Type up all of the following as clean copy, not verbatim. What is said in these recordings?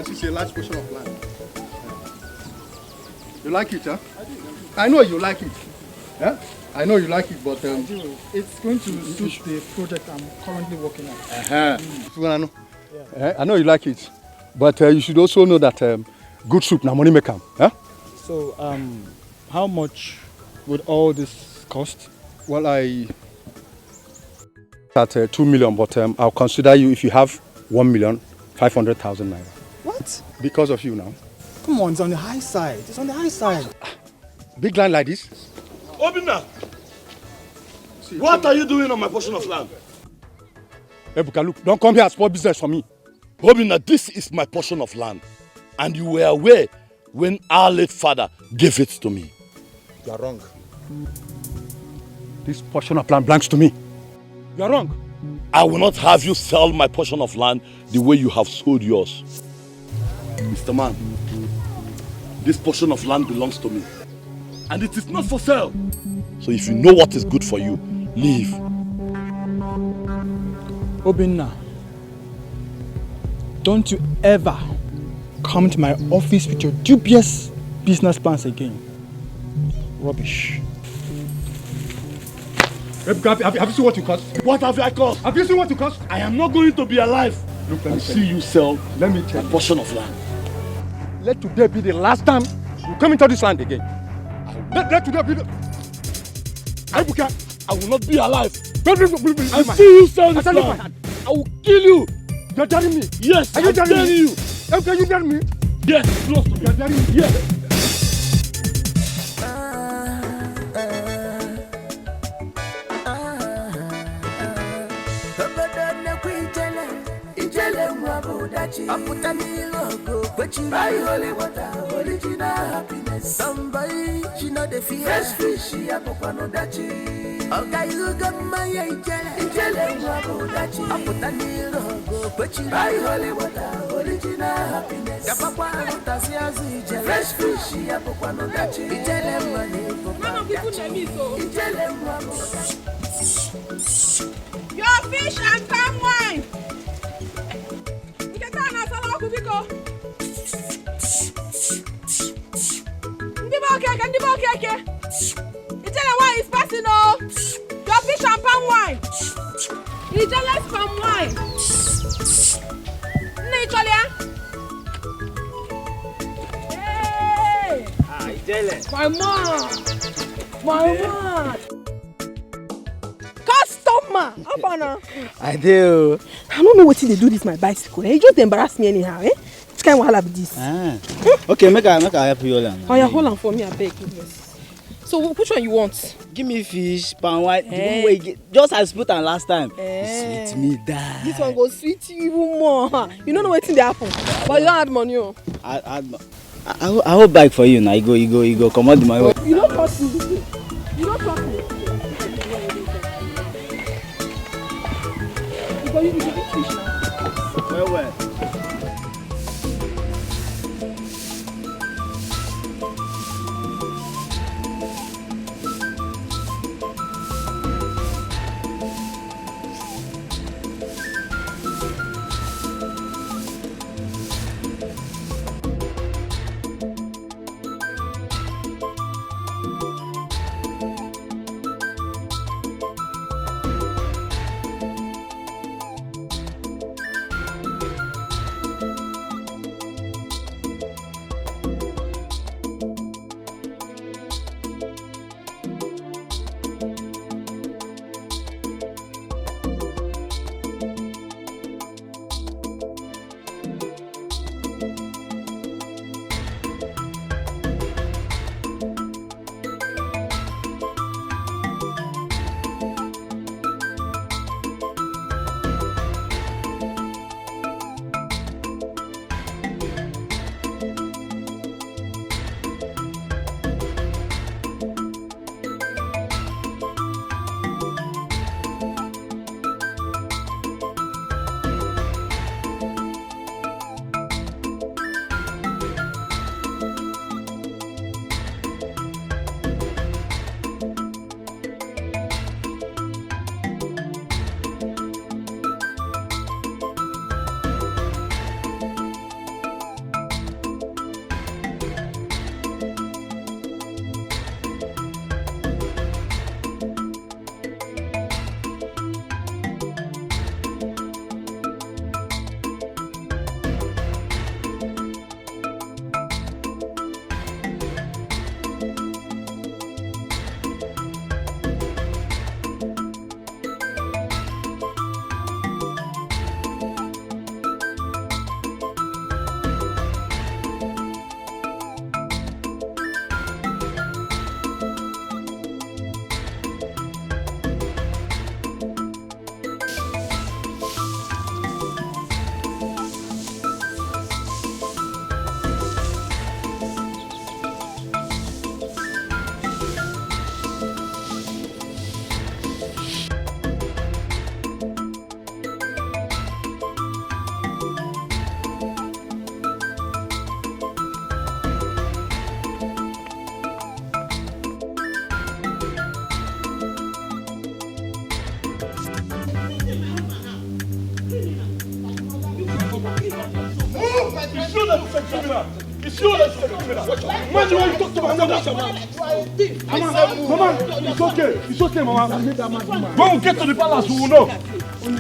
can see it's a large portion of land. You like it, huh? I know you like it. Yeah? I know you like it, but it's going to suit the project I'm currently working on. I know you like it, but you should also know that good soup na money make am. Huh? So, how much would all this cost? Well, at 2 million, but I'll consider you if you have 1,500,000 naira. What? Because of you now. Come on, it's on the high side. It's on the high side. Big land like this. Obina! What are you doing on my portion of land? Ebuka, look, don't come here and spoil business for me. Obina, this is my portion of land. And you were aware when our late father gave it to me. You are wrong. This portion of land belongs to me. You are wrong. I will not have you sell my portion of land the way you have sold yours. Mr. Man, this portion of land belongs to me. And it is not for sale. So if you know what is good for you, leave. Obinna, don't you ever come to my office with your dubious business plans again. Rubbish. Have you seen what you cost? What have I cost? Have you seen what you cost? I am not going to be alive. Look, let me see you sell a portion of land. Let today be the last time you come into this land again. Let today be the... I will not be alive. I see you sell this land. I will kill you. You're daring me? Yes, are you daring you? Okay, you daring me? Yes, close to me. You're daring me? Yes. Somebody, she know the fear. Fresh fish, she a popano dachi. Okay, you got my ijele wabo dachi. I put a logo, but you buy holy water, original happiness. Ya papa anastasia ijele. Fresh fish, she a popano dachi. Ijele money, popano dachi. Ijele wabo. Your fish and palm wine. You can tell us how to go. Okay. Ijele wine is passing oh. Your fish and palm wine. Ijele's palm wine. Nicholia. Hey. Ijele. My man. Customer. I do. I don't know what they do this my bicycle. You just embarrass me anyhow, eh? Which kind of wahala be this? Okay, make I help you hold on. Oh, yeah, hold on for me, I beg. So which one you want? Give me fish, palm wine, the one way just as put on last time. Sweet me die. This one go sweet you even more. You don't know what's in the happen. But you don't have money. I hold back for you now. You go come out the money. You don't trust me. You don't trust me. You eat fish now. Well. It's you that's the criminal. Imagine when you talk to my mother. Mama, it's okay. It's okay, Mama. When we get to the palace, we will know. You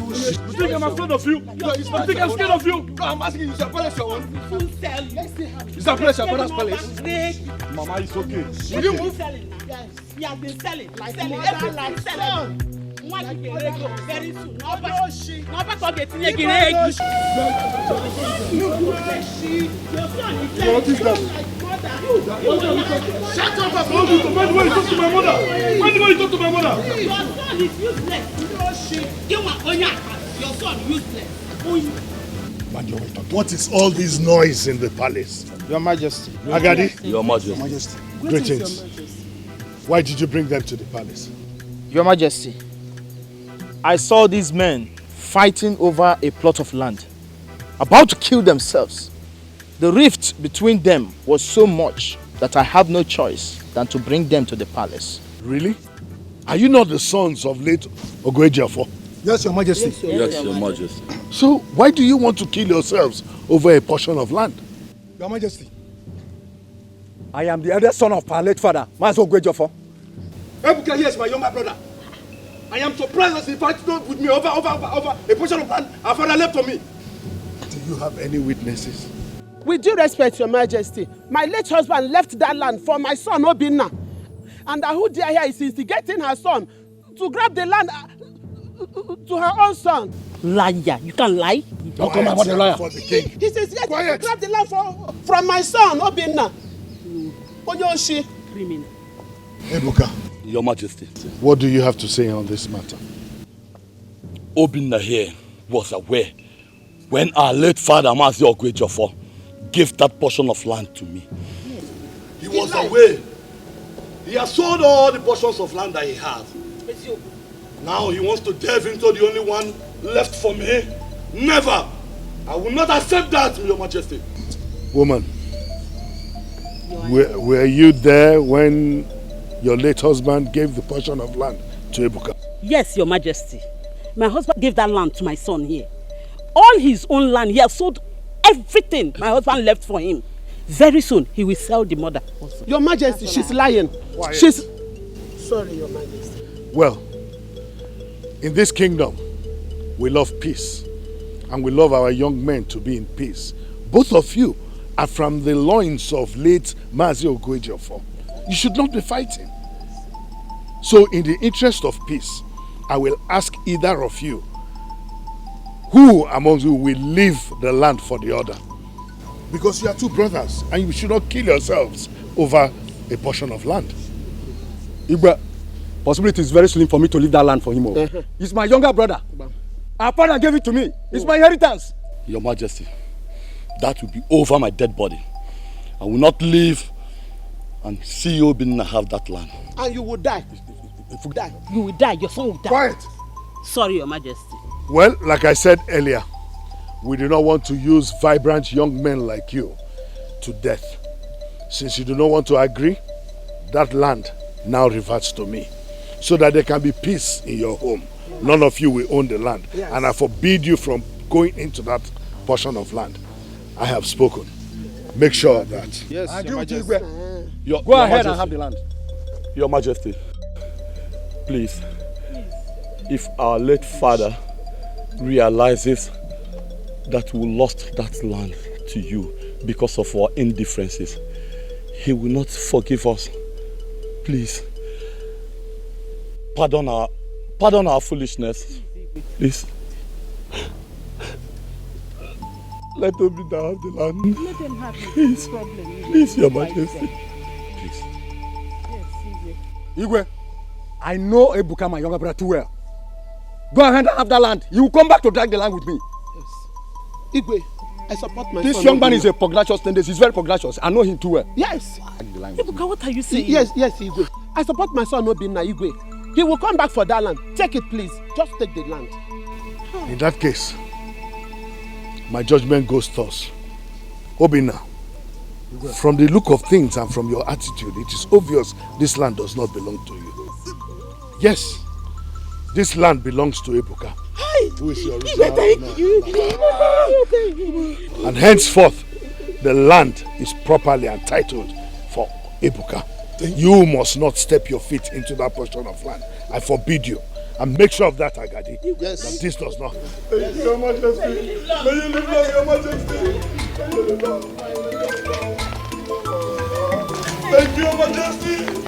think I'm afraid of you? You think I'm scared of you? No, I'm asking you, is your palace your own? Is that place your father's palace? Mama, it's okay. Will you move? Yes, he has been selling. Selling everything. Selling. Very soon. Shut up! When do you talk to my mother? When do you talk to my mother? Your son is useless. Your son useless. What is all this noise in the palace? Your Majesty. Agadi? Your Majesty. Greetings. Why did you bring them to the palace? Your Majesty, I saw these men fighting over a plot of land, about to kill themselves. The rift between them was so much that I have no choice than to bring them to the palace. Really? Are you not the sons of late Ogwejiafo? Yes, Your Majesty. Yes, Your Majesty. So why do you want to kill yourselves over a portion of land? Your Majesty, I am the eldest son of our late father, Master Ogwejiafo. Ebuka here is my younger brother. I am surprised as he fights with me over a portion of land our father left for me. Do you have any witnesses? With due respect, Your Majesty, my late husband left that land for my son Obinna. And Ahudia here is instigating her son to grab the land to her own son. Liar, you can lie. Don't come about the liar. For the king. He says yes, to grab the land from my son Obinna. Onyoshi. Criminal. Ebuka, Your Majesty. what do you have to say on this matter? Obinna here was aware when our late father, Master Ogwejiafo, gave that portion of land to me. Yes. He was aware. He has sold all the portions of land that he has. Now he wants to delve into the only one left for me. Never! I will not accept that, Your Majesty. Woman, were you there when your late husband gave the portion of land to Ebuka? Yes, Your Majesty. My husband gave that land to my son here. All his own land, he has sold everything my husband left for him. Very soon, he will sell the mother also. Your Majesty, she's lying. Quiet. She's... Sorry, Your Majesty. Well, in this kingdom, we love peace. And we love our young men to be in peace. Both of you are from the loins of late Mazi Ogwejiafo. You should not be fighting. So in the interest of peace, I will ask either of you, who among you will leave the land for the other? Because you are two brothers and you should not kill yourselves over a portion of land. Igwe, possibility is very slim for me to leave that land for him. He's my younger brother. Our father gave it to me. It's my inheritance. Your Majesty, that will be over my dead body. I will not leave and see Obinna have that land. And you will die. If you die. You will die, your son will die. Quiet! Sorry, Your Majesty. Well, like I said earlier, we do not want to use vibrant young men like you to death. Since you do not want to agree, that land now reverts to me, so that there can be peace in your home. None of you will own the land. Yes. And I forbid you from going into that portion of land. I have spoken. Make sure of that. Yes, I Your agree with you, Majesty. Igwe. Go ahead and have the land. Your Majesty, please, if our late father realizes that we lost that land to you because of our indifferences, he will not forgive us. Please, pardon our foolishness. Please. Let Obinna have the land. Let them have it. Please. No problem. Please, Your Majesty. Please. Igwe, I know Ebuka, my younger brother, too well. Go ahead and have that land. You will come back to drag the land with me. Yes. Igwe, I support my This son. young man is a pugnacious tendency. He's very pugnacious. I know him too well. Yes. Ebuka, what are you saying? Yes, Igwe. I support my son Obinna, Igwe. He will come back for that land. Take it, please. Just take the land. In that case, my judgment goes thus. Obinna, from the look of things and from your attitude, it is obvious this land does not belong to you. Yes, this land belongs to Ebuka, who is your original owner. And henceforth, the land is properly entitled for Ebuka. You must not step your feet into that portion of land. I forbid you. And make sure of that, Agadi. Yes. That this does not. Thank you, Your Majesty. May you live long, Your Majesty. May you live long. Thank you, Your Majesty.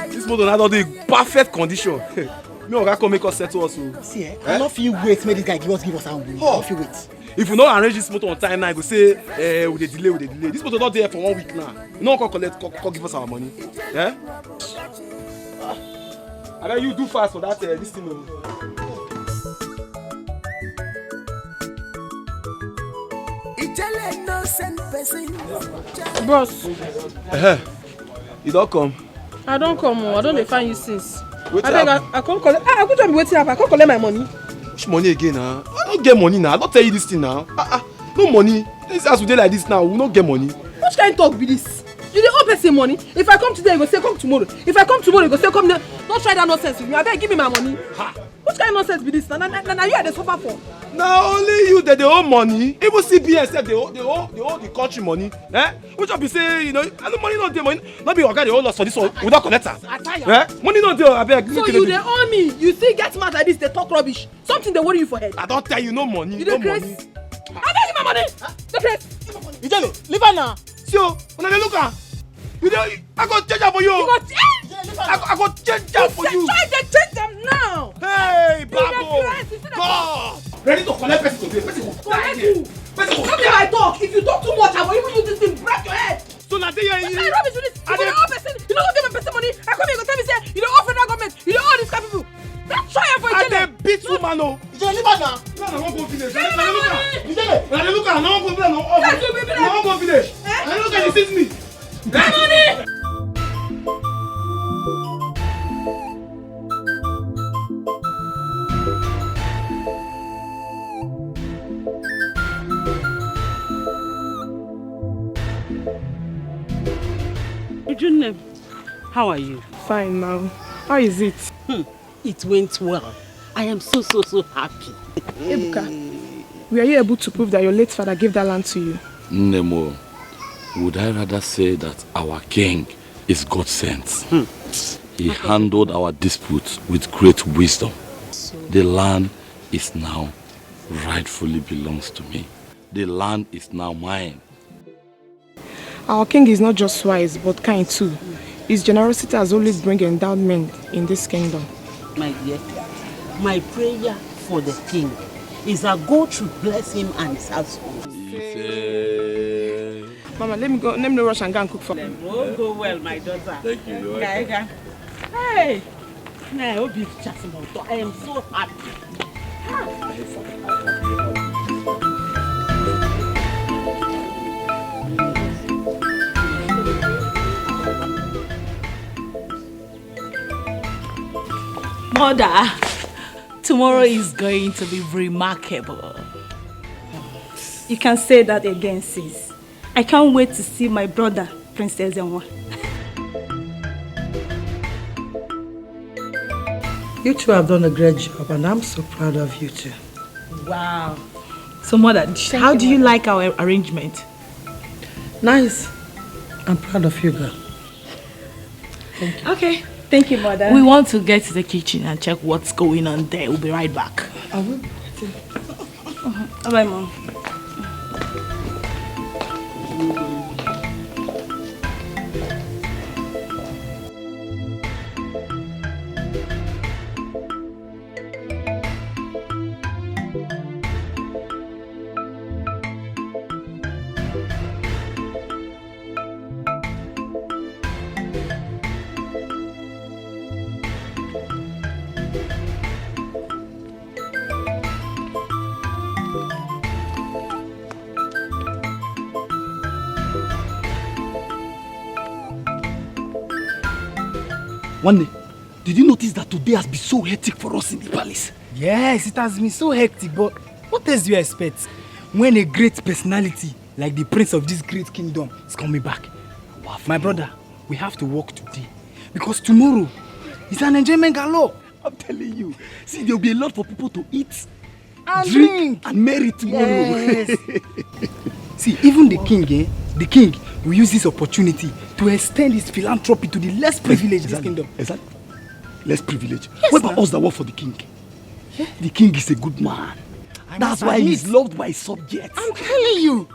This motor now the perfect condition. Me oga come make us settle us. See, I don't feel wait. Make this guy give us our money. I don't feel wait. If you don't arrange this motor on time now, you go say, we dey delay. This motor not there for 1 week now. You no come collect, come give us our money. Yeah? I bet you do fast for that this thing. Bros. You don't come. I don't come. I don't dey find you since. Wait I can't collect. I could just be waiting up. I can't collect my money. Which money again now? I don't get money now. I don't tell you this thing now. No money. This as we dey like this now, we don't get money. Which kind of talk be this? You dey owe person money. If I come today, you go say come tomorrow. If I come tomorrow, you go say come there. Don't try that nonsense with me. I beg, give me my money. Ha. Which kind of nonsense be this? Now you are the suffer for. Now only you that they owe money. Even CBN said they owe the country money. Which of you say, the money not there, money. Not be okay, they owe us for this one without collector. Money not there, I beg. So you they owe me. You see, get mad like this, they talk rubbish. Something they worry you for head. I don't tell you no money. You no money. I beg you my money. The place. Ijele, leave her now. So, when I look at I go change for you. I go change for you. Try to change them now. Hey, Babo. God. Ready to collect person today. Person will die here. Person will die. I talk. If you talk too much, I will even use this thing break your head. So now they are in. I rubbish with this. You don't owe person. You don't give a person money. I come here and tell me say you don't owe federal government. You don't owe this kind of people. That's try for each other. I beat you, man. No. Ijele, leave her now. No, I won't go village. Ijele. When I look at, no one go village. No one go village. I look at, this is me. Money. Uju, how are you? Fine now. How is it? It went well. I am so happy. Ebuka, were you able to prove that your late father gave that land to you? Nemo, would I rather say that our king is God sent? He handled our disputes with great wisdom. The land is now rightfully belongs to me. The land is now mine. Our king is not just wise, but kind too. His generosity has always brought endowment in this kingdom. My dear, my prayer for the king is that God should bless him and his household. Mama, let me rush and go and cook for them. Oh, go well, my daughter. Thank you. You're welcome. Hey, I hope you chat about. I am so happy. Mother, tomorrow is going to be remarkable. You can say that again, sis. I can't wait to see my brother, Princess Enwa. You two have done a great job, and I'm so proud of you two. Wow. So, Mother, how do you like our arrangement? Nice. I'm proud of you, girl. Thank you. Okay. Thank you, Mother. We want to get to the kitchen and check what's going on there. We'll be right back. I will. Bye, Mom. Onny, did you notice that today has been so hectic for us in the palace? Yes, it has been so hectic, but what else do you expect when a great personality like the prince of this great kingdom is coming back? My brother, we have to work today because tomorrow is an enjoyment galore. I'm telling you. See, there will be a lot for people to eat, and drink, and marry tomorrow. Yes. See, even the king will use this opportunity to extend his philanthropy to the less privileged in this kingdom. Exactly. Less privileged. Yes, what about us that work for the king? Yeah. The king is a good man. That's why he's loved by his subjects. I'm telling you.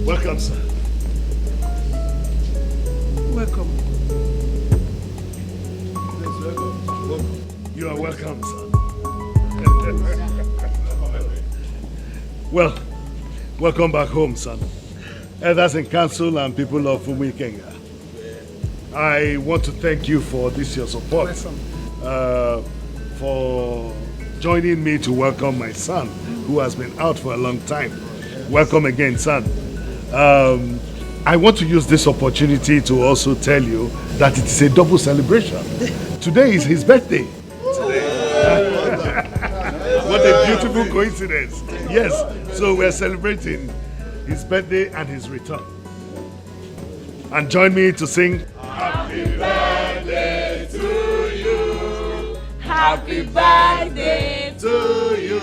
Welcome, sir. Welcome. You are welcome, sir. Well, welcome back home, son. Elders in council and people of Umuikenga. I want to thank you for this your support. For joining me to welcome my son, who has been out for a long time. Welcome again, son. I want to use this opportunity to also tell you that it is a double celebration. Today is his birthday. What a beautiful coincidence. Yes, so we're celebrating his birthday and his return. And join me to sing Happy birthday to you. Happy birthday to you.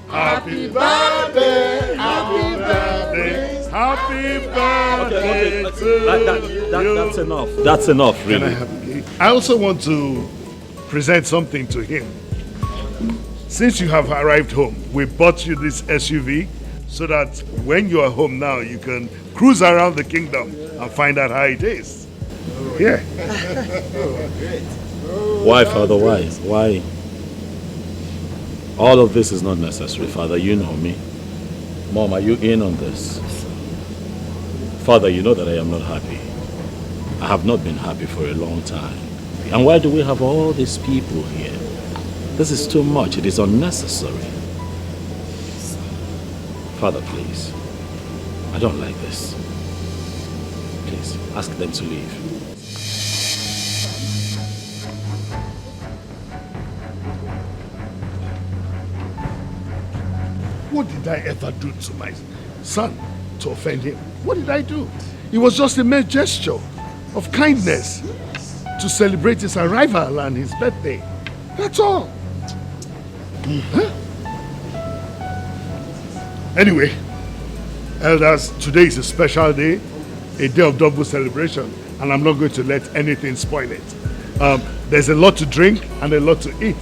Happy birthday, happy birthday, happy birthday to you. That's enough. That's enough, really. Can I have a cake? I also want to present something to him. Since you have arrived home, we bought you this SUV so that when you are home now, you can cruise around the kingdom and find out how it is. Yeah. Why, Father? Why? Why? All of this is not necessary, Father. You know me. Mom, are you in on this? Father, you know that I am not happy. I have not been happy for a long time. And why do we have all these people here? This is too much. It is unnecessary. Father, please. I don't like this. Please, ask them to leave. What did I ever do to my son to offend him? What did I do? It was just a mere gesture of kindness to celebrate his arrival and his birthday. That's all. Huh? Anyway, elders, today is a special day, a day of double celebration, and I'm not going to let anything spoil it. There's a lot to drink and a lot to eat.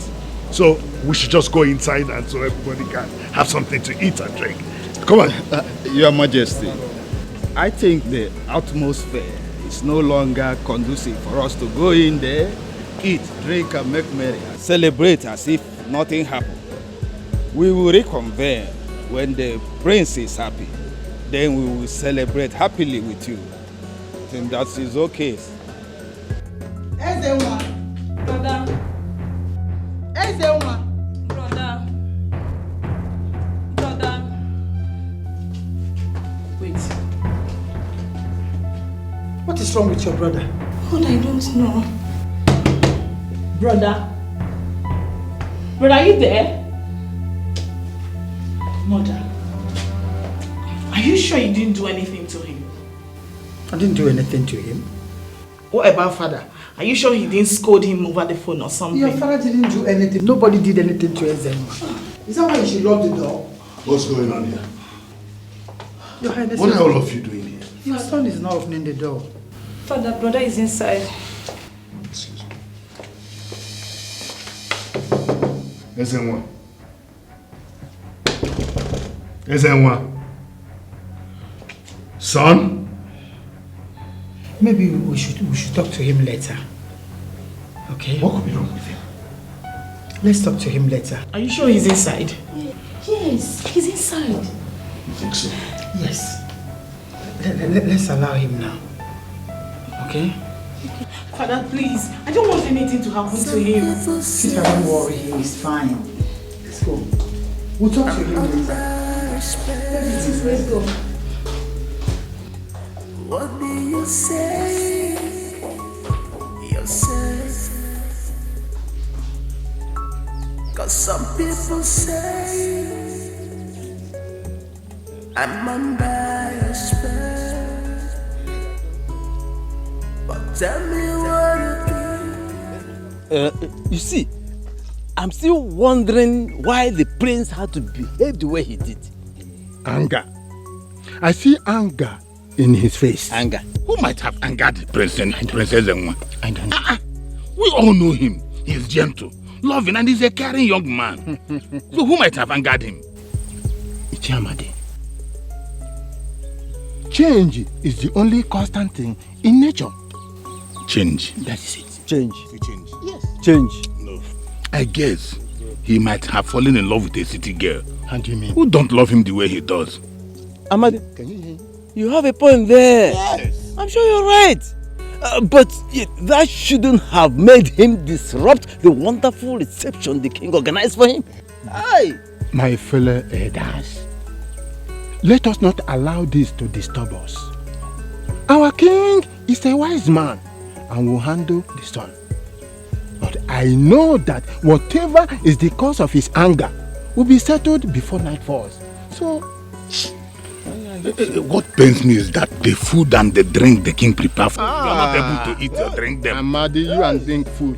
So we should just go inside and so everybody can have something to eat and drink. Come on. Your Majesty, I think the atmosphere is no longer conducive for us to go in there, eat, drink and make merry. Celebrate as if nothing happened. We will reconvene when the prince is happy. Then we will celebrate happily with you. I think that is okay. Brother. Brother. Wait. What is wrong with your brother? Lord, I don't know. Brother? Brother, are you there? Mother, are you sure you didn't do anything to him? I didn't do anything to him. What about father? Are you sure he didn't scold him over the phone or something? Your father didn't do anything. Nobody did anything to Ezenwa. Is that why you should lock the door? What's going on here? Your Highness, What are all of you doing here? Your son is not opening the door. Father, brother is inside. Excuse me. Ezenwa. Ezenwa. Son? Maybe we should talk to him later. Okay? What could be wrong with him? Let's talk to him later. Are you sure he's inside? Yes, he's inside. You think so? Yes. Let's allow him now. Okay? Father, please. I don't want anything to happen to him. Sister, don't worry. He's fine. Let's go. We'll talk to him later. Let's go. What do you say? Yourself. 'Cause some people say I'm under your spell. But tell me what You see, I'm still wondering why the prince had to behave the way he did. Anger. I see anger in his face. Anger. Who might have angered Princess Enwa? I don't know. We all know him. He's gentle, loving, and he's a caring young man. So who might have angered him? Ichiamadi. Change is the only constant thing in nature. Change. That is it. Change. Change. Yes. Change. No. I guess he might have fallen in love with a city girl. How do you mean? Who don't love him the way he does. Amadi, can you hear? You have a point there. Yes. I'm sure you're right. But that shouldn't have made him disrupt the wonderful reception the king organized for him. Aye. My fellow elders, let us not allow this to disturb us. Our king is a wise man and will handle the son. But I know that whatever is the cause of his anger will be settled before night falls. So, what pains me is that the food and the drink the king prepared for you are not able to eat or drink them. Amadi, you and drink food.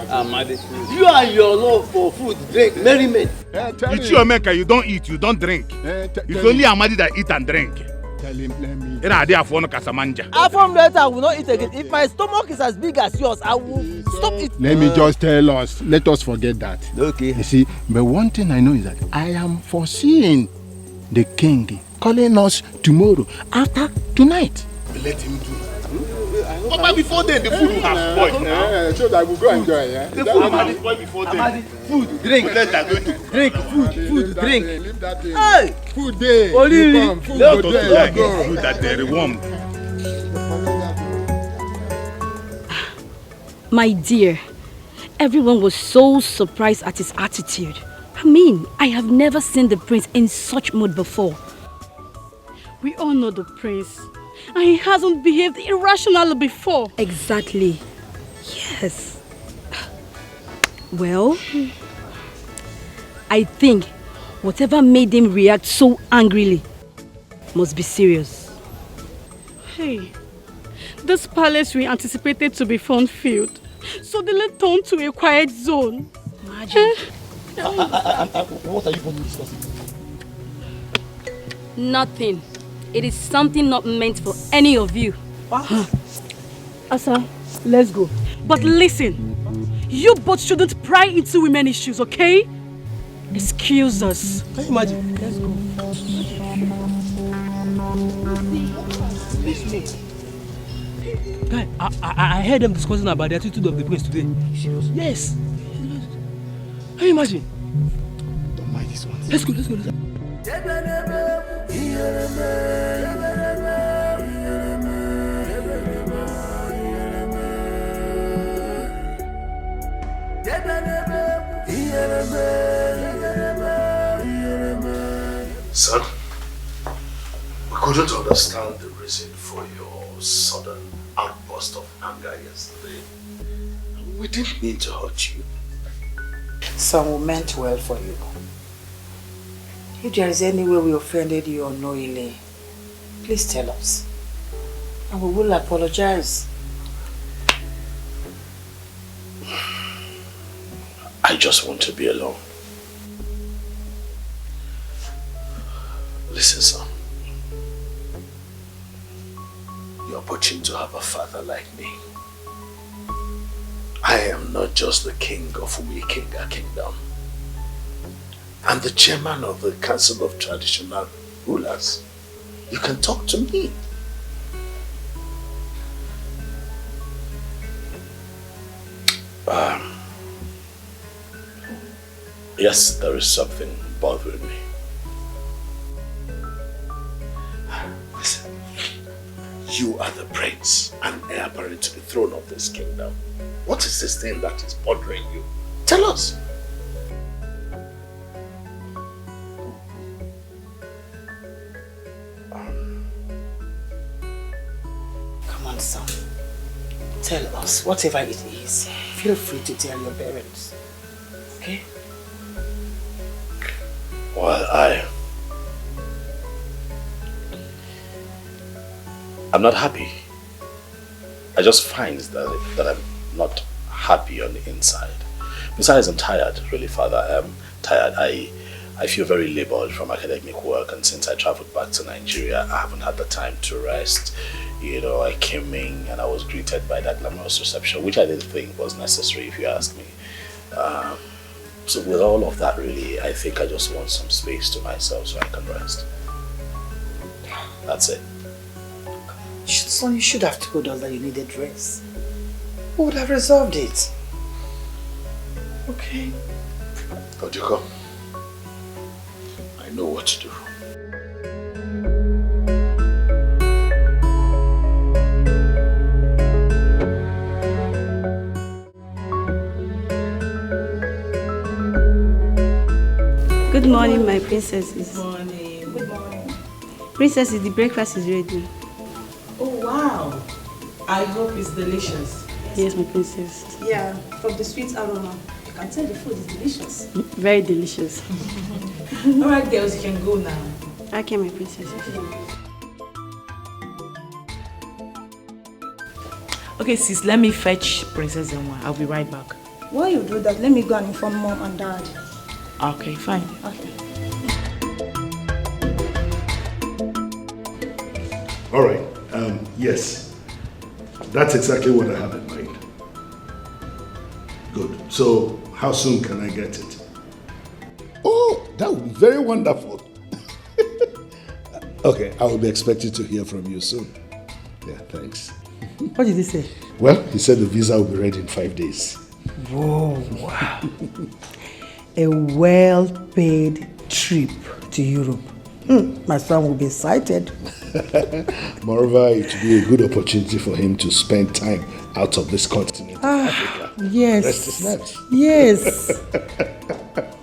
Amadi, you and your love for food, drink, merriment. It's your maker, you don't eat, you don't drink. It's only Amadi that eat and drink. Tell him, let me. From later, I will not eat again. If my stomach is as big as yours, I will stop eating. Let me just tell us, let us forget that. Okay. You see, but one thing I know is that I am foreseeing the king calling us tomorrow after tonight. Let him do. But before then, the food will have spoiled now. So that we go enjoy, yeah? The food will have spoiled before then. Food, drink, drink, food, drink. Leave that thing. Hey! Food day. Oli, You come, food Let go us there. like Go. food that they rewarmed. My dear, everyone was so surprised at his attitude. I mean, I have never seen the prince in such mood before. We all know the prince. And he hasn't behaved irrationally before. Exactly. Yes. Well, I think whatever made him react so angrily must be serious. Hey, this palace we anticipated to be fun-filled suddenly turned to a quiet zone. Imagine. What are you going to discuss? Nothing. It is something not meant for any of you. Asa, let's go. But listen, You both shouldn't pry into women issues, okay? Excuse us. Can you imagine? Let's go. Guy, I heard them discussing about the attitude of the prince today. Yes. Can you imagine? Don't mind this one. Let's go, let's go, let's go. Son, we couldn't understand the reason for your sudden outburst of anger yesterday. We didn't mean to hurt you. Son, we meant well for you. If there is any way we offended you unknowingly, please tell us. And we will apologize. I just want to be alone. Listen, son. You're opportune to have a father like me. I am not just the king of Wikinga Kingdom. I'm the chairman of the Council of Traditional Rulers. You can talk to me. Yes, there is something bothering me. Listen, you are the prince and heir apparent to the throne of this kingdom. What is this thing that is bothering you? Tell us. Come on, son. Tell us, whatever it is. Feel free to tell your parents. Okay? Well, I'm not happy. I just find that I'm not happy on the inside. Besides, I'm tired, really, Father. I'm tired. I feel very labored from academic work, and since I traveled back to Nigeria, I haven't had the time to rest. You know, I came in and I was greeted by that glamorous reception, which I didn't think was necessary, if you ask me. So with all of that, really, I think I just want some space to myself so I can rest. That's it. Son, you should have told us that you needed rest. We would have resolved it. Okay. Etiko, I know what to do. Good morning, my princesses. Good morning. Good morning. Princesses, the breakfast is ready. Oh, wow. I hope it's delicious. Yes, my princess. Yeah, from the sweet aroma. You can tell the food is delicious. Very delicious. All right, girls, you can go now. Okay, my princesses. Okay, sis, let me fetch Princess Emma. I'll be right back. While you do that, let me go and inform Mom and Dad. Okay, fine. Okay. All right. Yes. That's exactly what I have in mind. Good. So, how soon can I get it? Oh, that would be very wonderful. Okay, I will be expecting to hear from you soon. Yeah, thanks. What did he say? Well, he said the visa will be ready in 5 days. Whoa, wow. A well-paid trip to Europe. My son will be excited. Moreover, it will be a good opportunity for him to spend time out of this continent, Africa. Yes. Rest his nerves. Yes.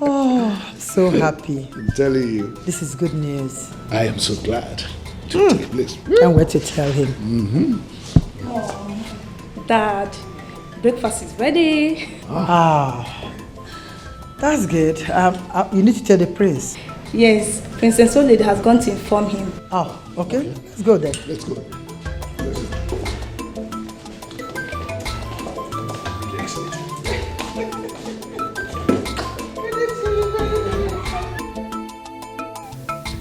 Oh, I'm so happy. I'm telling you. This is good news. I am so glad to take place. Can't wait to tell him. Oh, Dad, breakfast is ready. That's good. You need to tell the prince. Yes, Princess Olid has gone to inform him. Oh, okay. Let's go then. Let's go.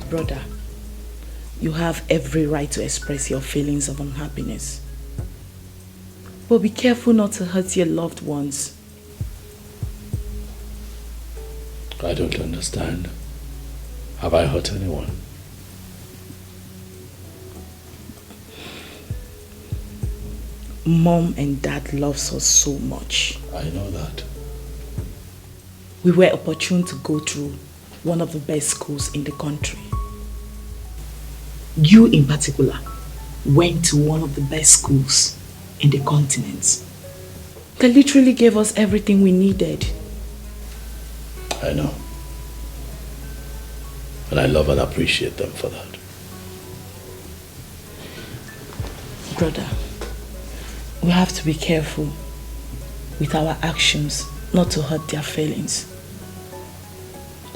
Brother, you have every right to express your feelings of unhappiness. But be careful not to hurt your loved ones. I don't understand. Have I hurt anyone? Mom and Dad loves us so much. I know that. We were opportune to go through one of the best schools in the country. You in particular went to one of the best schools in the continent. They literally gave us everything we needed. I know. And I love and appreciate them for that. Brother, we have to be careful with our actions, not to hurt their feelings.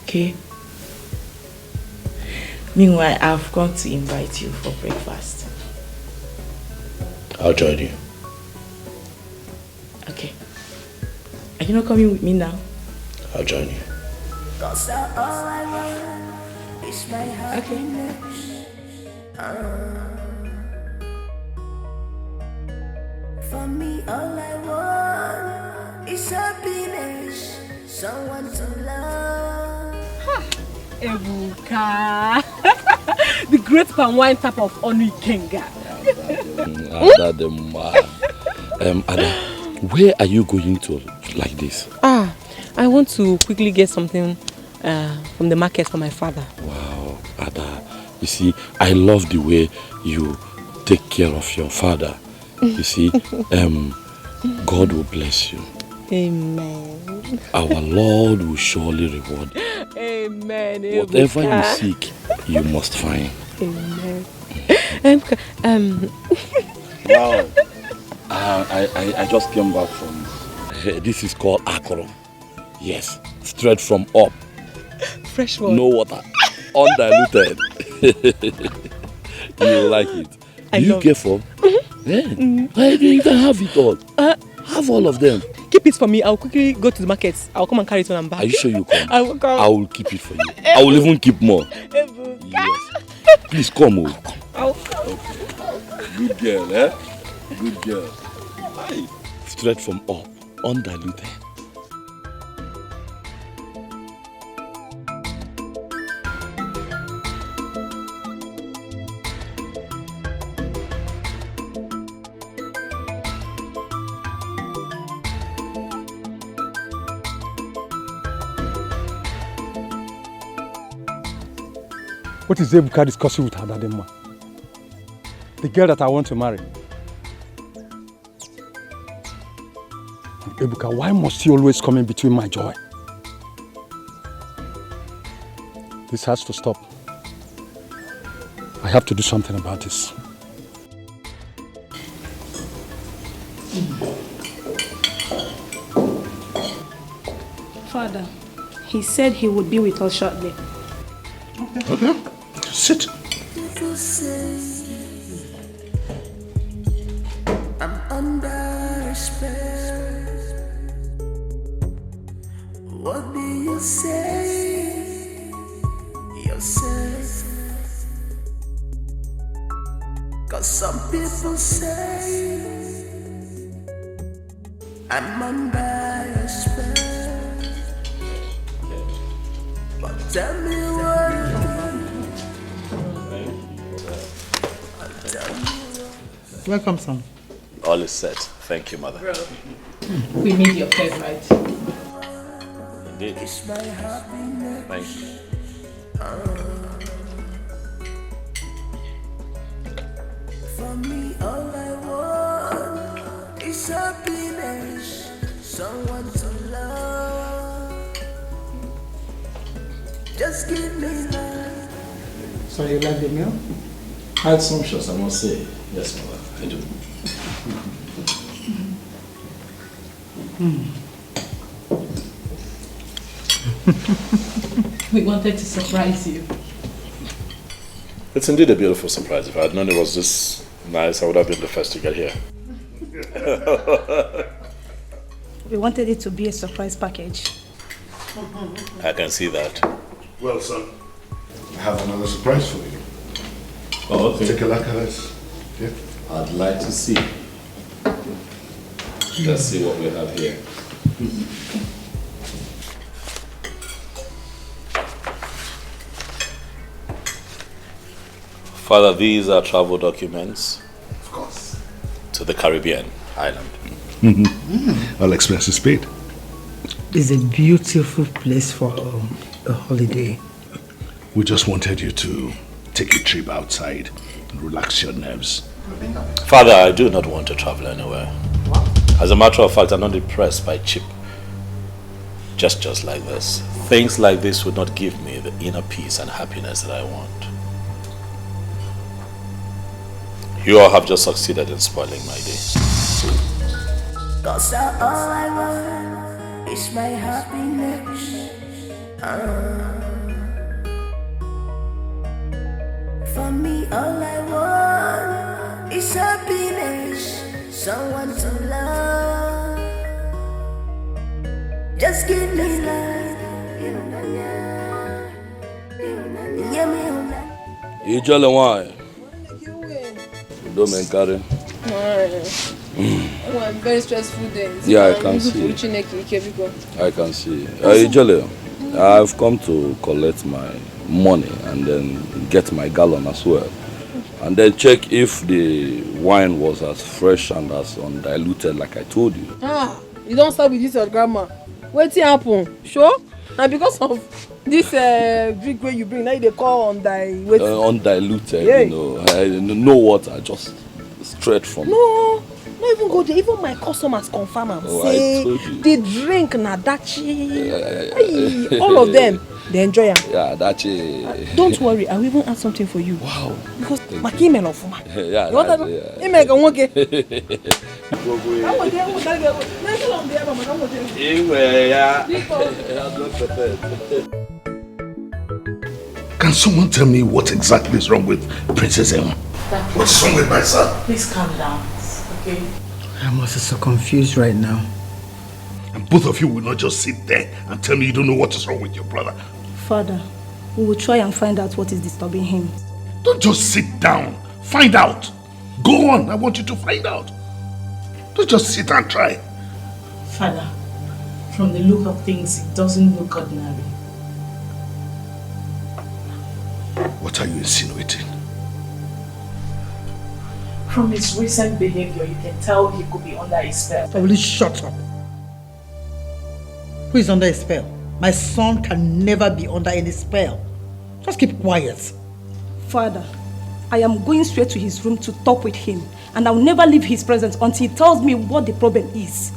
Okay? Meanwhile, I've come to invite you for breakfast. I'll join you. Okay. Are you not coming with me now? I'll join you. Okay. For me, all I want is happiness, someone to love. Ebuka, the great palm wine type of Onny Kenga. Ada, where are you going to like this? I want to quickly get something from the market for my father. Wow, Ada, you see, I love the way you take care of your father. You see, God will bless you. Amen. Our Lord will surely reward you. Amen. Whatever you seek, you must find. Amen. Wow. I just came back from... this is called akoro. Yes, straight from up. Fresh water. No water. Undiluted. You will like it. You get from? You can have it all. Have all of them. Keep it for me. I'll quickly go to the market. I'll come and carry it when I'm back. Are you sure you come? I will come. I will keep it for you. I will even keep more. Yes. Please come. I'll come. Okay. Good girl, eh? Good girl. Aye. Straight from up. Undiluted. What is Ebuka discussing with her Dadema? The girl that I want to marry. Ebuka, why must you always come in between my joy? This has to stop. I have to do something about this. Father, he said he would be with us shortly. Okay. Sit. People say I'm under spell. What do you say yourself? 'Cause some people say I'm under a spell. But tell me what. Welcome, son. All is set. Thank you, mother. We made your favorite. Indeed. Thank you. For me, all I want is happiness, someone to love. Just give me love. So you like the meal? I had some shots, I must say. Yes, mother, I do. We wanted to surprise you. It's indeed a beautiful surprise. If I had known it was this nice, I would have been the first to get here. We wanted it to be a surprise package. I can see that. Well, son, I have another surprise for you. Oh, okay. Take a look at this. Okay? I'd like to see. Let's see what we have here. Father, these are travel documents. Of course. To the Caribbean island. All expenses paid. It's a beautiful place for a holiday. We just wanted you to take a trip outside and relax your nerves. Father, I do not want to travel anywhere. What? As a matter of fact, I'm not impressed by cheap gestures like this. Things like this would not give me the inner peace and happiness that I want. You all have just succeeded in spoiling my day. Cause all I want is my happiness. For me, all I want is happiness. Someone to love. Just give me love. You tell them why. Don't make carry. Very stressful days. Yeah, I can see. I can see. Usually, I've come to collect my money and then get my gallon as well. And then check if the wine was as fresh and as undiluted like I told you. You don't start with this your grandma. What's happen? Sure? And because of this drink where you bring, now they call undiluted, yeah. You know. I know what I just straight from. No, not even go there. Even my customers confirm and say the drink na Edochie. All of them, they enjoy it. Yeah, Edochie. Don't worry, I will even add something for you. Wow. Because my email of my. Yeah, you want that? Email can work. Can someone tell me what exactly is wrong with Princess Emma? What's wrong with my son? Please calm down, okay? I'm also so confused right now. And both of you will not just sit there and tell me you don't know what is wrong with your brother. Father, we will try and find out what is disturbing him. Don't just sit down. Find out. Go on. I want you to find out. Don't just sit and try. Father, from the look of things, it doesn't look ordinary. What are you insinuating? From his recent behavior, you can tell he could be under a spell. Will you shut up? Who is under a spell? My son can never be under any spell. Just keep quiet. Father, I am going straight to his room to talk with him, and I'll never leave his presence until he tells me what the problem is.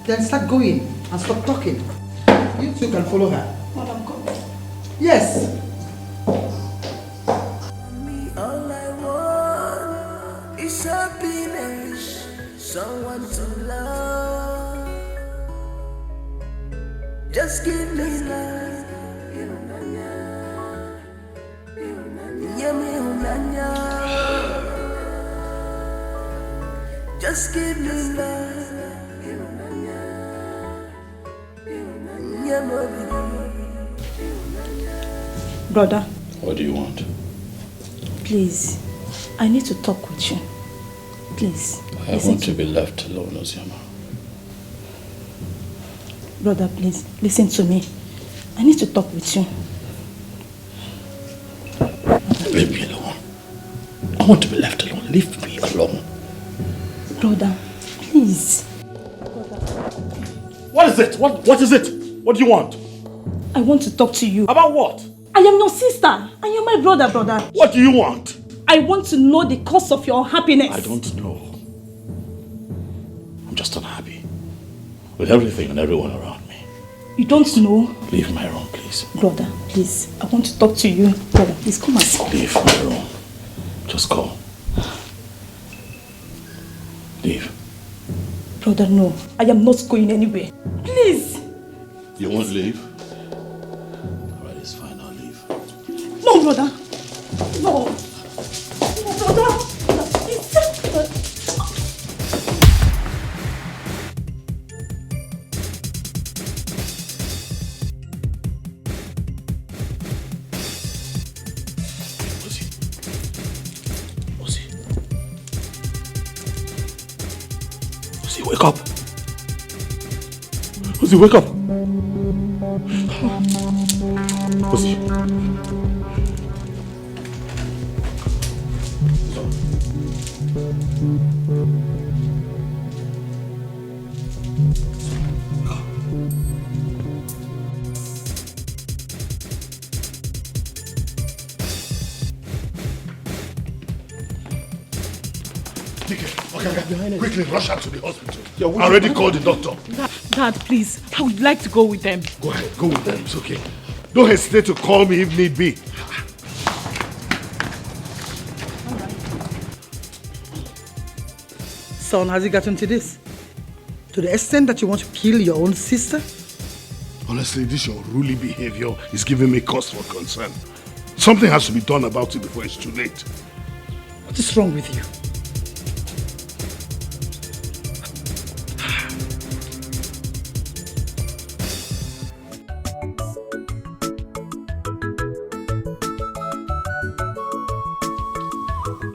Then start going and stop talking. You two can follow her. Madam, go. Yes. All I want is happiness. Someone to love. Just give me love. Just give me love. Brother. What do you want? Please, I need to talk with you. Please. I want to be left alone, Oziama. Brother, please, listen to me. I need to talk with you. Leave me alone. I want to be left alone. Leave me alone. Brother, please. What is it? What is it? What do you want? I want to talk to you. About what? I am your sister, and you're my brother. What do you want? I want to know the cause of your unhappiness. I don't know. I'm just unhappy with everything and everyone around me. You don't know? Leave my room, please. Brother, please. I want to talk to you. Brother, please come and sit. Leave my room. Just go. Leave. Brother, no. I am not going anywhere. Please. You won't leave? Alright, it's fine. I'll leave. No, brother. No. No, brother. Wake up! Ozzy, wake up! Ozzy. Quickly rush her to the hospital. I already called the doctor. Dad, please, I would like to go with them. Go ahead, go with them, it's okay. Don't hesitate to call me if need be. Son, has it gotten to this? To the extent that you want to kill your own sister? Honestly, this your unruly behavior is giving me cause for concern. Something has to be done about it before it's too late. What is wrong with you?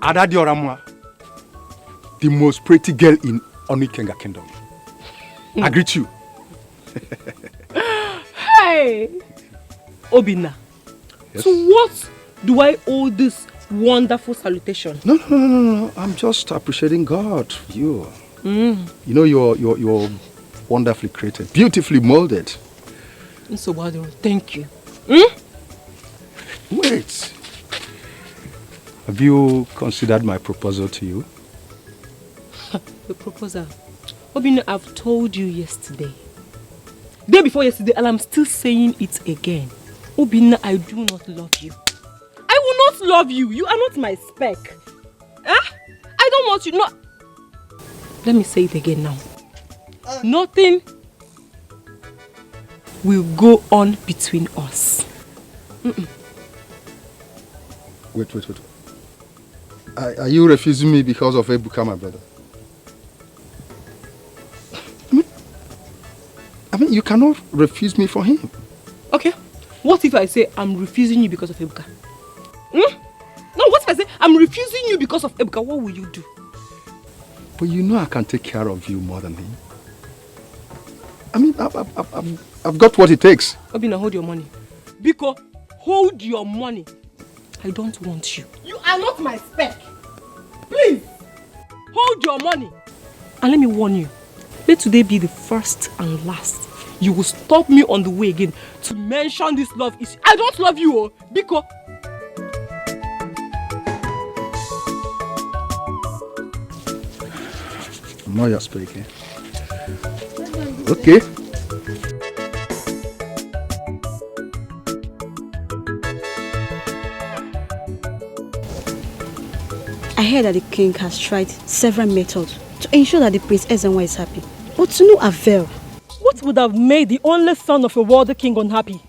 Ada Dioramwa, the most pretty girl in Onny Kingdom. I greet you. Hey! Obina, yes? So what do I owe this wonderful salutation? No. I'm just appreciating God. You know, you're wonderfully created, beautifully molded. So, thank you. Wait. Have you considered my proposal to you? The proposal? Obina, I've told you yesterday. Day before yesterday, and I'm still saying it again. Obina, I do not love you. I will not love you. You are not my spec. I don't want you. No. Let me say it again now. Nothing will go on between us. Wait. Are you refusing me because of Ebuka, my brother? I mean, you cannot refuse me for him. Okay. What if I say I'm refusing you because of Ebuka? No, what if I say I'm refusing you because of Ebuka? What will you do? But you know I can take care of you more than him. I mean, I've got what it takes. Obina, hold your money. Biko, hold your money. I don't want you. You are not my spec. Please, hold your money. And let me warn you, let today be the first and last. You will stop me on the way again to mention this love issue. I don't love you, Biko. Now you're speaking. Okay. I heard that the king has tried several methods to ensure that the Prince Ezenwa is happy, but to no avail. What would have made the only son of a worthy king unhappy?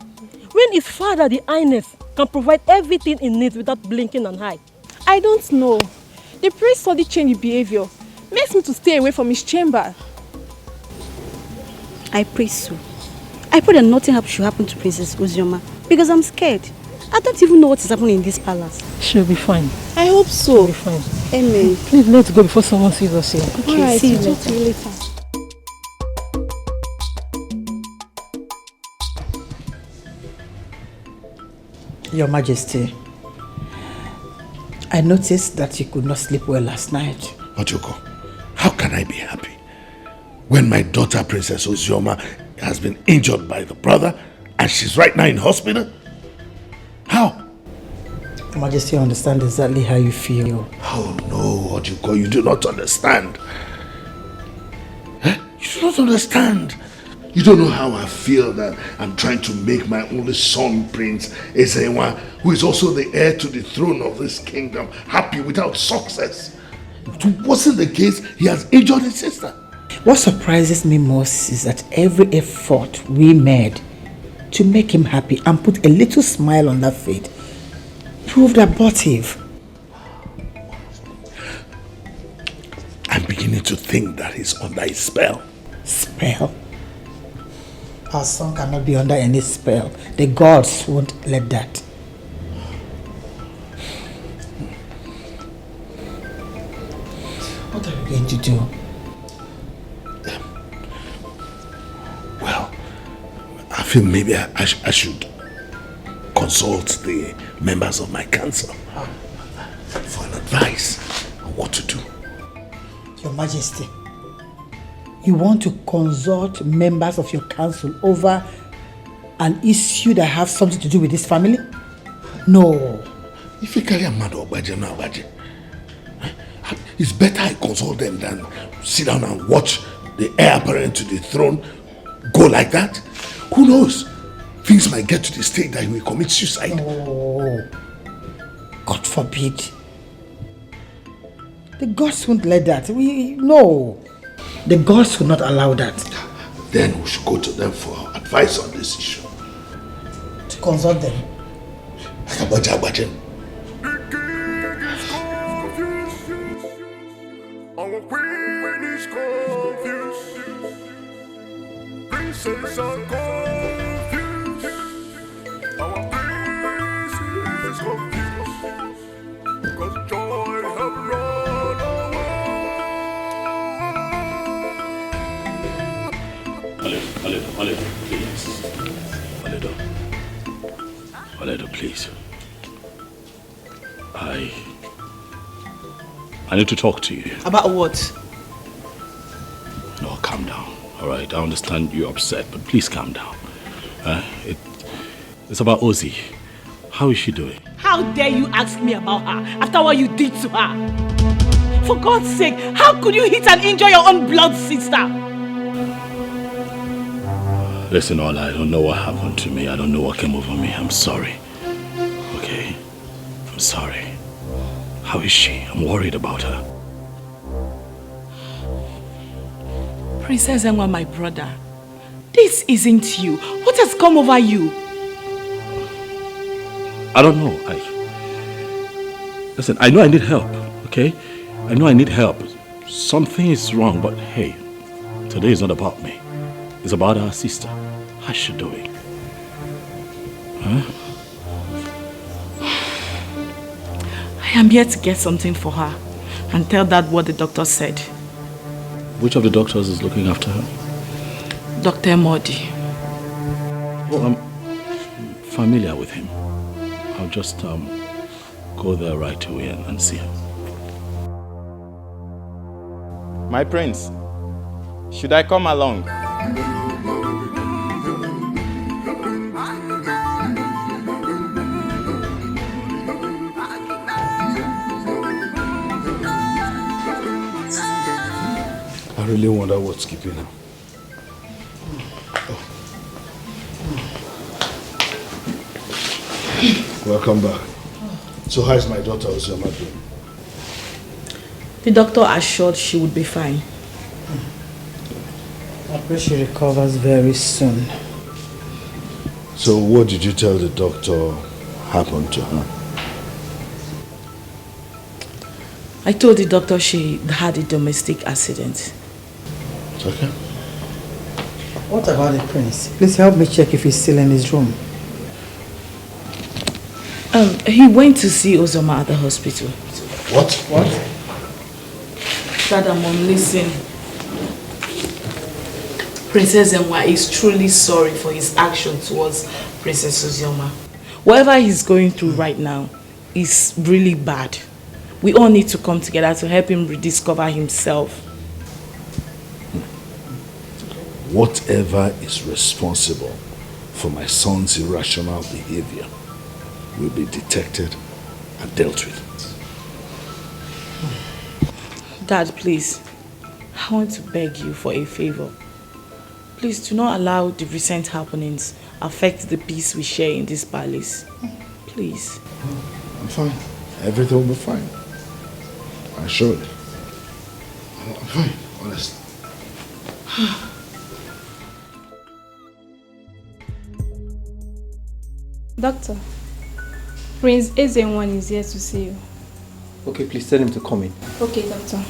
When his father, the Highness, can provide everything he needs without blinking an eye? I don't know. The priest suddenly changed behavior. Makes me to stay away from his chamber. I pray so. I pray that nothing should happen to Princess Uzioma because I'm scared. I don't even know what is happening in this palace. She'll be fine. I hope so. She'll be fine. Amen. Please let's go before someone sees us here. Okay, alright, see you talk to you later. Your Majesty, I noticed that you could not sleep well last night. Ojoko, how can I be happy when my daughter Princess Uzioma has been injured by the brother and she's right now in hospital? How? Your Majesty, I understand exactly how you feel. Oh no, Ojoko, you do not understand. You do not understand. You don't know how I feel that I'm trying to make my only son, Prince Ezenwa, who is also the heir to the throne of this kingdom, happy without success. It wasn't the case. He has injured his sister. What surprises me most is that every effort we made to make him happy and put a little smile on that face proved abortive. I'm beginning to think that he's under a spell. Spell? Our son cannot be under any spell. The gods won't let that. What are you going to do? Well, I feel maybe I should consult the members of my council for an advice on what to do. Your Majesty, you want to consult members of your council over an issue that has something to do with this family? No. If you carry a man or Obaje, it's better I consult them than sit down and watch the heir apparent to the throne go like that. Who knows? Things might get to the state that he will commit suicide. Oh, God forbid. The gods won't let that. No. The gods will not allow that. Then we should go to them for advice on this issue. To consult them. Abaje. Our queen is confused. Princess are confused. Our prince is confused. Because joy have run away. Aledo, please. Aledo, please. I need to talk to you. About what? No, calm down. All right, I understand you're upset, but please calm down. It's about Ozzy. How is she doing? How dare you ask me about her after what you did to her? For God's sake, how could you hit and injure your own blood sister? Listen, Ola, I don't know what happened to me. I don't know what came over me. I'm sorry. Okay? I'm sorry. How is she? I'm worried about her. Princess Enwa, my brother, this isn't you. What has come over you? I don't know. Listen, I know I need help, okay? I know I need help. Something is wrong, but hey, today is not about me. It's about our sister. How's she doing? Huh? I am here to get something for her and tell Dad what the doctor said. Which of the doctors is looking after her? Dr. Modi. Oh, I'm familiar with him. I'll just go there right away and see him. My prince, should I come along? I really wonder what's keeping her. Oh. Welcome back. So how is my daughter Ozoma doing? The doctor assured she would be fine. I pray she recovers very soon. So what did you tell the doctor happened to her? I told the doctor she had a domestic accident. It's okay. What about the prince? Please help me check if he's still in his room. He went to see Ozoma at the hospital. What? Dad, listen. Princess Enwa is truly sorry for his action towards Princess Ozoma. Whatever he's going through right now is really bad. We all need to come together to help him rediscover himself. Whatever is responsible for my son's irrational behavior will be detected and dealt with. Dad, please, I want to beg you for a favor. Please do not allow the recent happenings affect the peace we share in this palace. Please. I'm fine. Everything will be fine. I assure you. I'm fine, honestly. Doctor, Prince Ezenwan is here to see you. Okay, please tell him to come in. Okay, doctor.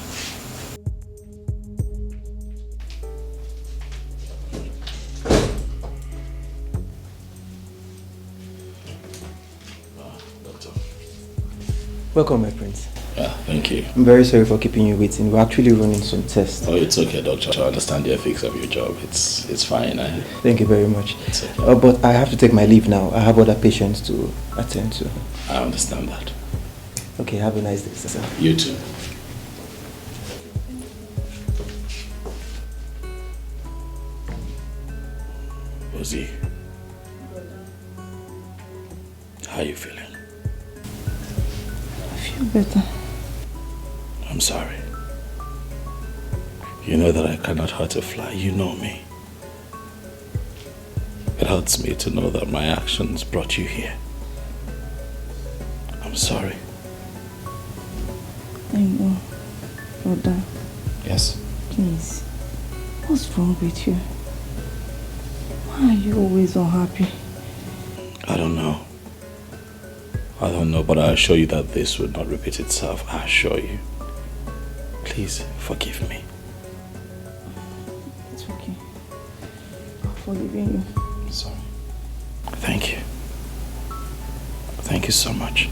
Welcome, my prince. Yeah, thank you. I'm very sorry for keeping you waiting. We're actually running some tests. Oh, it's okay, doctor. I understand the ethics of your job. It's fine. Thank you very much. It's okay. But I have to take my leave now. I have other patients to attend to. I understand that. Okay, have a nice day, sir. You too. Ozzy, how are you feeling? I feel better. I'm sorry. You know that I cannot hurt a fly. You know me. It hurts me to know that my actions brought you here. I'm sorry. I know, brother. Yes? Please, what's wrong with you? Why are you always unhappy? I don't know. I don't know, but I assure you that this would not repeat itself. I assure you. Please forgive me. It's okay. I'm forgiving you. Sorry. Thank you. Thank you so much.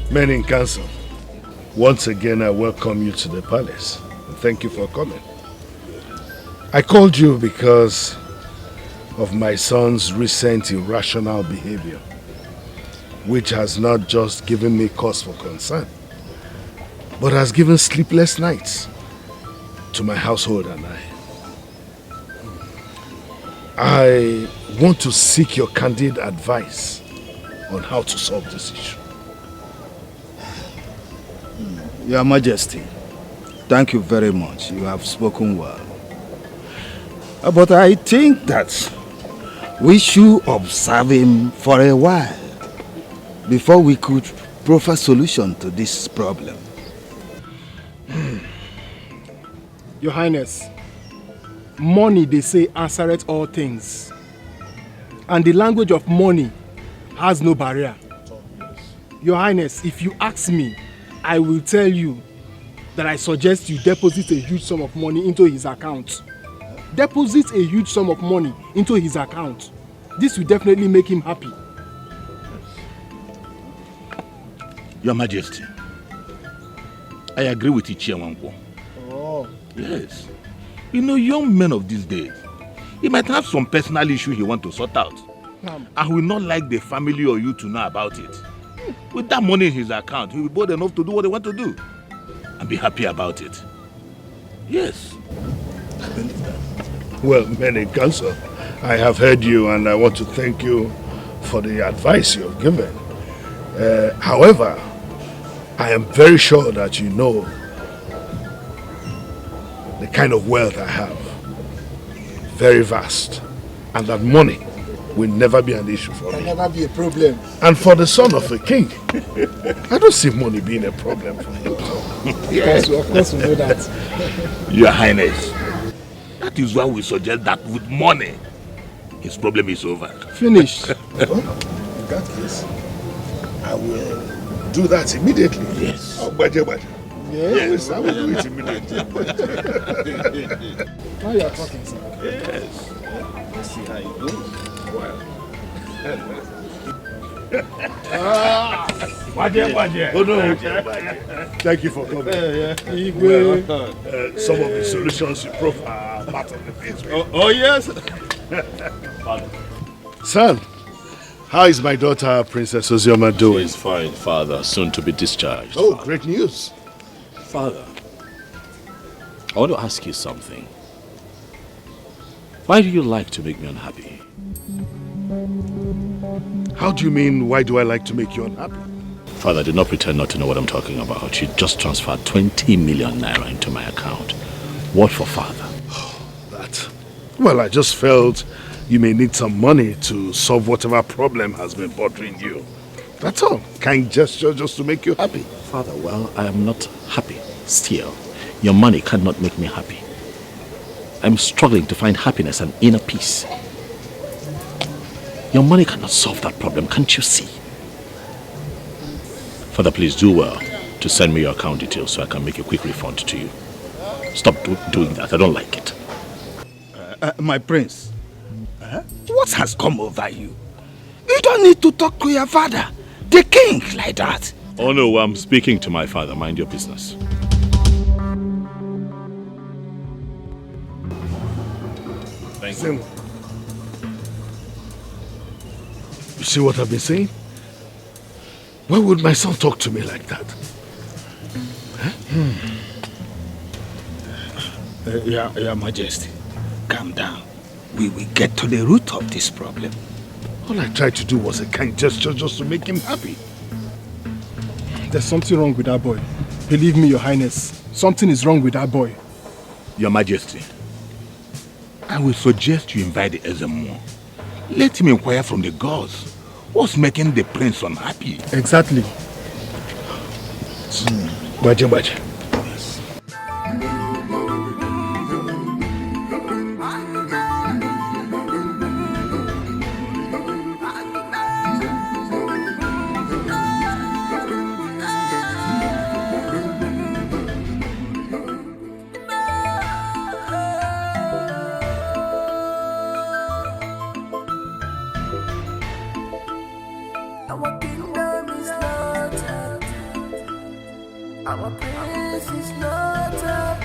Men in council, once again I welcome you to the palace. Thank you for coming. I called you because of my son's recent irrational behavior, which has not just given me cause for concern, but has given sleepless nights to my household and I want to seek your candid advice on how to solve this issue. Your Majesty, thank you very much. You have spoken well. But I think that we should observe him for a while before we could proffer a solution to this problem. Your Highness, money, they say, answereth all things. And the language of money has no barrier. Your Highness, if you ask me, I will tell you that I suggest you deposit a huge sum of money into his account. Deposit a huge sum of money into his account. This will definitely make him happy. Your Majesty, I agree with Ichie. Oh. Yes. You know, young men of these days, he might have some personal issue he wants to sort out. And will not like the family or you to know about it. With that money in his account, he will be bold enough to do what he wants to do. And be happy about it. Yes. Well, men in council, I have heard you and I want to thank you for the advice you have given. However, I am very sure that you know the kind of wealth I have. Very vast. And that money will never be an issue for me. Can never be a problem. And for the son of a king, I don't see money being a problem for him. Yes, of course we know that. Your Highness, that is why we suggest that with money, his problem is over. Finished. Well, in that case, I will do that immediately. Yes. Oh, baje. Yes. I will do it immediately. Now you are talking, sir. Yes. Let's see how it goes. Well. Oh no. Thank you for coming. Some of the solutions you proffer are part of the things. Oh yes. Son, how is my daughter, Princess Ozioma, doing? She's fine, Father. Soon to be discharged. Oh, great news. Father, I want to ask you something. Why do you like to make me unhappy? How do you mean, why do I like to make you unhappy? Father, do not pretend not to know what I'm talking about. You just transferred 20 million naira into my account. What for, Father? That? Well, I just felt you may need some money to solve whatever problem has been bothering you. That's all. Kind gesture just to make you happy. Father, well, I am not happy. Still, your money cannot make me happy. I'm struggling to find happiness and inner peace. Your money cannot solve that problem, can't you see? Father, please do well to send me your account details so I can make a quick refund to you. Stop doing that. I don't like it. My prince, what has come over you? You don't need to talk to your father, the king, like that. Oh no, I'm speaking to my father. Mind your business. Thank you. You see what I've been saying? Why would my son talk to me like that? Huh? Your Majesty, calm down. We will get to the root of this problem. All I tried to do was a kind gesture just to make him happy. There's something wrong with that boy. Believe me, Your Highness. Something is wrong with that boy. Your Majesty, I will suggest you invite the Ezemo. Let him inquire from the gods. What's making the prince unhappy? Exactly. Baja. Our kingdom is not up. Our prince is not up.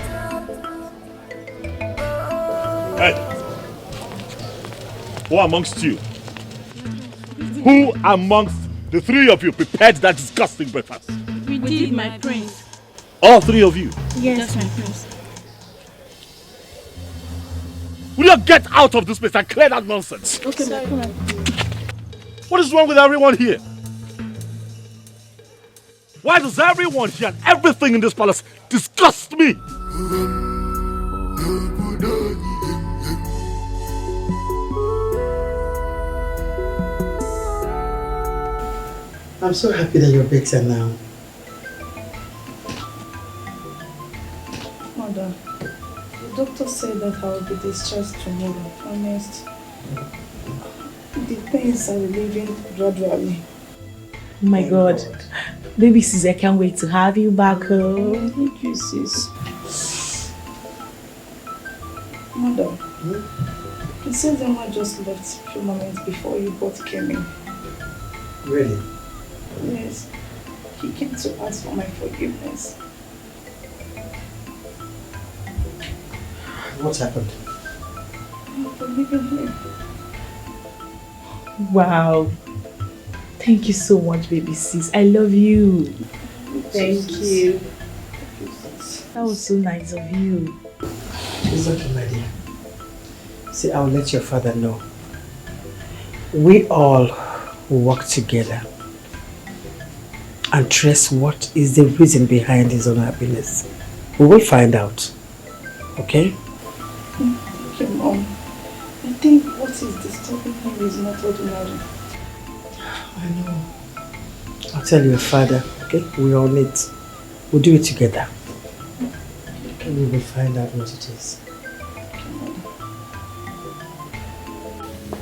Hey! Who amongst you? Who amongst the three of you prepared that disgusting breakfast? We did, my prince. All three of you? Yes, my prince. Will you get out of this place and clear that nonsense? Okay, my prince. What is wrong with everyone here? Why does everyone here and everything in this palace disgust me? I'm so happy that you're better now. Mother, the doctor said that I will be discharged tomorrow. Honest. The pains are relieving gradually. Oh my God. Baby sis, I can't wait to have you back home. Thank you, sis. Mother, he said Emma just left a few moments before you both came in. Really? Yes. He came to ask for my forgiveness. What happened? I'm forgiving him. Wow. Thank you so much, baby sis. I love you. Thank you. That was so nice of you. It's okay, my dear. See, I'll let your father know. We all will work together and trace what is the reason behind his unhappiness. We will find out. Okay? Thank you, Mom. I think what is disturbing him is not ordinary. I know. I'll tell your father, okay? We're on it. We'll do it together. Okay, we will find out what it is.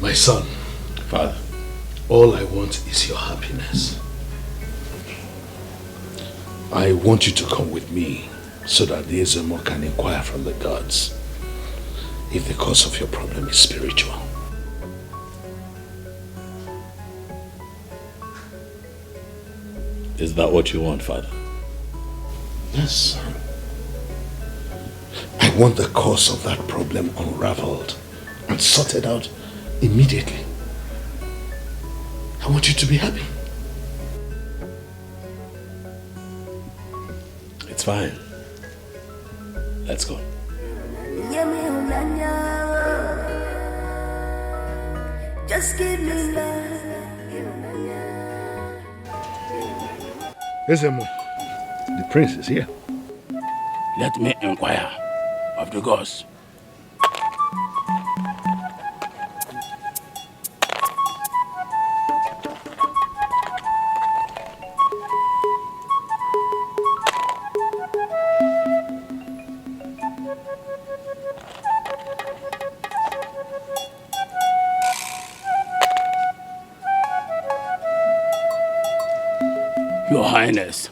My son. Father. All I want is your happiness. I want you to come with me so that the Ezemo can inquire from the gods if the cause of your problem is spiritual. Is that what you want, Father? Yes, son. I want the cause of that problem unraveled and sorted out immediately. I want you to be happy. It's fine. Let's go. Just give me love. Ezemo, the prince is here. Let me inquire of the gods. Your Highness,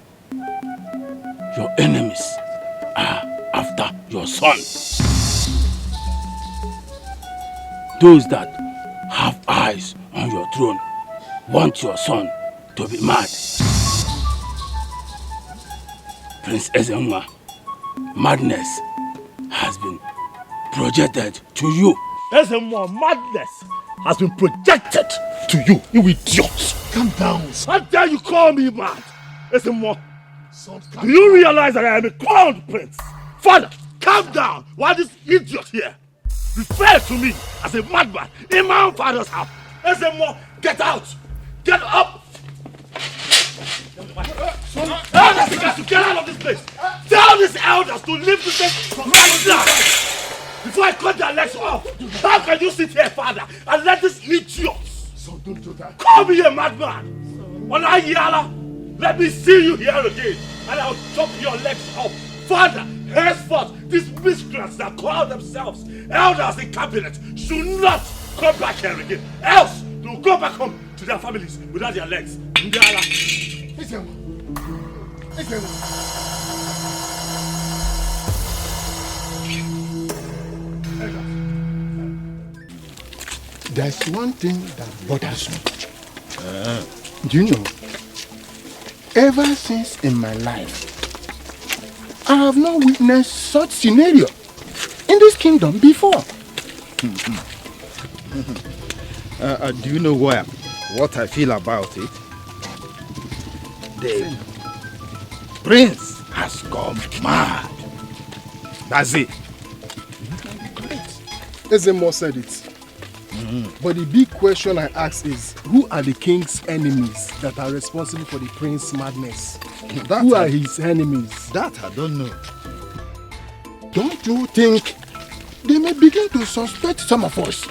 your enemies are after your son. Those that have eyes on your throne want your son to be mad. Prince Ezemo, madness has been projected to you. Ezemo, madness has been projected to you, you idiot. Calm down. How dare you call me mad? Ezemo, do you realize that I am a crowned prince? Father, calm down while this idiot here refers to me as a madman in my own father's house. Ezemo, get out! Get up! Elders got to get out of this place! Tell these elders to leave this place right now! Before I cut their legs off! How can you sit here, father, and let this idiot don't do that. call me a madman? Only Yala, let me see you here again, and I'll chop your legs off. Father, henceforth, these miscreants that call themselves elders in cabinet should not come back here again. Else, they will go back home to their families without their legs. Yala. There's one thing that bothers me. Do you know? Ever since in my life, I have not witnessed such scenario in this kingdom before. Do you know what I feel about it? The prince has gone mad. That's it. Ezemo said it. But the big question I ask is, who are the king's enemies that are responsible for the prince's madness? Who are his enemies? That I don't know. Don't you think they may begin to suspect some of us?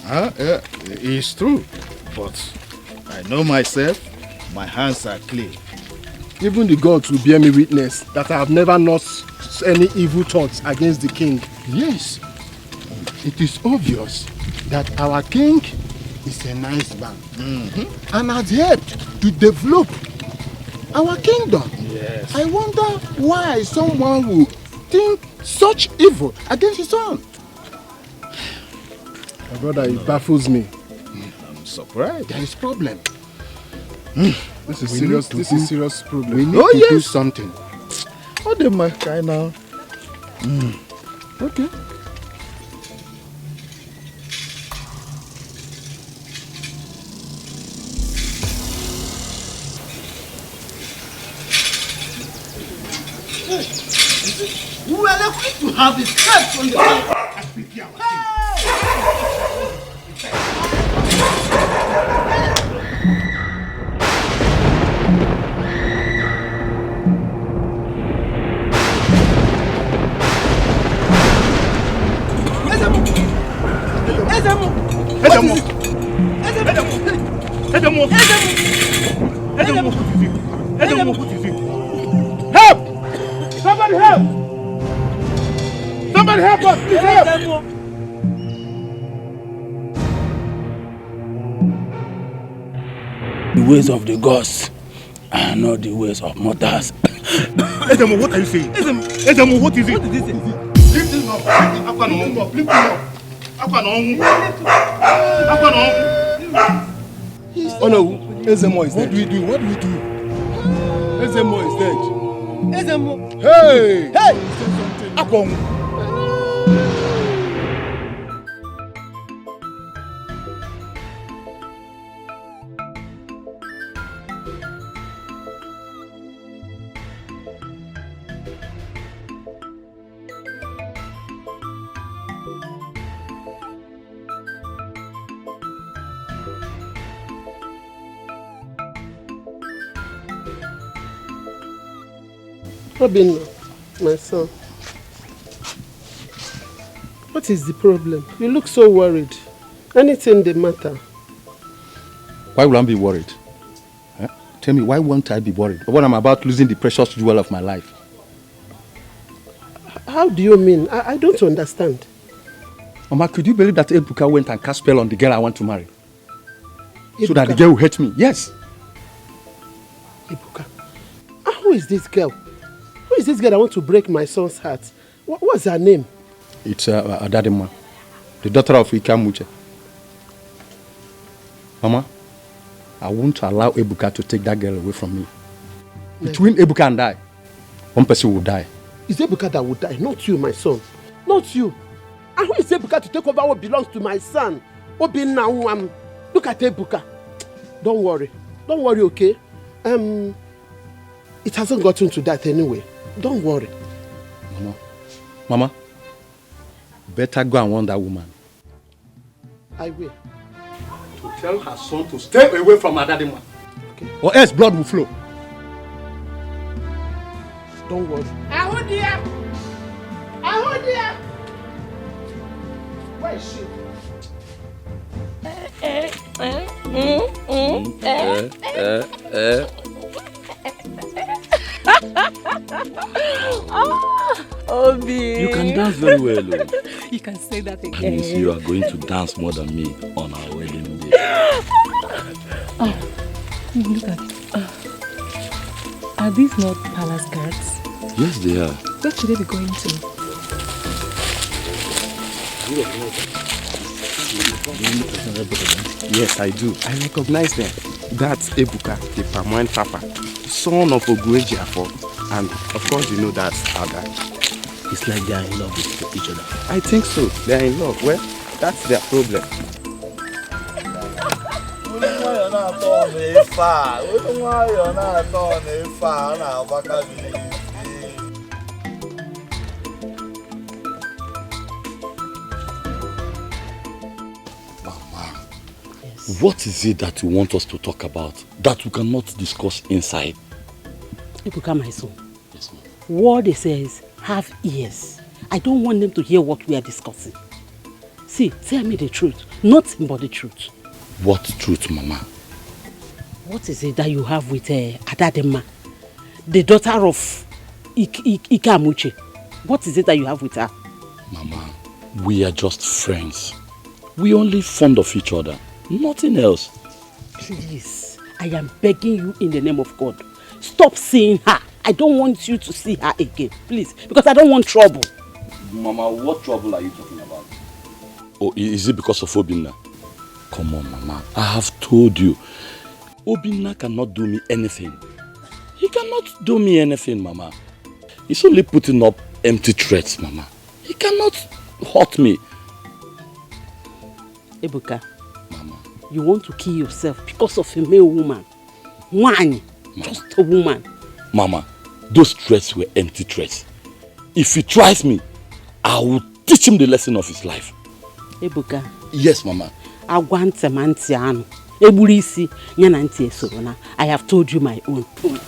It's true. But I know myself, my hands are clean. Even the gods will bear me witness that I have never nursed any evil thoughts against the king. Yes. It is obvious that our king is a nice man and has helped to develop our kingdom. Yes. I wonder why someone would think such evil against his son. My brother, it baffles me. I'm surprised. There is problem. This is serious. This is serious problem. We need to do something. What am I kind now? Okay. We are lucky to have his steps on the Help! Somebody help! Somebody help us! Please help! The ways of the gods are not the ways of mortals. Ezemo, what are you saying? Ezemo, what is it? What is it? Lift him up. Lift him up. Oh no, Ezemo is dead. What do we do? What do we do? Ezemo is dead. Ezemo. Hey! Hey! Akong. Obinna, my son, what is the problem? You look so worried. Anything the matter? Why will I be worried? Huh? Tell me, why won't I be worried when I'm about losing the precious jewel of my life? How do you mean? I don't understand. Mama, could you believe that Ebuka went and cast spell on the girl I want to marry? Ebuka? So that the girl will hate me? Yes. Ebuka. Who is this girl? Who is this girl that wants to break my son's heart? What's her name? It's Adadema, the daughter of Ikamuche. Mama, I won't allow Ebuka to take that girl away from me. Between Ebuka and I, one person will die. It's Ebuka that will die, not you, my son. Not you. And who is Ebuka to take over what belongs to my son? Obinna, look at Ebuka. Don't worry. Don't worry, okay? It hasn't gotten to that anyway. Don't worry. Mama, Mama, better go and warn that woman. I will. To tell her son to stay away from her daddy man. Okay. Or else blood will flow. Don't worry. Ahodia! Ahodia! Where is she? Obi. You can dance very well, Lord. You can say that again. And you see, you are going to dance more than me on our wedding day. Oh, look at it. Are these not palace guards? Yes, they are. Where should they be going to? Yes, I do. I recognize them. That's Ebuka, the Pamoine Papa, son of Oguejiafo, and of course you know that's Ada. It's like they are in love with each other. I think so. They are in love. Well, that's their problem. What is it that you want us to talk about that we cannot discuss inside? Ebuka, my son. Yes, ma'am. What they say is, have ears. I don't want them to hear what we are discussing. See, tell me the truth. Nothing but the truth. What truth, Mama? What is it that you have with Adadema, the daughter of Ikamuche? What is it that you have with her? Mama, we are just friends. We only fond of each other. Nothing else. Please, I am begging you in the name of God. Stop seeing her. I don't want you to see her again. Please, because I don't want trouble. Mama, what trouble are you talking about? Oh, is it because of Obinna? Come on, Mama. I have told you. Obinna cannot do me anything. He cannot do me anything, Mama. He's only putting up empty threats, Mama. He cannot hurt me. Ebuka, Mama, you want to kill yourself because of a male woman. One, just a woman. Mama, those threats were empty threats. If he tries me, I will teach him the lesson of his life. Ebuka. Yes, Mama. I have told you my own. Mama,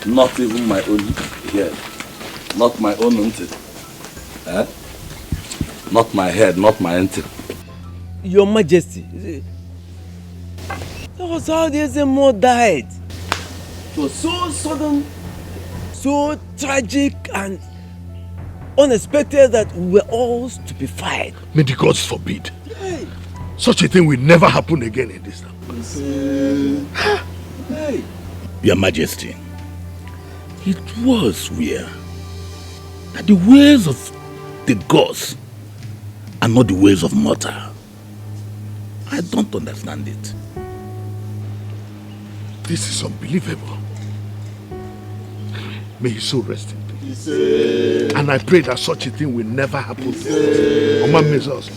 not even my own head. Not my own auntie. Eh? Not my head, not my auntie. Your Majesty, that was how the Ezemo died. It was so sudden, so tragic and unexpected that we were all stupefied. May the gods forbid. Hey. Such a thing will never happen again in this town. Hey. Your Majesty, it was weird that the ways of the gods are not the ways of mortal. I don't understand it. This is unbelievable. May his soul rest in peace. And I pray that such a thing will never happen. Oma Mezos.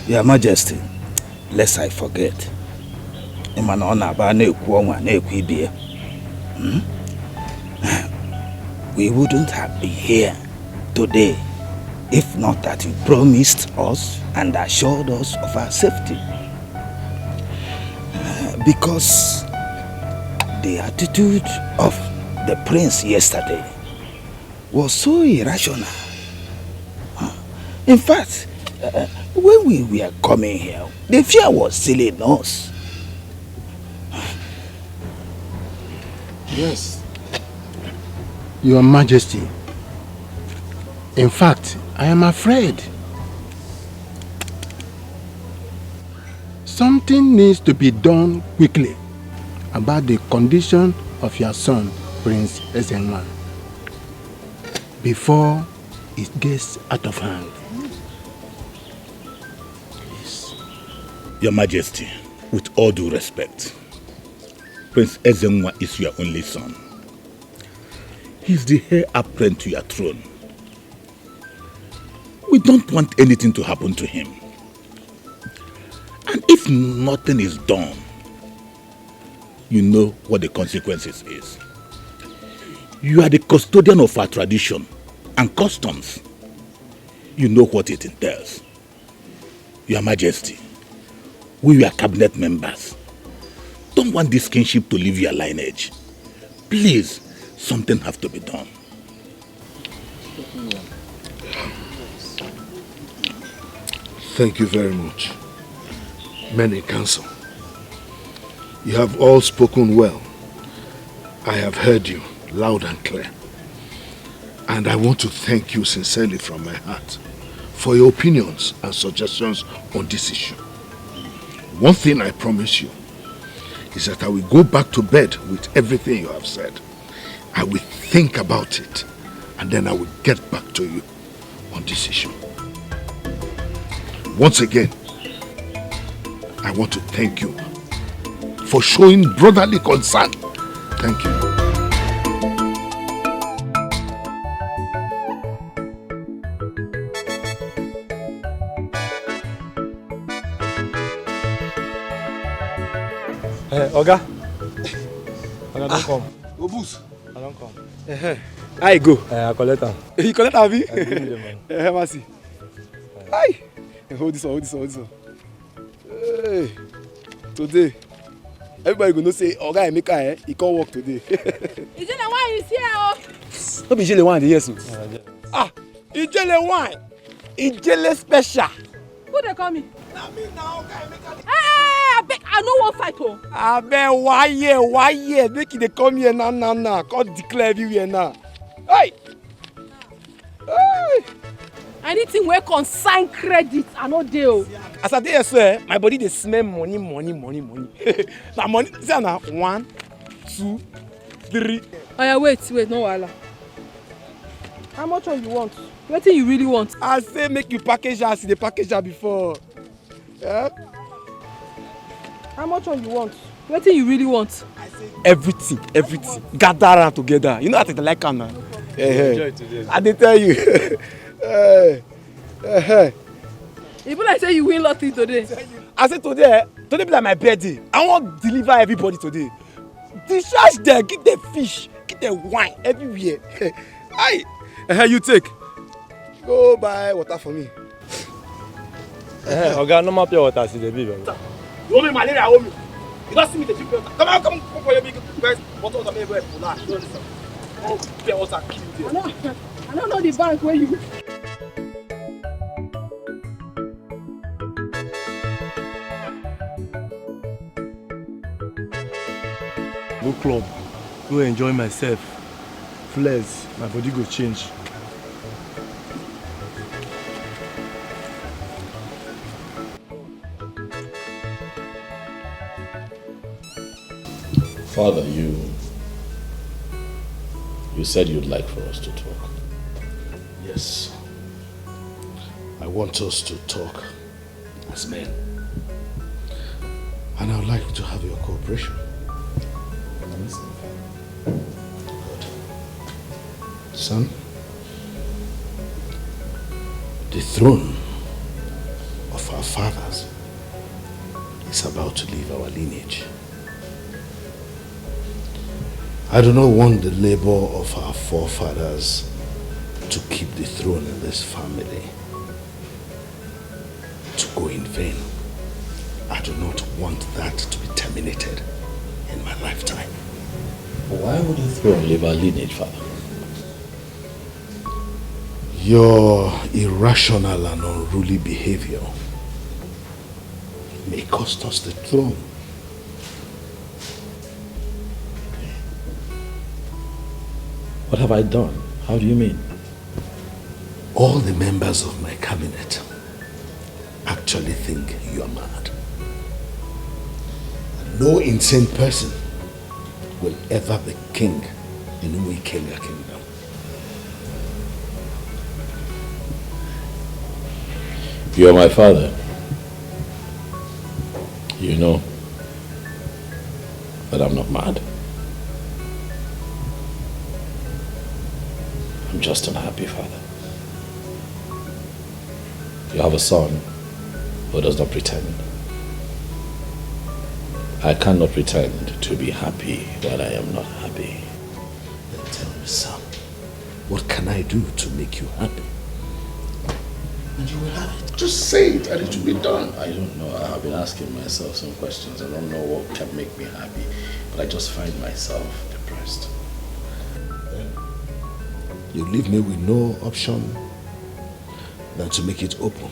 Your Majesty, lest I forget. We wouldn't have been here today if not that you promised us and assured us of our safety. Because the attitude of the prince yesterday was so irrational. In fact, when we were coming here, the fear was still in us. Yes. Your Majesty, in fact, I am afraid. Something needs to be done quickly about the condition of your son, Prince Ezenwa, before it gets out of hand. Yes. Your Majesty, with all due respect, Prince Ezenwa is your only son. He's the heir apparent to your throne. We don't want anything to happen to him. And if nothing is done, you know what the consequences is. You are the custodian of our tradition and customs. You know what it entails. Your Majesty, we are cabinet members. Don't want this kingship to leave your lineage. Please, something has to be done. Thank you very much. Men in council, you have all spoken well. I have heard you loud and clear. And I want to thank you sincerely from my heart for your opinions and suggestions on this issue. One thing I promise you is that I will go back to bed with everything you have said. I will think about it and then I will get back to you on this issue. Once again, I want to thank you for showing brotherly concern. Thank you. Oga, don't come. Obus. I don't come. I go. I collect am. You collect am, abi? I give you the money. Mercy. Hi. Hold this one. Hey. Today, everybody gonna say, Oga Emeka, he can't work today. Is it the one you see? Oh? No be Ijele wine dey here so. Ijele wine. Ijele special. Who they call me? Na me now, Oga Emeka. Hey, I no wan fight oh. Abeg, why here? Make they come here now. Can't declare everywhere now. Hey. Anything wey concern credit, I no dey oh. As I dey here so, my body dey smell money. Na money, see na 1, 2, 3. Oh yeah, wait, no wahala. How much one you want? Wetin you really want? I say make you package as the package before. Yeah? How much one you want? Wetin you really want? Everything. Gather around together. You know what I like am now. Enjoy today. I dey tell you. E be like say you win lottery today. I say today be like my birthday. I wan deliver everybody today. Discharge them, give them fish, give them wine everywhere. Aye. You take. Go buy water for me. Oga, normal pure water see the bill. You want me malaria, you don't see me the cheap water. Come for your big guys. Water me everywhere. You don't listen. Oh, pure water kill you. I don't know the bank where you. Go club, go enjoy myself. Flex, my body go change. Father, you said you'd like for us to talk. Yes. I want us to talk as men. And I would like to have your cooperation. Good. Son, the throne of our fathers is about to leave our lineage. I do not want the labor of our forefathers to keep the throne in this family to go in vain. I do not want that to be terminated in my lifetime. Why would the throne leave our lineage, Father? Your irrational and unruly behavior may cost us the throne. What have I done? How do you mean? All the members of my cabinet actually think you are mad. No insane person will ever be king in Umuikenga kingdom. You are my father. You know that I'm not mad. I'm just unhappy, Father. You have a son who does not pretend. I cannot pretend to be happy when I am not happy. Then tell me, son, what can I do to make you happy? And you will have it. Just say it and it will be done. I don't know. I have been asking myself some questions. I don't know what can make me happy, but I just find myself depressed. You leave me with no option than to make it open.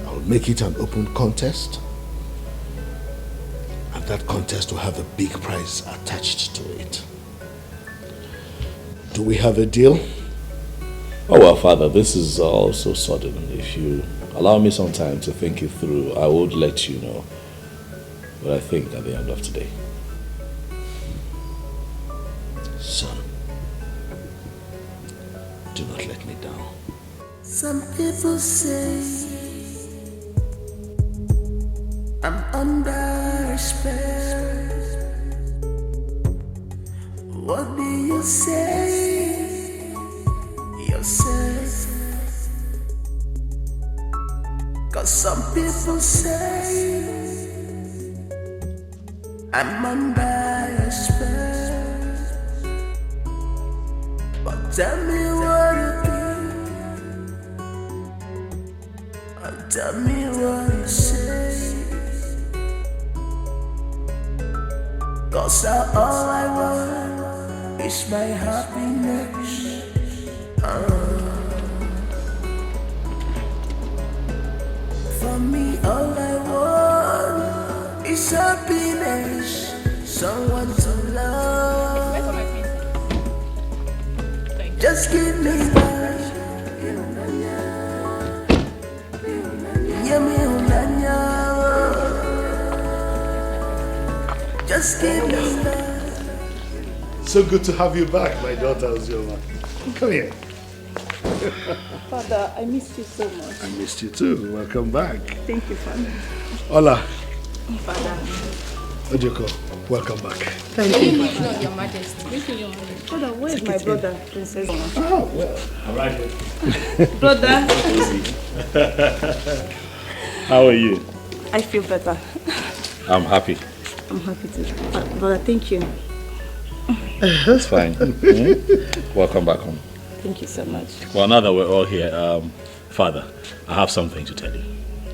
I'll make it an open contest, and that contest will have a big prize attached to it. Do we have a deal? Oh well, Father, this is all so sudden. If you allow me some time to think it through, I would let you know what I think at the end of today. Son, do not let me down. Some people say I'm under spell. What do you say yourself? 'Cause some people say I'm under spell. But tell me what it is. Tell me what you say. 'Cause all I want is my happiness. For me, all I want is happiness. Someone to love. Just give me love. Just give me love. So good to have you back, my daughter Ozioma. Come here. Father, I missed you so much. I missed you too. Welcome back. Thank you, Father. Hola. Father. Ojoko, welcome back. Thank you, Your Majesty. Father, where is my brother, Princess? Oh, well. All right. Brother. How are you? I feel better. I'm happy. I'm happy to. Brother, thank you. That's fine. Welcome back home. Thank you so much. Well, now that we're all here, Father, I have something to tell you.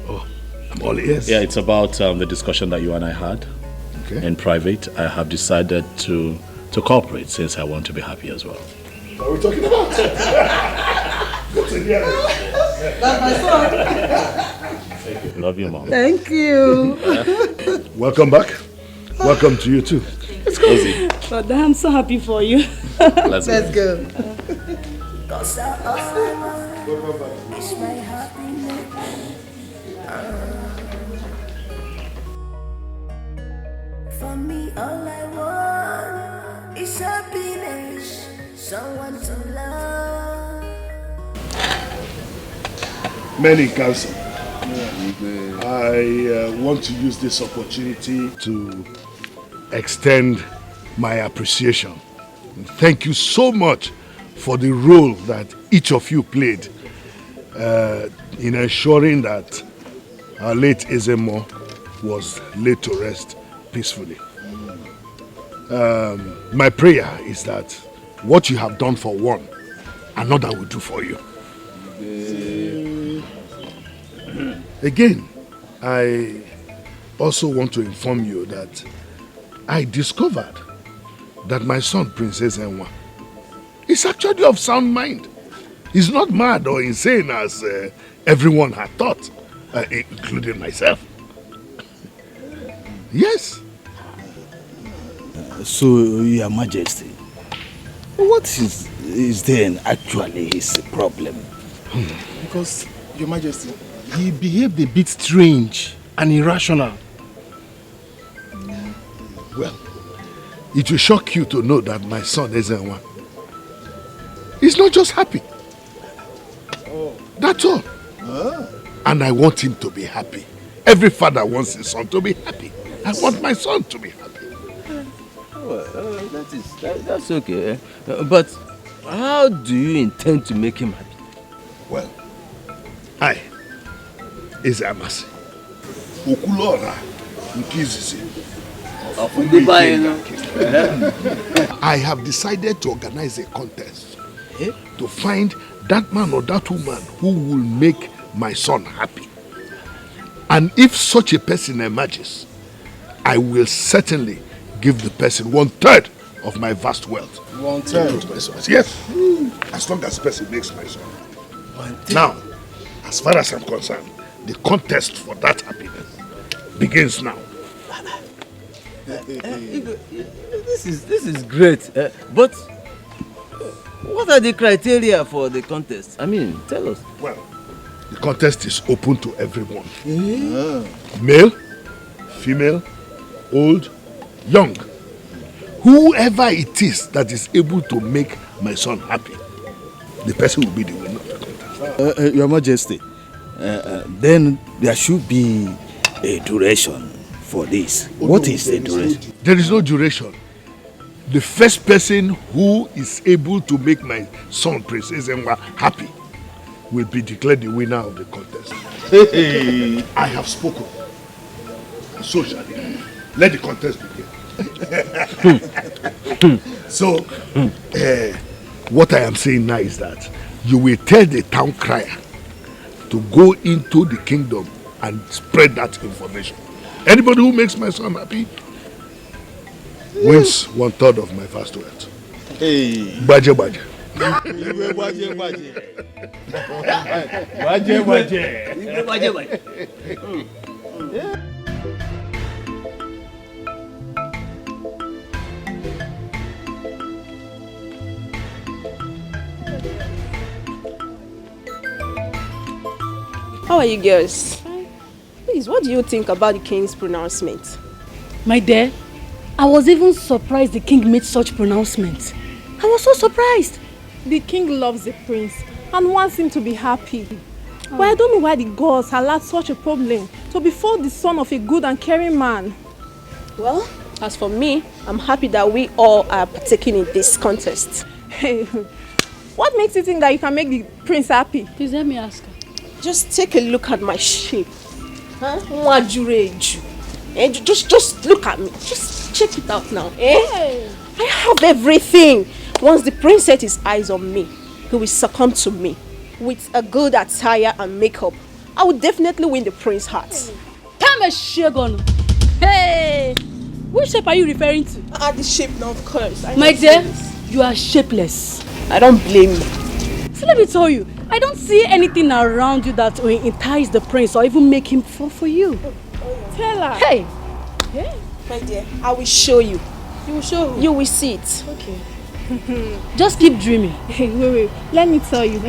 Oh, I'm all ears. Yeah, it's about the discussion that you and I had in private. I have decided to cooperate since I want to be happy as well. What are we talking about? Good to hear it. That's my son. Thank you. Love you, Mom. Thank you. Welcome back. Welcome to you too. Let's go. Brother, I'm so happy for you. Let's go. Cause all I want is my happiness. For me, all I want is happiness. Someone to love. Many counsel. I want to use this opportunity to extend my appreciation. Thank you so much for the role that each of you played in ensuring that our late Ezemo was laid to rest peacefully. My prayer is that what you have done for one, another will do for you. Again, I also want to inform you that I discovered that my son, Princess Enwa, is actually of sound mind. He's not mad or insane as everyone had thought, including myself. Yes. So, Your Majesty, what is then actually his problem? Because, Your Majesty, he behaved a bit strange and irrational. Well, it will shock you to know that my son Ezenwa is not just happy. Oh. That's all. And I want him to be happy. Every father wants his son to be happy. I want my son to be happy. That's okay. But how do you intend to make him happy? Well, I is Amasi. Okulora I have decided to organize a contest to find that man or that woman who will make my son happy. And if such a person emerges, I will certainly give the person 1/3 of my vast wealth. 1/3? Yes. As long as the person makes my son. Now, as far as I'm concerned, the contest for that happiness begins now. This is great. But what are the criteria for the contest? I mean, tell us. Well, the contest is open to everyone. Male, female, old, young. Whoever it is that is able to make my son happy, the person will be the winner of the contest. Your Majesty, then there should be a duration for this. What is the duration? There is no duration. The first person who is able to make my son, Princess Enwa, happy will be declared the winner of the contest. I have spoken. So shall it. Let the contest begin. So, what I am saying now is that you will tell the town crier to go into the kingdom and spread that information. Anybody who makes my son happy wins 1/3 of my vast wealth. Baje baje. How are you girls? Please, what do you think about the king's pronouncement? My dear, I was even surprised the king made such pronouncements. I was so surprised. The king loves the prince and wants him to be happy. But I don't know why the gods allowed such a problem to befall the son of a good and caring man. Well, as for me, I'm happy that we all are partaking in this contest. Hey, what makes you think that you can make the prince happy? Please let me ask her. Just take a look at my shape. Just look at me. Just check it out now. Hey. I have everything. Once the prince set his eyes on me, he will succumb to me. With a good attire and makeup, I will definitely win the prince's heart. Come a shagon. Hey! Which shape are you referring to? The shape now, of course. My dear, you are shapeless. I don't blame you. So let me tell you, I don't see anything around you that will entice the prince or even make him fall for you. Tell her. Hey! Yeah. My dear, I will show you. You will show her? You will see it. Okay. Just keep dreaming. Hey, wait. Let me tell you,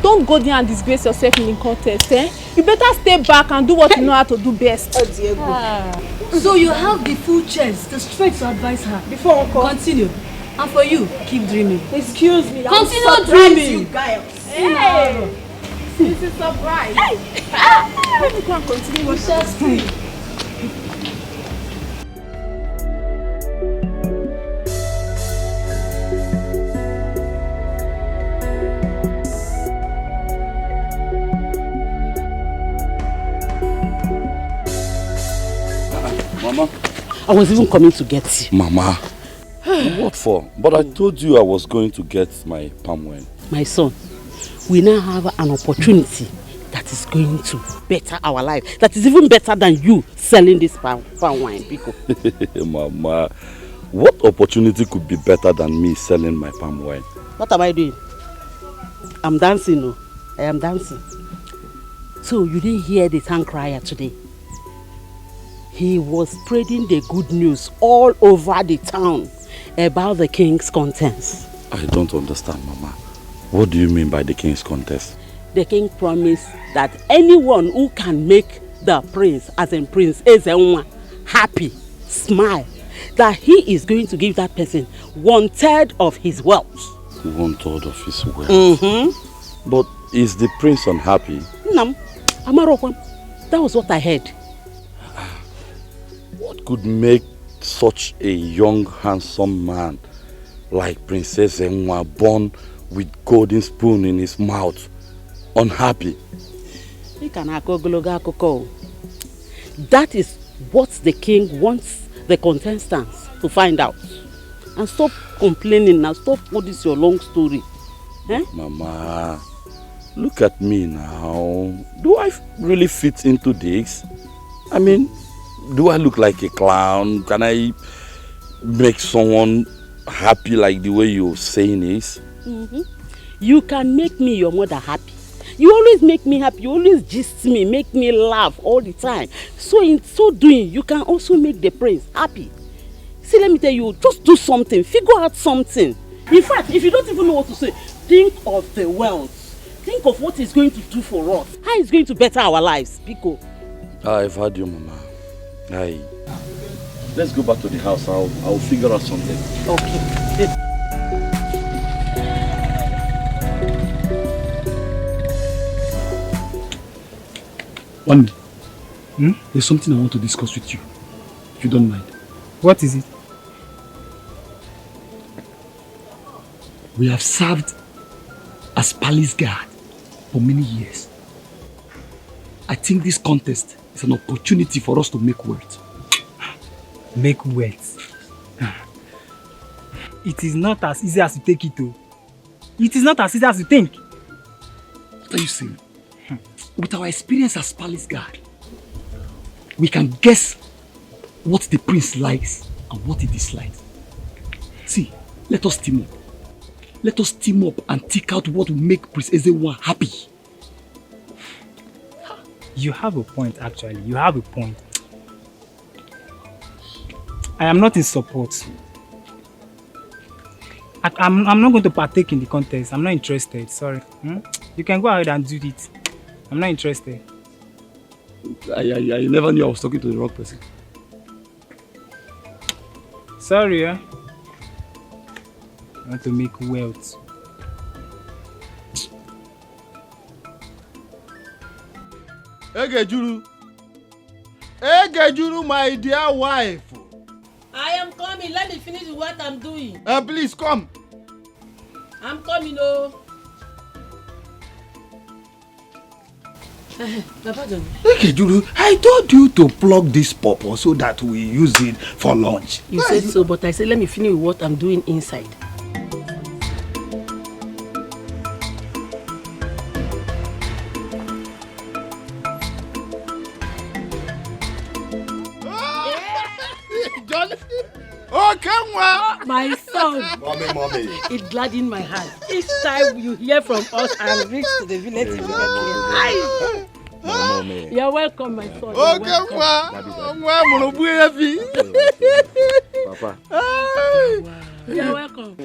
don't go there and disgrace yourself in the contest, You better stay back and do what you know how to do best. Oh, Diego. So you have the full chance, the strength to advise her. Before Uncle. Continue. And for you, keep dreaming. Excuse me. Continue dreaming. You guys. Hey! This is a surprise. Hey! Let me go and continue what she's doing. Mama. I was even coming to get you. Mama. What for? But I told you I was going to get my palm wine. My son, we now have an opportunity that is going to better our life. That is even better than you selling this palm wine, Pico. Mama, what opportunity could be better than me selling my palm wine? What am I doing? I'm dancing, no. I am dancing. So you didn't hear the town crier today? He was spreading the good news all over the town about the king's contest. I don't understand, Mama. What do you mean by the king's contest? The king promised that anyone who can make the prince, as in Prince Ezenwa, happy, smile, that he is going to give that person 1/3 of his wealth. 1/3 of his wealth? But is the prince unhappy? No, Amarokwam. That was what I heard. What could make such a young, handsome man like Princess Enwa, born with golden spoon in his mouth, unhappy? That is what the king wants the contestants to find out. And stop complaining now. Stop all this your long story. Eh? Mama, look at me now. Do I really fit into this? I mean, do I look like a clown? Can I make someone happy like the way you're saying is? You can make me your mother happy. You always make me happy. You always gist me, make me laugh all the time. So in so doing, you can also make the prince happy. See, let me tell you, just do something. Figure out something. In fact, if you don't even know what to say, think of the world. Think of what it's going to do for us. How it's going to better our lives, Biko. I've heard you, Mama. Let's go back to the house. I'll figure out something. Okay. Onny, there's something I want to discuss with you, if you don't mind. What is it? We have served as palace guard for many years. I think this contest is an opportunity for us to make words. Make words? It is not as easy as you take it, though. It is not as easy as you think. What are you saying? With our experience as palace guard, we can guess what the prince likes and what he dislikes. See, let us team up. Let us team up and take out what will make Prince Ezenwa happy. You have a point, actually. You have a point. I am not in support. I'm not going to partake in the contest. I'm not interested. Sorry. You can go ahead and do it. I'm not interested. I never knew I was talking to the wrong person. Sorry, I want to make wealth. Egejuru, my dear wife. I am coming. Let me finish what I'm doing. Please come. I'm coming, oh. Egejuru, I told you to plug this pawpaw so that we use it for lunch. You said so, but I said let me finish what I'm doing inside. My son. Mommy. It gladdened my heart. Each time you hear from us and reach to the village immediately. Mommy. You're welcome, my son. Papa. You're welcome.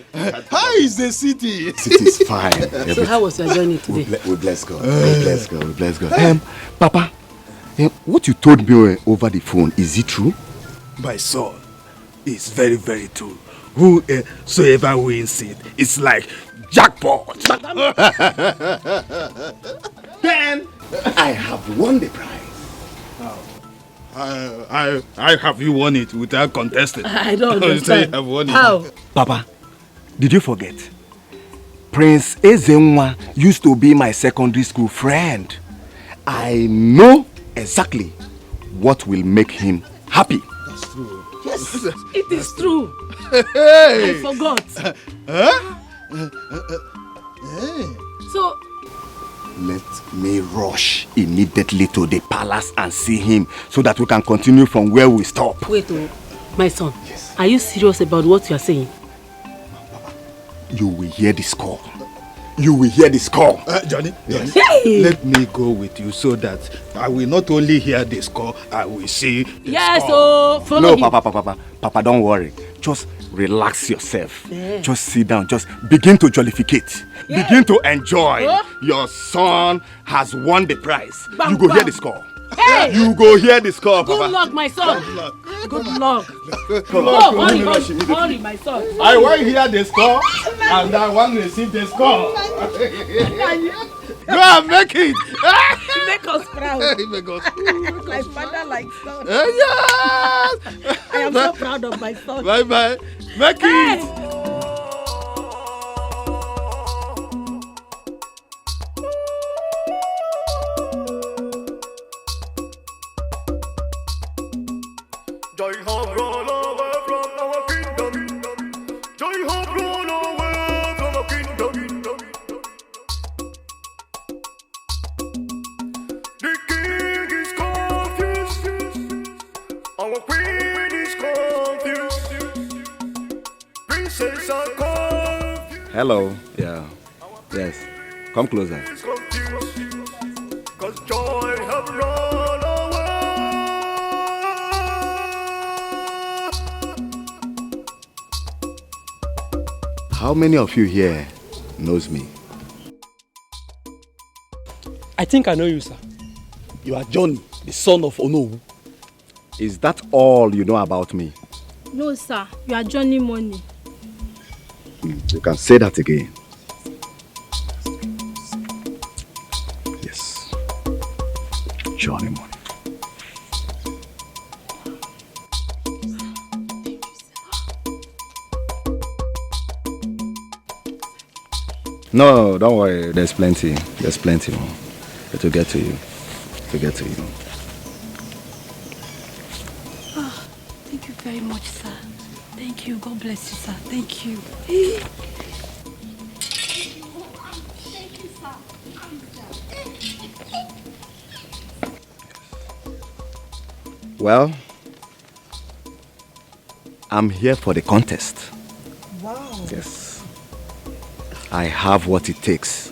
How is the city? The city is fine. So how was your journey today? We bless God. We bless God. Papa, what you told me over the phone, is it true? My son, it's very, very true. Whosoever wins it, it's like jackpot. Then I have won the prize. I have you won it without contesting. I don't understand. I have won it. How? Papa, did you forget? Prince Ezenwa used to be my secondary school friend. I know exactly what will make him happy. That's true. Yes, it is true. Hey. I forgot. So, let me rush immediately to the palace and see him so that we can continue from where we stop. Wait, my son. Yes. Are you serious about what you are saying? You will hear the score. You will hear the score. Johnny, hey. Let me go with you so that I will not only hear the score, I will see the score. Follow him. Papa, don't worry. Just relax yourself. Yeah. Just sit down. Just begin to jollificate. Yeah. Begin to enjoy. Your son has won the prize. You go hear the score. Hey. You go hear the score, Papa. Good luck, my son. Good luck. Hurry, my son. I want to hear the score and I want to receive the score. Go and make it. Make us proud. Make us proud. Like father, like son. Yes. I am so proud of my son. Bye. Make it. Joy have run away from our kingdom. Joy have run away from our kingdom. The king is confused. Our queen is confused. Princess are confused. Hello. Yeah. Yes. Come closer. Cause joy have run away. How many of you here knows me? I think I know you, sir. You are Johnny, the son of Onowu. Is that all you know about me? No, sir. You are Johnny Money. You can say that again. Yes. Johnny Money. No, don't worry. There's plenty. There's plenty more. It will get to you. It will get to you. Oh, thank you very much, sir. Thank you. God bless you, sir. Thank you. Well, I'm here for the contest. Wow. Yes. I have what it takes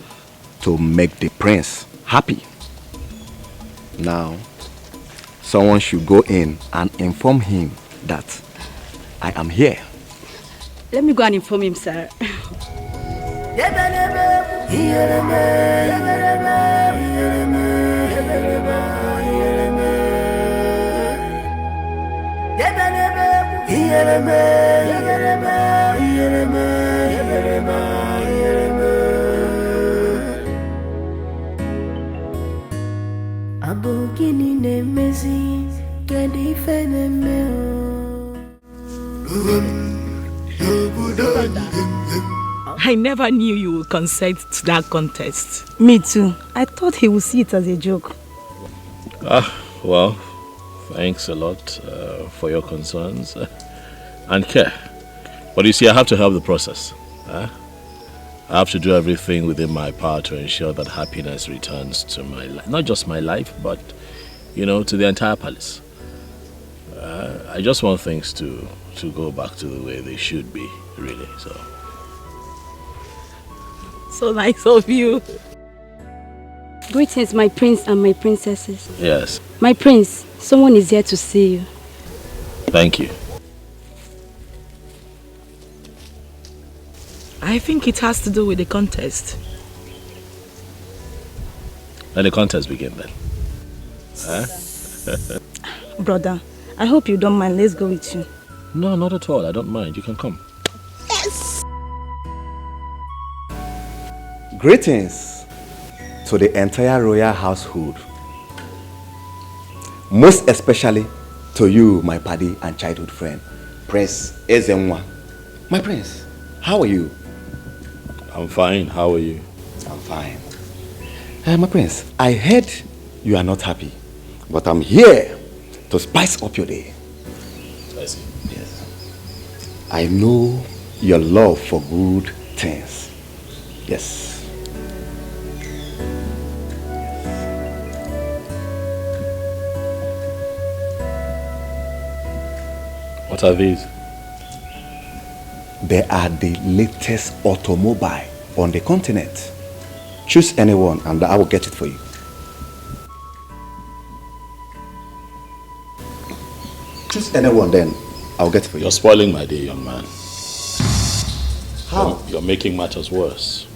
to make the prince happy. Now, someone should go in and inform him that I am here. Let me go and inform him, sir. I never knew you would consent to that contest. Me too. I thought he would see it as a joke. Well, thanks a lot for your concerns and care. But you see, I have to help the process. I have to do everything within my power to ensure that happiness returns to my life. Not just my life, but, you know, to the entire palace. I just want things to go back to the way they should be, really. So nice of you. Greetings, my prince and my princesses. Yes. My prince, someone is here to see you. Thank you. I think it has to do with the contest. Let the contest begin then. Brother, I hope you don't mind. Let's go with you. No, not at all. I don't mind. You can come. Yes! Greetings to the entire royal household. Most especially to you, my paddy and childhood friend, Prince Ezenwa. My prince, how are you? I'm fine. How are you? I'm fine. My prince, I heard you are not happy, but I'm here to spice up your day. I see. Yes. I know your love for good things. Yes. What are these? They are the latest automobile on the continent. Choose anyone and I will get it for you. Choose anyone, then I'll get it for you. You're spoiling my day, young man. How? You're making matters worse.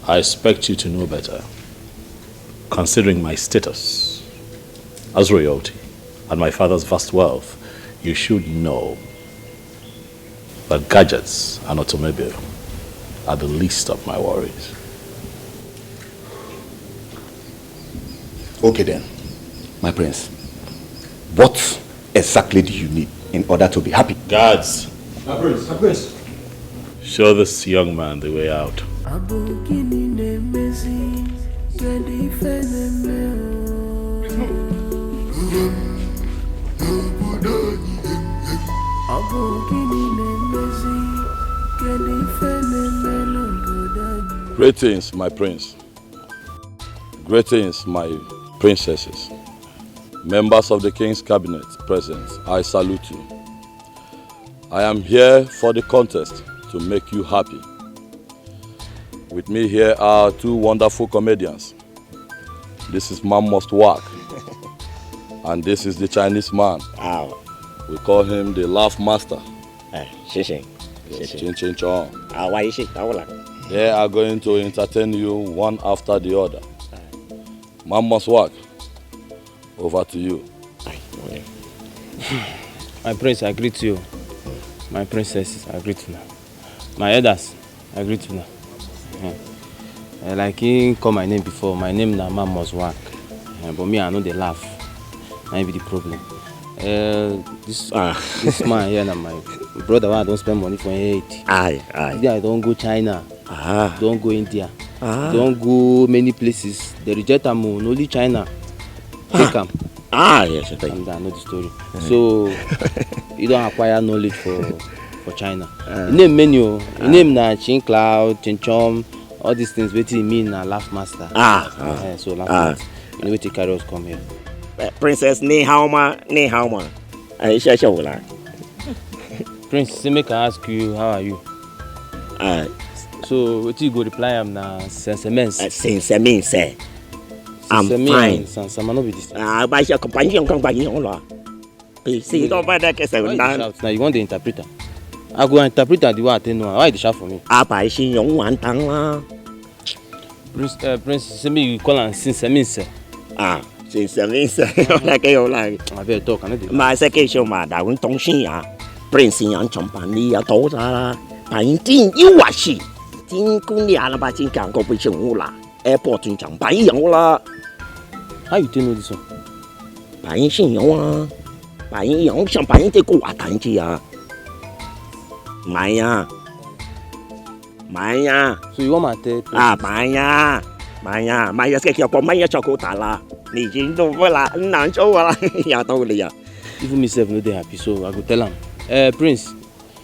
I expect you to know better. Considering my status as royalty and my father's vast wealth, you should know that gadgets and automobile are the least of my worries. Okay then, my prince. What exactly do you need in order to be happy? Guards, My prince. show this young man the way out. Greetings, my prince. Greetings, my princesses. Members of the king's cabinet present, I salute you. I am here for the contest to make you happy. With me here are two wonderful comedians. This is Man Must Work. And this is the Chinese man. We call him the Laugh Master. Chin Chin Chong. They are going to entertain you one after the other. Man Must Work. Over to you. My prince, I greet you. My princesses, I greet you. My elders, I greet you. Like he call my name before, my name na Man Must Work. But me, I know they laugh. That be the problem. This man here, na my brother, I don't spend money for it. I don't go China. Don't go India. Don't go many places. They reject them only China. Take them. Yes, I think. And I know the story. So you don't acquire knowledge for China. Name menu. Name na Chin Cloud, Chin Chom, all these things. What you mean na Laugh Master. So Laugh Master. You know what the carriers come here. Princess ni hao ma. Prince, say make I ask you, how are you? So what you go reply am na sensemense. Sensemense. I'm fine. Sama no be this. Ba sia compagnie la. See, don't buy that case now you want the interpreter. I go interpreter the way I tell you. Why you shout for me? Ba xin yong wan tang la. Prince, say me you call am sensemense. Sensemense. Like you like. I better talk, I know. Ma se ke show ma da won dong xin ya. Prince yang compagnie ya do za. Ba yin jin yu wa xi. Jin gu lia la ba jin gang go bu xin wu la. Airport in Chang Bai Yang la. How you know this one? Bai Yin Xin Yang ah. Bai Yin Yang xiang Bai Yin de gu wa tan ji ah. Mai ya. So you want my tell? Mai ya. Mai ya ke ko mai ya cho ko ta la. Ni jin do fu la, nan zhou la. Ya dou li ya. Even myself no dey happy, so I go tell am. Prince,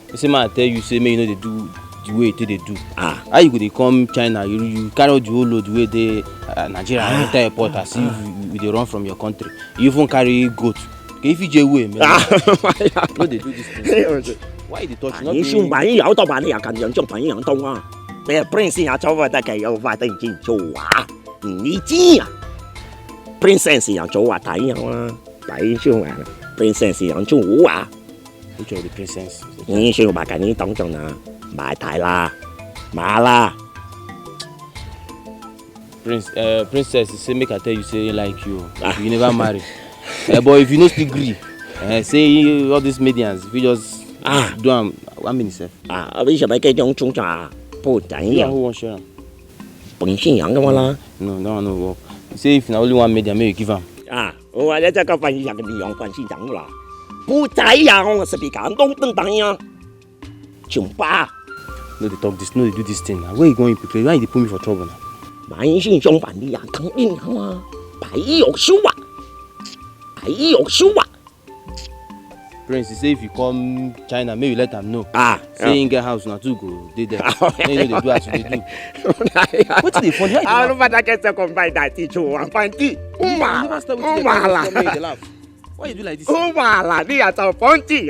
you say I tell you say me you know they do the way they do. How you go dey come China, you carry the whole load way they Nigeria enter airport as if we dey run from your country. You even carry goat. Okay, if you dey way, man. No dey do this thing. Why you dey touch? Not you buy you out of money, I can young Bai Yang dong ah. The prince ya zhou wa da ge you wa de jin zhou wa. Ni ji ya. Princess yang zhou wa tai yang la. Bai Yin xiu wa. Princess yang zhou wa. Which are the princess? Ni xiu ba ga ni dong zhong na. Mai tai la. Ma la. Princess, say make I tell you say like you never marry. But if you no still gree, say all these medians, if you just do am, one minute sef. Vì sao mấy cái giống chúng ta bố đánh You who wan share am? Bụng xin yang cái la. No, that one no work. Say if na only one median, make you give am. Tôi là cái phần yang cái yang phần xin yang la. Bố đánh yang是比较东东当呀。穷吧。No dey talk this, no dey do this thing. Where you going quickly? Why you dey put me for trouble now? 买信用版的呀，肯定啊，白有收啊，白有收啊。 Prince, say if you come China, maybe let them know. Say in get house now too go. They there. They do as they do. What's the funny? I don't want to get some by that teacher. I'm fine. Why you do like this? They are so funny.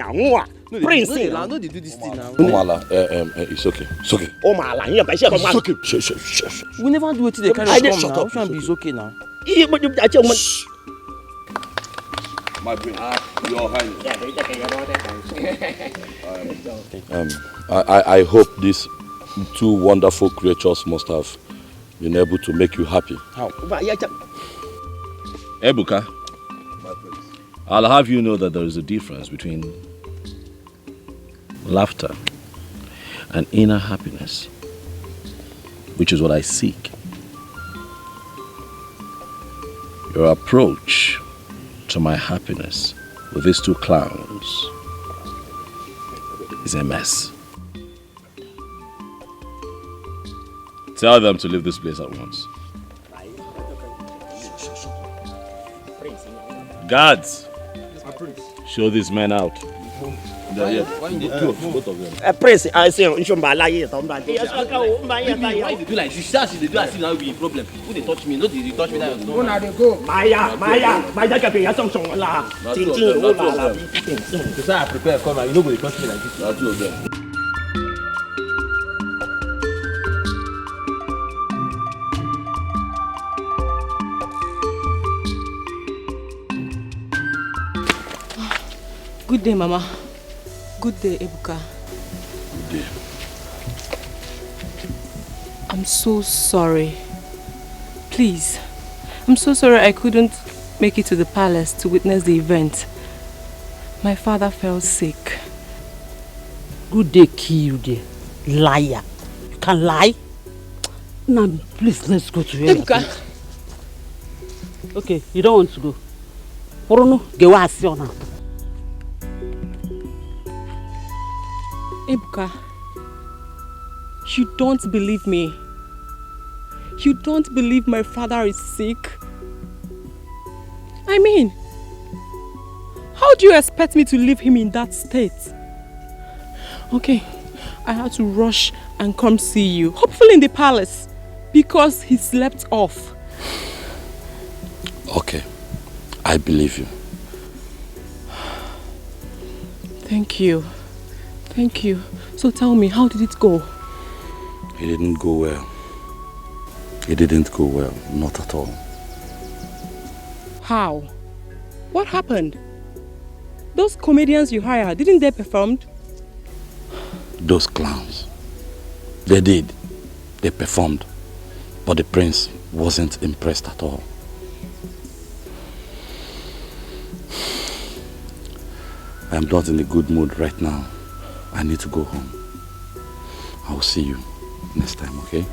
Prince, no, they do this thing now. It's okay. It's okay. It's okay. Shh. We never do it till they carry us come now. Which one be it's okay now? My prince, Your Highness. I hope these two wonderful creatures must have been able to make you happy. How? Ebuka, I'll have you know that there is a difference between laughter and inner happiness, which is what I seek. Your approach to my happiness with these two clowns is a mess. Tell them to leave this place at once. Guards, show these men out. Both of them. Prince, I say, you should buy like Why did you do like this? They do as if now will be a problem. Who they touch me? No, they touch me. Go now, they go. Maya, can be a song la. So I prepare come and you know they touch me like this. That's two of them. Good day, Mama. Good day, Ebuka. Good day. I'm so sorry. Please. I'm so sorry I couldn't make it to the palace to witness the event. My father fell sick. Good day, kill you, liar. You can lie? Now, please, let's go to your Ebuka. Okay, you don't want to go. Porono, get what I see now. Ebuka, you don't believe me. You don't believe my father is sick. I mean, how do you expect me to leave him in that state? Okay, I had to rush and come see you, hopefully in the palace, because he slept off. Okay, I believe you. Thank you. Thank you. So tell me, how did it go? It didn't go well. It didn't go well, not at all. How? What happened? Those comedians you hired, didn't they perform? Those clowns. They did. They performed. But the prince wasn't impressed at all. I am not in a good mood right now. I need to go home. I will see you next time, okay?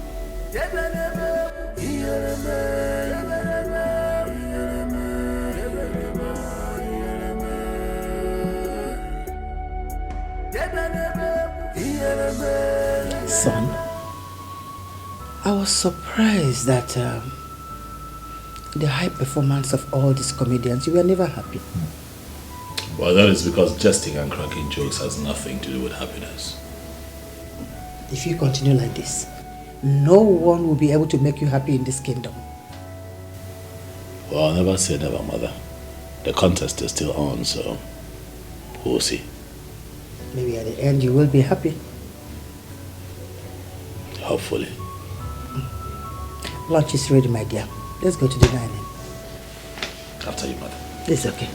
Son, I was surprised that the high performance of all these comedians, you were never happy. Well, that is because jesting and cracking jokes has nothing to do with happiness. If you continue like this, no one will be able to make you happy in this kingdom. Well, never say never, Mother. The contest is still on, so we'll see. Maybe at the end you will be happy. Hopefully. Lunch is ready, my dear. Let's go to the dining. After you, Mother. It's okay.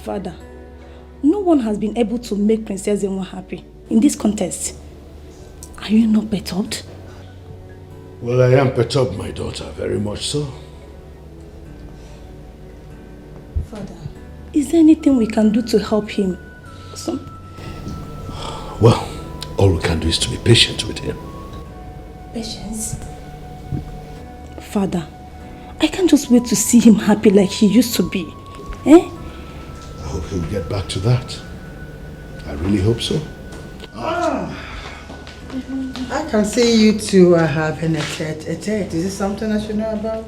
Father, no one has been able to make Princess Zenwa happy in this contest. Are you not perturbed? Well, I am perturbed, my daughter, very much so. Father, is there anything we can do to help him? Well, all we can do is to be patient with him. Patience? Father, I can't just wait to see him happy like he used to be. Eh? I hope he'll get back to that. I really hope so. I can see you two are having a tete-a-tete. Is this something I should know about?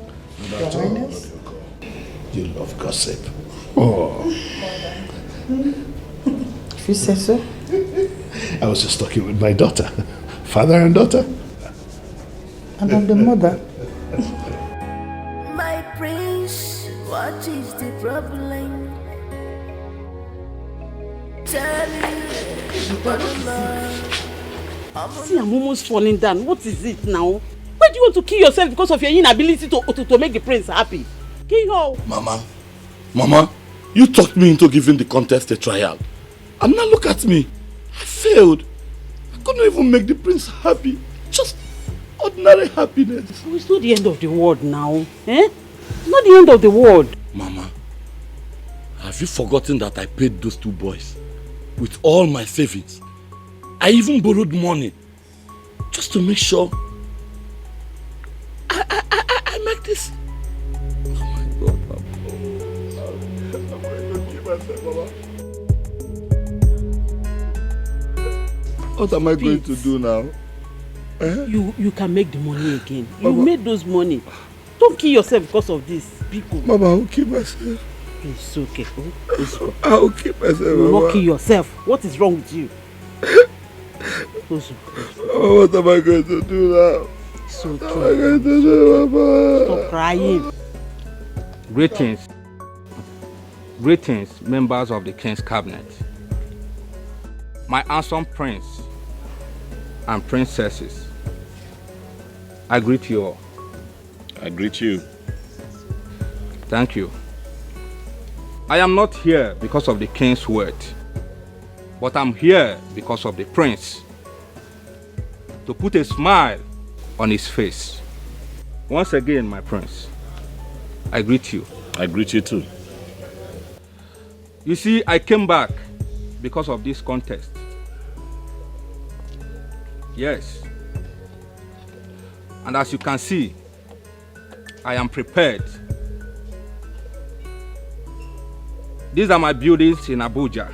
Not at all. You love gossip. Oh. If you say so. I was just talking with my daughter. Father and daughter. And I'm the mother. My prince, what is the problem? Tell me, See, I'm almost falling down. What is it now? Why do you want to kill yourself because of your inability to make the prince happy? Kill her. Mama, you talked me into giving the contest a trial. And now look at me. I failed. I couldn't even make the prince happy. Just ordinary happiness. It's not the end of the world now. Eh? It's not the end of the world. Mama, have you forgotten that I paid those two boys with all my savings? I even borrowed money just to make sure I make this. Oh my God, Mama. I'm going to kill myself, Mama. What am I going to do now? Eh? You can make the money again. You made those money. Don't kill yourself because of this. People. Mama, I'll kill myself. Please, it's okay. Oh, I'll keep myself. You're not kill yourself. What is wrong with you? Oh, what am I going to do now? It's okay. What am I going to do, Mama? Stop crying. Greetings. Greetings, members of the King's Cabinet. My handsome prince and princesses. I greet you all. I greet you. Thank you. I am not here because of the king's word, but I'm here because of the prince. To put a smile on his face. Once again, my prince, I greet you. I greet you too. You see, I came back because of this contest. Yes. And as you can see, I am prepared. These are my buildings in Abuja.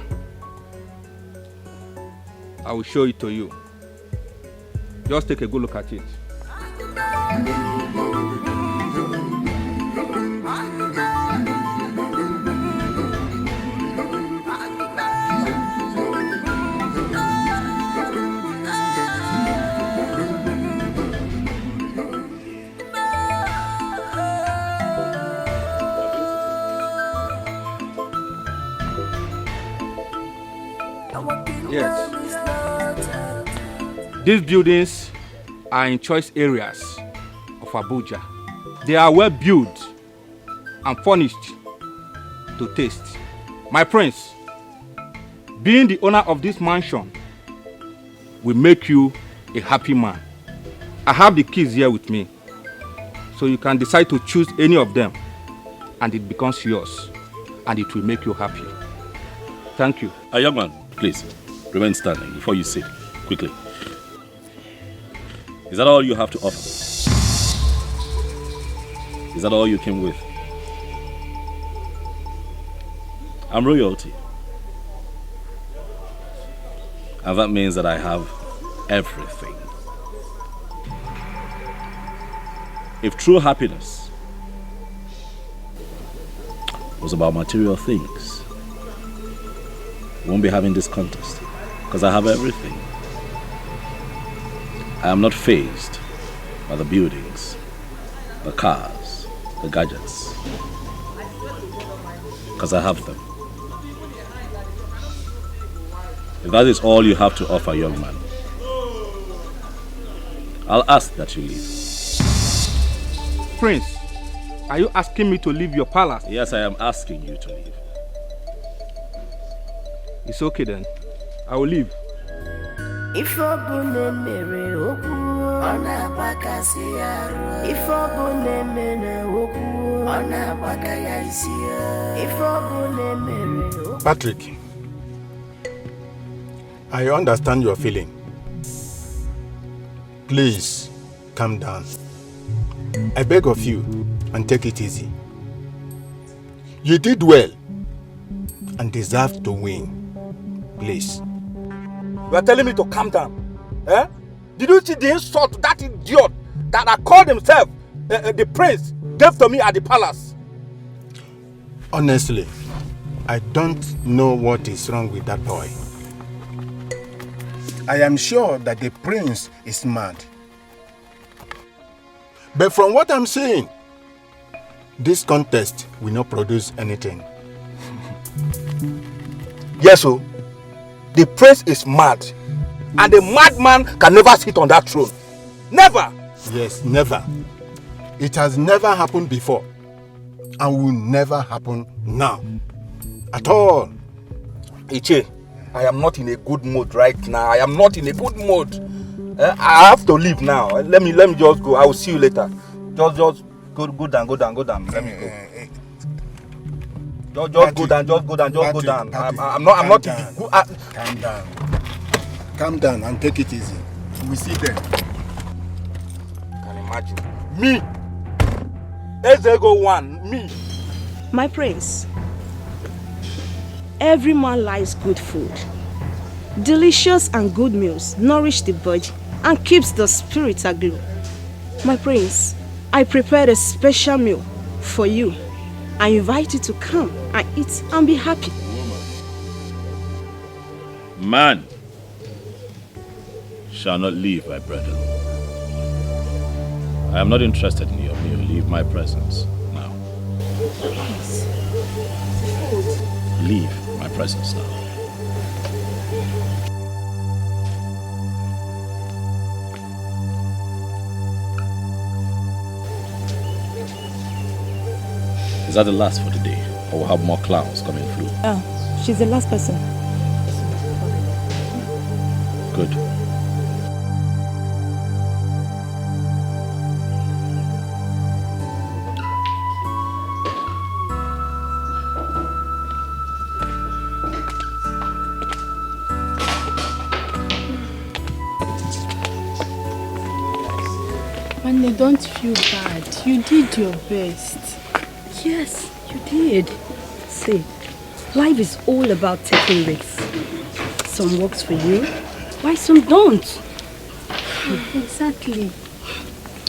I will show it to you. Just take a good look at it. Yes. These buildings are in choice areas of Abuja. They are well built and furnished to taste. My prince, being the owner of this mansion will make you a happy man. I have the keys here with me, so you can decide to choose any of them and it becomes yours and it will make you happy. Thank you. A young man, please, remain standing before you sit. Quickly. Is that all you have to offer? Is that all you came with? I'm royalty. And that means that I have everything. If true happiness was about material things, we won't be having this contest, because I have everything. I am not fazed by the buildings, the cars, the gadgets, because I have them. If that is all you have to offer, young man, I'll ask that you leave. Prince, are you asking me to leave your palace? Yes, I am asking you to leave. It's okay then. I will leave. If mere okwu ọ na-agbakasị arụ. If mere okwu ọ na-agbaka ya isi. If mere okwu. Patrick, I understand your feeling. Please, calm down. I beg of you, and take it easy. You did well, and deserve to win. Please. You are telling me to calm down. Eh? Did you see the insult that idiot that I called himself the prince gave to me at the palace? Honestly, I don't know what is wrong with that boy. I am sure that the prince is mad. But from what I'm seeing, this contest will not produce anything. Yes, so the prince is mad. And a madman can never sit on that throne. Never! Yes, never. It has never happened before. And will never happen now. At all. Iche, I am not in a good mood right now. I am not in a good mood. I have to leave now. Let me just go. I will see you later. Just go down. Let me go. Just go down. I'm not in the good. Calm down. Calm down and take it easy. We see them. Can imagine. Me. Ezego one. Me. My prince, every man likes good food. Delicious and good meals nourish the body and keeps the spirit aglow. My prince, I prepared a special meal for you I invite you to come and eat and be happy. Man shall not leave my bread alone. I am not interested in your meal. Leave my presence now. Leave my presence now. Is that the last for the day? Or we'll have more clowns coming through? Oh, she's the last person. Good. Onny, don't feel bad. You did your best. Yes, you did. See, life is all about taking risks. Some works for you, why some don't? Exactly.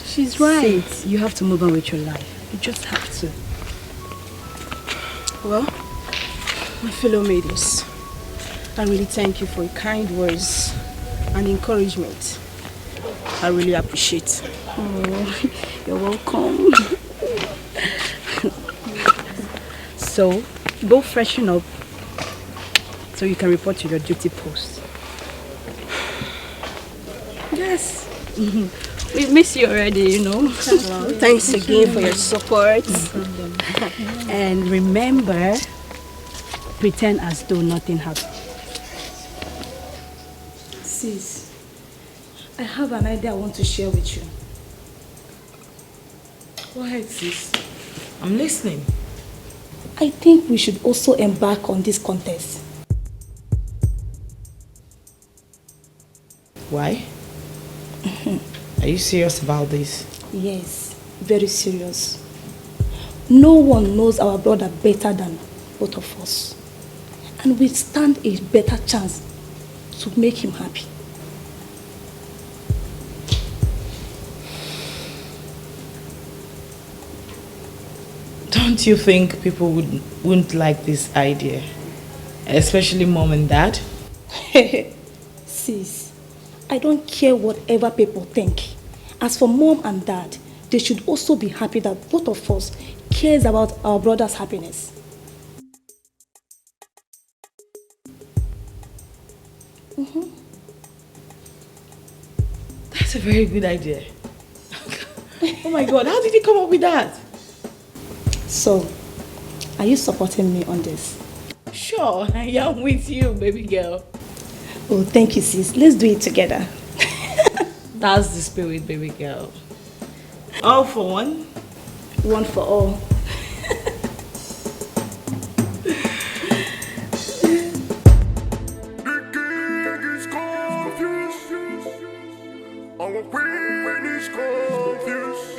She's right. See, you have to move on with your life. You just have to. Well, my fellow ladies, I really thank you for your kind words and encouragement. I really appreciate. Oh, you're welcome. So, go freshen up so you can report to your duty post. Yes. We miss you already, you know. Thanks again for your support. And remember, pretend as though nothing happened. Sis, I have an idea I want to share with you. Go ahead, sis. I'm listening. I think we should also embark on this contest. Why? Are you serious about this? Yes, very serious. No one knows our brother better than both of us. And we stand a better chance to make him happy. Don't you think people wouldn't like this idea? Especially mom and dad? Sis, I don't care whatever people think. As for mom and dad, they should also be happy that both of us cares about our brother's happiness. That's a very good idea. Oh my God, how did you come up with that? So, are you supporting me on this? Sure, I am with you, baby girl. Oh, thank you, sis. Let's do it together. That's the spirit, baby girl. All for one. One for all. Our queen is confused.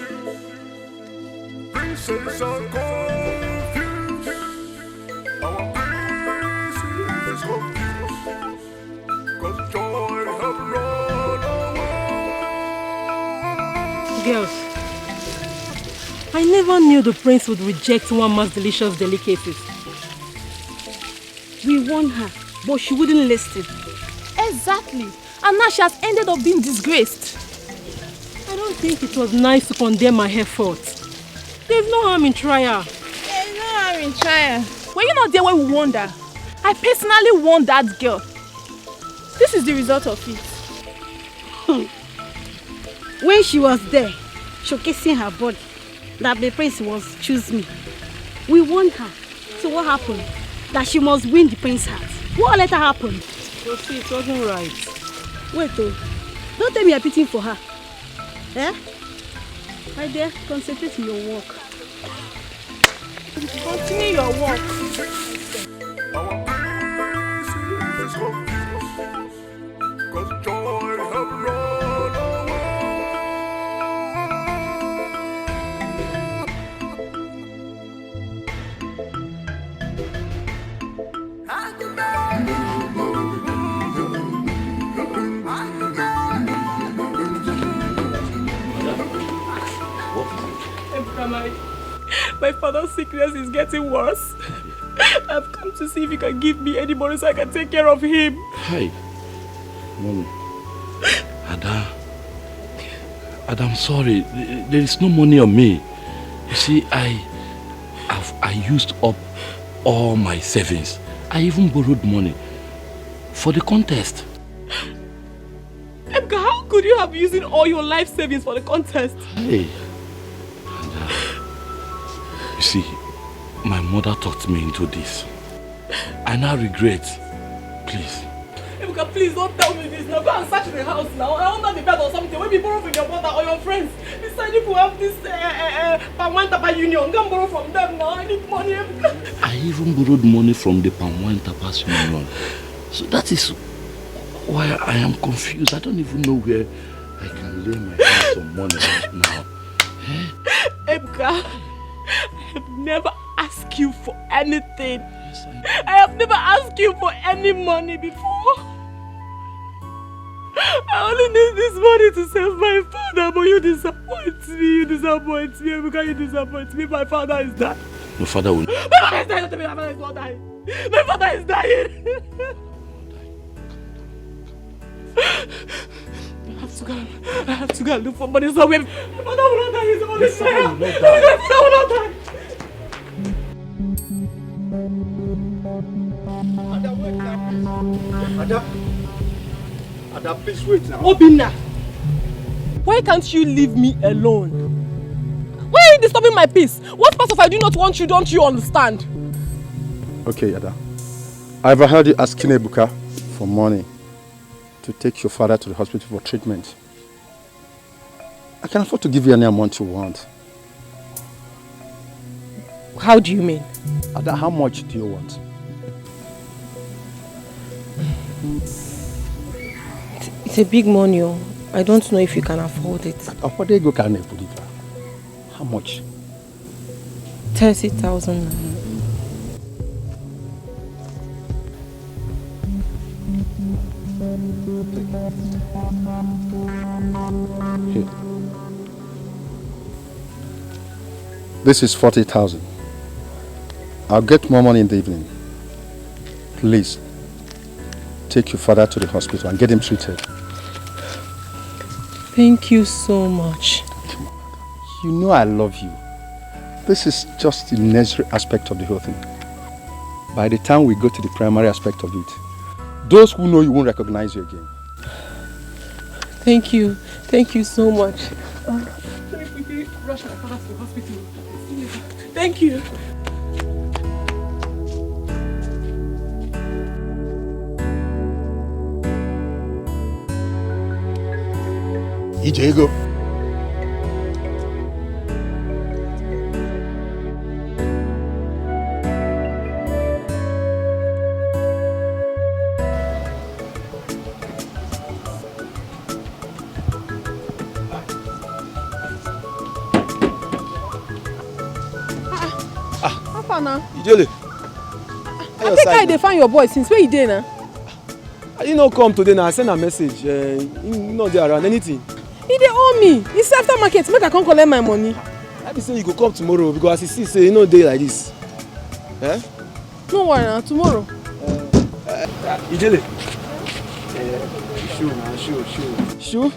Princess are confused. Our prince is confused. 'Cause joy have run away. Girls, I never knew the prince would reject one man's delicious delicacies. We won her, but she wouldn't listen. Exactly. And now she has ended up being disgraced. I don't think it was nice to condemn her efforts. There's no harm in trial. There's no harm in trial. Were you not there when we won her? I personally won that girl. This is the result of it. When she was there, showcasing her body, that the prince was choose me. We won her. So what happened? That she must win the prince's heart. What later happened? So see, it wasn't right. Wait, oh. Don't tell me you're pitting for her. Eh? My dear, concentrate on your work. Continue your work. Our prince is confused. 'Cause joy have run away. My father's sickness is getting worse. I've come to see if you can give me any money so I can take care of him. Hi. Mommy. Ada, I'm sorry. There is no money on me. You see, I used up all my savings. I even borrowed money for the contest. Emka, how could you have used all your life savings for the contest? Hey. Ada, you see, my mother talked me into this. I now regret. Please. Emka, please don't tell me this now. Go and search the house now. I under the bed or something. When you borrow from your mother or your friends. Besides, if you have this Pamwanta Union, go and borrow from them now. I need money, Emka. I even borrowed money from the Pamwanta Union. So that is why I am confused. I don't even know where I can lay my hands on money right now. Emka, I have never asked you for anything. Yes, I have never asked you for any money before. I only need this money to save my father, but you disappoint me. You disappoint me. Emka, you disappoint me. My father is dying. Your father will... My father is dying. Don't tell me my father is not dying. My father is dying. I have to go and look for money somewhere. My father will not die. He's only dying. My father will not die. Ada, please wait now. Obinna, why can't you leave me alone? Why are you disturbing my peace? What part of I do not want you, don't you understand? Okay, Ada. I overheard you asking Ebuka for money to take your father to the hospital for treatment. I can afford to give you any amount you want. How do you mean? Ada, how much do you want? It's a big money. I don't know if you can afford it. Afford it, go can I put it? How much? 30,000. Here. This is 40,000. I'll get more money in the evening. Please, take your father to the hospital and get him treated. Thank you so much. You know I love you. This is just the necessary aspect of the whole thing. By the time we go to the primary aspect of it, those who know you won't recognize you again. Thank you. Thank you so much. Let me quickly rush my father to the hospital. Thank you. Ijego. How far now? Ijele. I think I find your boy since where you dey now? I did not come today now. I sent a message. He not there around anything. He dey owe me. It's after market. Make I come collect my money. I be say you go come tomorrow because as you see say you no dey like this. Eh? No worry now. Tomorrow. Ijele. Shoe.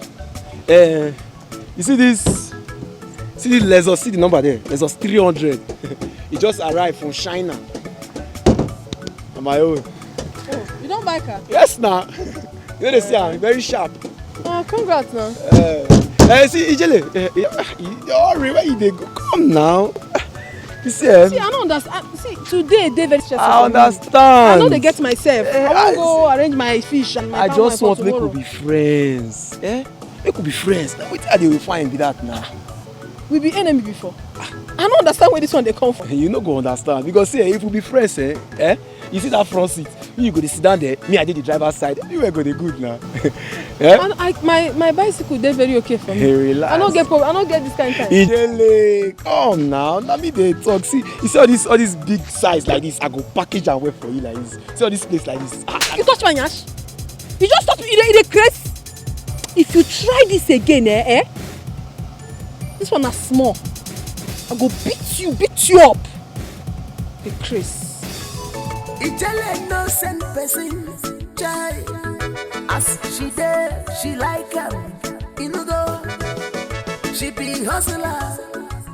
You see this? See the Lexus? See the number there? Lexus 300. It just arrived from China. On my own. Oh, you don't buy car? Yes, now. You know they say I'm very sharp. Oh, congrats now. See, Ijele, hurry, where you dey go? Come now. You see, See, I don't understand. See, today they very stressful. I understand. I know they get myself. I want to go arrange my fish and my I just want to make we be friends. Make we be friends. Now, what are they will find be that now? We be enemy before. I don't understand where this one they come from. You no go understand because see, if we be friends, you see that front seat. You go to sit down there. Me, I did the driver's side. You will go the good now. And my bicycle they very okay for me. Hey, relax. I don't get problem. I don't get this kind of time. Ijele, come now. Now me they talk. See, you see all this big size like this. I go package and wait for you like this. See all this place like this. You touch my nyash. You just touch me. You crazy. If you try this again, this one is small. I go beat you up. The Chris. Ijele no send person, chai. As she there, she like him. Inugo, she be hustler.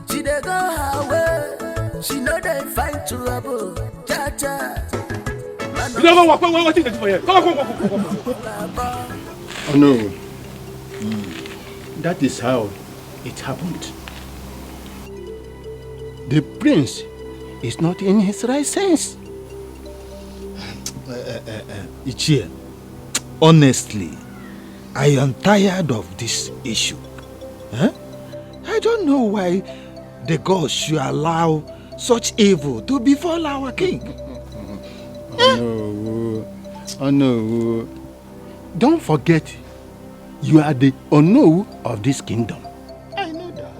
She dey go her way. She know they find trouble. Cha cha. You don't go what is it for here? Come on. Oh no. That is how it happened. The prince is not in his right sense. Ichie, honestly, I am tired of this issue. Huh? I don't know why the gods should allow such evil to befall our king. Oh no. Don't forget, you are the Ono of this kingdom. I know that.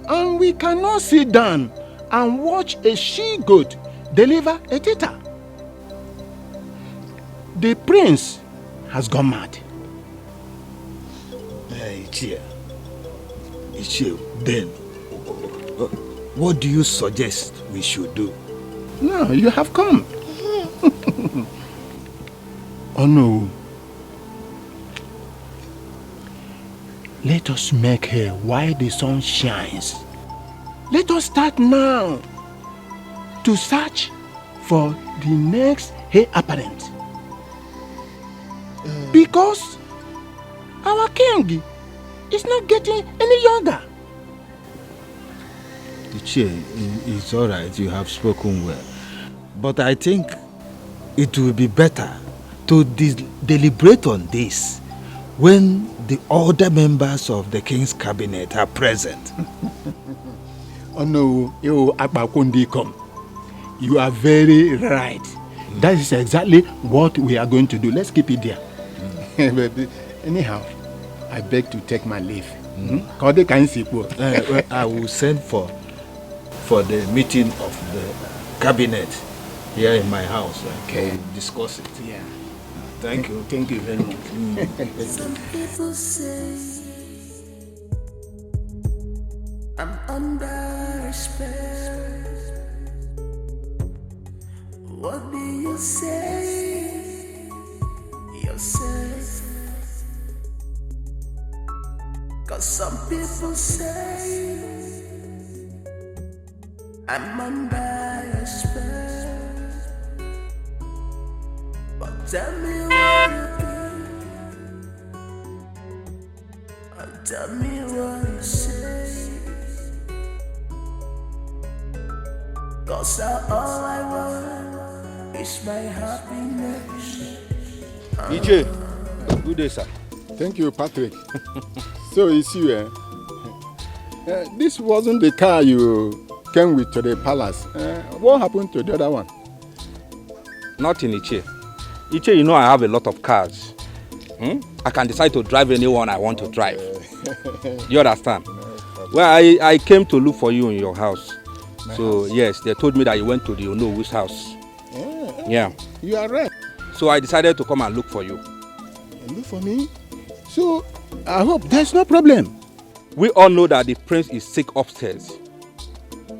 And we cannot sit down and watch a she-goat deliver a tita. The prince has gone mad. Ichie, then, what do you suggest we should do? No, you have come. Oh no. Let us make hay while the sun shines. Let us start now to search for the next hay apparent. Because our king is not getting any younger. Ichie, it's all right, you have spoken well. But I think it will be better to deliberate on this when the other members of the king's cabinet are present. Oh no, you are very right. That is exactly what we are going to do. Let's keep it there. But anyhow, I beg to take my leave. I will send for the meeting of the cabinet here in my house. Okay, discuss it. Yeah. Thank you. Thank you very much. Some people say I'm under spell. What do you say yourself? 'Cause some people say I'm under a spell. But tell me what you think. And tell me what you say. 'Cause all I want is my happiness. DJ, good day, sir. Thank you, Patrick. So it's you, eh? This wasn't the car you came with to the palace. What happened to the other one? Nothing, Ichie. Ichie, you know I have a lot of cars. I can decide to drive anyone I want to drive. You understand? Well, I came to look for you in your house. So, yes, they told me that you went to the Onowu's house. Yeah. You are right. So I decided to come and look for you. Look for me? So, I hope there's no problem. We all know that the prince is sick upstairs.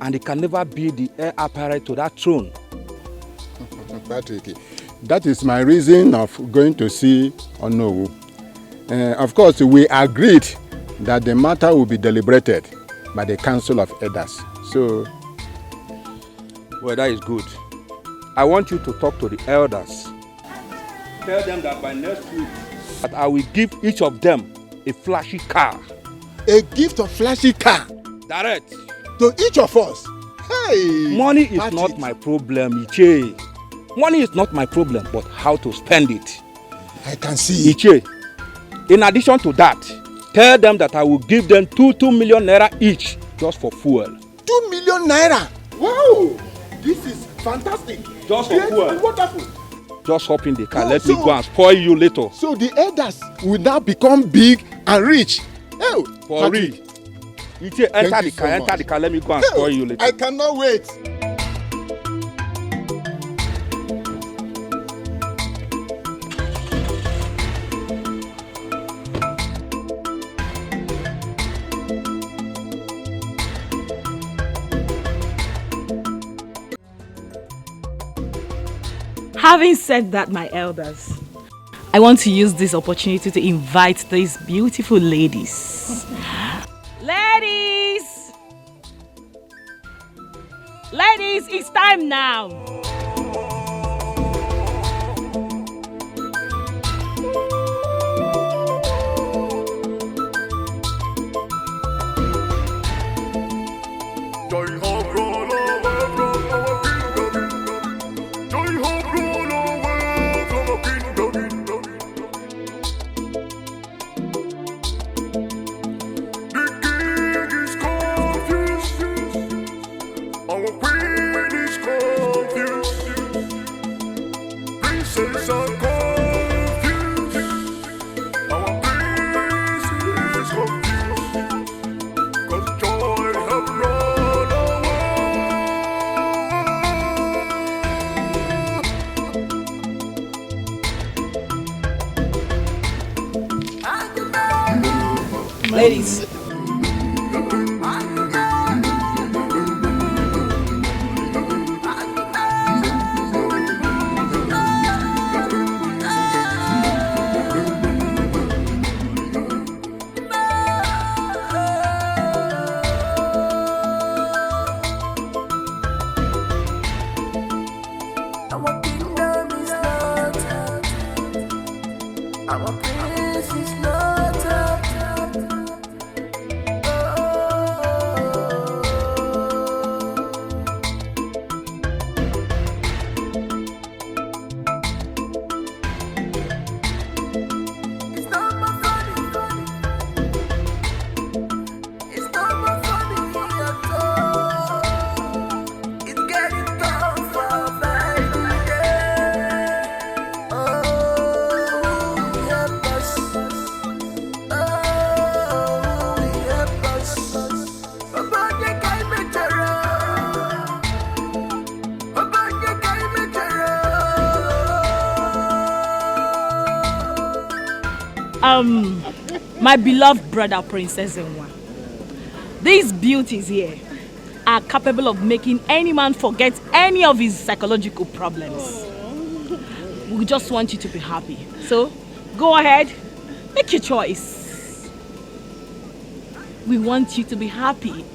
And he can never be the heir apparent to that throne. Patrick, that is my reason of going to see Onowu. Of course, we agreed that the matter will be deliberated by the Council of Elders. So, well, that is good. I want you to talk to the elders. Tell them that by next week, that I will give each of them a flashy car. A gift of flashy car? Direct. To each of us? Hey! Money is not my problem, Ichie. Money is not my problem, but how to spend it. I can see. Ichie, in addition to that, tell them that I will give them 2 million naira each just for fuel. 2 million naira? Wow! This is fantastic. Just for fuel. Wonderful. Just hop in the car. Let me go and spoil you later. So the elders will now become big and rich. Oh, for real. Ichie, enter the car. Let me go and spoil you later. I cannot wait. Having said that, my elders, I want to use this opportunity to invite these beautiful ladies. Ladies! Ladies, it's time now. Ladies. My beloved brother, Princess Nwa. These beauties here are capable of making any man forget any of his psychological problems. We just want you to be happy. So, go ahead, make your choice. We want you to be happy.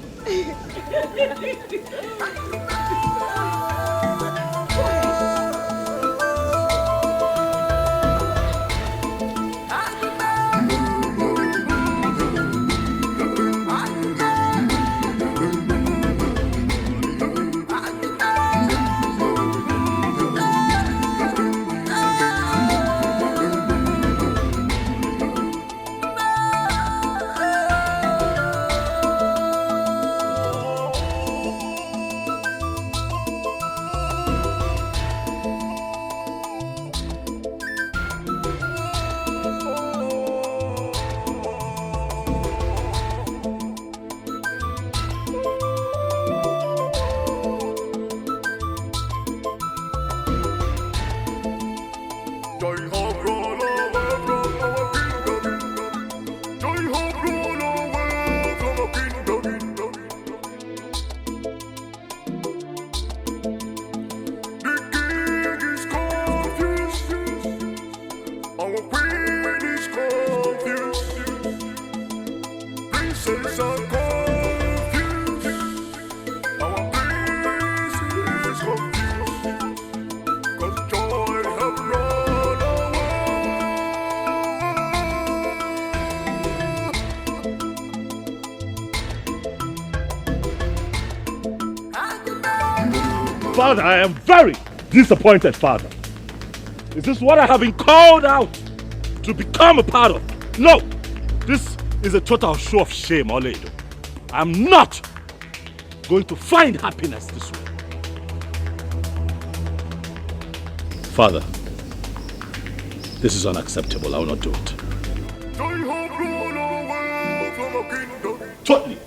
Father, I am very disappointed, Father. Is this what I have been called out to become a part of? No! This is a total show of shame, Oledo. I'm not going to find happiness this way. Father, this is unacceptable. I will not do it. Totally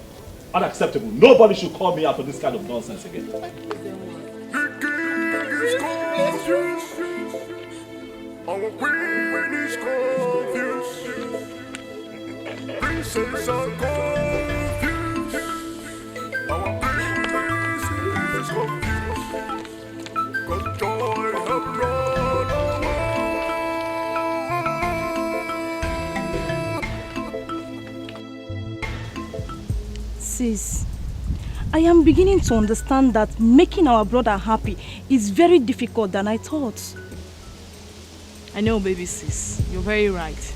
unacceptable. Nobody should call me out for this kind of nonsense again. Our queen is confused. Princess are confused. Our prince is confused. 'Cause joy have run. sis, I am beginning to understand that making our brother happy is very difficult than I thought. I know, baby sis, you're very right.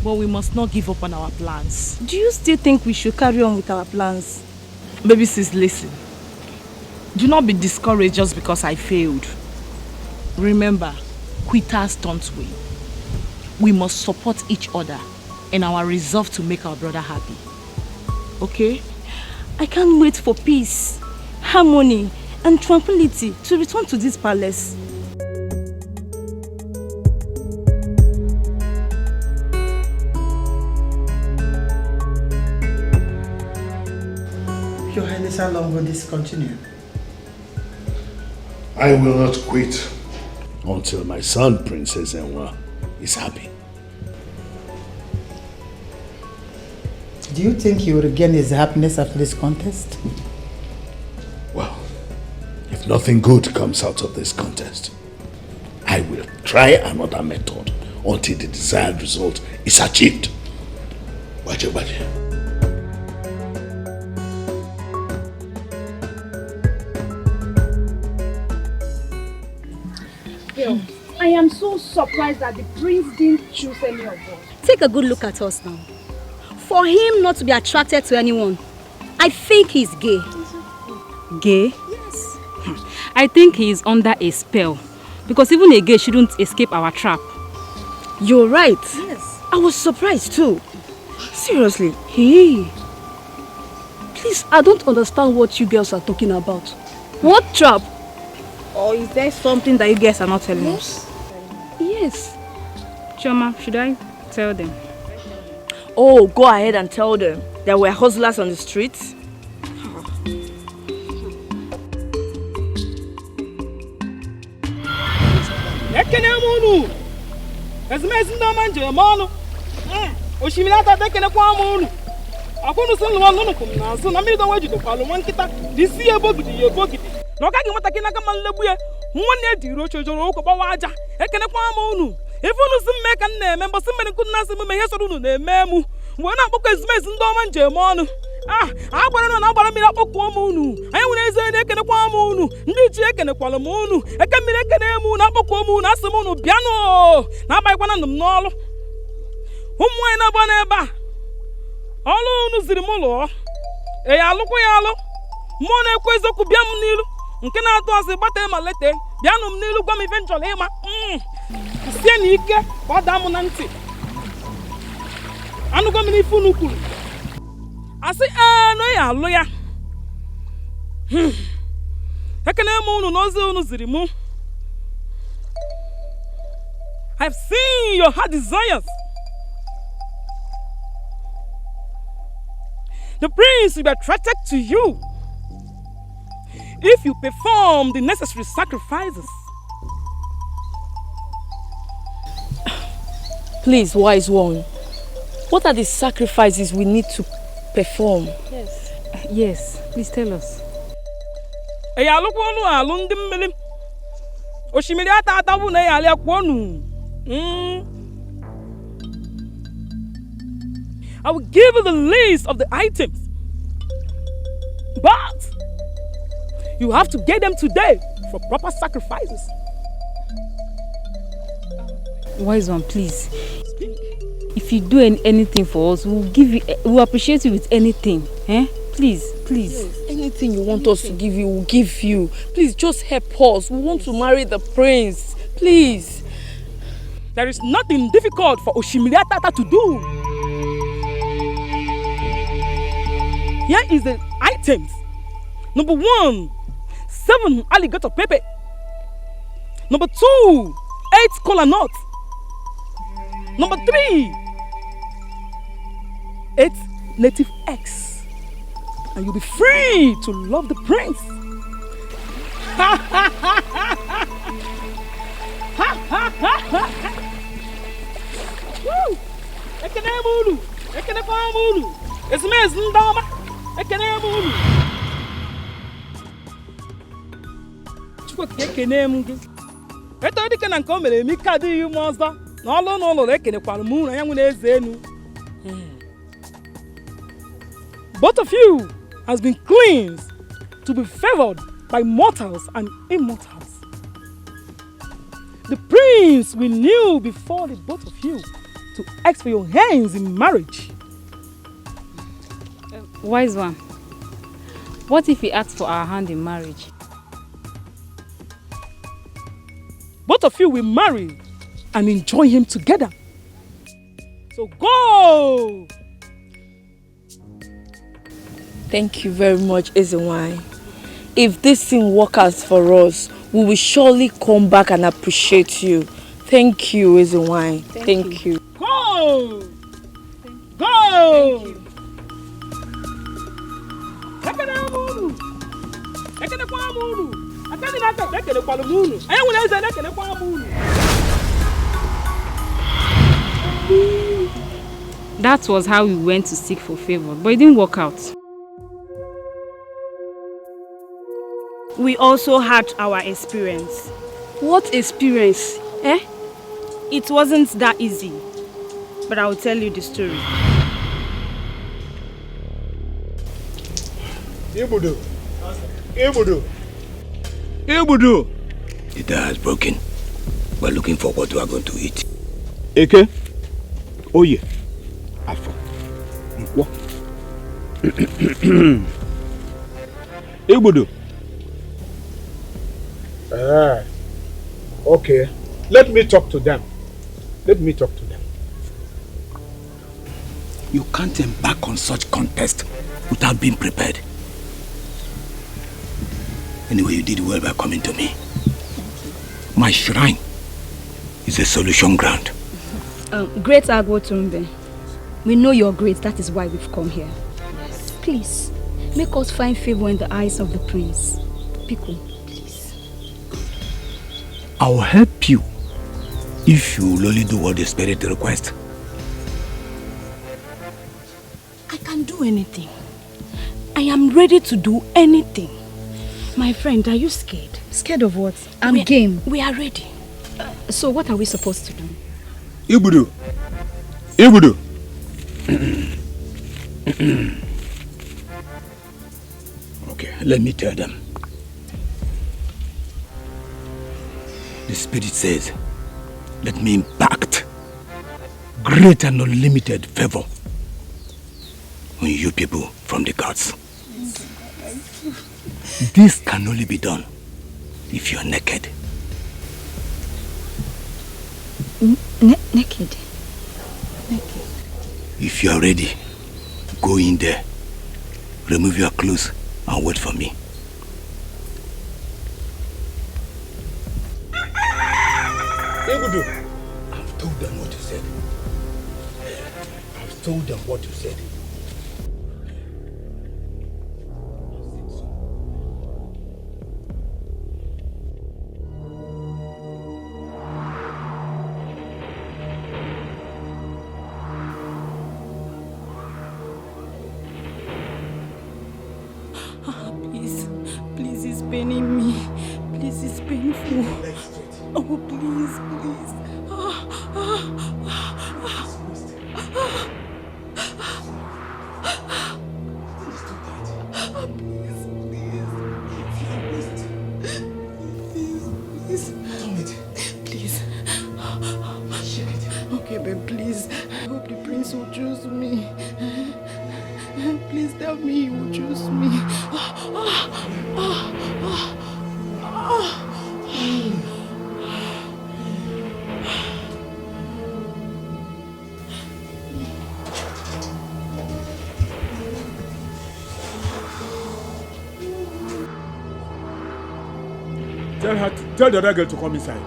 But we must not give up on our plans. Do you still think we should carry on with our plans? Baby sis, listen. Do not be discouraged just because I failed. Remember, quitters don't win. We must support each other in our resolve to make our brother happy. Okay? I can't wait for peace, harmony, and tranquility to return to this palace. Your Highness, how long will this continue? I will not quit until my son, Princess Enwa, is happy. Do you think he will regain his happiness after this contest? Well, if nothing good comes out of this contest, I will try another method until the desired result is achieved. Baje, baje. Yo, I am so surprised that the prince didn't choose any of us. Take a good look at us now. For him not to be attracted to anyone, I think he's gay. Gay? Yes. I think he is under a spell. Because even a gay shouldn't escape our trap. You're right. Yes. I was surprised too. Seriously. Hey. Please, I don't understand what you girls are talking about. What trap? Or is there something that you guys are not telling us? Yes. Choma, should I tell them? Oh, go ahead and tell them there were hustlers on the streets. agbara na agbara mmiri akpọkọ m unu anyị nwere eze na-ekenekwa m unu ndị ji ekenekwala m unu eke mmiri ekene m unu akpọkọ m unu asị m unu bịanụ na-agbanyekwana m n'ọlụ ụmụ anyị na-agba n'ebe a ọlụ unu ziri m ụlọ ya alụkwa ya alụ mmụọ na-ekwu eziokwu bịa m n'ilu nke na-atụ asị gbata ma lete bịanụ m n'ilu gwa m ife nchọrọ ịma sie na ike ka ọ daa m na ntị anụgo m n'ife unu kwuru asị no ya alụ ya ekene m unu n'ozi unu ziri mụ I've seen your heart desires. The prince will be attracted to you if you perform the necessary sacrifices. Please, wise one, what are the sacrifices we need to perform? Yes, please tell us. I will give you the list of the items, but you have to get them today for proper sacrifices. Wise one, please. If you do anything for us, we'll appreciate you with anything. Please, please. Yes, anything you want us to give you, we'll give you. Please, just help us. We want to marry the prince. Please. There is nothing difficult for Oshimiriatata to do. Here is the items. Number 1, 7 alligator pepper. Number 2, 8 kola nuts. Number 3, 8 native eggs. And you'll be free to love the prince. Woo! Ekene mulu, ekene kwa mulu. Esmez ndama, ekene mulu. Chukwu ekene mulu. Eto dike na nke o mere mi ka dị yu ọzọ. Na ọlụ n'ụlọ ekene kwara mulu ya nwe eze enu. Both of you has been cleansed to be favored by mortals and immortals. The prince will kneel before the both of you to ask for your hands in marriage. Wise one, what if he asks for our hand in marriage? Both of you will marry and enjoy him together. So go! Thank you very much, Ezenwai. If this thing works out for us, we will surely come back and appreciate you. Thank you, Ezenwai. Thank you. Go! Go! That was how we went to seek for favor, but it didn't work out. We also had our experience. What experience? It wasn't that easy. But I will tell you the story. Ibudu. Ibudu. Ibudu. The die has broken. We're looking for what we are going to eat. Eke? Oh yeah. Afo. What? Ibudu. Okay. Let me talk to them. Let me talk to them. You can't embark on such contest without being prepared. Anyway, you did well by coming to me. My shrine is a solution ground. Great Agwotumbe, we know you're great, that is why we've come here. Yes. Please, make us find favor in the eyes of the prince. Piku, please. I'll help you if you will only do what the spirit requests. I can do anything. I am ready to do anything. My friend, are you scared? Scared of what? I'm game. We are ready. So what are we supposed to do? Ibudu. Ibudu. Okay, let me tell them. The spirit says, let me impact great and unlimited favor on you people from the gods. This can only be done if you're naked. Naked? Naked. If you are ready, go in there, remove your clothes and wait for me. Ibudu. I've told them what you said. I've told them what you said. Please, it's paining me. Please, it's painful. Oh, please. Please. Okay, babe, please. I hope the prince will choose me. Please tell me he will choose me. Tell the other girl to come inside.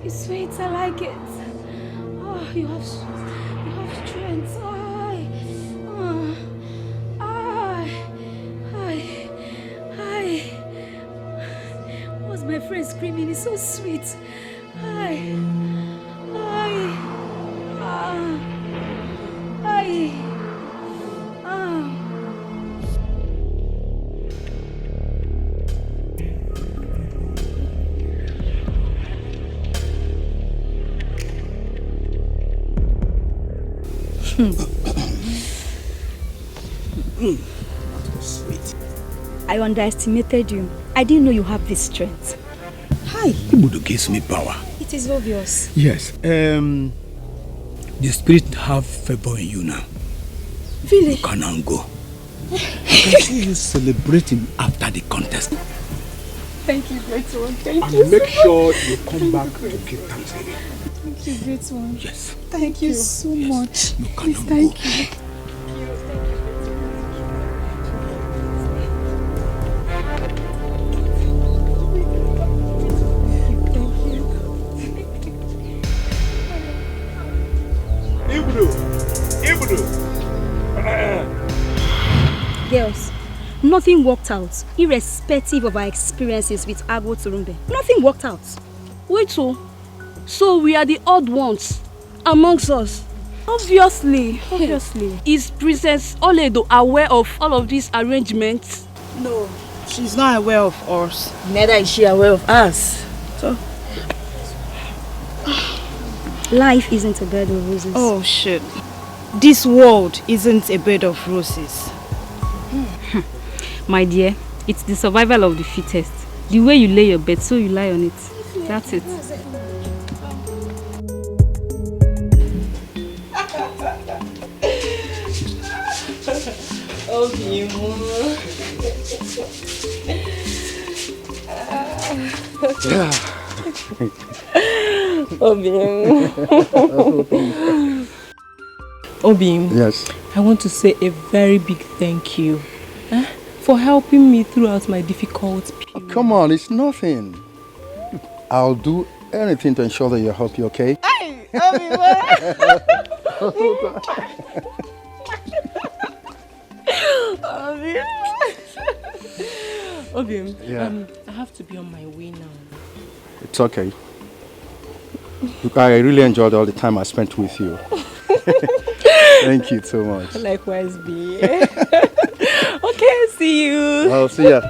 It's sweet, I like it. Oh, you have strength. What's my friend screaming? It's so sweet. Sweet. I underestimated you. I didn't know you have this strength. Hi. Ibudu gives me power. It is obvious. Yes. The spirit have favor in you now. Really? You can now go. I can see you celebrating after the contest. Thank you, great one. Thank And you. make so sure you come back to give thanksgiving. Thank you, great one. Yes. Thank you so much. You Please, can thank go. you. Girls, nothing worked out, irrespective of our experiences with Agbo Turumbe. Nothing worked out. Wait, so we are the odd ones amongst us? Obviously. Is Princess Oledo aware of all of these arrangements? No, she's not aware of us. Neither is she aware of us. So, Life isn't a bed of roses. oh shit. This world isn't a bed of roses. My dear, it's the survival of the fittest. The way you lay your bed, so you lie on it. That's it. Obim, Yes. I want to say a very big thank you for helping me throughout my difficult period. Come on, it's nothing. I'll do anything to ensure that you're happy, okay? Hey, Obim, Yeah. I have to be on my way now. It's okay. Look, I really enjoyed all the time I spent with you. Thank you so much. Likewise, B. Okay, see you. I'll see ya.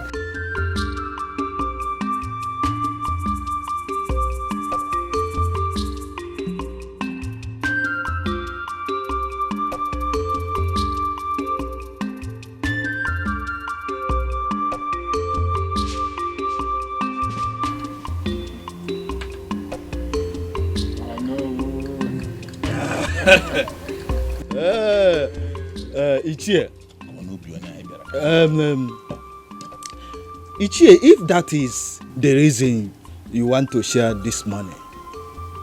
Ichie. Ichie, if that is the reason you want to share this money,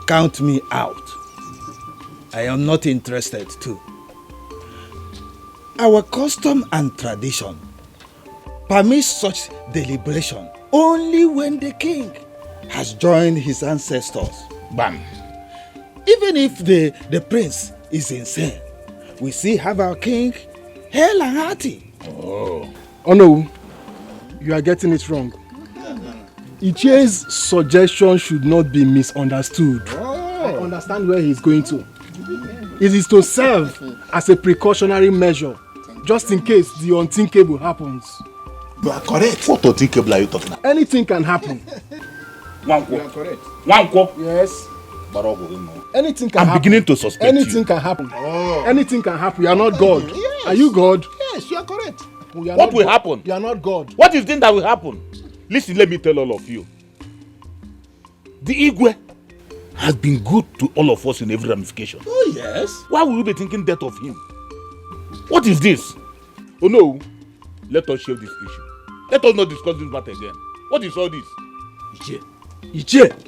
count me out. I am not interested too. Our custom and tradition permits such deliberation only when the king has joined his ancestors. Bam. Even if the prince is insane, we still have our king hale and hearty. Oh no, you are getting it wrong. Ichie's suggestion should not be misunderstood. I understand where he's going to. It is to serve as a precautionary measure, just in case the unthinkable happens. You are correct. What unthinkable are you talking about? Anything can happen. You are correct. Wanko. Yes. Anything can happen. I'm beginning to suspect Anything you. can happen. Anything can happen. You are not God. Yes. Are you God? Yes, you are correct. You are What not will God. happen? You are not God. What is the thing that will happen? Listen, let me tell all of you. The Igwe has been good to all of us in every ramification. Oh yes. Why will you be thinking death of him? What is this? Oh no, let us shave this issue. Let us not discuss this matter again. What is all this? Ichie,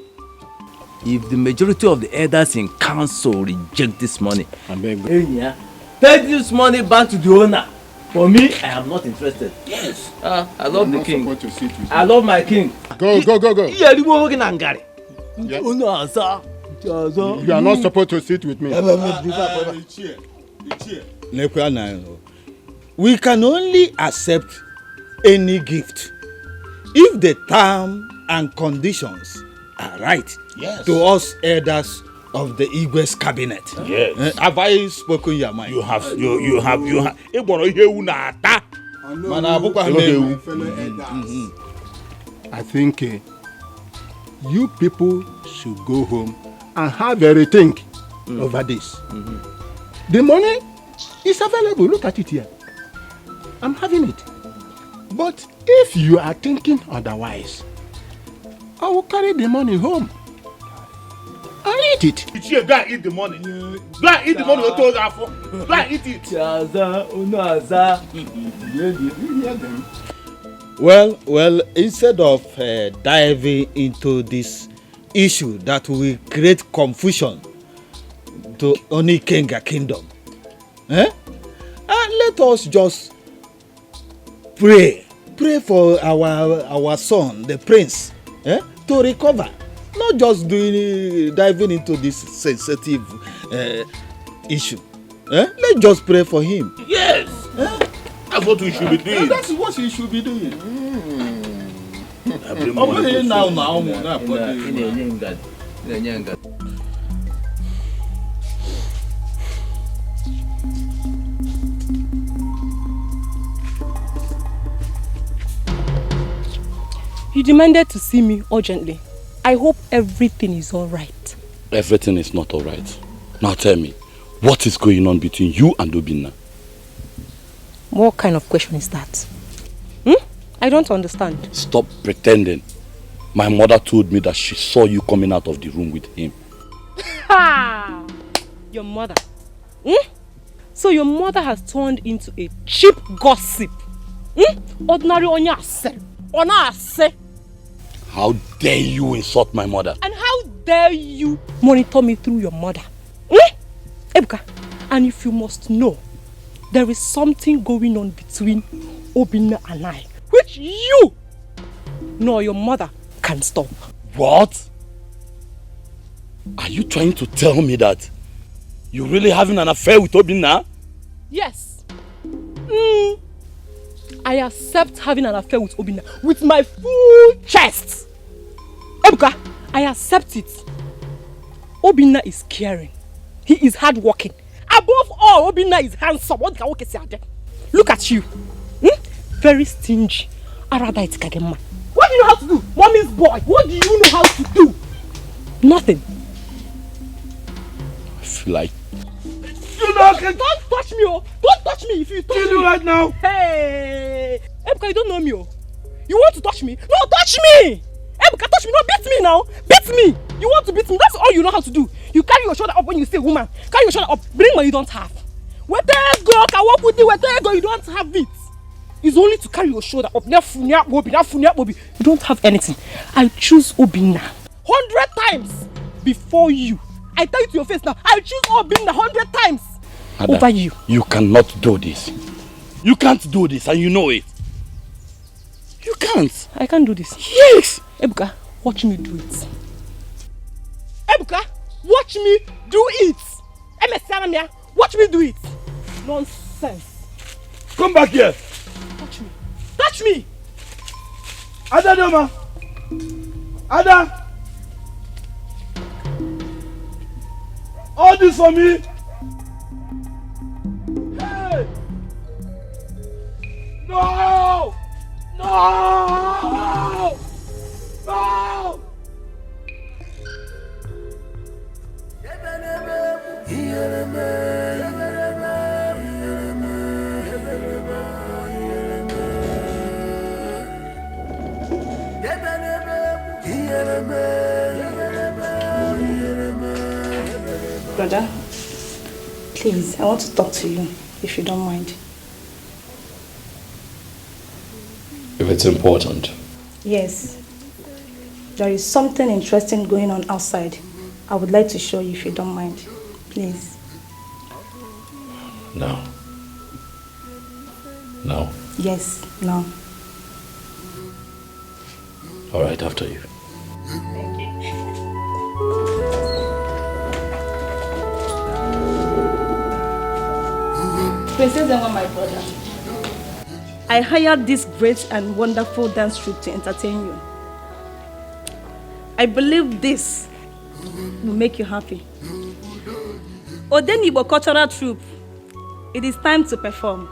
if the majority of the elders in council reject this money, take this money back to the owner. For me, I am not interested. Yes. I love the king. I love my king. Go. You are not supposed to sit with me. We can only accept any gift if the terms and conditions are right to us elders of the Igwe's cabinet. Yes. Have I spoken your mind? You have. I think you people should go home and have a rethink over this. The money is available. Look at it here. I'm having it. But if you are thinking otherwise, I will carry the money home. I'll eat it. Go and eat the money. Go and eat the money. Go and eat it. Well, instead of diving into this issue that will create confusion to Onny Kenga Kingdom, let us just pray for our son, the prince, to recover. Not just diving into this sensitive issue. Let's just pray for him. Yes. That's what we should be doing. That's what we should be doing. You demanded to see me urgently. I hope everything is all right. Everything is not all right. Now tell me, what is going on between you and Obinna? What kind of question is that? I don't understand. Stop pretending. My mother told me that she saw you coming out of the room with him. Ha! Your mother? So your mother has turned into a cheap gossip. Ordinary Onyase. Onase. How dare you insult my mother? And how dare you monitor me through your mother? Ebuka, and if you must know, there is something going on between Obinna and I, which you, nor your mother, can stop. What? Are you trying to tell me that you're really having an affair with Obinna? Yes. I accept having an affair with Obinna with my full chest. Ebuka, I accept it. Obinna is caring. He is hardworking. Above all, Obinna is handsome. Look at you. Very stingy. What do you know how to do? Mommy's boy. What do you know how to do? Nothing. I feel like... Don't touch me, oh! Don't touch me if you touch me. Kill you right now. Hey! Ebuka, you don't know me, oh. You want to touch me? No, touch me! Ebuka, touch me. No, beat me now. Beat me. You want to beat me. That's all you know how to do. You carry your shoulder up when you say woman. Carry your shoulder up. Bring what you don't have. Where there go? Can walk with you. Where there go? You don't have it. It's only to carry your shoulder up. You don't have anything. I choose Obinna 100 times before you. I tell you to your face now. I choose Obinna 100 times Ada, over you. You cannot do this. You can't do this, and you know it. You can't. I can't do this. Yes. Ebuka, watch me do it. Ebuka, watch me do it. Watch me do it. Nonsense. Come back here. Touch me. Touch me. Ada, Doma. Ada. All this for me. Hey. No. No. No. Brother, please, I want to talk to you, if you don't mind. If it's important. Yes. There is something interesting going on outside. I would like to show you if you don't mind. Please. Now. Now. Yes, now. All right, after you. Thank you. Princess Enwa, my brother. I hired this great and wonderful dance troupe to entertain you. I believe this will make you happy. Odenibo Cultural Troupe, it is time to perform.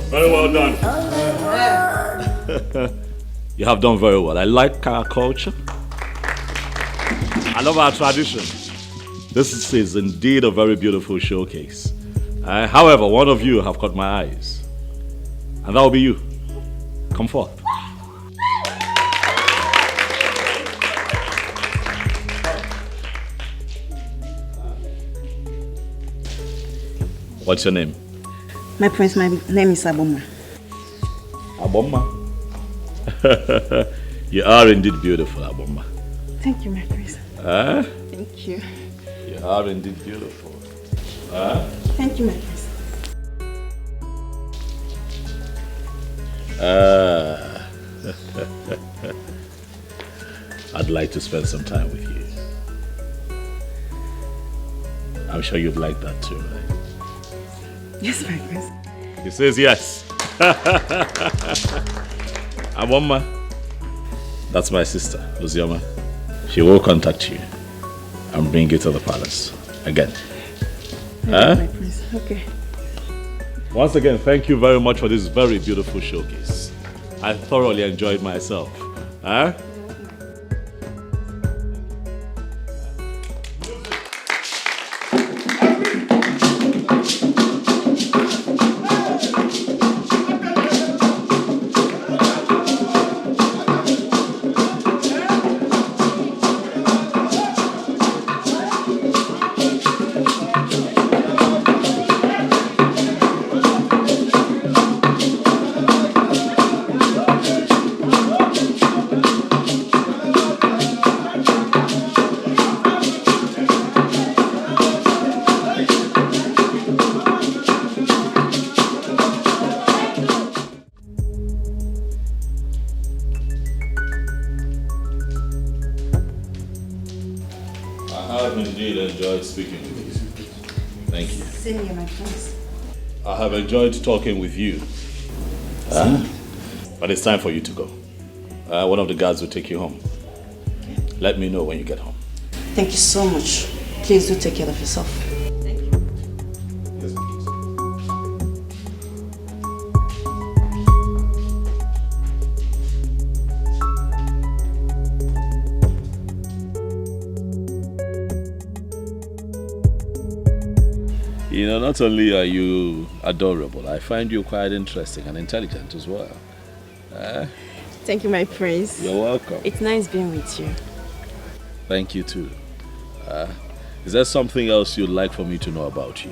Very well done. You have done very well. I like our culture. I love our tradition. This is indeed a very beautiful showcase. However, one of you have caught my eyes. And that will be you. Come forth. What's your name? My prince, my name is Aboma. Aboma? You are indeed beautiful, Aboma. Thank you, my prince. Thank you. You are indeed beautiful. Thank you, my prince. I'd like to spend some time with you. I'm sure you'd like that too, right? Yes, my prince. He says yes. Aboma, that's my sister, Ozioma. She will contact you and bring you to the palace again. My prince. Okay. Once again, thank you very much for this very beautiful showcase. I thoroughly enjoyed myself. Huh? Speaking with you. Thank you. Same here, my friends. I have enjoyed talking with you. But it's time for you to go. One of the guards will take you home. Let me know when you get home. Thank you so much. Please do take care of yourself. You know, not only are you adorable, I find you quite interesting and intelligent as well. Thank you, my prince. You're welcome. It's nice being with you. Thank you too. Is there something else you'd like for me to know about you?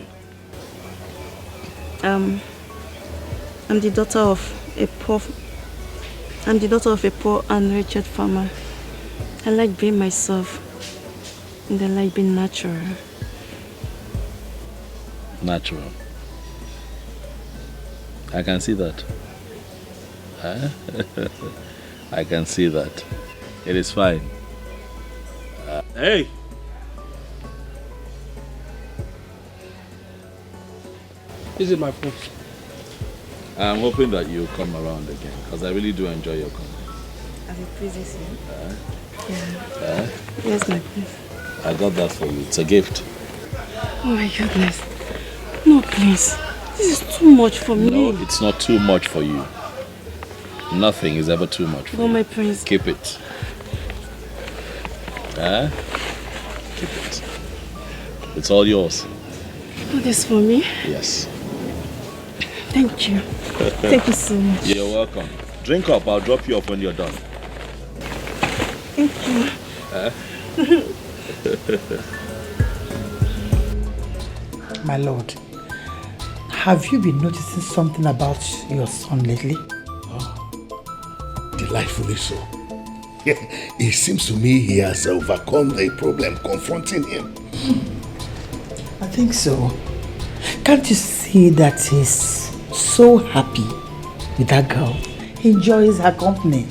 I'm the daughter of a poor and wretched farmer. I like being myself and I like being natural. Natural. I can see that. I can see that. It is fine. Hey! This is my prince. I'm hoping that you'll come around again, because I really do enjoy your company. As it pleases you. Yeah. Yes, my prince. I got that for you. It's a gift. Oh my goodness. No, please. This is too much for me. No, it's not too much for you. Nothing is ever too much for you. Oh, my prince. Keep it. Keep it. It's all yours. Do this for me? Yes. Thank you. Thank you so much. You're welcome. Drink up. I'll drop you off when you're done. Thank you. My lord, have you been noticing something about your son lately? Delightfully so. It seems to me he has overcome the problem confronting him. I think so. Can't you see that he's so happy with that girl? He enjoys her company.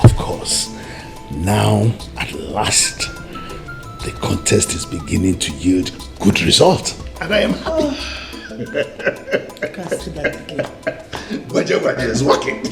Of course. Now, at last, the contest is beginning to yield good results. And I am happy. I can't see that again. Whatever is working.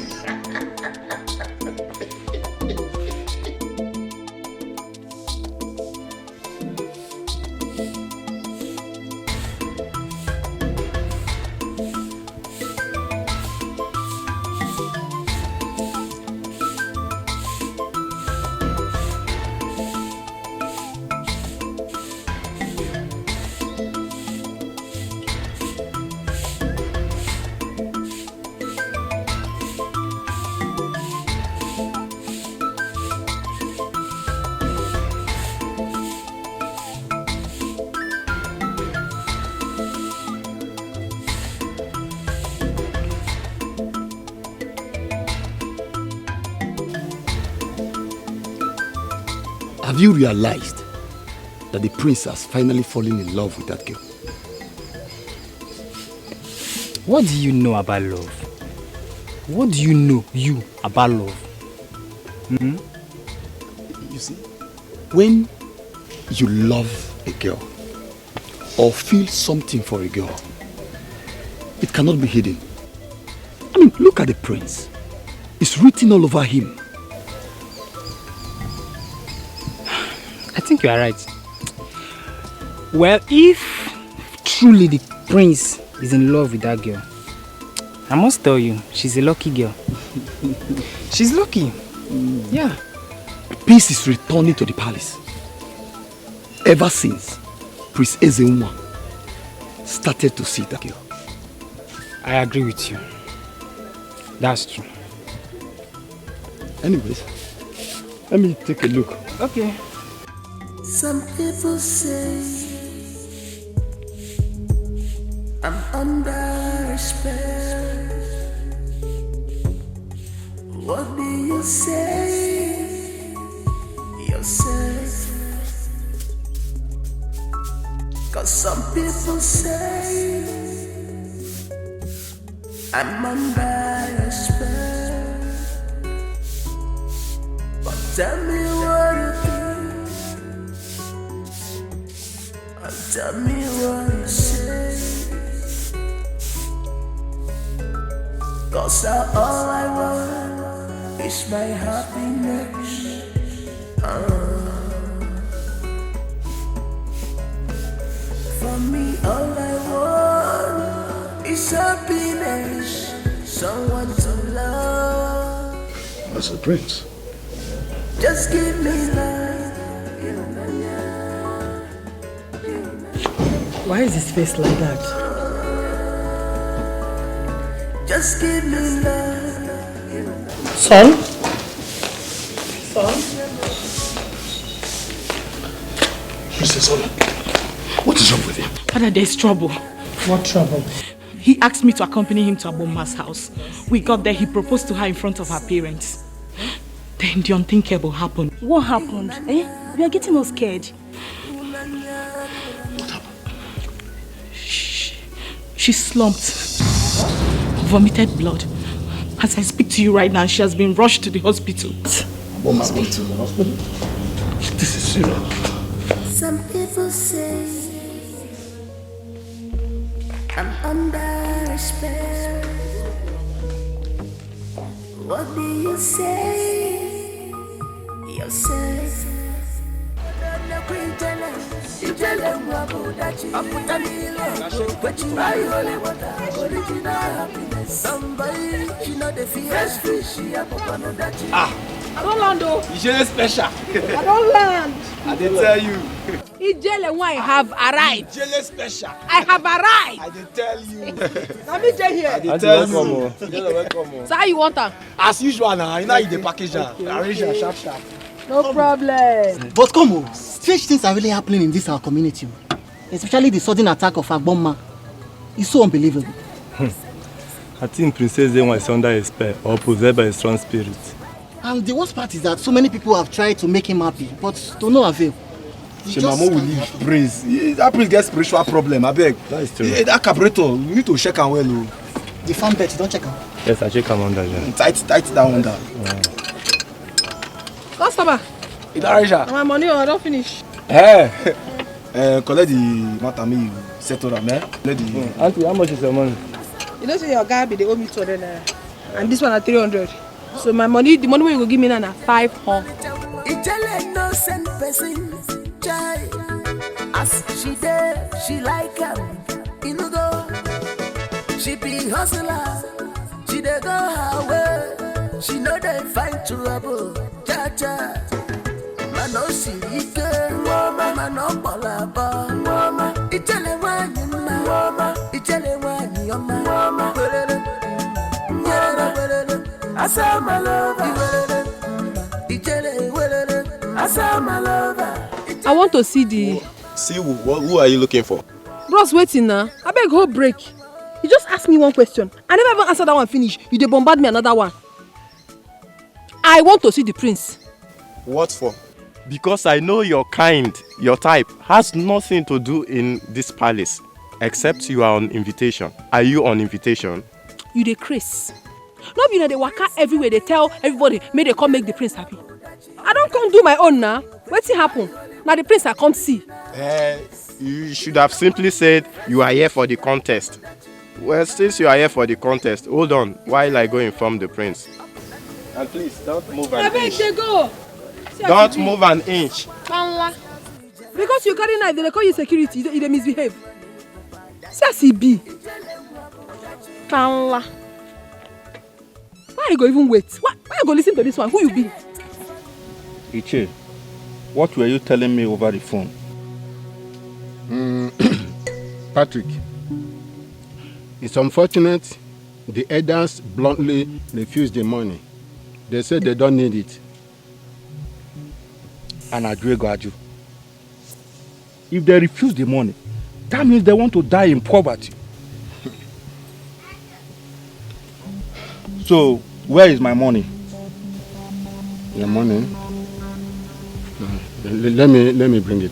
Have you realized that the prince has finally fallen in love with that girl? What do you know about love? What do you know, about love? You see, when you love a girl or feel something for a girl, it cannot be hidden. I mean, look at the prince. It's written all over him. I think you are right. Well, if truly the prince is in love with that girl, I must tell you, she's a lucky girl. She's lucky. Yeah. Peace is returning to the palace. Ever since Prince Ezenwa started to see that girl. I agree with you. That's true. Anyways, let me take a look. Okay. Some people say I'm under a spell. What do you say yourself? 'Cause some people say I'm under a spell. But tell me what you think, and tell me what you say. 'Cause all I want is my happiness. For me, all I want is happiness, someone to love. That's the prince. Just give me love. Why is his face like that? Just give me love. Son? Princess Ola, what is wrong with him? Father, there's trouble. What trouble? He asked me to accompany him to Abomma's house. We got there, he proposed to her in front of her parents. Then the unthinkable happened. What happened? We are getting all scared. What happened? She slumped. Vomited blood. As I speak to you right now, she has been rushed to the hospital. Hospital? This is serious. Some people say I'm under a spell. What do you say yourself? I don't land though. Ijele special. I don't land. I did tell you. Ijele wine have arrived. Ijele special. I have arrived. I did tell you. Let me stay here. I did tell you. Ijele welcome. So how you want her? As usual now, you know you the package arrange her sharp. No problem. But come on, strange things are really happening in this our community. Especially the sudden attack of Agbomma. It's so unbelievable. I think Princess Zenwa is under a spell or possessed by a strong spirit. And the worst part is that so many people have tried to make him happy, but to no avail. Shemamo will leave Prince. That Prince gets spiritual problem, I beg. That is true. That carburetor, we need to check him well. The farm bet, you don't check him. Yes, I check him under there. Tight that under. Customer. Idarija. My money I don't finish. Collect the matami, settle them, Auntie, how much is your money? You know, say your guy be they owe me 200 naira. And this one at 300. So my money, the money you go give me now na 500. Ijele no send person, chai. As she there, she like him. You go, she be hustler. She dey go her way. She know they find trouble. Cha cha. Mano sirike, mano balaba. Ijele wani ma, ijele wani oma. Asa my lover. I want to see the... See who? Who are you looking for? Bros waiting now. I beg whole break. You just ask me one question. I never even answer that one finish. You dey bombard me another one. I want to see the prince. What for? Because I know your kind, your type, has nothing to do in this palace. Except you are on invitation. Are you on invitation? You dey craze. No be they waka everywhere. They tell everybody, may they come make the prince happy. I don't come do my own now. What's happen? Now the prince I come see. You should have simply said you are here for the contest. Well, since you are here for the contest, hold on while I go inform the prince. And please, don't move an inch. Go. Don't move an inch. Because you carry knife, they call you security. You misbehave. See as he be. Kanla. Why you go even wait? Why you go listen to this one? Who you be? Iche, what were you telling me over the phone? Patrick, it's unfortunate the elders bluntly refused the money. They said they don't need it. And Aju. If they refuse the money, that means they want to die in poverty. So, where is my money? Your money? Let me bring it.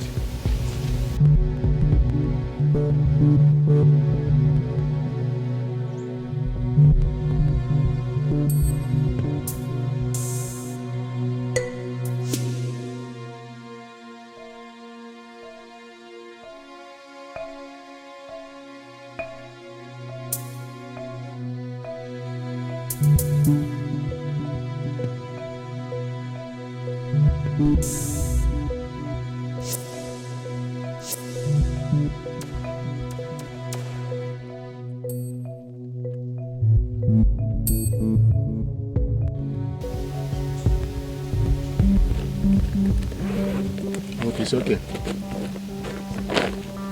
It's okay.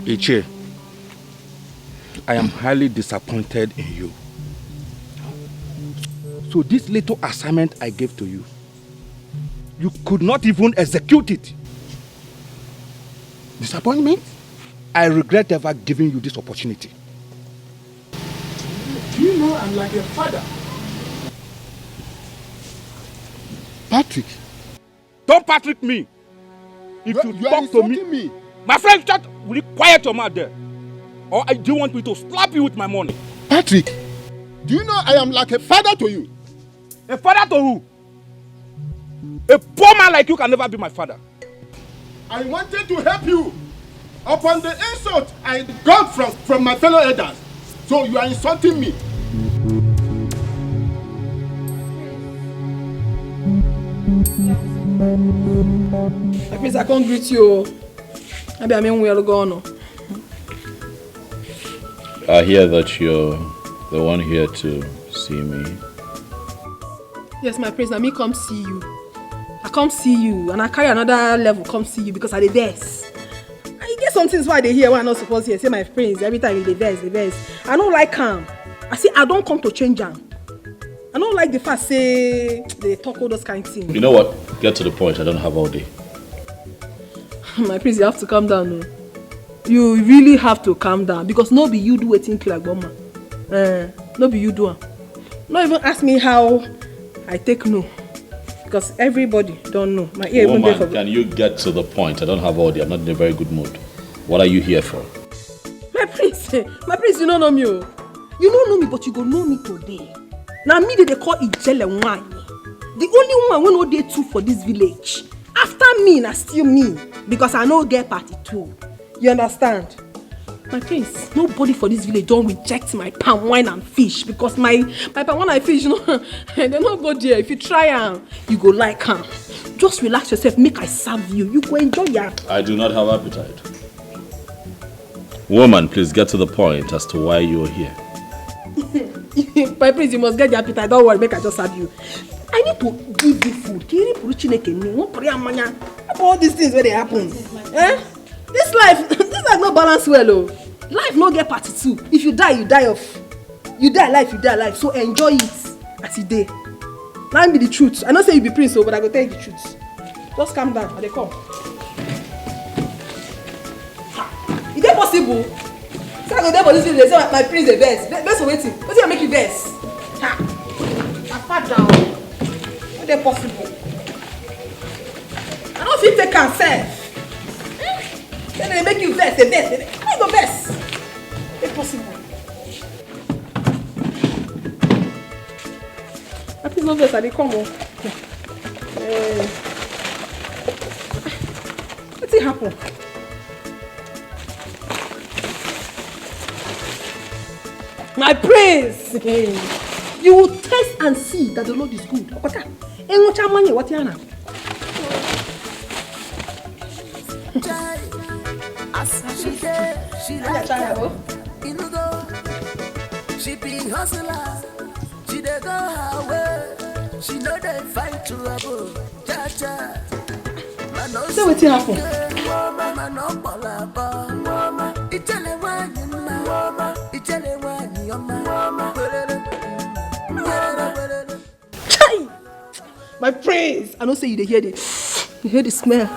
Iche, I am highly disappointed in you. So this little assignment I gave to you, you could not even execute it. Disappointment? I regret ever giving you this opportunity. Do you know I'm like your father? Patrick. Don't Patrick me. If you talk to me, my friend, will you quiet your mouth there? Or do you want me to slap you with my money? Patrick, do you know I am like a father to you? A father to who? A poor man like you can never be my father. I wanted to help you upon the insult I got from my fellow elders. So you are insulting me. Please, I can't greet you. Maybe I mean we're gone. I hear that you're the one here to see me. Yes, my prince, now me come see you. I come see you and I carry another level come see you because I the best. I get some things why they hear when I'm not supposed to hear. Say my prince, every time you the best. I don't like calm. I say I don't come to change them. I don't like the fact say they talk all those kind of things. You know what? Get to the point. I don't have all day. My prince, you have to calm down. No? You really have to calm down because no be you do waiting like bomber. No be you do. Not even ask me how I take no. Because everybody don't know. My ear Woman, even there for can you get to the point? I don't have all day. I'm not in a very good mood. What are you here for? My prince, you don't know me. You don't know me, but you go know me today. Now me they call Ijele wine. The only one when no dey two for this village. After me, na still me. Because I no get party too. You understand? My prince, nobody for this village don't reject my palm wine and fish. Because my palm wine and fish, they don't go there. If you try them, you go like them. Just relax yourself, make I serve you. You go enjoy ya. I do not have appetite. Woman, please get to the point as to why you're here. My prince, you must get the appetite. Don't worry, make I just serve you. I need to give you food. All these things where they happen. This life no balance well. Oh. Life no get party too. If you die, you die off. You die life. So enjoy it as you day. Now be the truth. I know say you be prince, but I go tell you the truth. Just calm down. They come. Is that possible? So I go there for this village. Say my prince the best. Best for waiting. What's gonna make you best? Ha! I fat down. Is that possible? I don't feel take cancer. Then they make you best. The best. How you go best? Is that possible? I think no best. I dey come on. What's happen? My praise! You will taste and see that the Lord is good. What you know? She be hustler, she dey go her way. She know they fight trouble, cha-cha. So what's happen? Chai! My praise! I don't say you hear the smell.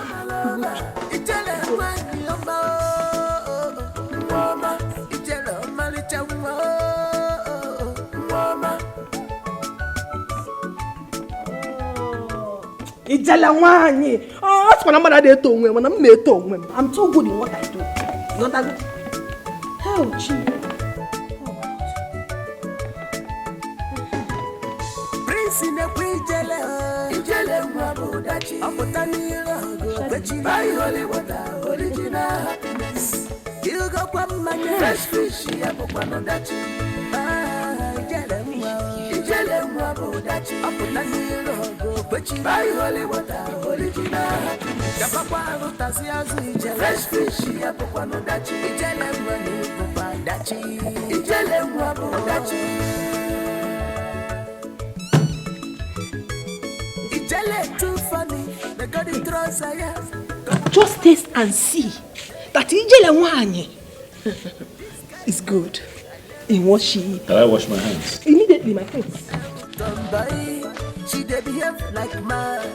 Oh, that's what I'm gonna do when I'm made. I'm too good in what I do. Not that good. Oh, gee. Prince in the Ijele Mwabudachi, Apotani Rago, Bechi, holy water, original happiness. You go from my fresh fish, Apopanodachi. Ijele Mwabudachi, Apotani Rago, Bechi, holy water, original happiness. Kapapa, Tasiazu, fresh fish, Apopanodachi, Ijele Mwabudachi, Ijele Mwabudachi. Too funny. They got it just taste and see that Ijele Wanye is good in what she eats. Can I wash my hands? Immediately, my friends. She dey behave like man.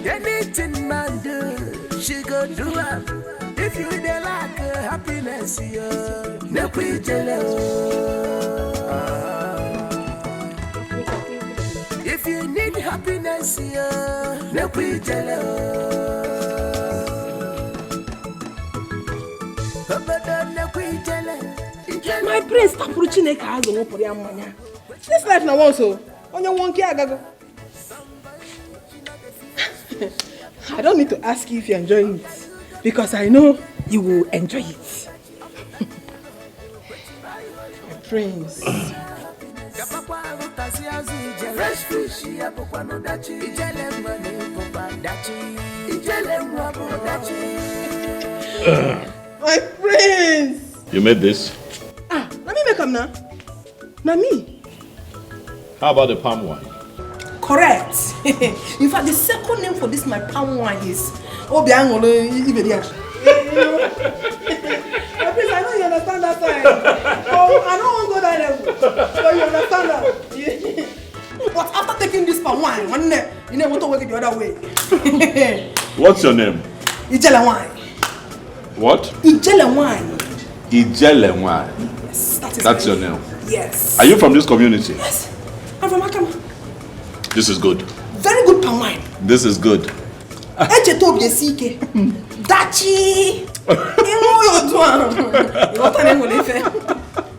Anything man do, she go do it. If you dey like happiness, no be jealous. If you need happiness, no be jealous. My prince, stop preaching a car. This life now also. On your one care, I don't need to ask you if you're enjoying it, because I know you will enjoy it. My prince. Fresh fish, my prince! You made this? Ah, let me make them now. Now me. How about the palm wine? Correct. In fact, the second name for this my palm wine is Obiangolo Ibedia. Prince, I know you understand that side. Oh, I don't want to go that level. So you understand that. But after taking this palm wine, you never want to work it the other way. What's your name? Ijele wine. What? Ijele wine. Ijele wine. Yes, that's your name. Yes. Are you from this community? Yes. I'm from Akama. This is good. Very good palm wine. This is good. Dachi.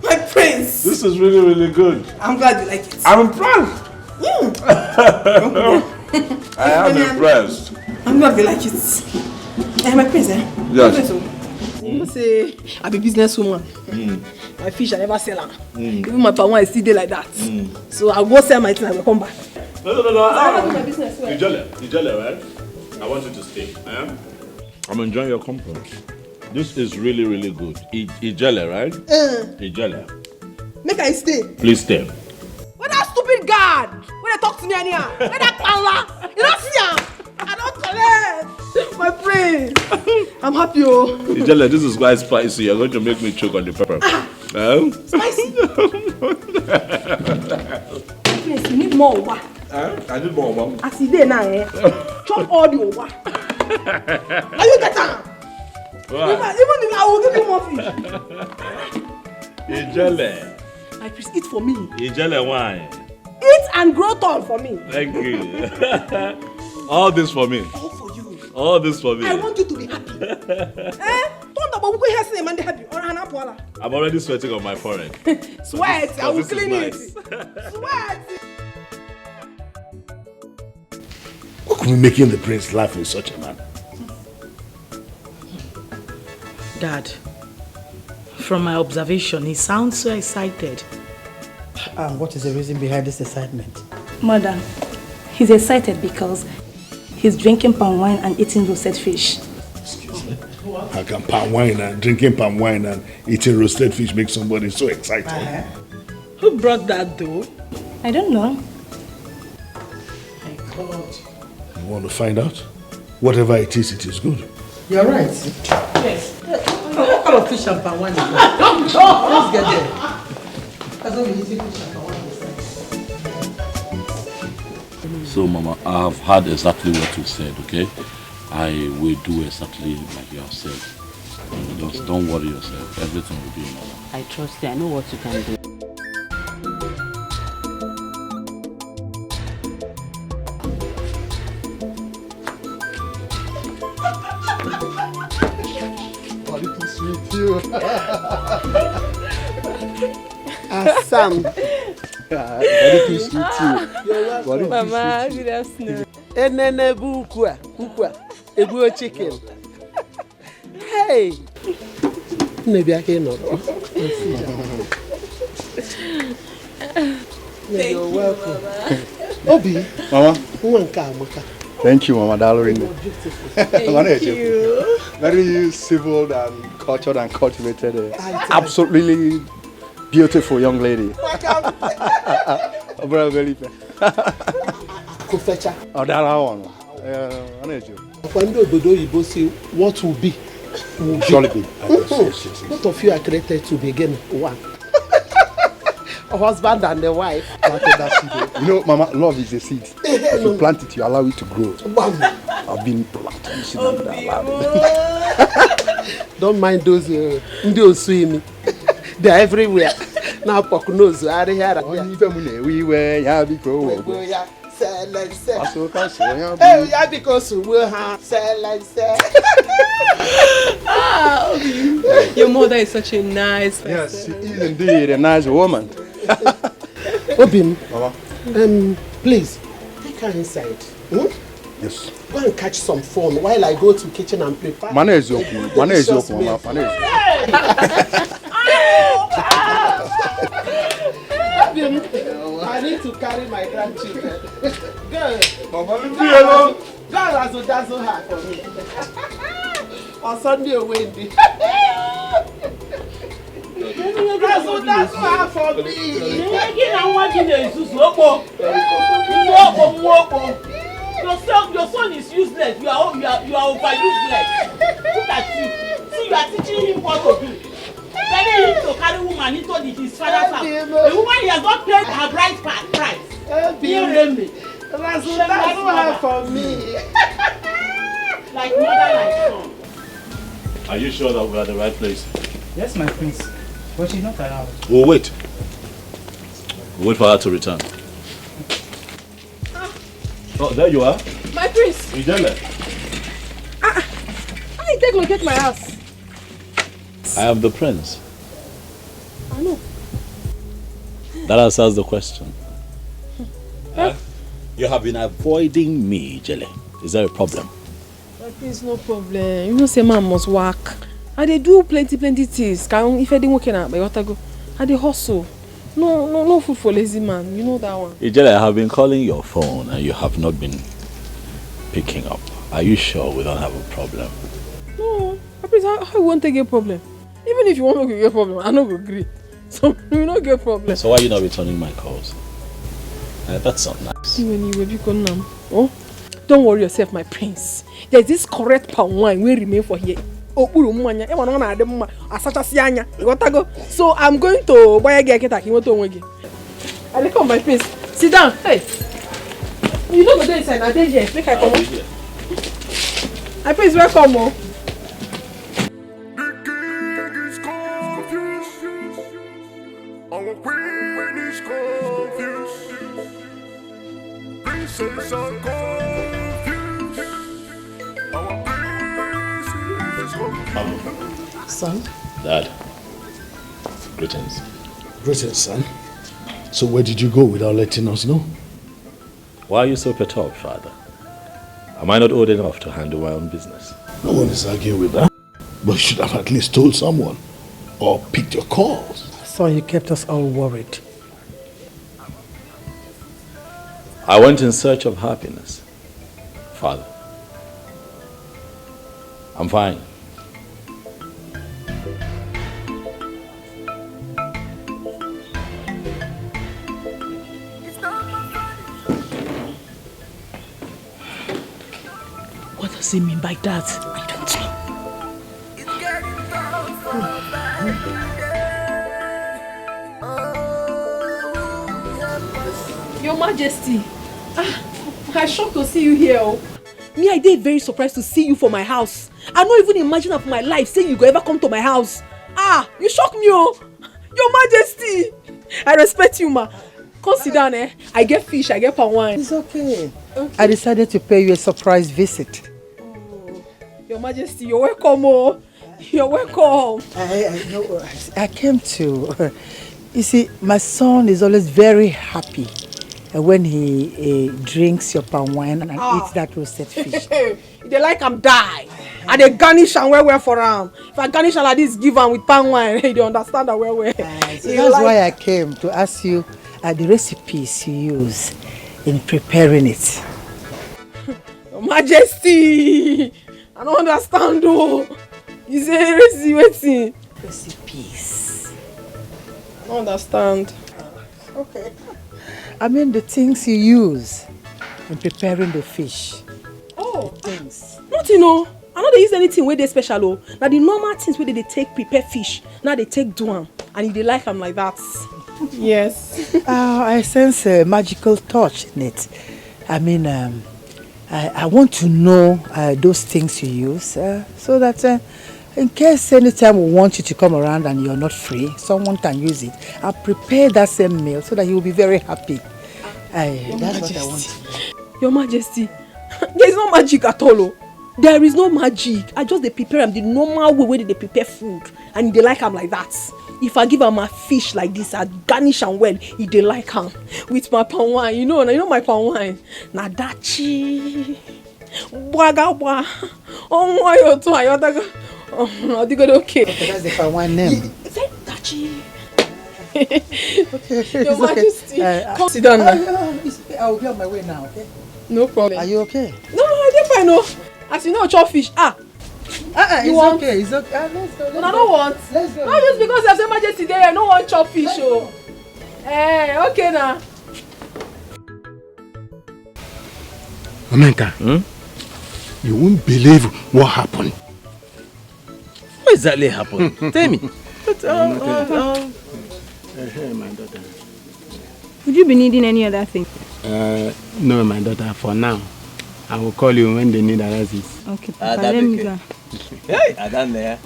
My prince. This is really, really good. I'm glad you like it. I'm impressed. I am impressed. I'm glad you like it. My prince, Yes. You say I'm a businesswoman. My fish I never sell them. Even my palm wine is still there like that. So I'll go sell my thing and I will come back. No. I do my business well. Ijele, right? I want you to stay. I'm enjoying your company. This is really, really good. Ijele, right? Ijele. Make I stay. Please stay. When that stupid guard, when they talk to me anyhow, when that pala, you don't see him. I don't collect. My prince. I'm happy. Ijele, this is quite spicy. You're going to make me choke on the pepper. Spicy. Prince, you need more over. I need more, Mom. As you there now, chop all the over. Are you get that? Even if I will give you more fish. Ijele. My prince, eat for me. Ijele wine. Eat and grow tall for me. Thank you. All this for me. All for you. All this for me. I want you to be happy. Don't about who has name and happy or an apple. I'm already sweating on my forehead. Sweat, I will clean it. Sweat. What could be making the prince laugh with such a man? Dad, from my observation, he sounds so excited. And what is the reason behind this excitement? Mother, he's excited because he's drinking palm wine and eating roasted fish. Excuse me? How can palm wine and drinking palm wine and eating roasted fish make somebody so excited? Who brought that though? I don't know. My God. You want to find out? Whatever it is good. You're right. Yes. What kind of fish and pan wine is that? Let's get there. That's only easy fish and pan wine. So, Mama, I have heard exactly what you said, okay? I will do exactly like you have said. Just don't worry yourself. Everything will be in order. I trust you. I know what you can do. Assam. Very good to meet you. Mama, good afternoon. Enene ukwa, ebu chicken. Hey. Maybe I can not. You're welcome. Obi. Mama. Mama. Thank you, Mama Darling. Thank you. Very civil and cultured and cultivated. Absolutely beautiful young lady. Kufecha. Oh, that one. What will be? Surely be. Both of you are created to begin one. A husband and a wife. You know, Mama, love is a seed. If you plant it, you allow it to grow. I've been planting seed. Don't mind those swimming. They're everywhere. Now, Pok knows we are here. We were, yeah, because Your mother is such a nice person. Yes, she is indeed a nice woman. Obim, Mama. Please, take her inside. Yes. Go and catch some fun while I go to kitchen and prepare. Mama is your I need to carry my grandchildren. Girl, Mama, leave me alone. Girl, as dazzle her for me. On Sunday or Wednesday. Dazzle her for me. Your son is useless. You are over useless. Look at you. See, you are teaching him what to do. Telling him to carry woman into his father's house. The woman he has not paid her bride price. Dazzle her for me. Like mother, like son. Are you sure that we are at the right place? Yes, my prince. But she's not around. We'll wait. We'll wait for her to return. Oh, there you are. My prince. Ijele. I take locate my house. I am the prince. I know. That answers the question. You have been avoiding me, Ijele. Is there a problem? There's no problem. You know, say man must work. I dey do plenty things. If I didn't work out, I gotta go. I dey hustle. No food for lazy man. You know that one. Ijele, I have been calling your phone and you have not been picking up. Are you sure we don't have a problem? No. How you want to get a problem? Even if you want to get a problem, I don't agree. So we don't get a problem. So why are you not returning my calls? That's not nice. Oh, don't worry yourself, my prince. There's this correct palm wine will remain for here. So I'm going to buy a get I come, my prince. Sit down. Hey. You don't go there inside. I did here. Make I come. My prince, welcome. Oh. Our queen is confused. Princess are confused. Our prince is confused. Son? Dad. Greetings. Greetings, son. So where did you go without letting us know? Why are you so perturbed, Father? Am I not old enough to handle my own business? No one is arguing with that. But you should have at least told someone. Or picked your calls. Son, you kept us all worried. I went in search of happiness, Father. I'm fine. does he mean by that? I don't know. Your Majesty, I'm shocked to see you here. Oh. Me, I did very surprised to see you for my house. I don't even imagine of my life saying you could ever come to my house. You shock me, oh. Your Majesty, I respect you, ma. Come sit down, eh? I get fish, I get palm wine. It's okay. I decided to pay you a surprise visit. Oh, Your Majesty, you're welcome, oh. You're welcome. I came to... You see, my son is always very happy when he drinks your palm wine and eats that roasted fish. They like I'm die. And they garnish and well for him. If I garnish and like this, give him with palm wine, they understand that well. So that's why I came to ask you the recipes you use in preparing it. Your Majesty, I don't understand though. You say recipe. Recipes. I don't understand. Okay. I mean the things you use in preparing the fish. Oh, things. Nothing, no. I know they use anything where they special, oh. Now the normal things where they take prepare fish, now they take do them, and if they like them like that. Yes. I sense a magical touch in it. I mean, I want to know those things you use so that in case anytime we want you to come around and you're not free, someone can use it. I'll prepare that same meal so that you will be very happy. That's what I want. Your Majesty, there is no magic at all. Oh. There is no magic. I just they prepare them the normal way they prepare food, and they like them like that. If I give them a fish like this, I garnish and well, if they like them with my palm wine, you know my palm wine. Nadachi, Bwagawa, oh my God, oh, I think okay. That's the palm wine name. Is that Dachi? Okay, Your Majesty, come sit down now. I will be on my way now, okay? No problem. Are you okay? No, I didn't find no. As you know, chop fish. It's want? Okay, it's okay. Let's go. I don't want. Let's go. Not just because there's a Majesty there, I don't want chop fish. Oh. Okay now. Omenka, you won't believe what happened. What exactly happened? Tell me. My daughter. Would you be needing any other thing? No, my daughter, for now. I will call you when they need analysis. Okay, Papa, let me go. Hey, I done there.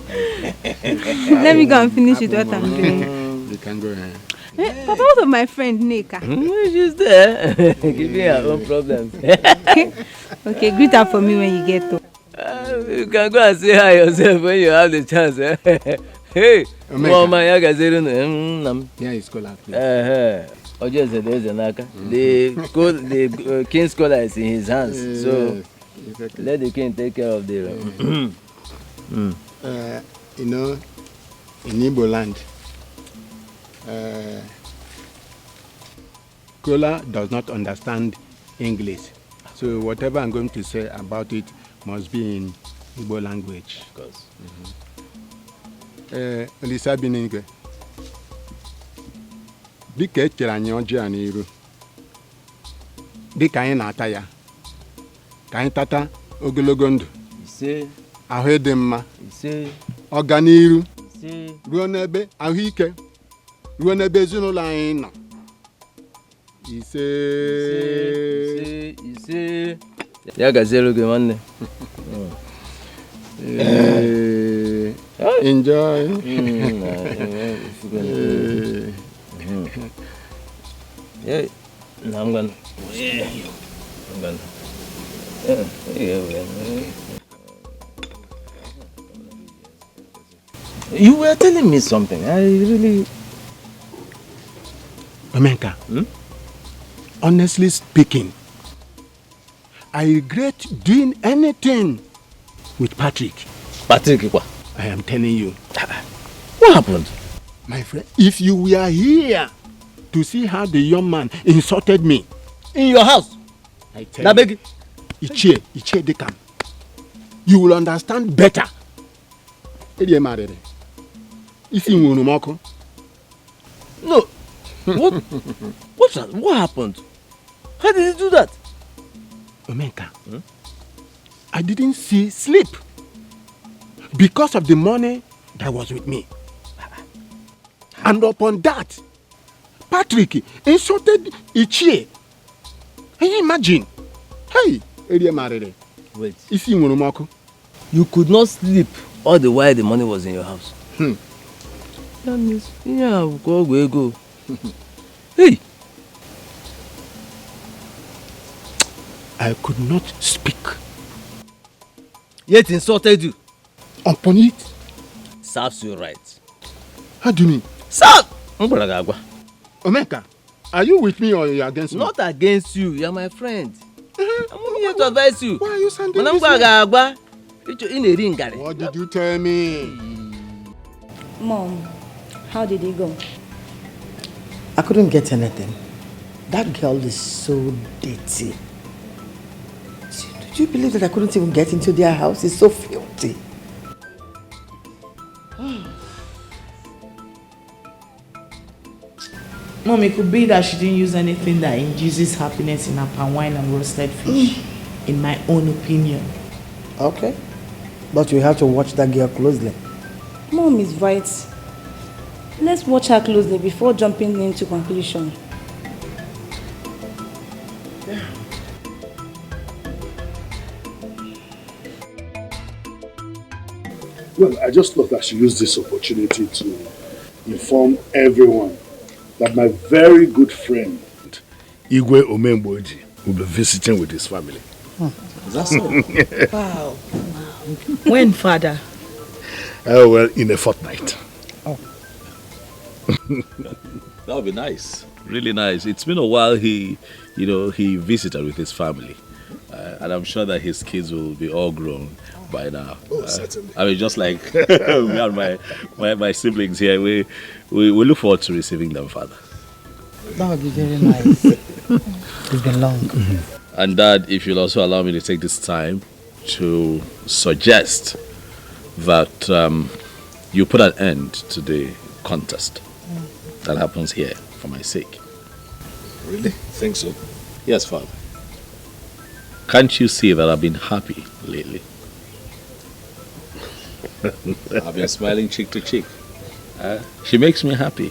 Let me go and finish with what I'm doing. You can go ahead. Hey, Papa, what of my friend Nika? She's there. Give me her own problems. Okay, greet her for me when you get to. You can go and say hi yourself when you have the chance. Hey, Mama, you guys yeah, it's scholar, please. The king's scholar is in his hands, so let the king take care of the. You know, in Igbo land, Kola does not understand English, so whatever I'm going to say about it must be in Igbo language. Of course. Olisa Biningwe. Dịka echere anyị ọjị a n'iru dịka anyị na-ata ya ka anyị tata ogologo ndụ ahụ ịdị mma ọganiru ruo n'ebe ahụike ruo n'ebe ezinụlọ anyị nọ ise ya gaziere gị nwanne. Enjoy. Yeah, no, I'm gonna. You were telling me something. I really. Omenka, honestly speaking, I regret doing anything with Patrick. Patrick, what? I am telling you. What happened? My friend, if you were here to see how the young man insulted me in your house, I tell you, Ichie Dekam, you will understand better. No. What happened? How did he do that? Omenka, I didn't see sleep because of the money that was with me. And upon that, Patrick insulted Ichie. Can you imagine? Hey, wait. If you could not sleep all the while the money was in your house. That means, go. Hey! I could not speak. Yet insulted you. Upon it. Serves you right. How do you mean? Sir! Omeka, are you with me or are you against me? Not against you. You are my friend. I'm here to advise you. Why are you sounding this way? What did you tell me? Mom, how did it go? I couldn't get anything. That girl is so dirty. Do you believe that I couldn't even get into their house? It's so filthy. Mom, it could be that she didn't use anything that induces happiness in her palm wine and roasted fish, in my own opinion. Okay. But you have to watch that girl closely. Mom is right. Let's watch her closely before jumping into conclusion. Well, I just thought I should use this opportunity to inform everyone that my very good friend, Igwe Omemboji, will be visiting with his family. Is that so? Wow. When, Father? Well, in a fortnight. Oh. That would be nice. Really nice. It's been a while he visited with his family. And I'm sure that his kids will be all grown by now. Oh, certainly. I mean, just like me and my siblings here, we look forward to receiving them, Father. That would be very nice. It's been long. And Dad, if you'll also allow me to take this time to suggest that you put an end to the contest that happens here for my sake. Really? Think so? Yes, Father. Can't you see that I've been happy lately? I've been smiling cheek to cheek. She makes me happy.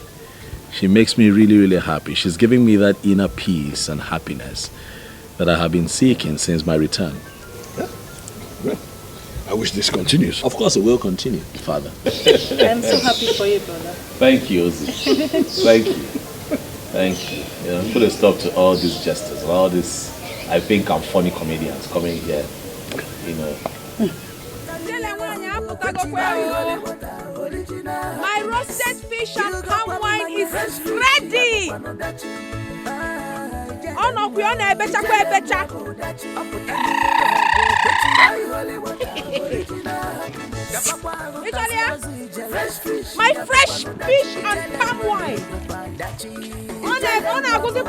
She makes me really, really happy. She's giving me that inner peace and happiness that I have been seeking since my return. Yeah. Well, I wish this continues. Of course it will continue, Father. I'm so happy for you, brother. Thank you, Ozzy. Thank you. Thank you. Put a stop to all these jesters, all these, I think, I'm funny comedians coming here, My roasted fish and palm wine is ready. Oh no, we on a better. My fresh fish and palm wine. On a go to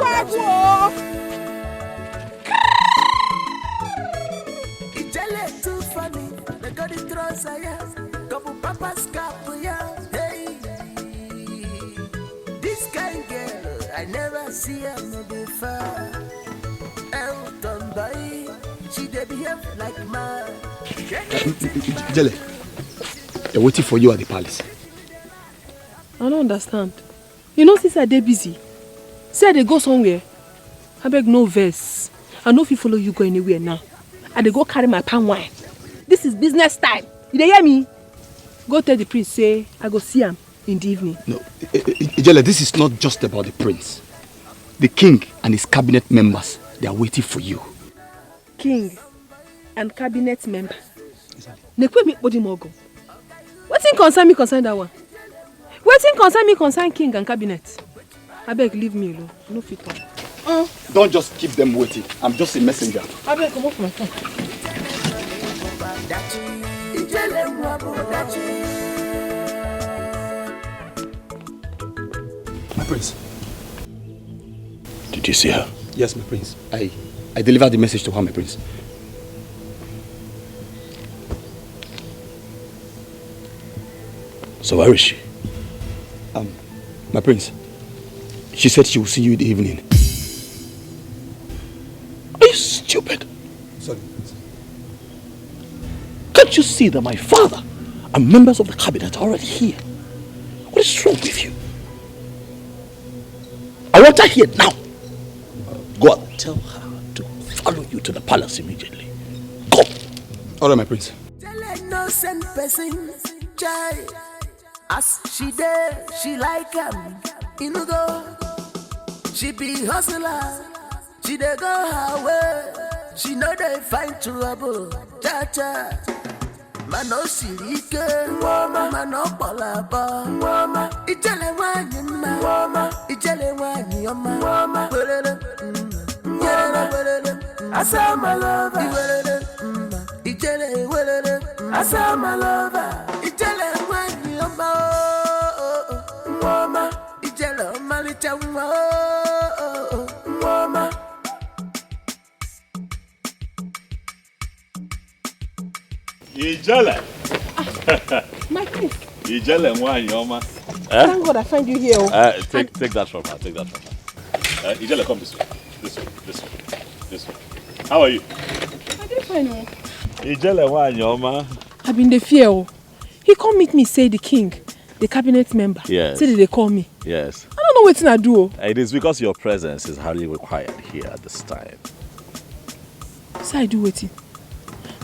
too funny, they got it throws couple papas hey. This kind girl, I never see her before. Elton boy, she dey behave like man. Jelle, they're waiting for you at the palace. I don't understand. You know, since I dey busy, say they go somewhere. I beg no verse. I know if you follow you go anywhere now. I dey go carry my palm wine. This is business time. You dey hear me? Go tell the prince, say I go see him in the evening. No, Ijele, this is not just about the prince. The king and his cabinet members, they are waiting for you. King and cabinet member. Nekwe me body mogo. What thing concern me concern that one? What thing concern me concern king and cabinet? I beg, leave me alone. No fit talk. Don't just keep them waiting. I'm just a messenger. I beg, come off my phone. My prince. Did you see her? Yes, my prince. I delivered the message to her, my prince. So where is she? My prince. She said she will see you in the evening. Are you stupid? Sorry. Can't you see that my father and members of the cabinet are already here? What is wrong with you? I want her here now. Go and tell her to follow you to the palace immediately. Go. All right, my prince. Innocent person, child. As she there, she like him. You know go. She be hustler. She dey go her way. She know they find trouble. Cha cha. Mano sirike, mano palaba, ijele wanyi ma, ijele wanyi oma, asa my lover, ijele asa my lover, ijele wanyi oma, ijele omalicha oma. Ijele. My prince. Ijele Mwanyoma. Thank God I find you here. Take that from her. Take that from her. Ijele, come this way. This way. How are you? I didn't find him. Ijele Mwanyoma. I've been the fear. He come meet me, say the king, the cabinet member. Yes. Say they call me. Yes. I don't know what I do. It is because your presence is highly required here at this time. So I do waiting.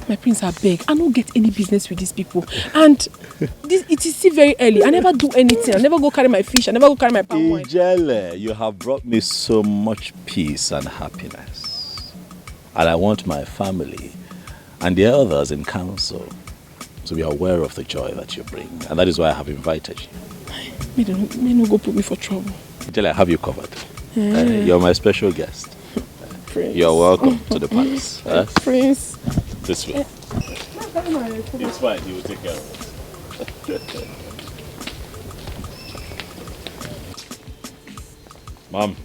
My prince, I beg. I don't get any business with these people. And it is still very early. I never do anything. I never go carry my fish. I never go carry my palm wine. Ijele, you have brought me so much peace and happiness. And I want my family and the others in council to be aware of the joy that you bring. And that is why I have invited you. May no go put me for trouble. Ijele, I have you covered. You're my special guest. Prince. You're welcome to the palace. Prince. This way. It's fine, he will take care of it. Mom.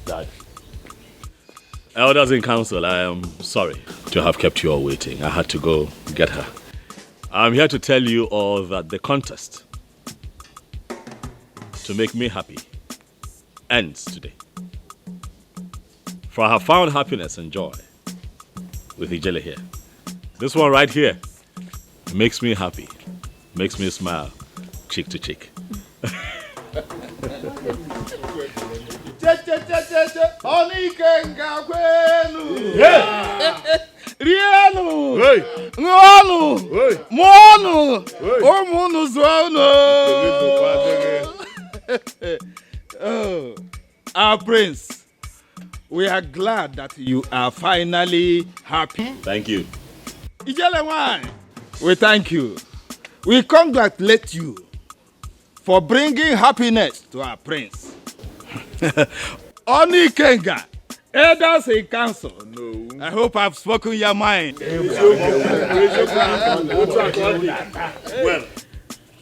Dad. Elders in council, I am sorry to have kept you all waiting. I had to go get her. I'm here to tell you all that the contest to make me happy ends today. For I have found happiness and joy with Ijele here. This one right here makes me happy, makes me smile, cheek to cheek. Our prince. We are glad that you are finally happy. Thank you. Ijele Wine, we thank you. We congratulate you for bringing happiness to our prince. Onny Kenga, elders in council. No. I hope I've spoken your mind. Well,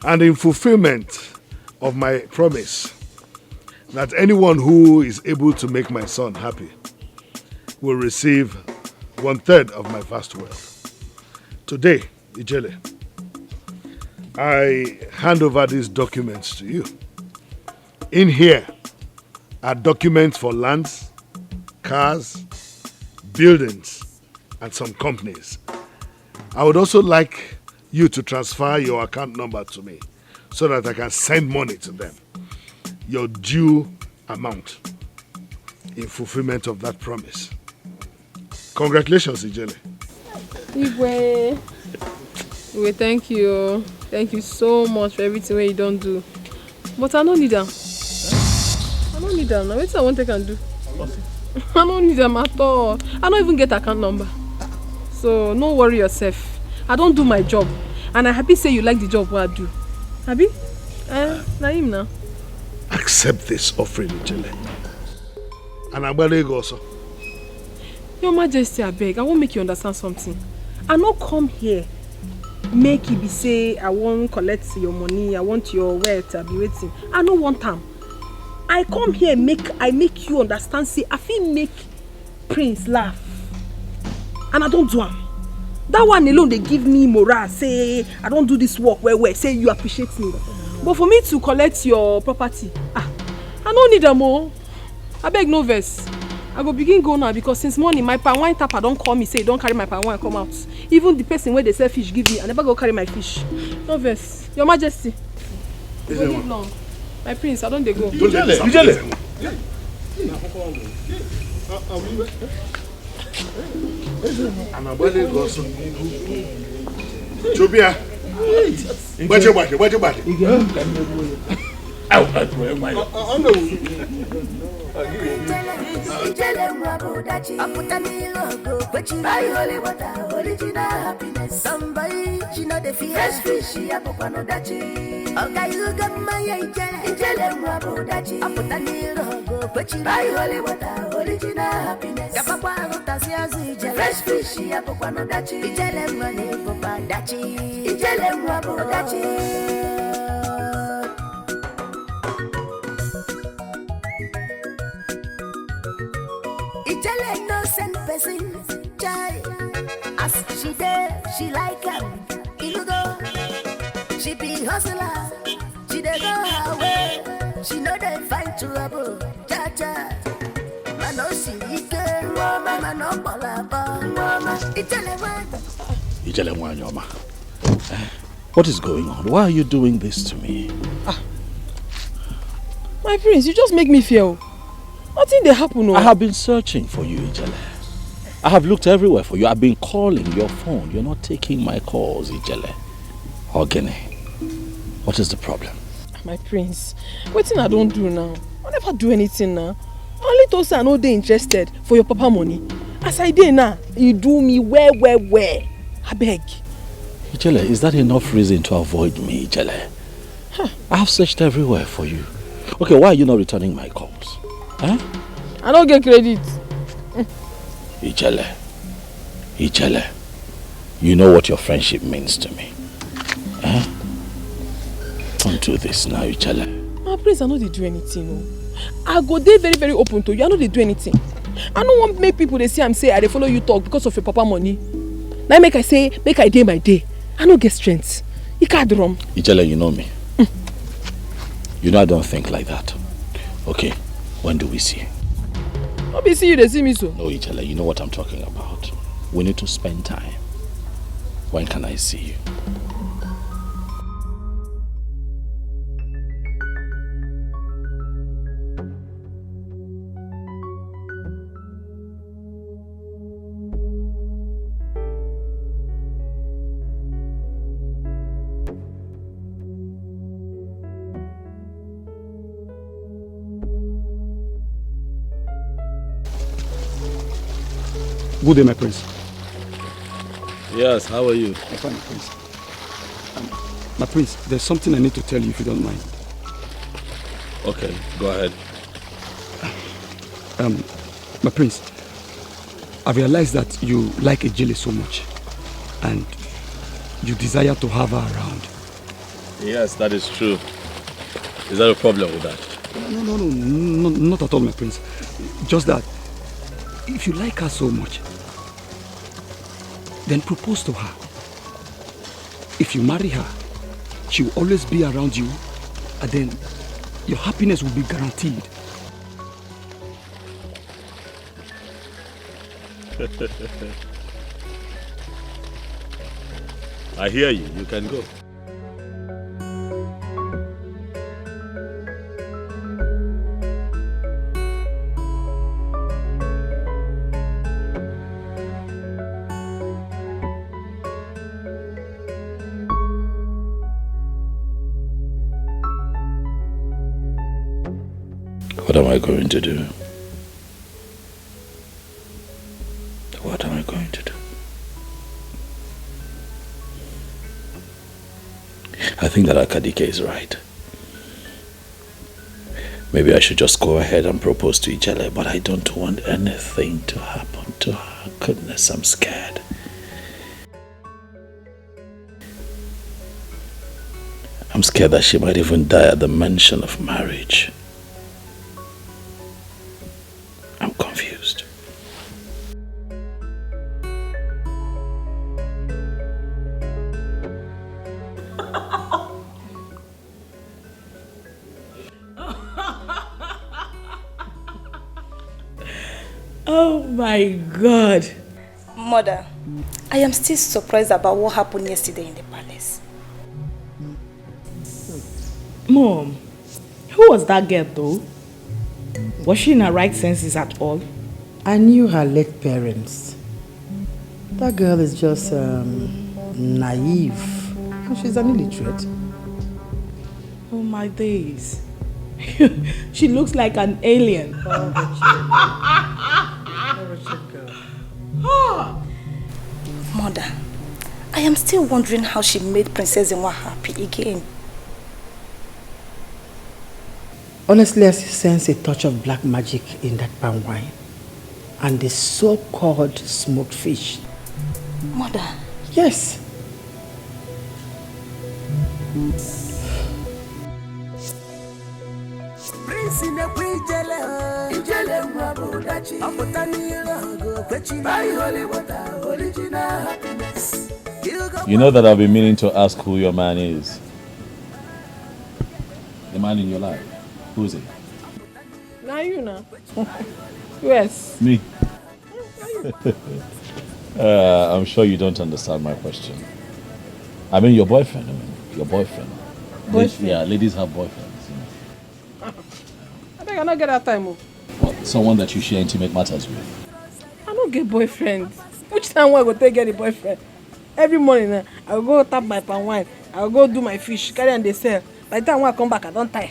and in fulfillment of my promise, that anyone who is able to make my son happy will receive 1/3 of my vast wealth. Today, Ijele, I hand over these documents to you. In here are documents for lands, cars, buildings, and some companies. I would also like you to transfer your account number to me so that I can send money to them. Your due amount in fulfillment of that promise. Congratulations, Ijele. Igwe, thank you. Thank you so much for everything you don't do. But I don't need them. I don't need them. Now, what I want I can do. I don't need them at all. I don't even get account number. So, no worry yourself. I don't do my job. And I'm happy say you like the job what I do. Happy? Naim now. Accept this offering, Ijele. And I'm going to go also. Your Majesty, I beg. I won't make you understand something. I not come here make you be say I won't collect your money, I want your wealth, I be waiting. I don't want them. I come here I make you understand, say I feel make Prince laugh. And I don't do it. That one alone they give me morale, say I don't do this work where say you appreciate me. But for me to collect your property, I don't need them more. I beg no verse. I go begin go now because since morning my palm wine tapper don't call me say don't carry my palm wine come out. Even the person where they sell fish give me, I never go carry my fish. No verse. Your Majesty. Don't live long. My prince, I don't they go. Ijele. Chubia. Somebody, she know the fresh fish, she a no dachi. Okay, you got my ijele mwabo dachi. Aputani logo, kwechi buy holy water, original happiness. Kapapa rotasi azu fresh fish, she a no dachi. Ijele mwani popa dachi. Ijele mwabo dachi. Ijele no send person, chai. As she there, she like him. You go, she be hustler. She dey go her way. She know they find trouble. Cha cha. Mano silike, mano balaba. Ijele Mwanyoma. What is going on? Why are you doing this to me? My prince, you just make me feel. Nothing they happen. No. I have been searching for you, Ijele. I have looked everywhere for you. I've been calling your phone. You're not taking my calls, Ijele. Ogene, what is the problem? My prince, what thing I don't do now? I never do anything now. Only to say I know they interested for your papa money. As I did now, you do me where. I beg. Ijele, is that enough reason to avoid me, Ijele? I have searched everywhere for you. Okay, why are you not returning my calls? Huh? I don't get credit. Ijele, you know what your friendship means to me. Huh? Don't do this now, Ijele. My prince, I know they do anything. No. I go there very, very open to you. I know they do anything. I don't want to make people they see I'm say I they follow you talk because of your papa money. Now make I say, make I day by day. I don't get strength. You can't drum. Ijele, you know me. You know I don't think like that. Okay, when do we see? I'll be see you, they see me so. No, Ijele, you know what I'm talking about. We need to spend time. When can I see you? Good day, my prince. Yes, how are you? I'm fine, my prince. My prince, there's something I need to tell you if you don't mind. Okay, go ahead. My prince, I realized that you like Ijele so much and you desire to have her around. Yes, that is true. Is there a problem with that? No, not at all, my prince. Just that if you like her so much, then propose to her. If you marry her, she will always be around you, and then your happiness will be guaranteed. I hear you. You can go. What am I going to do? What am I going to do? I think that Akadike is right. Maybe I should just go ahead and propose to Ijele, but I don't want anything to happen to her. Goodness, I'm scared. I'm scared that she might even die at the mention of marriage. I'm confused. Oh my God. Mother, I am still surprised about what happened yesterday in the palace. Mom, who was that girl though? Was she in her right senses at all? I knew her late parents. That girl is just naive. And she's an illiterate. Oh my days. She looks like an alien. Mother, I am still wondering how she made Princess Nwa happy again. Honestly, I sense a touch of black magic in that palm wine. And the so-called smoked fish. Mother? Yes. You know that I've been meaning to ask who your man is. The man in your life. Who is it? Now you know. Yes. Me. I'm sure you don't understand my question. I mean your boyfriend. Your boyfriend. Yeah, ladies have boyfriends. You know. I think I don't get that time. What, someone that you share intimate matters with? I don't get boyfriend. Which time will I go take get a boyfriend? Every morning I will go tap my palm wine. I will go do my fish, carry and they sell. By the time when I come back, I don't tire.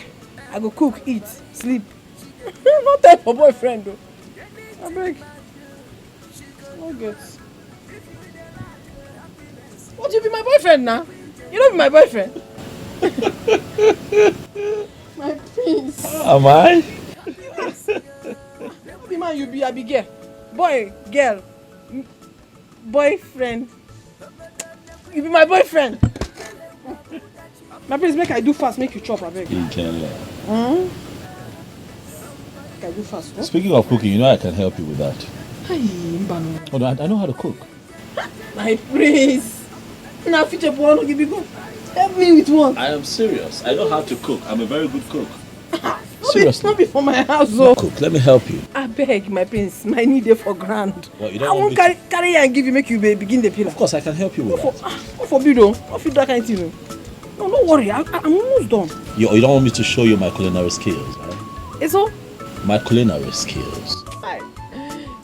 I go cook, eat, sleep. No time for boyfriend though. I beg. No get. What, you be my boyfriend now? You don't be my boyfriend. My prince. Am I? Yes. What the man you be? I be girl. Boy, girl. Boyfriend. You be my boyfriend. My prince, make I do fast, make you chop, I beg. You can learn. Make I do fast. Huh? Speaking of cooking, you know I can help you with that. Hi, Mbano. Oh, no, I know how to cook. My prince. Now future boy, give me go. Help me with one. I am serious. I know how to cook. I'm a very good cook. Seriously. Not be for my house, though. Cook, let me help you. I beg, my prince. My need there for grand. Well, you I don't won't carry and give you, make you begin the pillar. Of course, I can help you with that. What for you, though? What for that kind of thing? No, don't worry. I'm almost done. You don't want me to show you my culinary skills, right? It's all? My culinary skills. Hi.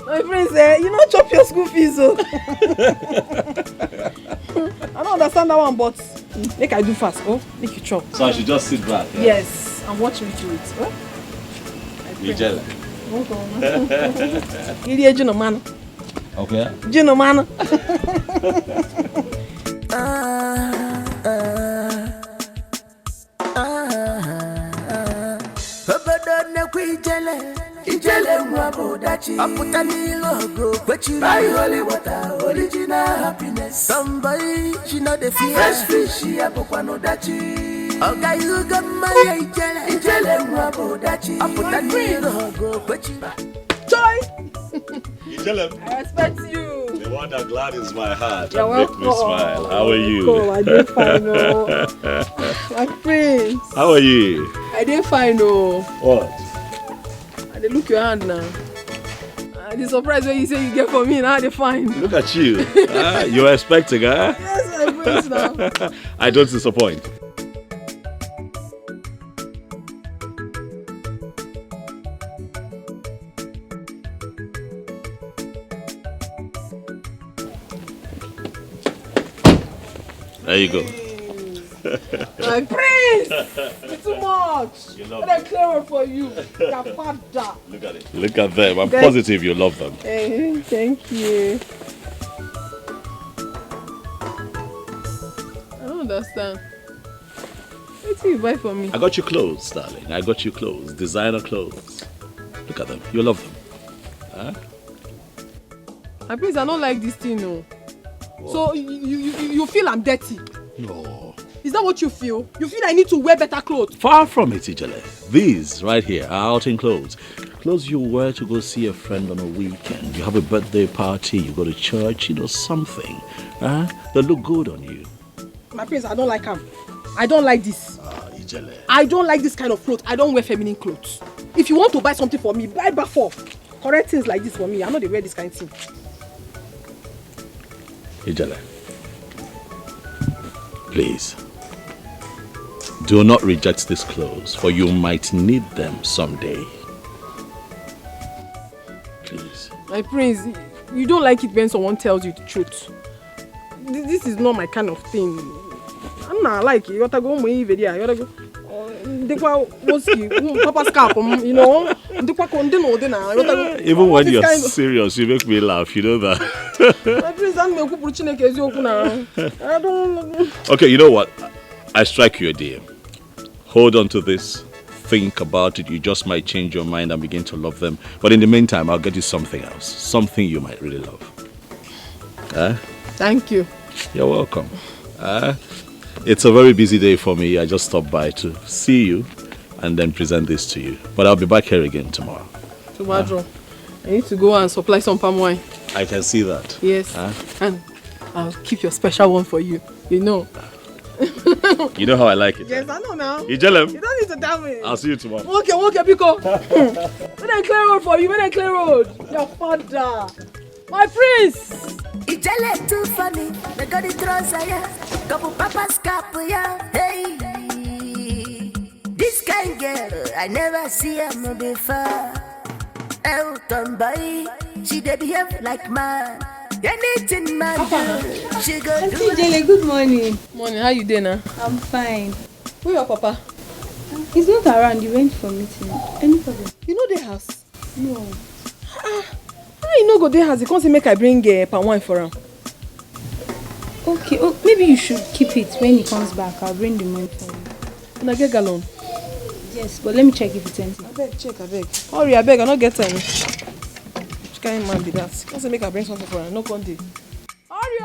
My prince, you don't chop your school fees, so. I don't understand that one, but make I do fast, oh? Make you chop. So I should just sit back? Yeah? Yes, and watch me do it. Oh? You're jealous? You're a man. Okay. Man. Ijele mwabodachi aputani logo kwechi buy holy water original happiness somebody she know the fear fresh fish apokwa no dachi oga you got my ijele mwabodachi aputani logo kwechi joy Ijele, I respect you. The one that gladdens my heart You're and makes me smile. How are you? Oh, I did fine, oh. My prince. How are you? I did fine, oh. What? I did look your hand now. I did surprise when you say you get for me, now I did fine. Look at you. You're expecting, huh? Yes, my prince now. I don't disappoint. There you go. My prince! It's too much. You love What I'm clever for you. Your father. Look at it. Look at them. I'm positive you love them. Hey, thank you. I don't understand. What do you buy for me? I got you clothes, darling. I got you clothes. Designer clothes. Look at them. You love them. Huh? My prince, I don't like this thing, no. So you feel I'm dirty? No. Is that what you feel? You feel I need to wear better clothes? Far from it, Ijele. These right here are outing clothes. Clothes you wear to go see a friend on a weekend. You have a birthday party, you go to church, something. They look good on you. My prince, I don't like them. I don't like this. Ijele. I don't like this kind of clothes. I don't wear feminine clothes. If you want to buy something for me, buy back for. Correct things like this for me. I know they wear this kind of thing. Ijele, please, do not reject these clothes, for you might need them someday. Please. My prince, you don't like it when someone tells you the truth. This is not my kind of thing. I'm not like it. You gotta go you gotta go. Papa's cap, you know. Even when you're serious, you make me laugh, you know that. I don't. Okay, you know what? I strike you a deal. Hold on to this. Think about it. You just might change your mind and begin to love them. But in the meantime, I'll get you something else. Something you might really love. Thank you. You're welcome. It's a very busy day for me. I just stopped by to see you and then present this to you. But I'll be back here again tomorrow. Tomorrow. I need to go and supply some palm wine. I can see that. Yes. And I'll keep your special one for you. You know. You know how I like it. Yes, I know now. You tell him. You don't need to tell me. I'll see you tomorrow. Okay, Biko. When I clear road for you, when I clear road. Your father. My prince. Ijele too funny. They got it yeah. Couple papa's cap, yeah. Hey. This kind girl, I never see her before. Elton boy, she dey behave like man. Anything man do, she go do. Auntie Ijele, good morning. Morning, how you doing now? I'm fine. Where your papa? He's not around, he went for meeting. Any problem? You know the house? No. How you know go there house? You can't say make I bring palm wine for him. Okay, maybe you should keep it. When he comes back, I'll bring the money for you. Can I get gallon? Yes, but let me check if it's empty. I beg, check, I beg. Hurry, I beg, I don't get time. Which kind of man be that? Can't say make I bring something for him, no conde. Hurry,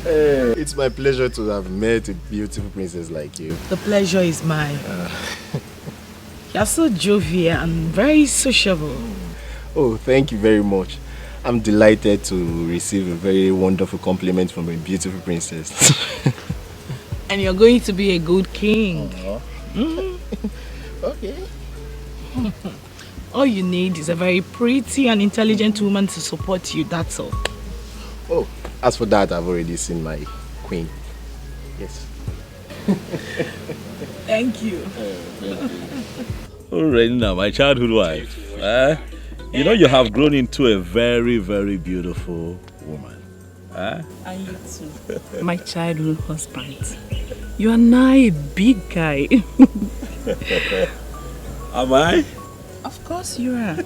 It's my pleasure to have met a beautiful princess like you. The pleasure is mine. You're so jovial and very sociable. Oh, thank you very much. I'm delighted to receive a very wonderful compliment from a beautiful princess. And you're going to be a good king. Okay. All you need is a very pretty and intelligent woman to support you, that's all. Oh, as for that, I've already seen my queen. Yes. Thank you. Oh, Reina, my childhood wife. You know you have grown into a very, very beautiful woman. And you too. My childhood husband. You are now a big guy. Am I? Of course you are.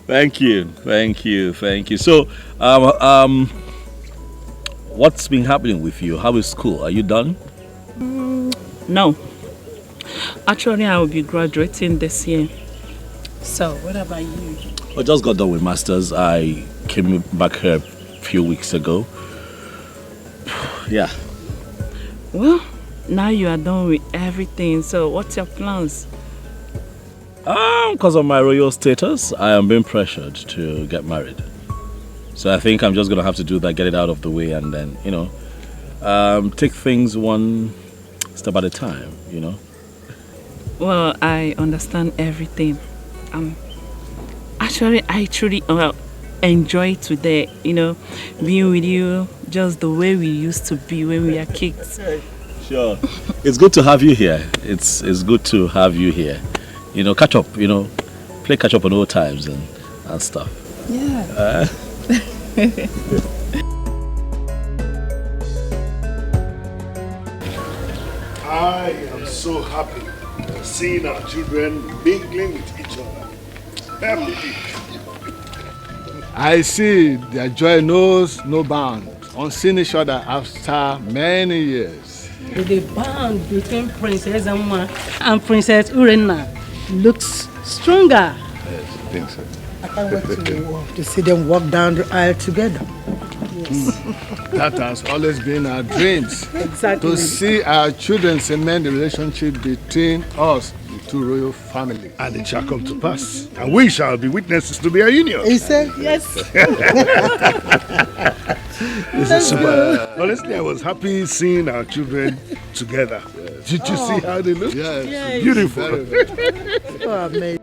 Thank you, thank you, thank you. So, what's been happening with you? How is school? Are you done? No. Actually, I will be graduating this year. So, what about you? I just got done with masters. I came back here a few weeks ago. Yeah. Well, now you are done with everything. So, what's your plans? Because of my royal status, I am being pressured to get married. So I think I'm just going to have to do that, get it out of the way, and then, you know, take things one step at a time, you know. Well, I understand everything. Actually, I truly enjoy today, you know, being with you just the way we used to be when we were kids. Sure. It's good to have you here. It's good to have you here. You know, catch up, you know, play catch up on old times and stuff. Yeah. I am so happy seeing our children mingling with each other. I see their joy knows no bounds on seeing each other after many years. The bond between Princess Amma and Princess Urena looks stronger. Yes, I think so. I can't wait to see them walk down the aisle together. Yes. That has always been our dreams. Exactly. To see our children cement the relationship between us, the two royal families. And it shall come to pass. And we shall be witnesses to their union. He said, yes. This is super. Honestly, I was happy seeing our children together. Yes. Did you see how they look? Yes. Beautiful. Oh, amazing.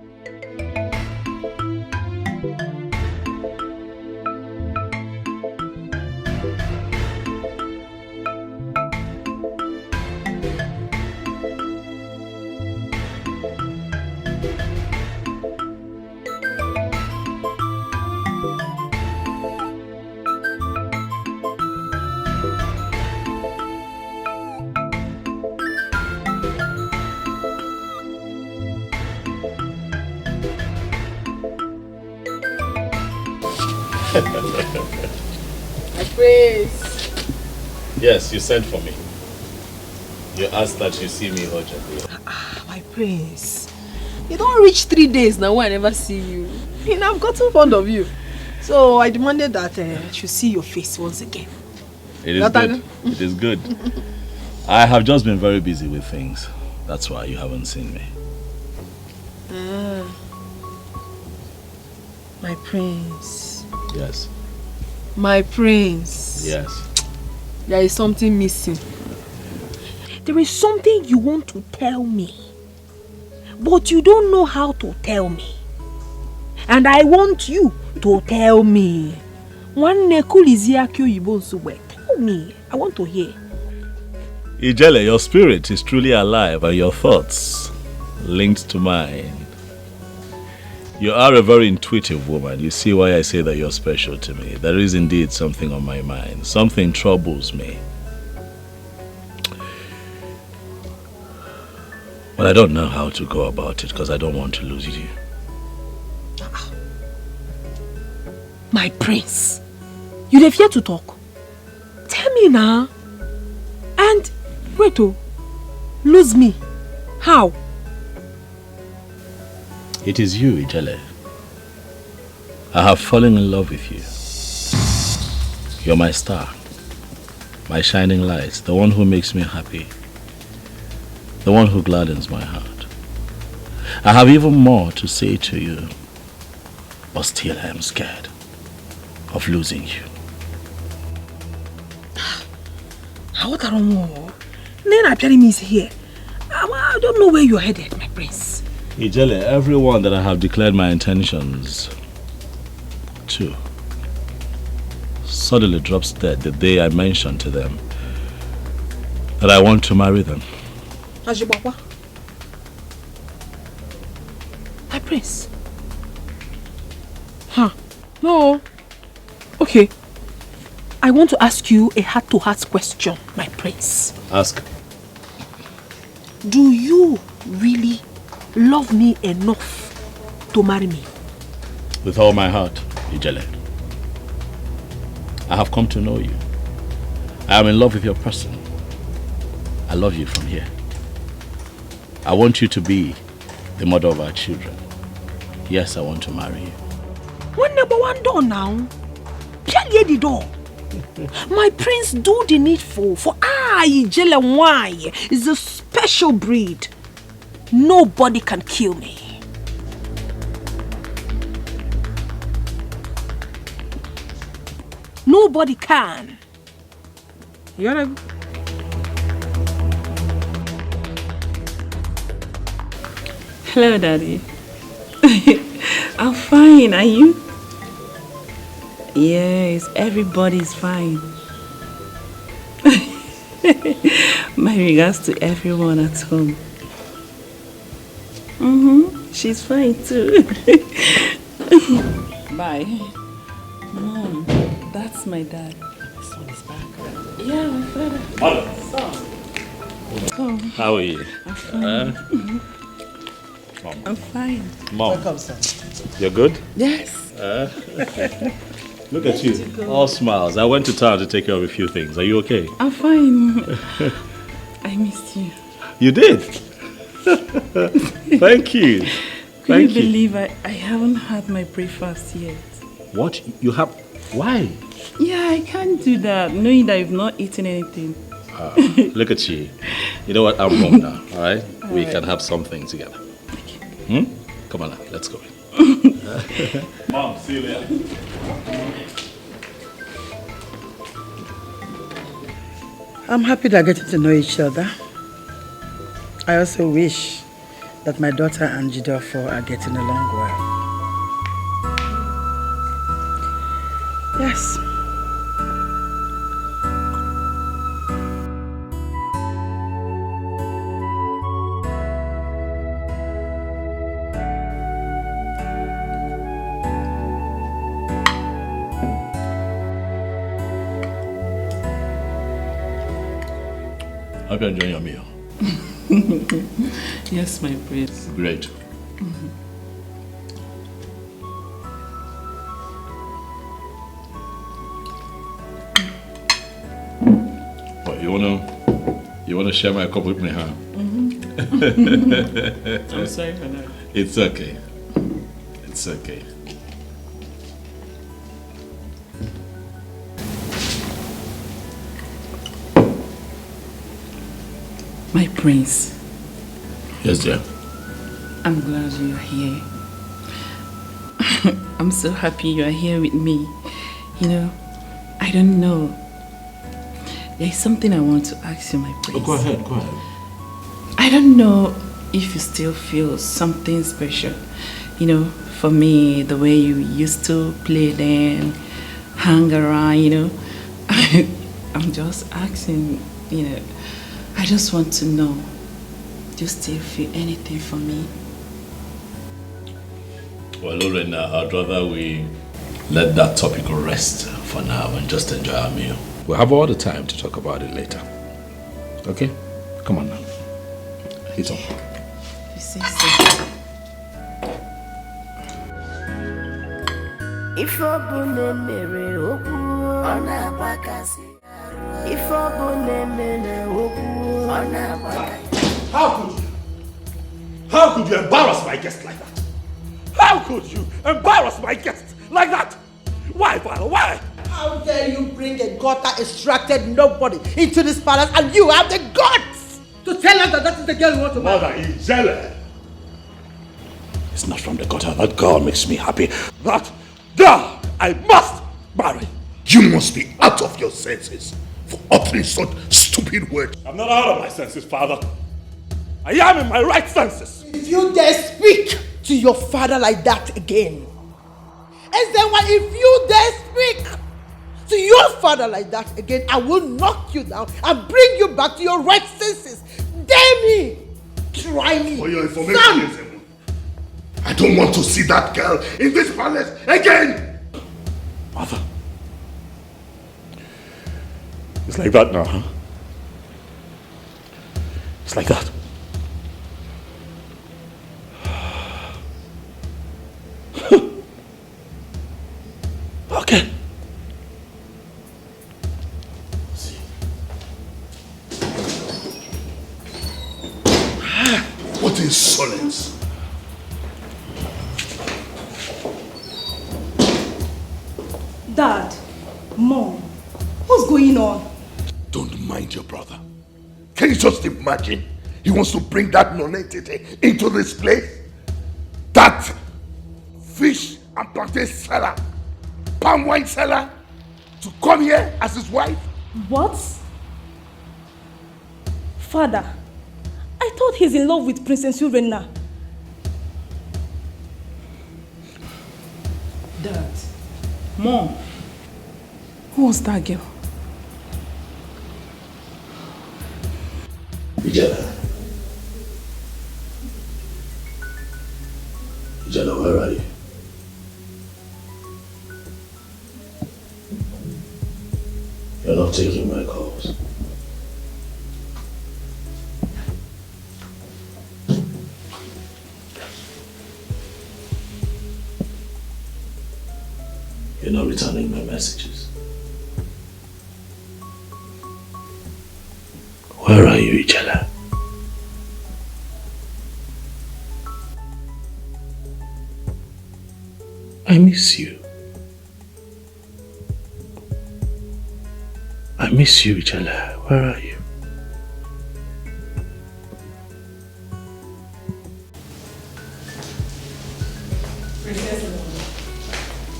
My prince. Yes, you sent for me. You asked that you see me urgently. My prince. You don't reach 3 days now when I never see you. And I've gotten fond of you. So I demanded that I should see your face once again. It is good. It is good. I have just been very busy with things. That's why you haven't seen me. My prince. Yes. My prince. Yes. There is something missing. There is something you want to tell me, but you don't know how to tell me. And I want you to tell me. Tell me. I want to hear. Ijele, your spirit is truly alive and your thoughts linked to mine. You are a very intuitive woman. You see why I say that you're special to me. There is indeed something on my mind. Something troubles me. But I don't know how to go about it because I don't want to lose you. My prince, you have here to talk. Tell me now. And wait, lose me. How? It is you, Ijele. I have fallen in love with you. You're my star, my shining light, the one who makes me happy, the one who gladdens my heart. I have even more to say to you, but still I am scared of losing you. What I don't know. Then appearing is here. I don't know where you're headed, my prince. Ijele, everyone that I have declared my intentions to suddenly drops dead the day I mentioned to them that I want to marry them. Ajibaba. My prince. No. Okay. I want to ask you a heart-to-heart question, my prince. Ask. Do you really love me enough to marry me? With all my heart, Ijele. I have come to know you. I am in love with your person. I love you from here. I want you to be the mother of our children. Yes, I want to marry you. One number one door now. Tell the door. My prince, do the needful. For Ijele Nwai is a special breed. Nobody can kill me. Nobody can. You gotta... Hello, Daddy. I'm fine. Are you? Yes, everybody's fine. My regards to everyone at home. She's fine too. Bye. Mom, that's my dad. This one is back. Yeah, my father. Mother. Come. How are you? I'm fine. Mom. I'm fine. Mom. Welcome, son. You're good? Yes. Look at you. All smiles. I went to town to take care of a few things. Are you okay? I'm fine. I missed you. You did? Thank you. Can you believe I haven't had my breakfast yet? What? You have... Why? Yeah, I can't do that, knowing that you've not eaten anything. Look at you. You know what? I'm home now, all right? We can have something together. Okay. Come on now, let's go. Mom, see you later. I'm happy that getting to know each other. I also wish that my daughter and Jidofo are getting along well. Yes. Hope you're enjoying your meal. Yes, my prince. Great. You wanna share my cup with me, huh? I'm sorry for that. It's okay. It's okay. My prince. Yes, dear. I'm glad you're here. I'm so happy you're here with me. You know, I don't know. There's something I want to ask you, my prince. Oh, go ahead. I don't know if you still feel something special, you know, for me, the way you used to play then, hang around, you know. I'm just asking, you know, I just want to know, do you still feel anything for me? Well, Lorena, I'd rather we let that topic rest for now and just enjoy our meal. We'll have all the time to talk about it later. Okay? Come on now. Eat up. You say so. If I bone mere oku ona bakasi. If I bone mere oku ona bakasi. How could you embarrass my guest like that? How could you embarrass my guest like that? Why, father? Why? How dare you bring a gutter-extracted nobody into this palace and you have the guts to tell us that is the girl you want to marry? Mother is jealous. It's not from the gutter. That girl makes me happy. That girl I must marry. You must be out of your senses for uttering such stupid words. I'm not out of my senses, father. I am in my right senses. If you dare speak to your father like that again, and then if you dare speak to your father like that again, I will knock you down and bring you back to your right senses. Dare me! Try me! For your information, I don't want to see that girl in this palace again! Mother. It's like that now, huh? It's like that. Okay. What insolence! Dad, Mom, what's going on? Don't mind your brother. Can you just imagine? He wants to bring that non-entity into this place? That fish and plantain seller, palm wine seller, to come here as his wife? What? Father, I thought he's in love with Princess Urena. Dad, Mom, who was that girl? Ijela, where are you? You're not taking my calls. You're not returning my messages. Where are you, Ijela? I miss you. I miss you, Ijela. Where are you?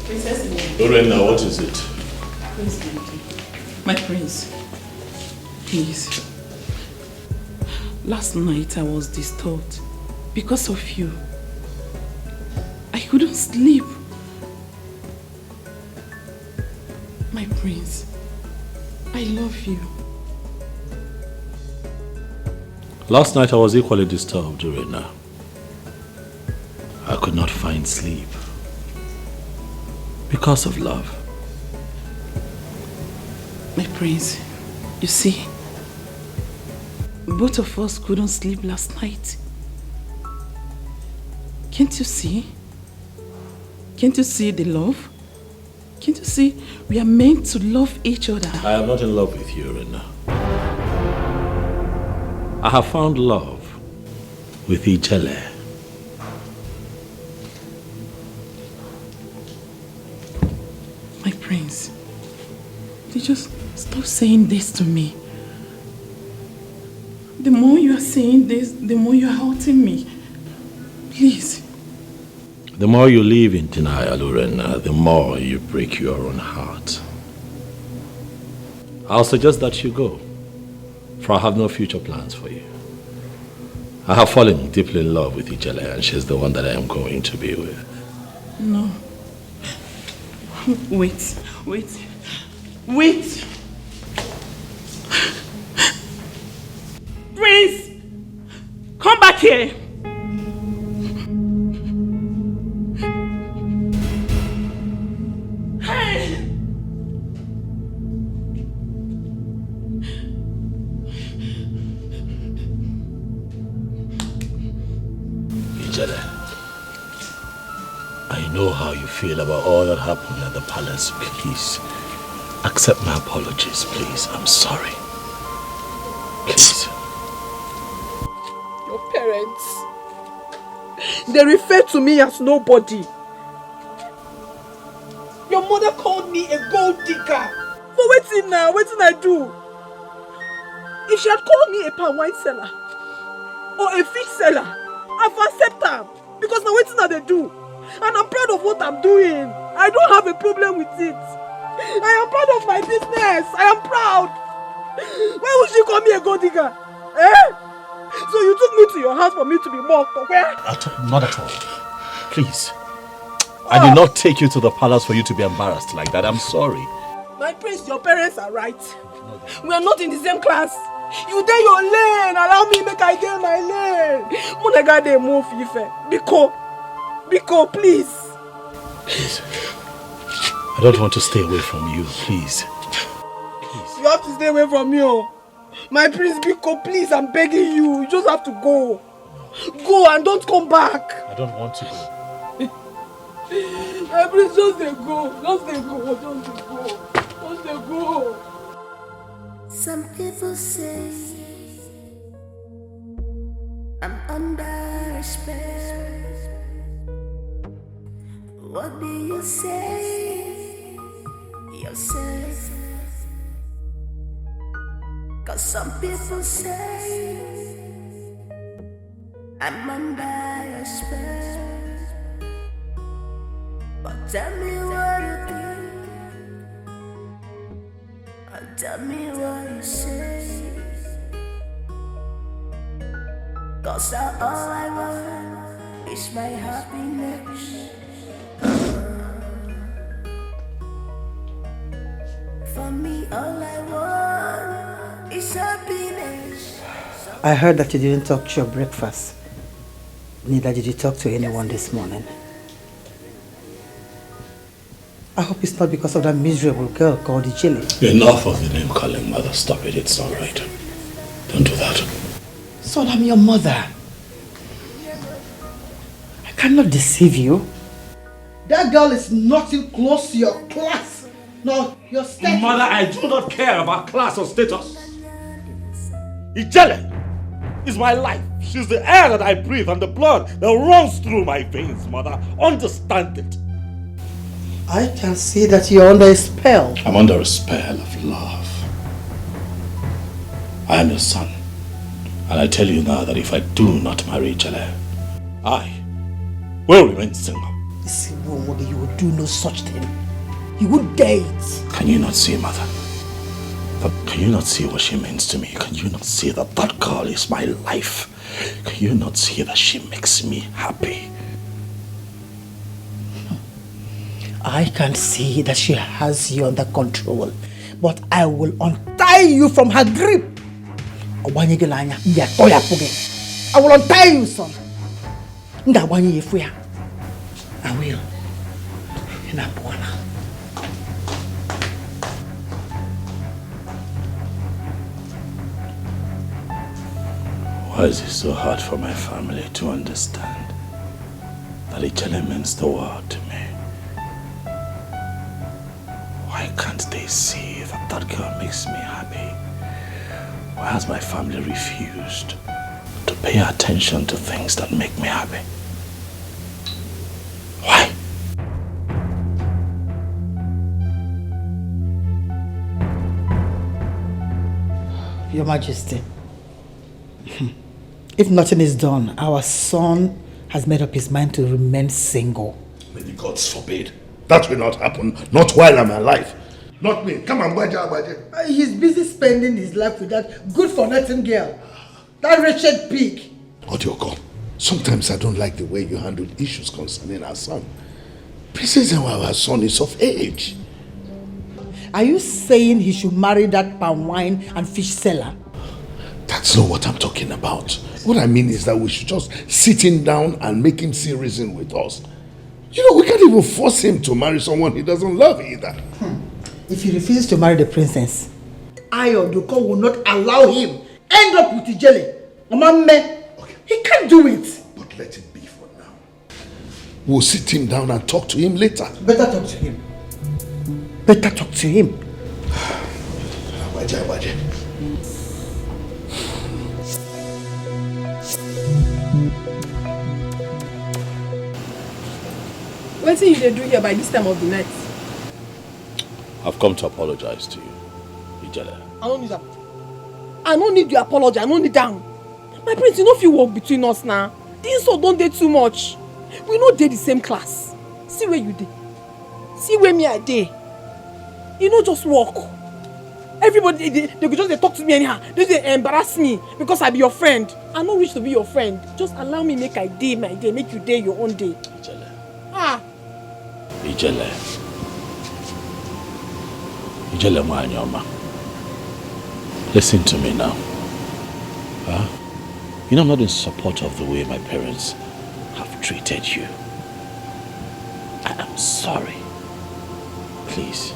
Princess Lorena, what is it? My prince, please. Last night I was disturbed because of you. I couldn't sleep. My prince, I love you. Last night I was equally disturbed, Lorena. I could not find sleep because of love. My prince, you see, both of us couldn't sleep last night. Can't you see? Can't you see the love? Can't you see we are meant to love each other? I am not in love with you, Lorena. I have found love with Ijele. My prince, you just stop saying this to me. The more you are saying this, the more you are hurting me. Please. The more you live in denial, Urena, the more you break your own heart. I'll suggest that you go, for I have no future plans for you. I have fallen deeply in love with Ijele, and she's the one that I am going to be with. No. Wait. Prince! Come back here! Hey! Ijele, I know how you feel about all that happened at the palace. Please, accept my apologies, please. I'm sorry. Please. Your parents, they refer to me as nobody. Your mother called me a gold digger. For waiting now, waiting I do. If she had called me a palm wine seller or a fish seller, I've accepted her because now waiting that they do. And I'm proud of what I'm doing. I don't have a problem with it. I am proud of my business. I am proud. Why would she call me a gold digger? Eh? So you took me to your house for me to be mocked, or where? Not at all. Please. I did not take you to the palace for you to be embarrassed like that. I'm sorry. My prince, your parents are right. We are not in the same class. You dey your lane. Allow me make I dey my lane. Monega dey move Ife. Biko, please. Please. I don't want to stay away from you, please. You have to stay away from me. My prince, Biko, please, I'm begging you. You just have to go. Go and don't come back. I don't want to go. My prince, just dey go. Just dey go. Some people say I'm under a spell. What do you say yourself? 'Cause some people say I'm under a spell. But tell me what you think, and tell me what you say. 'Cause all I want is my happiness. For me, all I want is happiness. I heard that you didn't talk to your breakfast. Neither did you talk to anyone this morning. I hope it's not because of that miserable girl called Ijele. Enough of the name calling, mother. Stop it. It's not right. Don't do that. Son, I'm your mother. I cannot deceive you. That girl is nothing close to your class. No, your status. Mother, I do not care about class or status. Ijele is my life. She's the air that I breathe and the blood that runs through my veins, mother. Understand it. I can see that you're under a spell. I'm under a spell of love. I am your son. And I tell you now that if I do not marry Ijele, I will remain single. You would do no such thing. You would date. Can you not see, mother? Can you not see what she means to me? Can you not see that that girl is my life? Can you not see that she makes me happy? I can see that she has you under control, but I will untie you from her grip. I will untie you, son. I will. Why is it so hard for my family to understand that Ijele means the world to me? Why can't they see that that girl makes me happy? Why has my family refused to pay attention to things that make me happy? Why? Your Majesty, if nothing is done, our son has made up his mind to remain single. May the gods forbid. That will not happen, not while I'm alive. Not me. Come on, Baja. He's busy spending his life with that good-for-nothing girl. That wretched pig. Odioko, sometimes I don't like the way you handle issues concerning our son. Princess, our son is of age. Are you saying he should marry that palm wine and fish seller? That's not what I'm talking about. What I mean is that we should just sit him down and make him see reason with us. You know, we can't even force him to marry someone he doesn't love either. If he refuses to marry the princess, I, Odioko, will not allow him end up with Ijele. Okay. He can't do it. But let it be for now. We'll sit him down and talk to him later. Better talk to him. Better talk to him. Waje. What do you do here by this time of the night? I've come to apologize to you, Ijele. I don't need that. I don't need your apology. I don't need that. My prince, you know if you walk between us now, the insult don't date too much. We not date the same class. See where you did. See where me I did. You know just walk. Everybody they could just talk to me anyhow. They embarrass me because I be your friend. I don't wish to be your friend. Just allow me make I day my day, make you day your own day. Ijele. Ijele Mwanyoma. Listen to me now. You know I'm not in support of the way my parents have treated you. I am sorry. Please.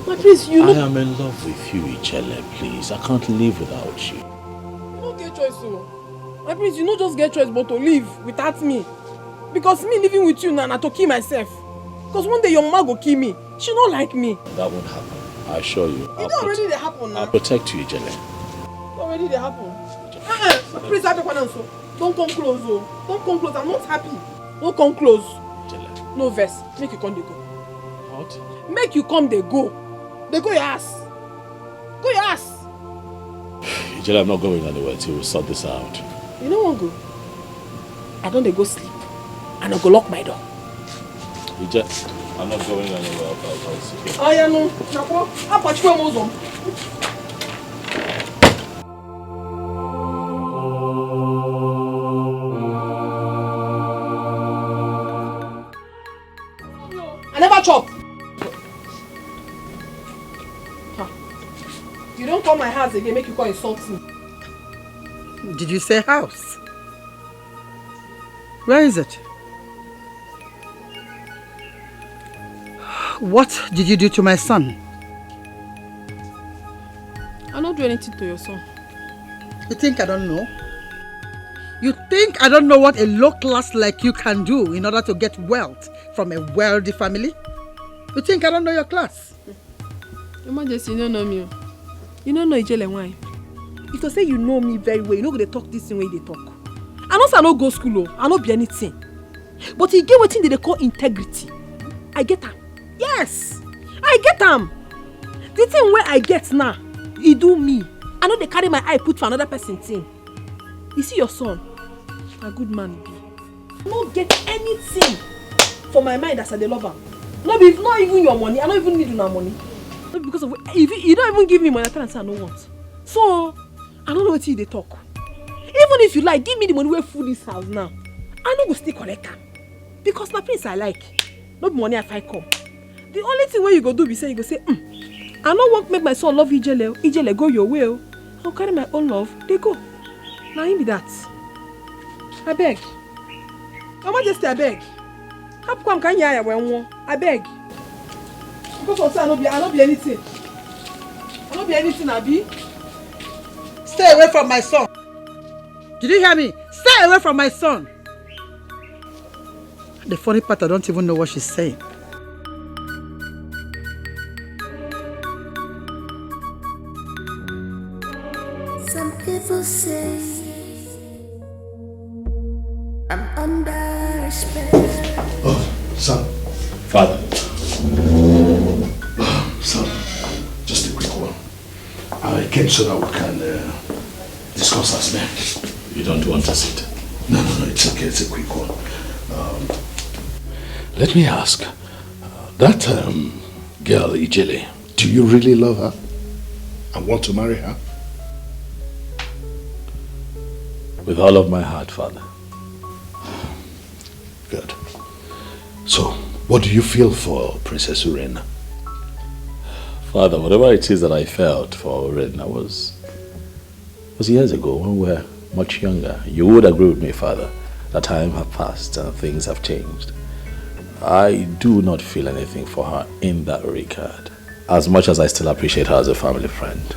My prince, you know... I am in love with you, Ijele, please. I can't live without you. You don't get choice, so. My prince, you don't just get choice but to live without me. Because me living with you now, I to kill myself. Because one day your mama go kill me. She don't like me. That won't happen. I assure you. It already they happen now. I'll protect you, Ijele. It already they happen. My prince, don't come close, oh. Don't come close. I'm not happy. Don't come close. Ijele. No verse. Make you come, they go. What? Make you come, they go. They go your ass. Go your ass. Ijele, I'm not going anywhere till we sort this out. You know what, go? I don't they go sleep. And I go lock my door. Ijele, I'm not going anywhere. I'll see you. Oh, yeah, no. Now, how about you, Mozum? I never chop. You don't call my house again, make you call insult me. Did you say house? Where is it? What did you do to my son? I don't do anything to your son. You think I don't know? You think I don't know what a low class like you can do in order to get wealth from a wealthy family? You think I don't know your class? Your Majesty, you don't know me. You don't know Ijele why? If you say you know me very well, you know they talk this same way they talk. I know I no go school, I no be anything. But you get what thing they call integrity. I get them. Yes, I get them. The thing where I get now, he do me. I know they carry my eye put for another person thing. You see your son, a good man be. I don't get anything for my mind as I love him. Not even your money. I don't even need your money. Not because of if you don't even give me money, I tell and say I don't want. So I don't know what they talk. Even if you like, give me the money where food this house now. I no go still collect them. Because my prince I like. Not money if I come. The only thing where you go do be say you go say, I no want make my son love Ijele. Ijele go your way. I'll carry my own love. They go. Now him be that. I beg. Your Majesty, I beg. How come can you hear when I beg? Because of say I no be anything. I no be anything, Abi. Stay away from my son. Did you hear me? Stay away from my son. The funny part, I don't even know what she's saying. under spell. Oh, son. Father. Son, just a quick one. I came so that we can discuss as men. You don't want to sit? No, it's okay. It's a quick one. Let me ask, that girl, Ijele, do you really love her and want to marry her? With all of my heart, Father. Good. So, what do you feel for Princess Urena? Father, whatever it is that I felt for Urena was years ago when we were much younger. You would agree with me, Father, that time have passed and things have changed. I do not feel anything for her in that regard, as much as I still appreciate her as a family friend.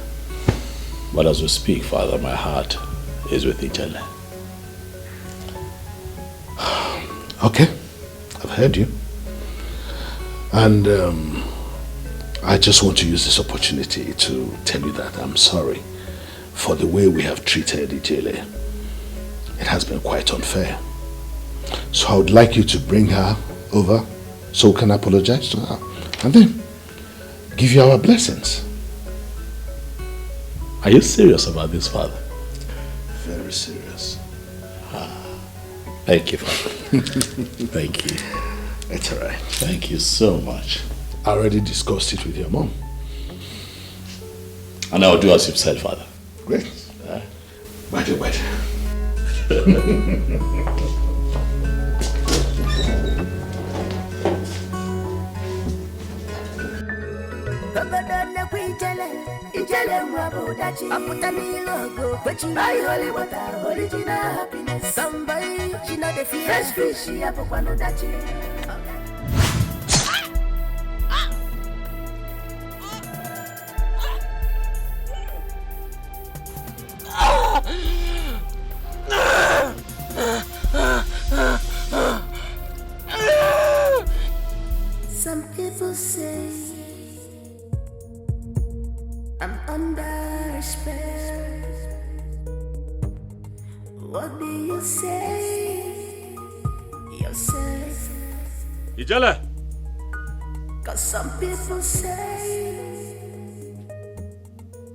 But as we speak, Father, my heart is with Ijele. Okay, I've heard you. And I just want to use this opportunity to tell you that I'm sorry for the way we have treated Ijele. It has been quite unfair. So I would like you to bring her over so we can apologize to her and then give you our blessings. Are you serious about this, Father? Very serious. Thank you, Father. Thank you. It's all right. Thank you so much. I already discussed it with your mom. And I'll do as you've said, Father. Great. Wait. Ijele mwabudachi Aputani logo Kwechi Buy holy water Original happiness Somebody She know the fear Fresh fish She apopano dachi Some people say I'm under spell. What do you say yourself? Ijele! Cause some people say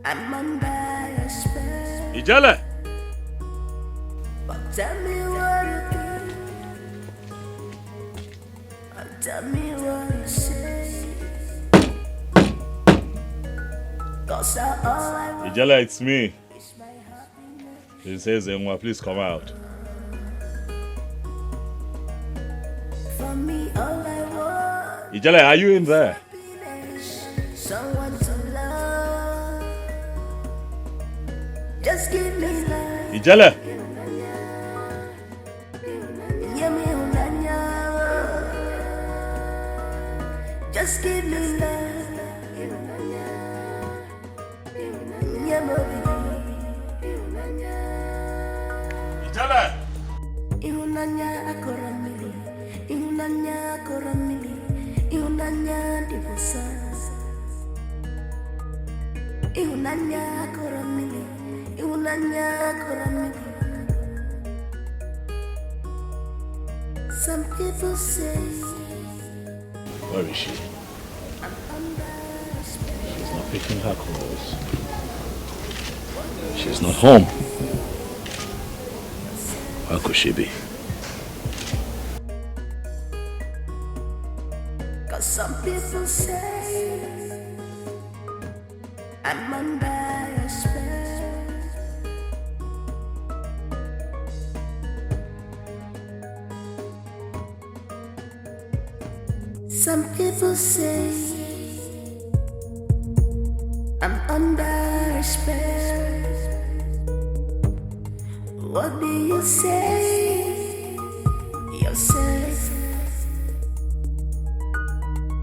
I'm under spell. Ijele! But tell me what you think. Tell me what you say. Ijele, it's me. He says, Enwa, please come out. For me, all I want Ijele, are you in there? someone to love. Just give me love. Ijele! Just give me love. Ijele! Ihunanya akoramili, ihunanya akoramili, ihunanya divosa. Ihunanya akoramili, ihunanya akoramili. Some people say. Where is she? She's not picking her calls. She's not home. Where could she be? Cause some people say I'm under a spell. Some people say I'm under a spell. What do you say yourself?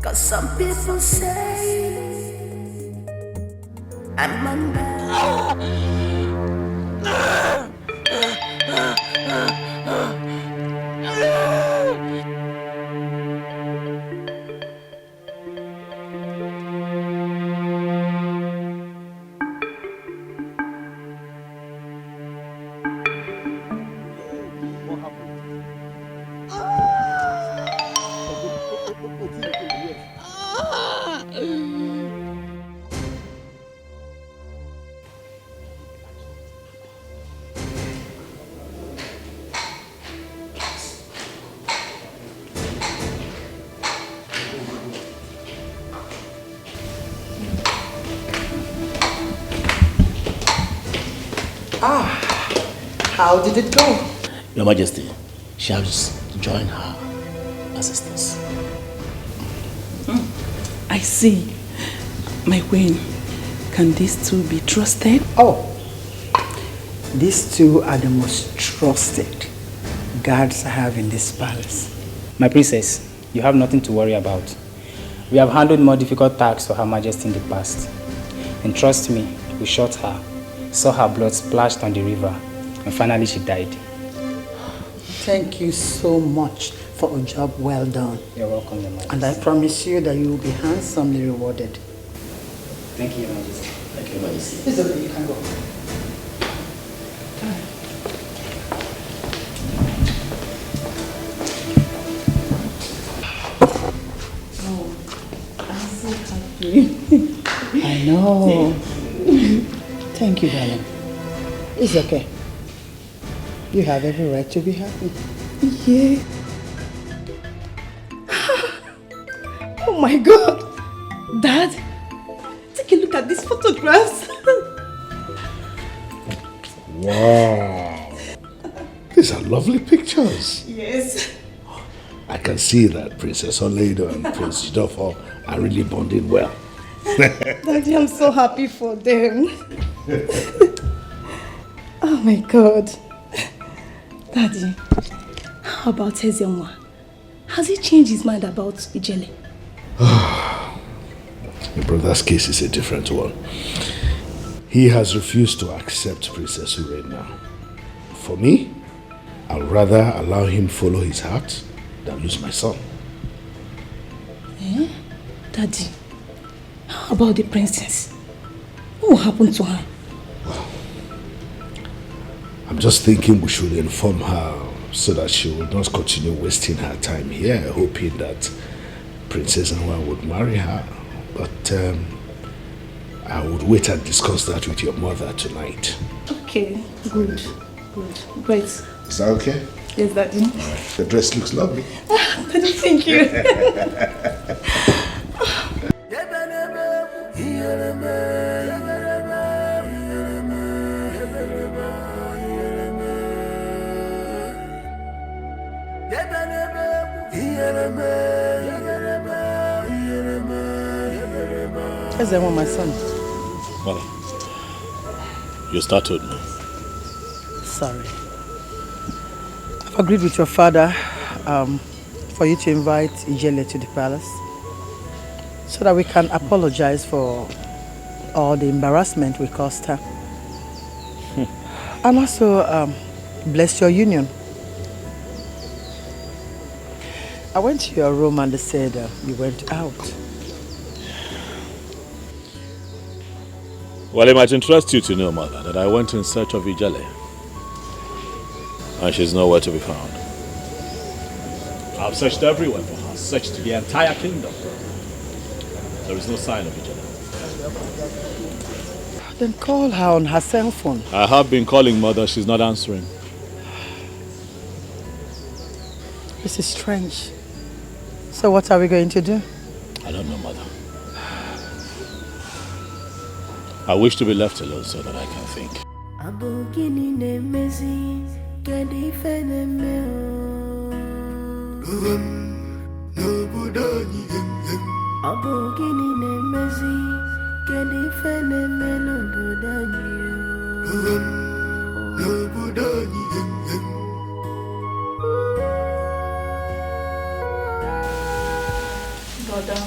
Cause some people say I'm under. How did it go? Your Majesty, she has joined her assistants. I see. My queen, can these two be trusted? Oh, these two are the most trusted guards I have in this palace. My princess, you have nothing to worry about. We have handled more difficult tasks for Her Majesty in the past. And trust me, we shot her, saw her blood splashed on the river, and finally she died. Thank you so much for a job well done. You're welcome, Your Majesty. And I promise you that you will be handsomely rewarded. Thank you, Your Majesty. Thank you, Your Majesty. It's okay, you can go. I know. Thank you, darling. It's okay. You have every right to be happy. Yeah. Oh my God. Dad, take a look at these photographs. Wow. These are lovely pictures. Yes. I can see that Princess Oledo and Prince Jidofo are really bonding well. Daddy, I'm so happy for them. Oh my God. Daddy, how about Ezenwa? Has he changed his mind about Ijele? Your brother's case is a different one. He has refused to accept Princess Ure now. For me, I'd rather allow him follow his heart than lose my son. Eh? Daddy, how about the princess? What will happen to her? I'm just thinking we should inform her so that she will not continue wasting her time here, hoping that Princess Anwa would marry her. But I would wait and discuss that with your mother tonight. Okay, good. Great. Is that okay? Yes, Daddy. All right. The dress looks lovely. Daddy, thank you. Ezenwa, my son. Mother, you startled me. Sorry. I've agreed with your father for you to invite Ijele to the palace so that we can apologize for all the embarrassment we caused her. And also bless your union. I went to your room and they said you went out. Well, it might interest you to know, Mother, that I went in search of Ijele. And she's nowhere to be found. I've searched everywhere for her, searched the entire kingdom. There is no sign of Ijele. Then call her on her cell phone. I have been calling, Mother. She's not answering. This is strange. So what are we going to do? I don't know, Mother. I wish to be left alone so that I can think. Brother,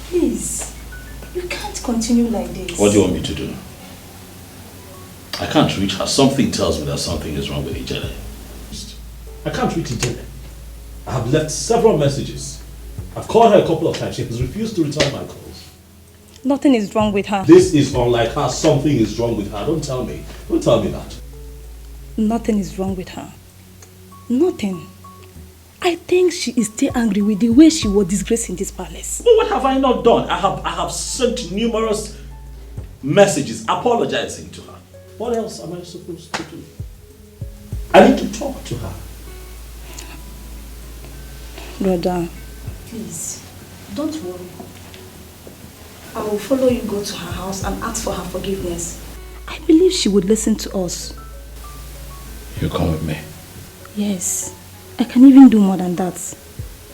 please, you can't continue like this. What do you want me to do? I can't reach her. Something tells me that something is wrong with Ijele. I can't reach Ijele. I have left several messages. I've called her a couple of times. She has refused to return my calls. Nothing is wrong with her. This is unlike her. Something is wrong with her. Don't tell me. Don't tell me that. Nothing is wrong with her. Nothing. I think she is still angry with the way she was disgraced in this palace. But what have I not done? I have sent numerous messages apologizing to her. What else am I supposed to do? I need to talk to her. Brother, please, don't worry. I will follow you go to her house and ask for her forgiveness. I believe she would listen to us. You come with me. Yes. I can even do more than that.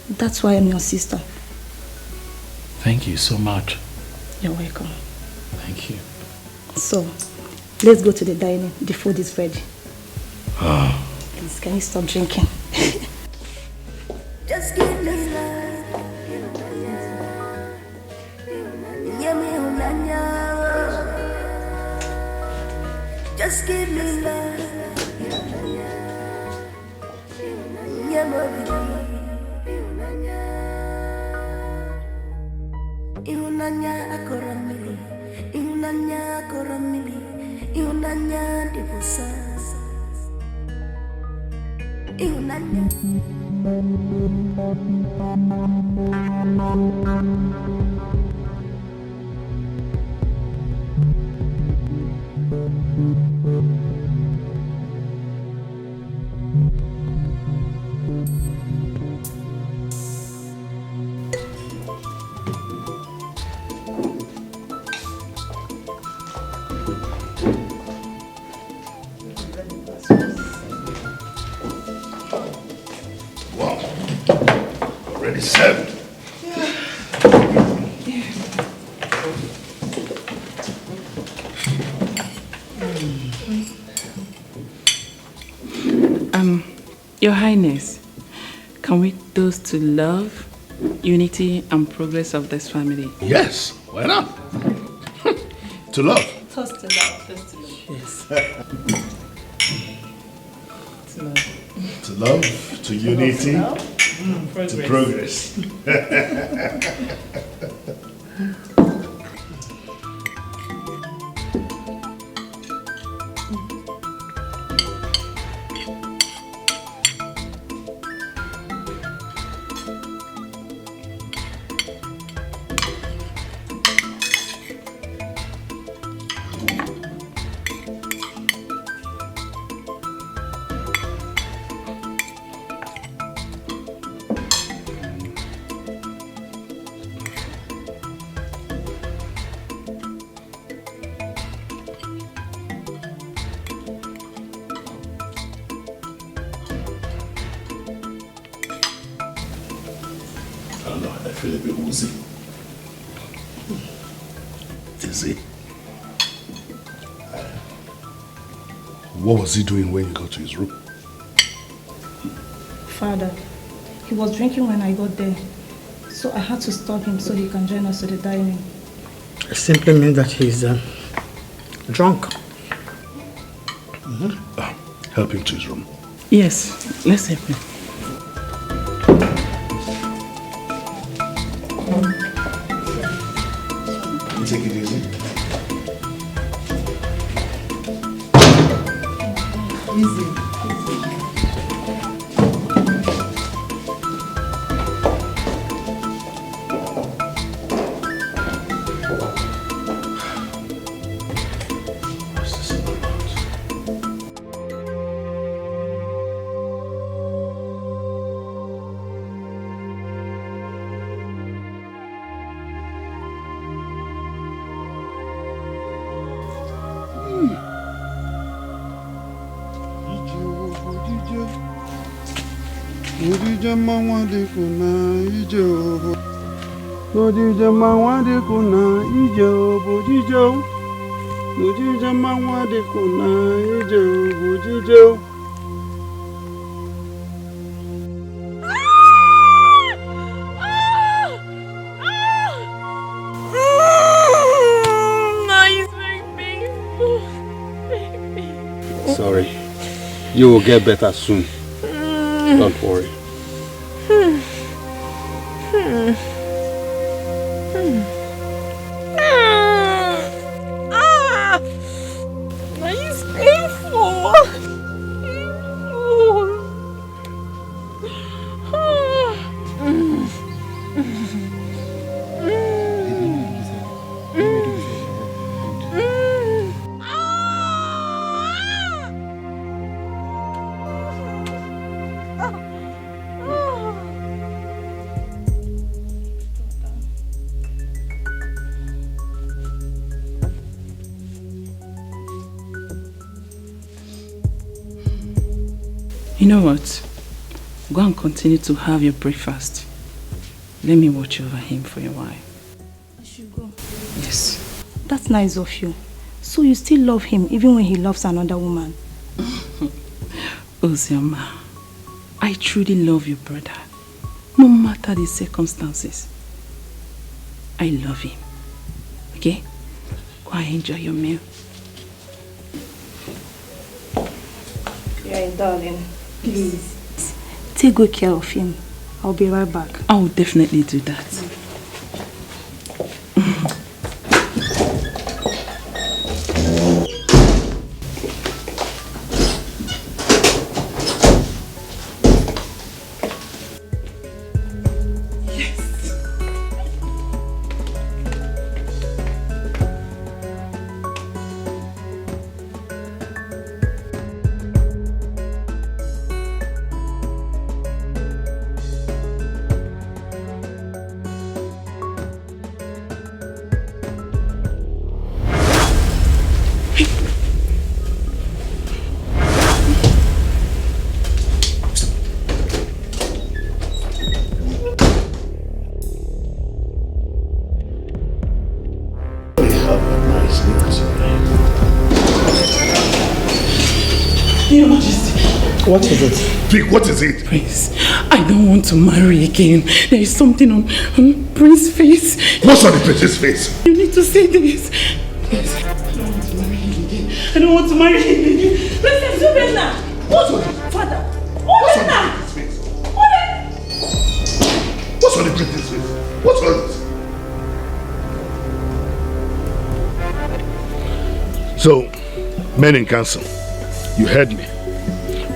That's why I'm your sister. Thank you so much. You're welcome. Thank you. So, let's go to the dining. The food is ready. Ah. Please, can you stop drinking? Just give me love. Just give me love. Ihunanya akoramili, ihunanya akoramili, ihunanya dibusa, ihunanya. Wow, already served. Your Highness, can we toast to love, unity, and progress of this family? Yes, why not? To love. Toast to love, toast to love. Yes. To love. To love, to unity, to progress. I feel a bit woozy. Dizzy. What was he doing when you got to his room? Father, he was drinking when I got there. So I had to stop him so he can join us to the dining. It simply means that he's drunk. Help him to his room. Yes, let's help him. Take it easy. Easy. Sorry. You will get better soon. Don't worry. It's painful. You know what? Go and continue to have your breakfast. Let me watch over him for a while. I should go. Yes. That's nice of you. So you still love him even when he loves another woman? Ozioma, I truly love you, brother. No matter the circumstances. I love him. Okay? Go and enjoy your meal. Yeah, darling. Please. Take good care of him. I'll be right back. I will definitely do that. Your Majesty. What is it? Vic, what is it? Prince, I don't want to marry again. There is something on Prince's face. What's on the prince's face? You need to say this. Yes, I don't want to marry him again. I don't want to marry him again. Princess, you better now. What's on it? Father. What's on the prince's face? What's on the prince's face? What's on it? So, men in council, you heard me.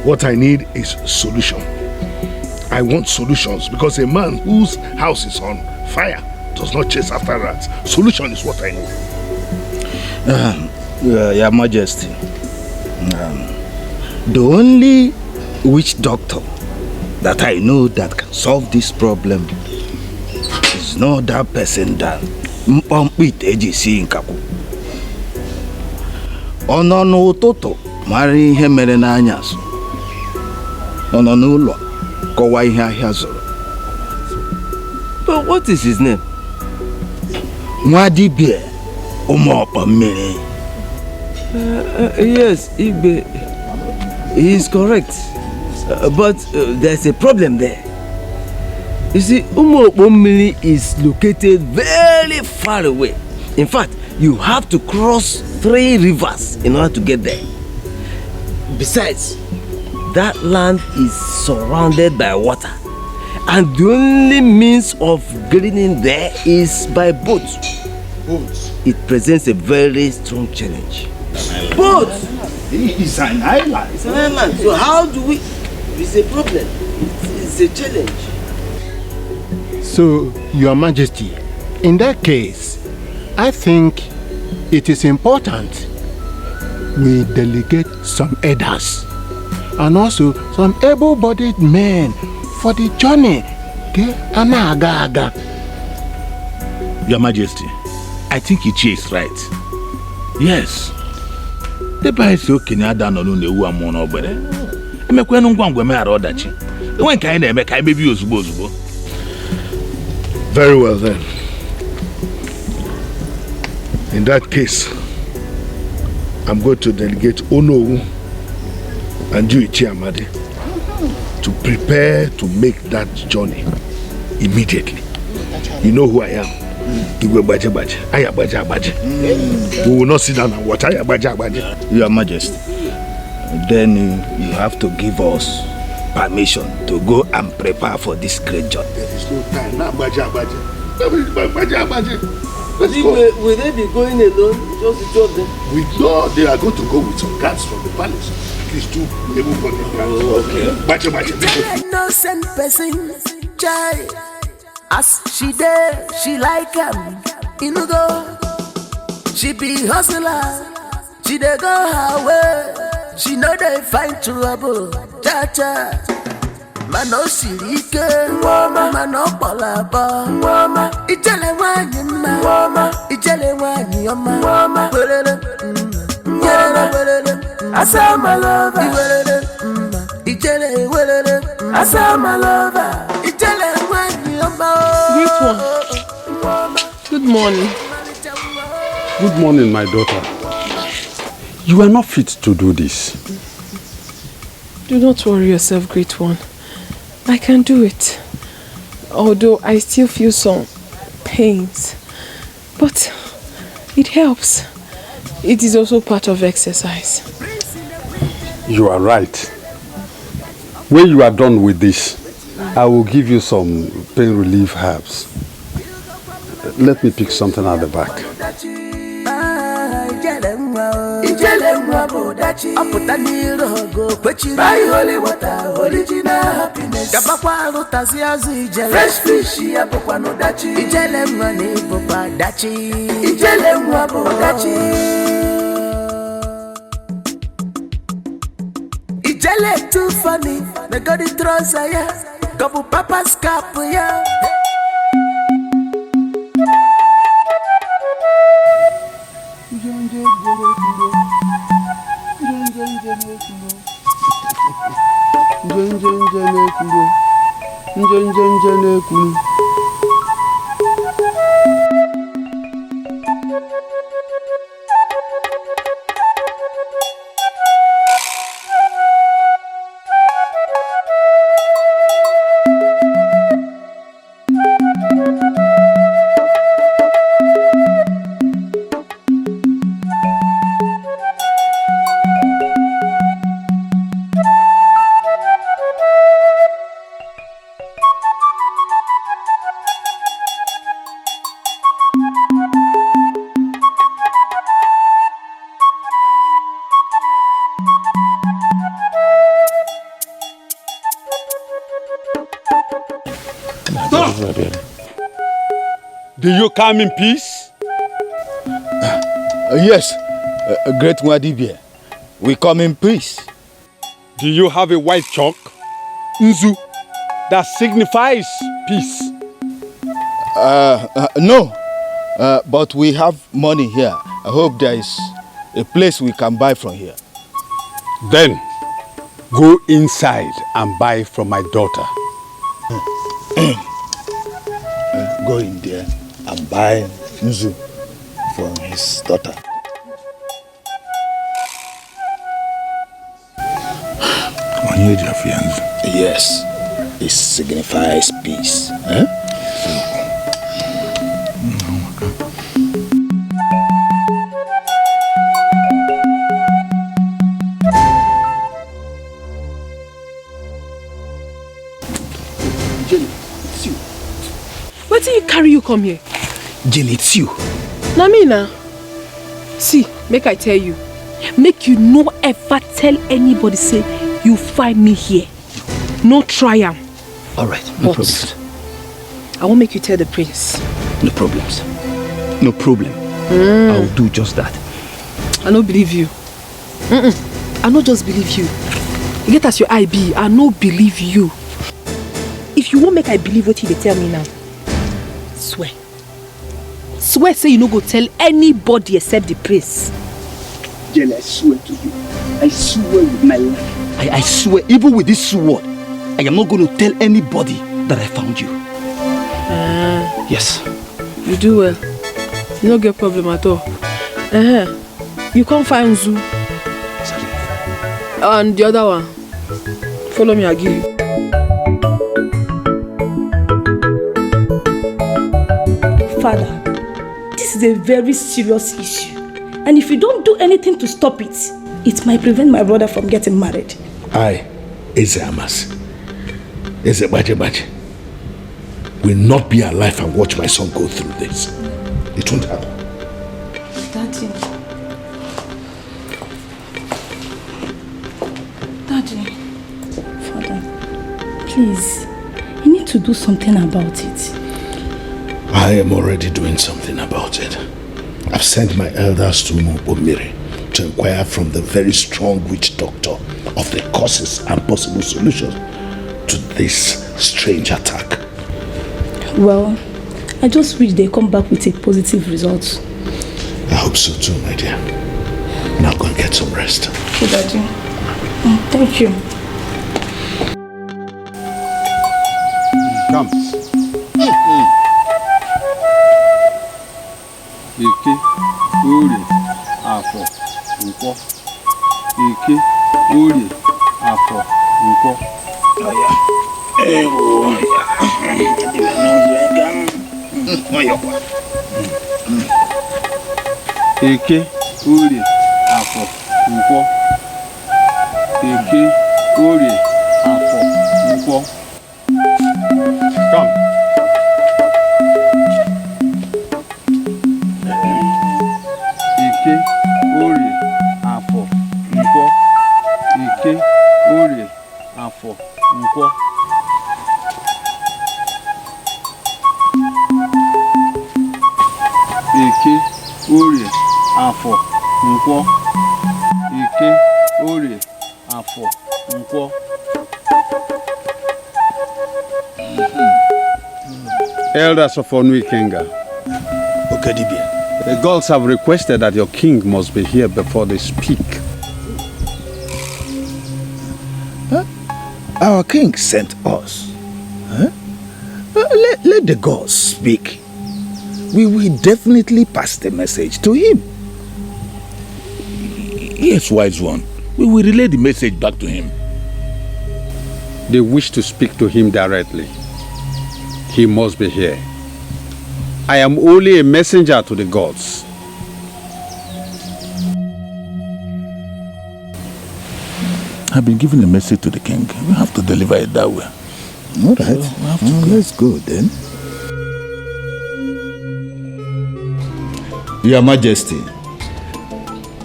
What I need is solution. I want solutions because a man whose house is on fire does not chase after rats. Solution is what I need. Your Majesty, the only witch doctor that I know that can solve this problem is not that person than Mpampi Ejisi Nkaku. Ono n'ụtụtụ mara ihe mere n'anyasụ. Ono n'ụlọ kọwa ihe ahịa zụrụ. But what is his name? Nwadibia Ụmụọkpa mmiri. Yes, Igbe. He is correct. But there's a problem there. You see, Ụmụọkpa mmiri is located very far away. In fact, you have to cross 3 rivers in order to get there. Besides, that land is surrounded by water, and the only means of getting in there is by boat. Boats? It presents a very strong challenge. Boats! It's an island. It's an island. So how do we... It's a problem. It's a challenge. So, Your Majesty, in that case, I think it is important we delegate some elders and also some able-bodied men for the journey. Your Majesty, I think Ichie is right. Yes. The price of Kenyatta no no newu amon obere. Emekwe no ngwangwe me ara odachi. When can na eme kai baby ozugbo ozugbo. Very well then. In that case, I'm going to delegate Ono and Ichie Amadi to prepare to make that journey immediately. You know who I am. We will not sit down and watch. Your Majesty, then you have to give us permission to go and prepare for this great journey. There is no time. Let's go. Will they be going alone? Just the two of them? We know they are going to go with some guards from the palace. At least 2 able-bodied guards. Okay. Innocent person, child. As she there, she like him. You know go. She be hustler. She dey go her way. She know they find trouble. Cha cha. Mano sirike, mano palaba, ijele wanyi ma, ijele wanyi oma, welele, welele, asa my lover, welele, Ijele welele, asa my lover. Ijele mwani yomba. Great one. Good morning. Good morning, my daughter. You are not fit to do this. Do not worry yourself, great one. I can do it. Although I still feel some pains. But it helps. It is also part of exercise. You are right. When you are done with this, I will give you some pain relief herbs. Let me pick something at the back. Buy holy water, original happiness. Fresh fish, no dachi. Ijele mwani popa dachi. Ijele mwabo dachi. Ijele too funny. Me got the trouser, yeah. Couple papa's cap, yeah. Do you come in peace? Yes, Great Wadibia. We come in peace. Do you have a white chalk, Nzu, that signifies peace? No, but we have money here. I hope there is a place we can buy from here. Then, go inside and buy from my daughter. Go in there and buy Nzu from his daughter. Yes, it signifies peace. What did you carry you come here? Jenny, it's you. Namina. See, make I tell you. Make you no ever tell anybody say you find me here. No try am. Alright, no problems. I won't make you tell the prince. No problems. No problem. I will do just that. I don't believe you. I not just believe you. You get as your IB, I no believe you. If you won't make I believe what they tell me now, swear. Swear say you no go tell anybody except the prince. Jenny, I swear to you. I swear with my life. I swear, even with this sword, I am not going to tell anybody that I found you. Yes. You do well. You don't get problem at all. You can't find Zoo. And the other one. Follow me, I'll give you. Father, this is a very serious issue. And if you don't do anything to stop it, it might prevent my brother from getting married. I, Eze Amas, Eze Baje, will not be alive and watch my son go through this. It won't happen. Daddy, Father, please, you need to do something about it. I am already doing something about it. I've sent my elders to Mubomiri to inquire from the very strong witch doctor of the causes and possible solutions to this strange attack. Well, I just wish they come back with a positive result. I hope so too, my dear. Now go and get some rest. Okay, Daddy. Thank you. Come. Eke, Uri, Afo, Nkwo. Eke, Uri, Afo, Nkwo. Eke, Uri, Afo, Nkwo. Eke, Uri, Afo, Nkwo. Come. Eke, Uri, Afo, Nkwo. Eke, Uri, Afo, Nkwo. Eke, Uri, Afo, Nkwo. Eke, Uri, Afo, Nkwo. Elders of Onny Kenga. The gods have requested that your king must be here before they speak. Huh? Our king sent us. Huh? Let the gods speak. We will definitely pass the message to him. Yes, wise one. We will relay the message back to him. They wish to speak to him directly. He must be here. I am only a messenger to the gods. I've been given a message to the king. We have to deliver it that way. All right. So let's go then. Your Majesty,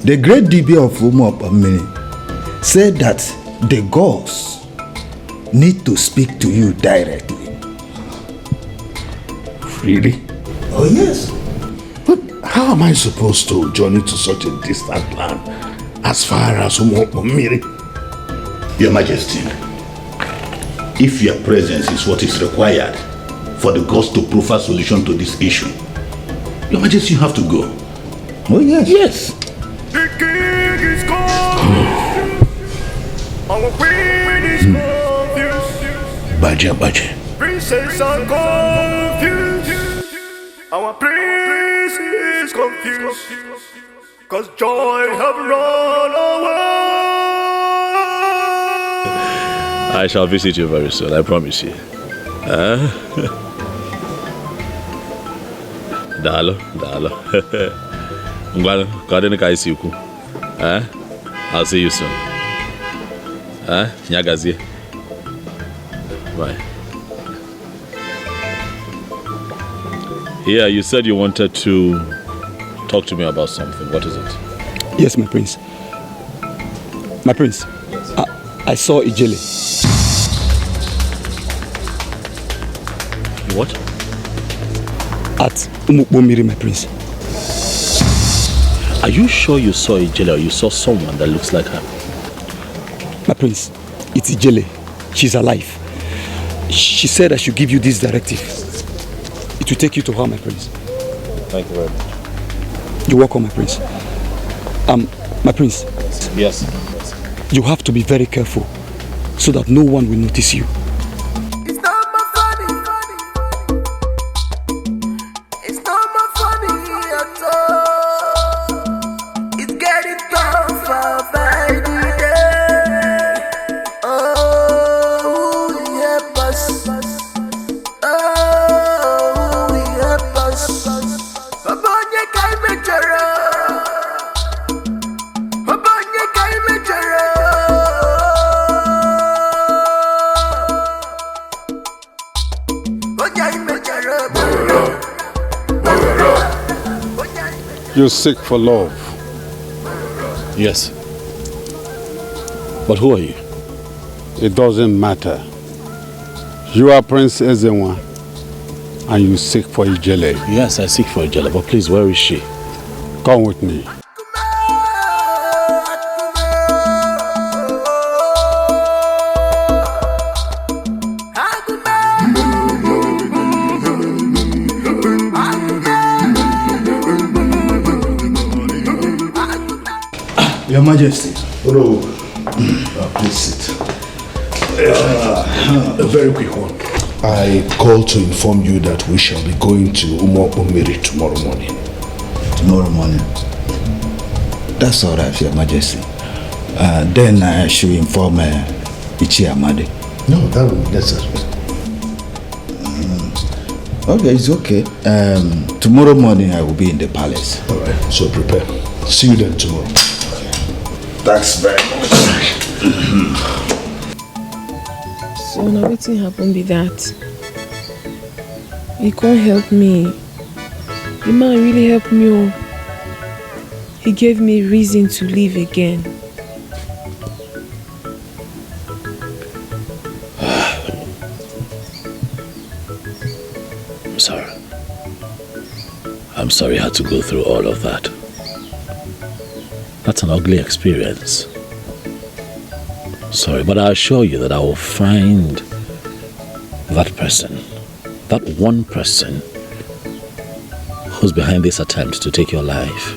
the great DB of Umopamini said that the gods need to speak to you directly. Really? Oh, yes. But how am I supposed to journey to such a distant land as far as Umopamiri? Your Majesty, if your presence is what is required for the gods to provide solution to this issue, Your Majesty, you have to go. Oh, yes. Yes. The king is gone. Our queen is confused. Baja. Princess are confused. Our prince is confused. Cause joy have run away. I shall visit you very soon, I promise you. Dalo. I'll see you soon. Nyagazie. Bye. Yeah, you said you wanted to talk to me about something. What is it? Yes, my prince. My prince, I saw Ijele. What? At Umukbomiri, my prince. Are you sure you saw Ijele or you saw someone that looks like her? My prince, it's Ijele. She's alive. She said I should give you this directive. It will take you to her, my prince. Thank you very much. You're welcome, my prince. My prince. Yes. You have to be very careful so that no one will notice you. It's not my funny. It's not my funny at all. It's getting tougher by the day. Oh, yeah, boss. Oh, yeah, boss. Babonye kai mejara. Babonye kai mejara. You seek for love. Yes. But who are you? It doesn't matter. You are Prince Ezenwa and you seek for Ijele. Yes, I seek for Ijele, but please, where is she? Come with me. Your Majesty. Please sit. A very quick one. I called to inform you that we shall be going to Umo Umiri tomorrow morning. Tomorrow morning? That's all right, Your Majesty. Then I should inform Ichi Amadi. No, that will be necessary. Okay, it's okay. Tomorrow morning I will be in the palace. All right, so prepare. See you then tomorrow. Thanks very much. So now what happened be that? He can't help me. The man really helped me. Oh. He gave me reason to live again. I'm sorry I had to go through all of that. That's an ugly experience. Sorry, but I assure you that I will find that person, that one person who's behind this attempt to take your life.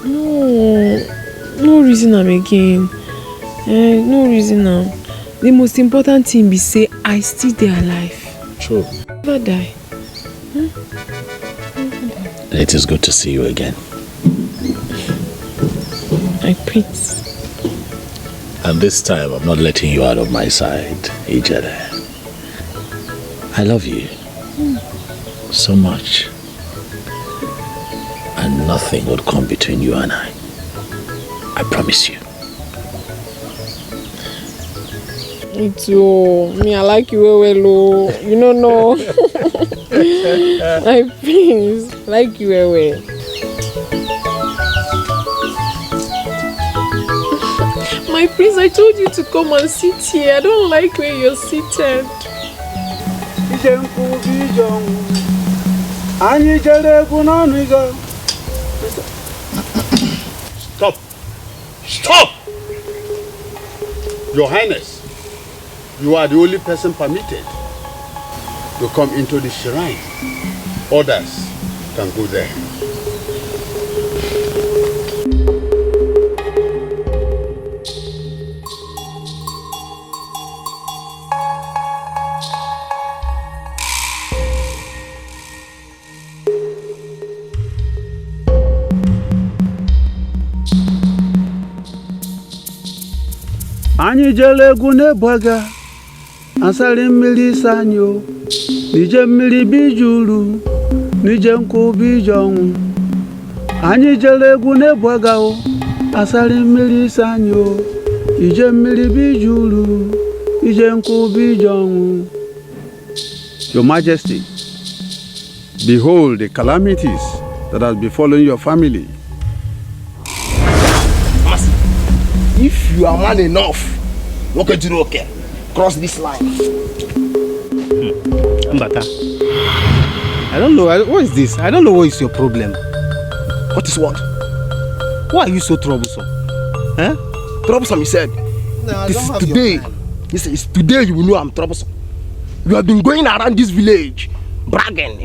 No reason I'm again. No reason now. The most important thing be say I still there alive. True. Never die. It is good to see you again. My prince. And this time I'm not letting you out of my side, Ijere. I love you so much. And nothing would come between you and I. I promise you. It's me, I like you well. You don't know. My prince, like you well. My prince, I told you to come and sit here. I don't like where you're seated. Stop! Stop! Your Highness, you are the only person permitted to come into the shrine. Others can go there. Anyị jere egwu n'Ebuaga, asali mmiri sanyo, nije mmiri bijuru, nije nkwụ bijonwu. Anyị jere egwu n'Ebuaga o, asali mmiri sanyo, ije mmiri bijuru, ije nkwụ bijonwu. Your Majesty, behold the calamities that has befallen your family. If you are man enough, okay, cross this line. Mbata, I don't know. What is this? I don't know what is your problem. What is what? Why are you so troublesome? Huh? Troublesome, he said. No, this is today. It's today you will know I'm troublesome. You have been going around this village, bragging,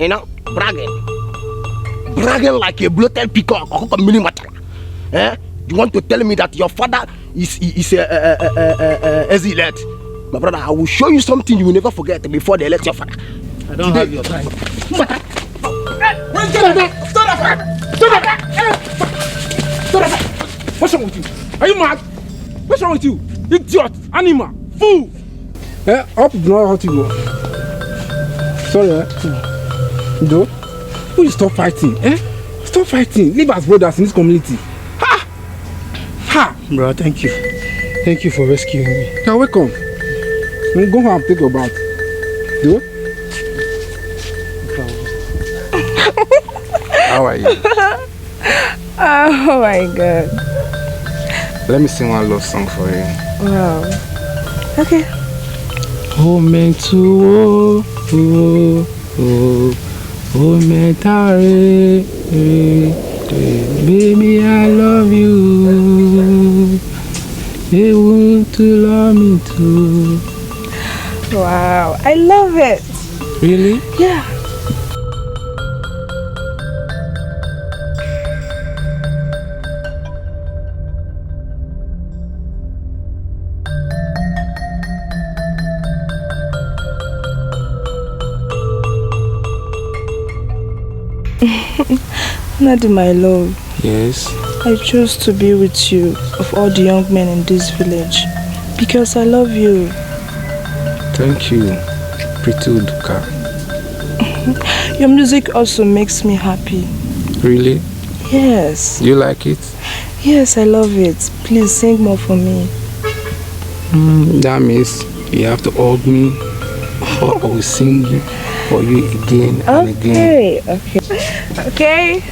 bragging like a bloated peacock. Eh? You want to tell me that your father is elect? My brother, I will show you something you will never forget before they elect your father. I don't have your time. What's wrong with you? Are you mad? What's wrong with you? Idiot, animal, fool! Up not how to go. Sorry, Do you stop fighting? Stop fighting. Live as brothers in this community. Bro, thank you. Thank you for rescuing me. You're welcome. Go home and take your bath. Do? How are you? Oh my God. Let me sing one love song for you. Wow. Okay. Oh, mentu, oh, mentare, baby, I love you. They want to love me too. Wow, I love it. Really? Yeah. Nadi, my love. Yes? I choose to be with you of all the young men in this village because I love you. Thank you, pretty Uduka. Your music also makes me happy. Really? Yes. You like it? Yes, I love it. Please sing more for me. That means you have to hug me or I will sing for you again and again. Okay.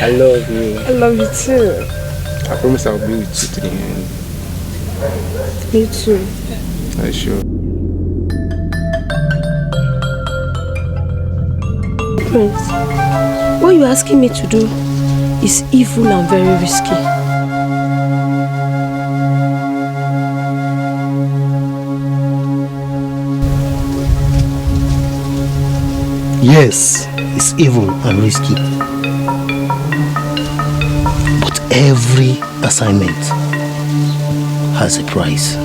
I love you. I love you too. I promise I'll be with you to the end. Me too. Are you sure? Prince, what you're asking me to do is evil and very risky. Yes, it's evil and risky. But every assignment has a price.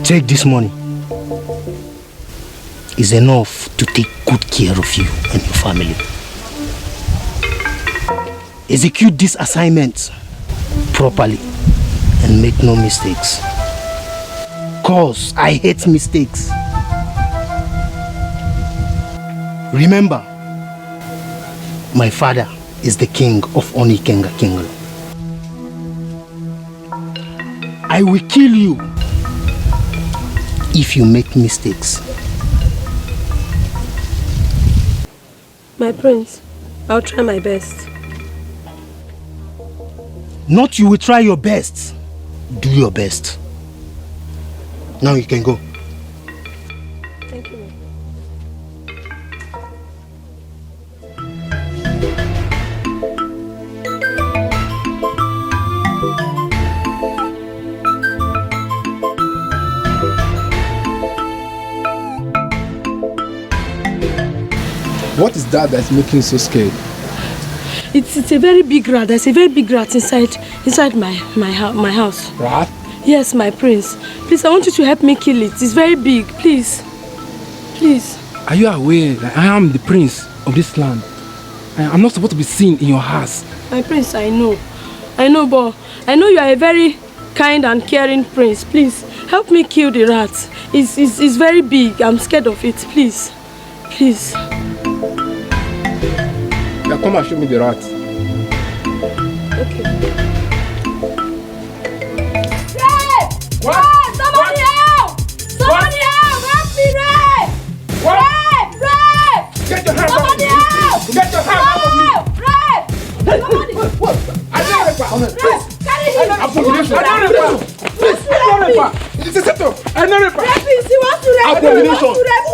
Take this money. It's enough to take good care of you and your family. Execute this assignment properly and make no mistakes. Cause I hate mistakes. Remember, my father is the king of Onny Kenga Kingdom. I will kill you if you make mistakes. My prince, I'll try my best. Not you will try your best. Do your best. Now you can go. Thank you. What is that that's making you so scared? It's a very big rat. There's a very big rat inside my house. Rat? Yes, my prince. Please, I want you to help me kill it. It's very big. Please. Please. Are you aware that I am the prince of this land? I'm not supposed to be seen in your house. My prince, I know. But I know you are a very kind and caring prince. Please, help me kill the rat. It's very big. I'm scared of it. Please. Please. Now come and show me the rat. Okay. What? Somebody help! Somebody help! Help me, Ray! Ray! Get your hands Somebody help! Get your hands off of me! Ray! Somebody! I don't Carry him! I know Rapist, he wants to rape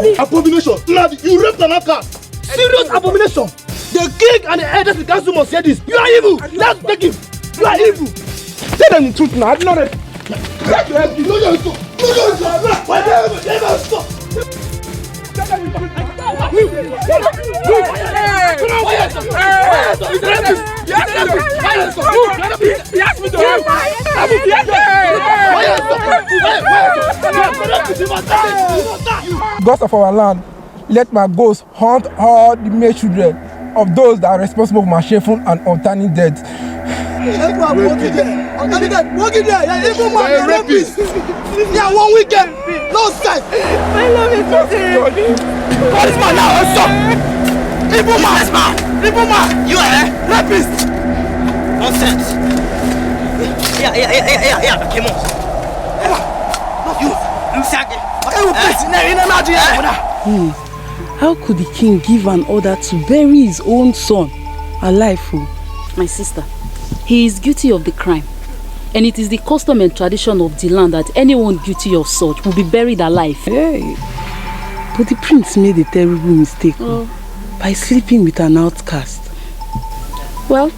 me! Abomination! Lad, you raped an outcast! Serious abomination! The king and the elders of the council must hear this. You are evil! Let's take him! You are evil! Tell them the truth now. I did not rape. Let you help you. No, stop! Gods of our land, let my ghost haunt all the male children of those that are responsible for my shameful and untimely death. Walk in there! Yeah, evil man, you're rapist! Yeah, 1 weekend! No sight! My love is so serious! What is man now? Stop! Evil man! Evil man! You are rapist! Nonsense! Yeah, come on! How could the king give an order to bury his own son alive? My sister, he is guilty of the crime. And it is the custom and tradition of the land that anyone guilty of such will be buried alive. Hey, but the prince made a terrible mistake by sleeping with an outcast. Well,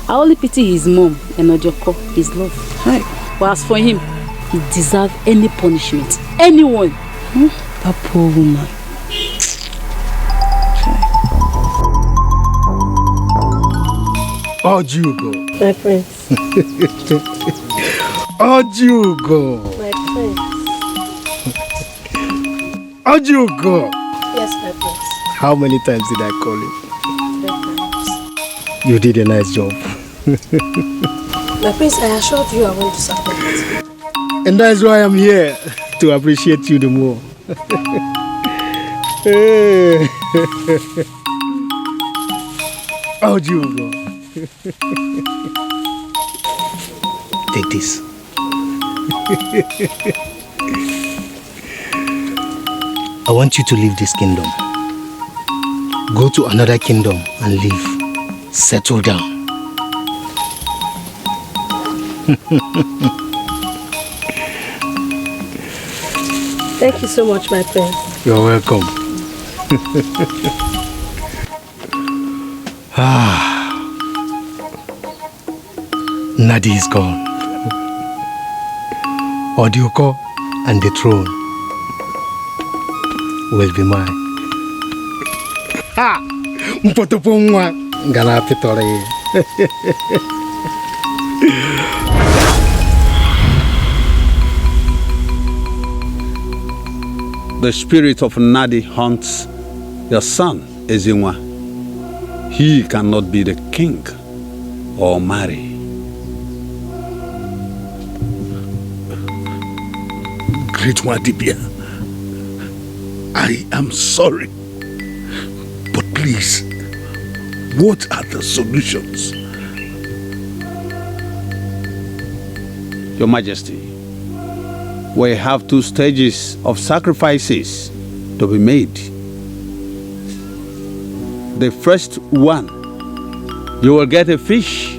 I only pity his mom and Ojoko, his love. Right. But as for him, he deserves any punishment. Anyone. That poor woman. Oh, Jugo. My prince. Ojugo. My prince. Ojugo. Yes, my prince. How many times did I call you? 3 times. You did a nice job. My prince, I assured you I won't disappoint. And that's why I'm here, to appreciate you the more. Ojugo. Take this. I want you to leave this kingdom. Go to another kingdom and live. Settle down. Thank you so much, my prince. You're welcome. Nadi is gone. Odioko and the throne will be mine. Ha! Mpotopongwa ngana pitore. The spirit of Nadi haunts your son, Ezinwa. He cannot be the king or marry. Great Wadibia, I am sorry. But please, what are the solutions? Your Majesty, we have 2 stages of sacrifices to be made. The first one, you will get a fish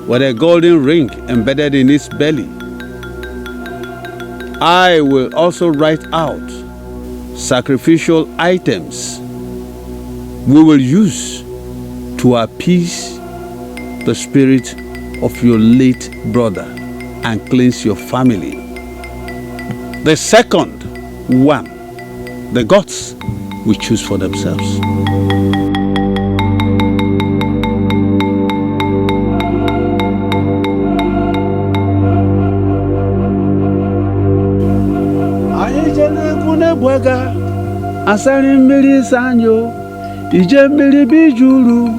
with a golden ring embedded in its belly. I will also write out sacrificial items we will use to appease the spirit of your late brother and cleanse your family. The second one, the gods will choose for themselves. Bwaga asari mmiri sanyo ije mmiri bijuru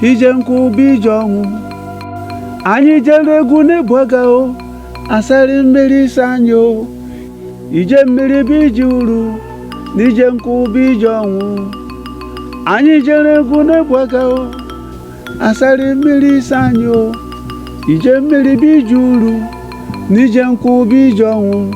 ije nku bijonwu anyị jere egwu n'ebwaga o asari mmiri sanyo ije mmiri bijuru n'ije nku bijonwu anyị jere egwu n'ebwaga o asari mmiri sanyo ije mmiri bijuru n'ije nku bijonwu.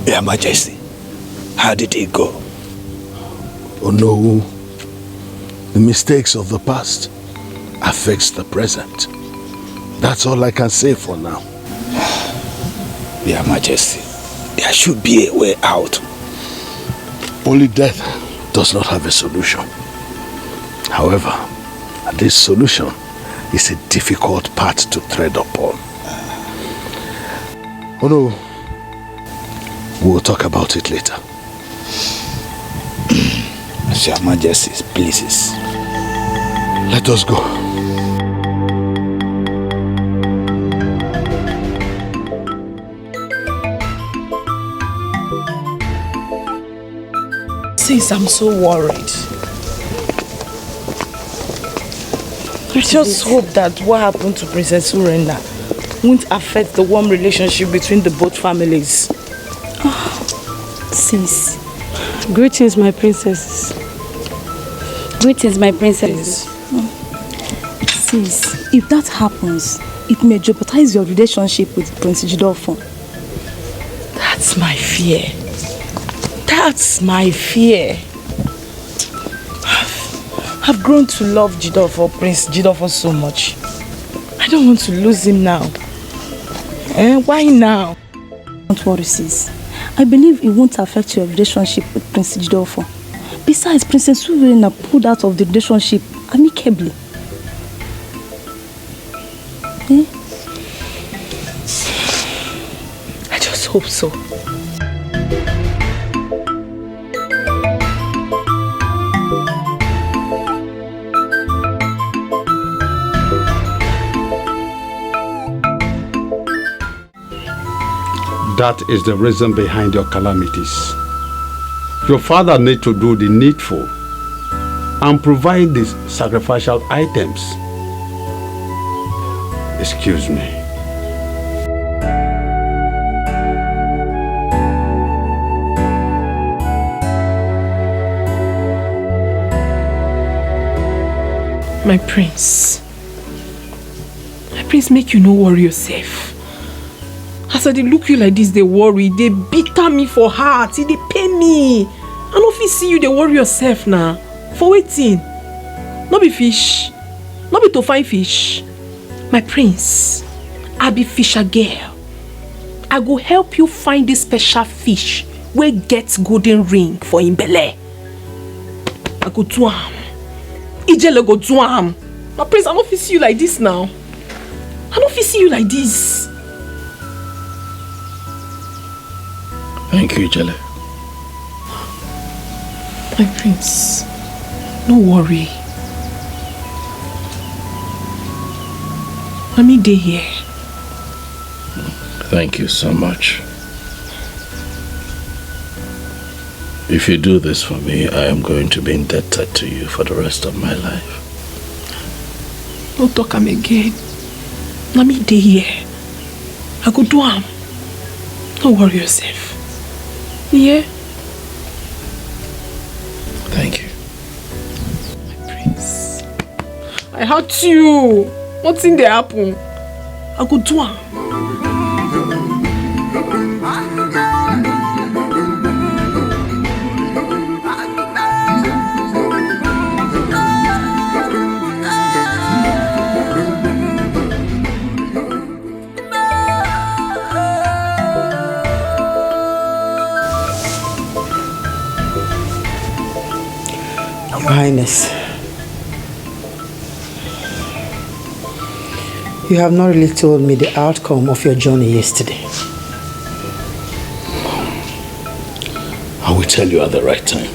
Your Majesty, how did it go? Oh no, the mistakes of the past affects the present. That's all I can say for now. Your Majesty, there should be a way out. Only death does not have a solution. However, this solution is a difficult path to tread upon. Oh no, we'll talk about it later. Your Majesty's pleases. Let us go. Sis, I'm so worried. I just hope that what happened to Princess Urenda won't affect the warm relationship between the both families. Sis, greetings, my princesses. Greetings, my princesses. Sis, if that happens, it may jeopardize your relationship with Prince Jidofo. That's my fear. That's my fear. I've grown to love Jidofo, Prince Jidofo so much. I don't want to lose him now. Why now? Don't worry, sis. I believe it won't affect your relationship with Prince Jidofo. Besides, Princess Urena pulled out of the relationship amicably. I just hope so. That is the reason behind your calamities. Your father needs to do the needful and provide these sacrificial items. Excuse me. My prince, make you no worry yourself. As I dey look you like this, they worry, they bitter me for heart, they pain me. I no fit see you, they worry yourself now. For waiting, no be fish, no be to find fish. My prince, I be fisher girl. I go help you find this special fish where gets golden ring for him belly. I go do am. Ijele go do am. My prince, I no fit see you like this now. I no fit see you like this. Thank you, Ijele. My prince, no worry. Mommy dey here. Thank you so much. If you do this for me, I am going to be indebted to you for the rest of my life. No talk am again. Mommy dey here. I go do am. Don't worry yourself. Yeah? Thank you. My prince. I hurt you. What's in the apple? I go do am. Your Highness, you have not really told me the outcome of your journey yesterday. I will tell you at the right time.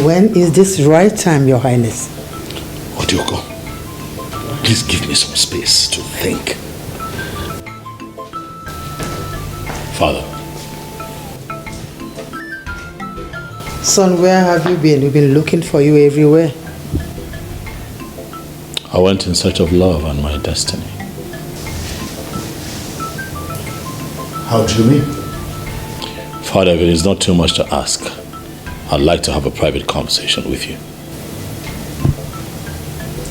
When is this right time, Your Highness? Odioko, please give me some space to think. Father. Son, where have you been? We've been looking for you everywhere. I went in search of love and my destiny. How do you mean? Father, if it is not too much to ask, I'd like to have a private conversation with you.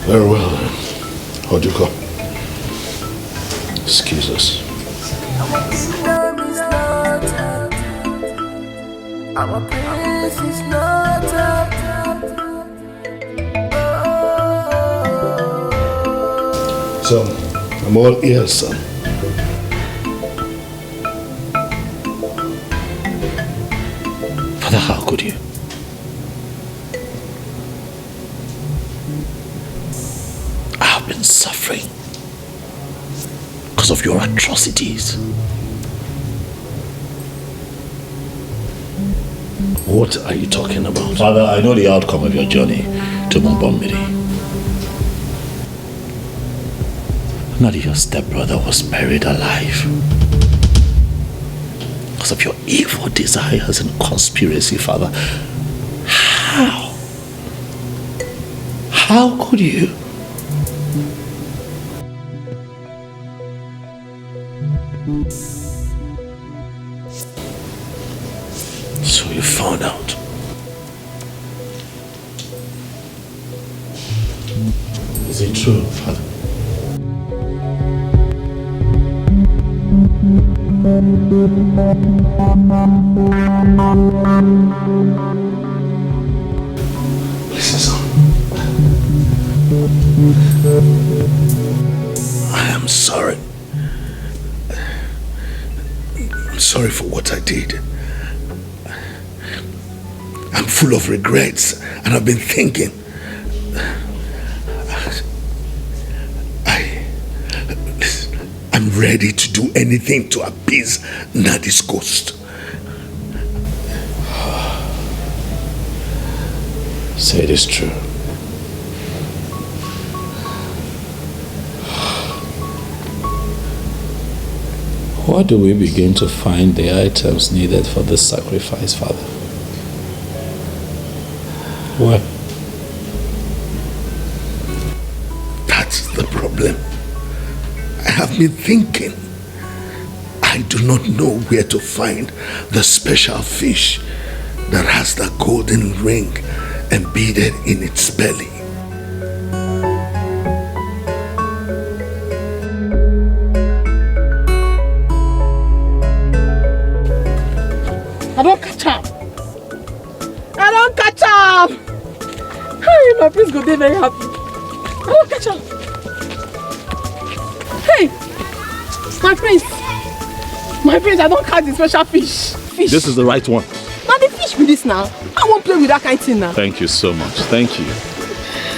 Very well then. Odioko. Excuse us. Our prince is not up. So, I'm all ears, son. Father, how could you? I have been suffering because of your atrocities. What are you talking about? Father, I know the outcome of your journey to Mumbombiri. Not your stepbrother was buried alive. Because of your evil desires and conspiracy, Father. How? How could you? So you found out. Is it true, Father? Listen, son. I am sorry. I'm sorry for what I did. I'm full of regrets, and I've been thinking. I'm ready to do anything to appease Nadi's ghost. Say it is true. Where do we begin to find the items needed for this sacrifice, Father? Where? That's the problem. I have been thinking. I do not know where to find the special fish that has the golden ring embedded in its belly. I don't catch up. I don't catch up. Hey, my prince go there very happy. I don't catch up. Hey, my prince. My prince, I don't catch the special fish. This is the right one. Now the fish with this now. I won't play with that kind of thing now. Thank you so much. Thank you.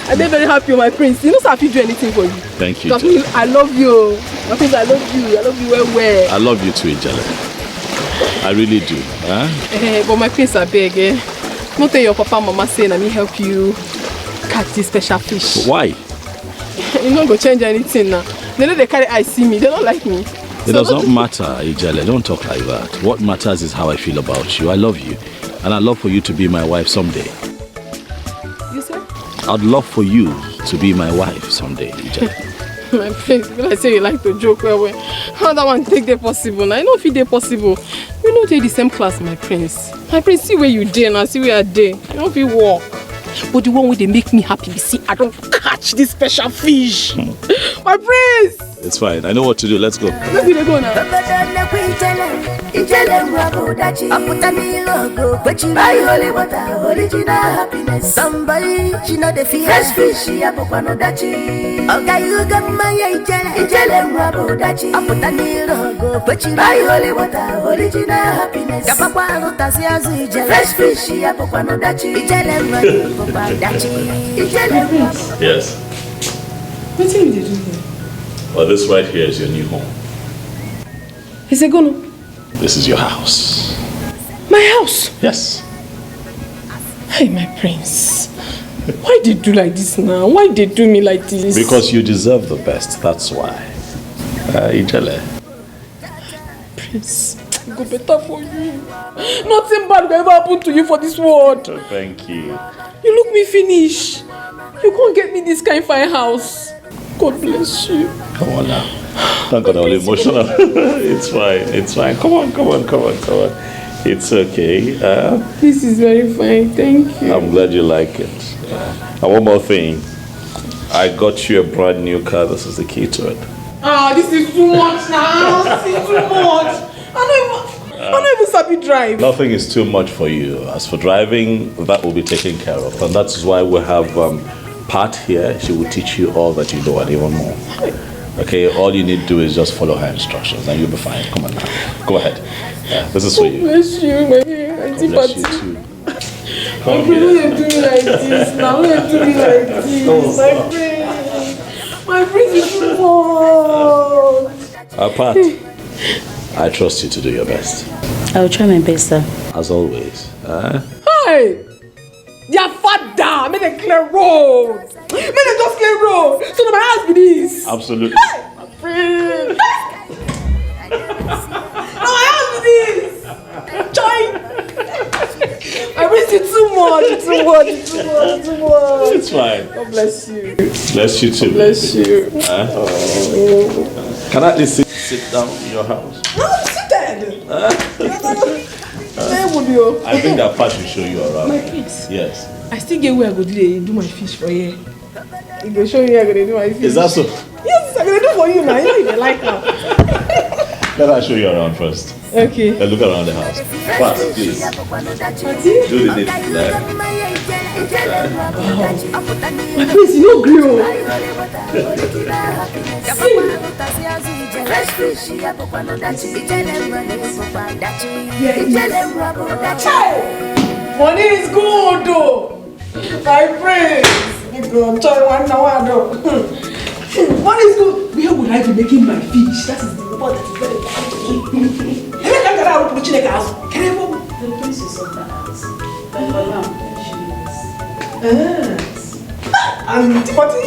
I'm very happy, my prince. You know, so I feel do anything for you. Thank you. I love you. My prince, I love you. I love you well. I love you too, Ijele. I really do. Huh? But my prince, I beg. Don't tell your papa and mama saying I need help you catch this special fish. Why? You don't go change anything now. They know they carry eyes see me. They don't like me. It does not matter, Ijele. Don't talk like that. What matters is how I feel about you. I love you. And I'd love for you to be my wife someday. You said? I'd love for you to be my wife someday, Ijele. My prince, when I say you like to joke, how that one take the possible? I know if it possible. We don't take the same class, my prince. My prince, see where you dare now, see where I dare. You don't feel walk. But the one where they make me happy, see, I don't catch this special fish. My prince! It's fine. I know what to do. Let's go. Let's go now. Somebody, she know the feel fresh fish, she a pop no dachi. Okay, you got my ijele rabo dachi. I put a needle go, but you buy holy water, original happiness. Kapapa no tasi azu ijele. Fresh fish, she a pop no dachi. Ijele rabo dachi. Ijele. Yes. What did you do here? Well, this right here is your new home. Is it gonna? This is your house. My house? Yes. Hey, my prince. Why did you do like this now? Why did you do me like this? Because you deserve the best, that's why. Ijele. Prince, it go better for you. Nothing bad will ever happen to you for this world. Oh, thank you. You look me finish. You can't get me this kind of fine house. God bless you. Come on now. Don't get all emotional. It's fine. It's fine. Come on. It's okay. This is very fine. Thank you. I'm glad you like it. And one more thing. I got you a brand new car. This is the key to it. This is too much now. This is too much. I don't even sabi drive. Nothing is too much for you. As for driving, that will be taken care of. And that's why we have Pat here. She will teach you all that you know and even more. Okay, all you need to do is just follow her instructions and you'll be fine. Come on now. Go ahead. This is for you. Bless you, my auntie Bless you Patty. too. My friend, why you do me like this now? Why you do me like this? My friend is too much. Pat, I trust you to do your best. I will try my best, sir. As always. Hey! Their father made a clear road. Made a just clear road. So my house be this. Absolutely. Hey! My friend. No, my house be this. Join. I miss you too much. It's fine. God bless you. Bless you too. Bless you. Can I at least sit down in your house? No, sit down. I think that Pat will show you around. My kids. Yes. I still get where I go do my fish for you. He go show you how I go do my fish. Is that so? Yes, I'm gonna do for you now. You know you like now. Let us show you around first. Okay. Let's look around the house. Pat, please. Do the next there. My face is no glow. Money is good though. My friends. You go try one now. Money is good. Where would I be making my fish? That is the report that is very important to me. The prince is of the house. But for now, Antipathy!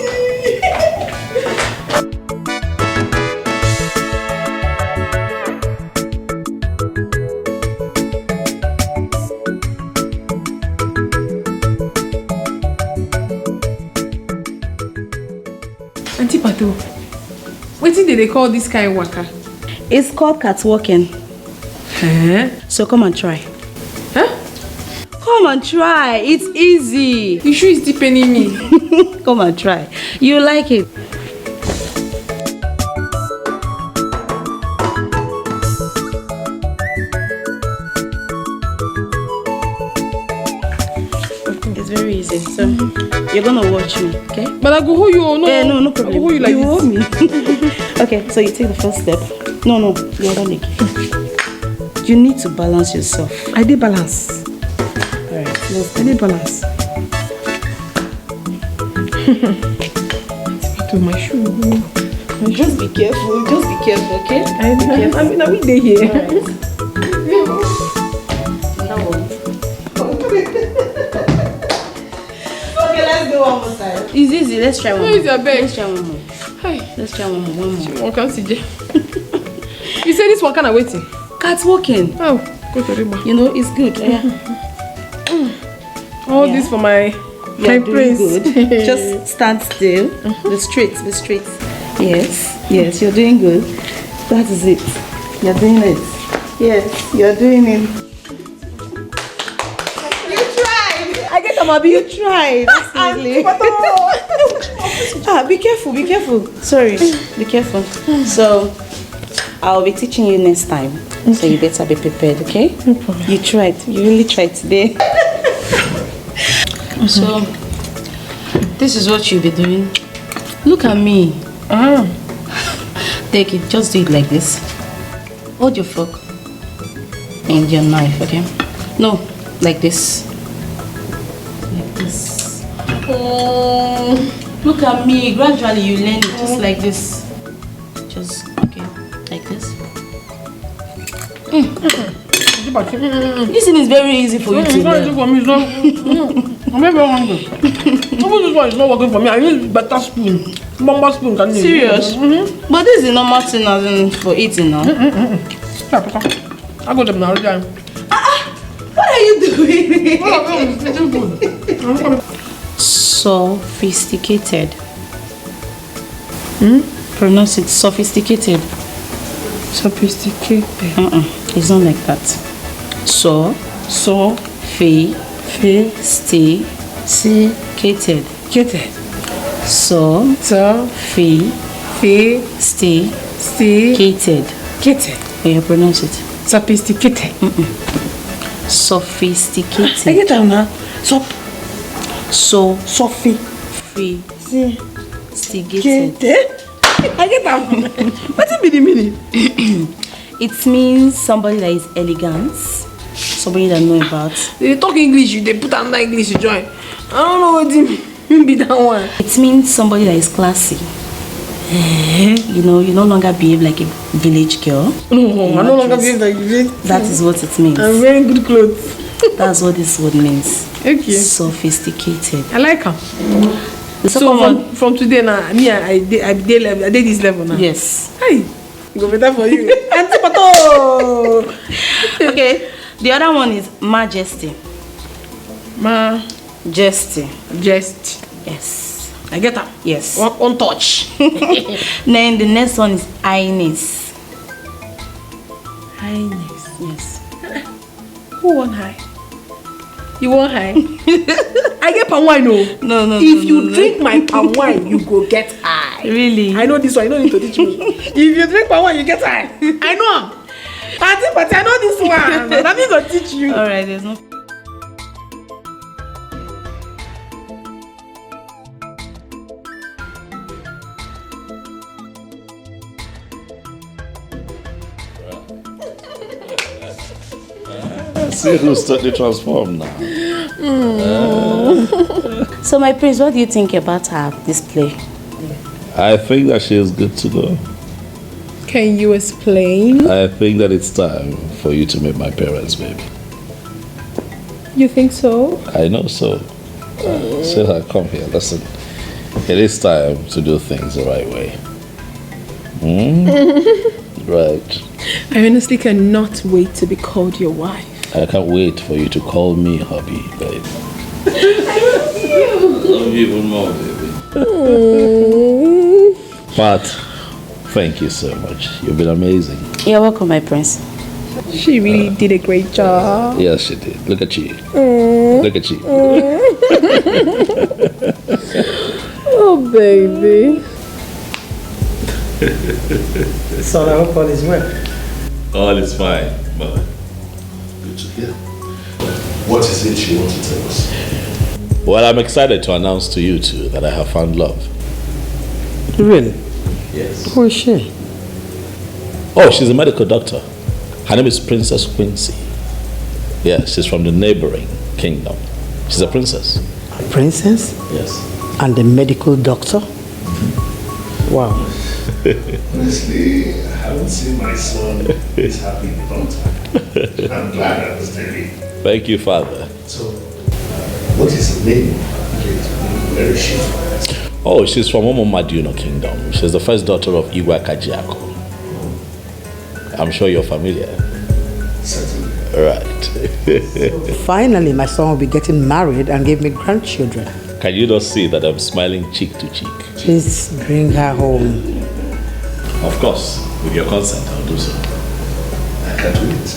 Antipathy, what did they call this kind of waka? It's called catwalking. Huh? So come and try. Huh? Come and try. It's easy. You sure it's deepening me? Come and try. You like it. It's very easy. So you're gonna watch me, okay? But I go hold you. No, yeah, no problem. I go hold you like you this. hold me. Okay, so you take the first step. No, the other leg. You need to balance yourself. I did balance. Alright, let's I did balance. To my shoe. Just be careful, okay? I mean, we dey here. Right. That one. Okay, let's do one more time. It's easy, let's try one more. Where is your bed? Let's try one more. Hi. Let's try one more. One can see. You say this one kind of waiting? Catwalking. Oh, go to Rima. You know, it's good. Yeah. All this for my doing good. Just stand still. Be straight. Yes, you're doing good. That is it. You're doing it. Yes, you're doing it. You tried. I get Amabi. You tried. Absolutely. Be careful. Sorry, be careful. So, I'll be teaching you next time. Okay. So you better be prepared, okay? No problem. You tried. You really tried today. So, this is what you'll be doing. Look at me. Take it. Just do it like this. Hold your fork and your knife, okay? No, like this. Like this. Look at me. Gradually you learn it. Just like this. Just, okay. Like this. This thing is very easy for you to It's not easy for me. It's not. I'm very hungry. Even this one is not working for me. I need better spoon. Bomba spoon. Can you? Serious? But this is the normal thing as in for eating now. I go to them now. What are you doing? Sophisticated. Pronounce it sophisticated. Sophisticated. It's not like that. Sophisticated. Sophisticated. Yeah, pronounce it. Sophisticated. Sophisticated. I get that now. Sophisticated. I get that one. What is the meaning? It means somebody that is elegant, somebody that know about. They talk English, they put another English to join. I don't know what it means that one. It means somebody that is classy. You know, you no longer behave like a village girl. No, I no longer behave like a village. That is what it means. I'm wearing good clothes. That's what this word means. Okay. Sophisticated. I like her. So from today now, me I did this level now. Yes. Hey, go better for you. Antipato. Okay. The other one is majesty. Majesty. Jest. Yes. I get her. Yes. One touch. Then the next one is highness. Highness. Yes. Who want high? You want high? I get palm wine, no. No. If you drink my palm wine, you go get high. Really? I know this one. You don't need to teach me. If you drink palm wine, you get high. I know. But I know this one. Let me go teach you. All right. There's no. See who's totally transformed now. So, my prince, what do you think about her display? I think that she is good to go. Can you explain? I think that it's time for you to meet my parents, baby. You think so? I know so. Sweetheart, come here. Listen. It is time to do things the right way. Right. I honestly cannot wait to be called your wife. I can't wait for you to call me hubby, babe. I love you even more, baby. But thank you so much. You've been amazing. You're welcome, my prince. She really did a great job. Yes, she did. Look at you. Look at you. Oh, baby. So I hope all is well. All is fine, mother. Good to hear. What is it you want to tell us? Well, I'm excited to announce to you two that I have found love. Really? Yes. Who is she? Oh, she's a medical doctor. Her name is Princess Quincy. Yes, she's from the neighboring kingdom. She's a princess. A princess? Yes. And a medical doctor? Wow. Honestly, I haven't seen my son this happy in a long time. I'm glad I was there. Thank you, Father. So, what is her name? Where is she from? Oh, she's from Omomaduno Kingdom. She's the first daughter of Igwe Kajiako. I'm sure you're familiar. Certainly. Right. Finally, my son will be getting married and give me grandchildren. Can you not see that I'm smiling cheek to cheek? Please bring her home. Of course, with your consent, I'll do so. I can't wait.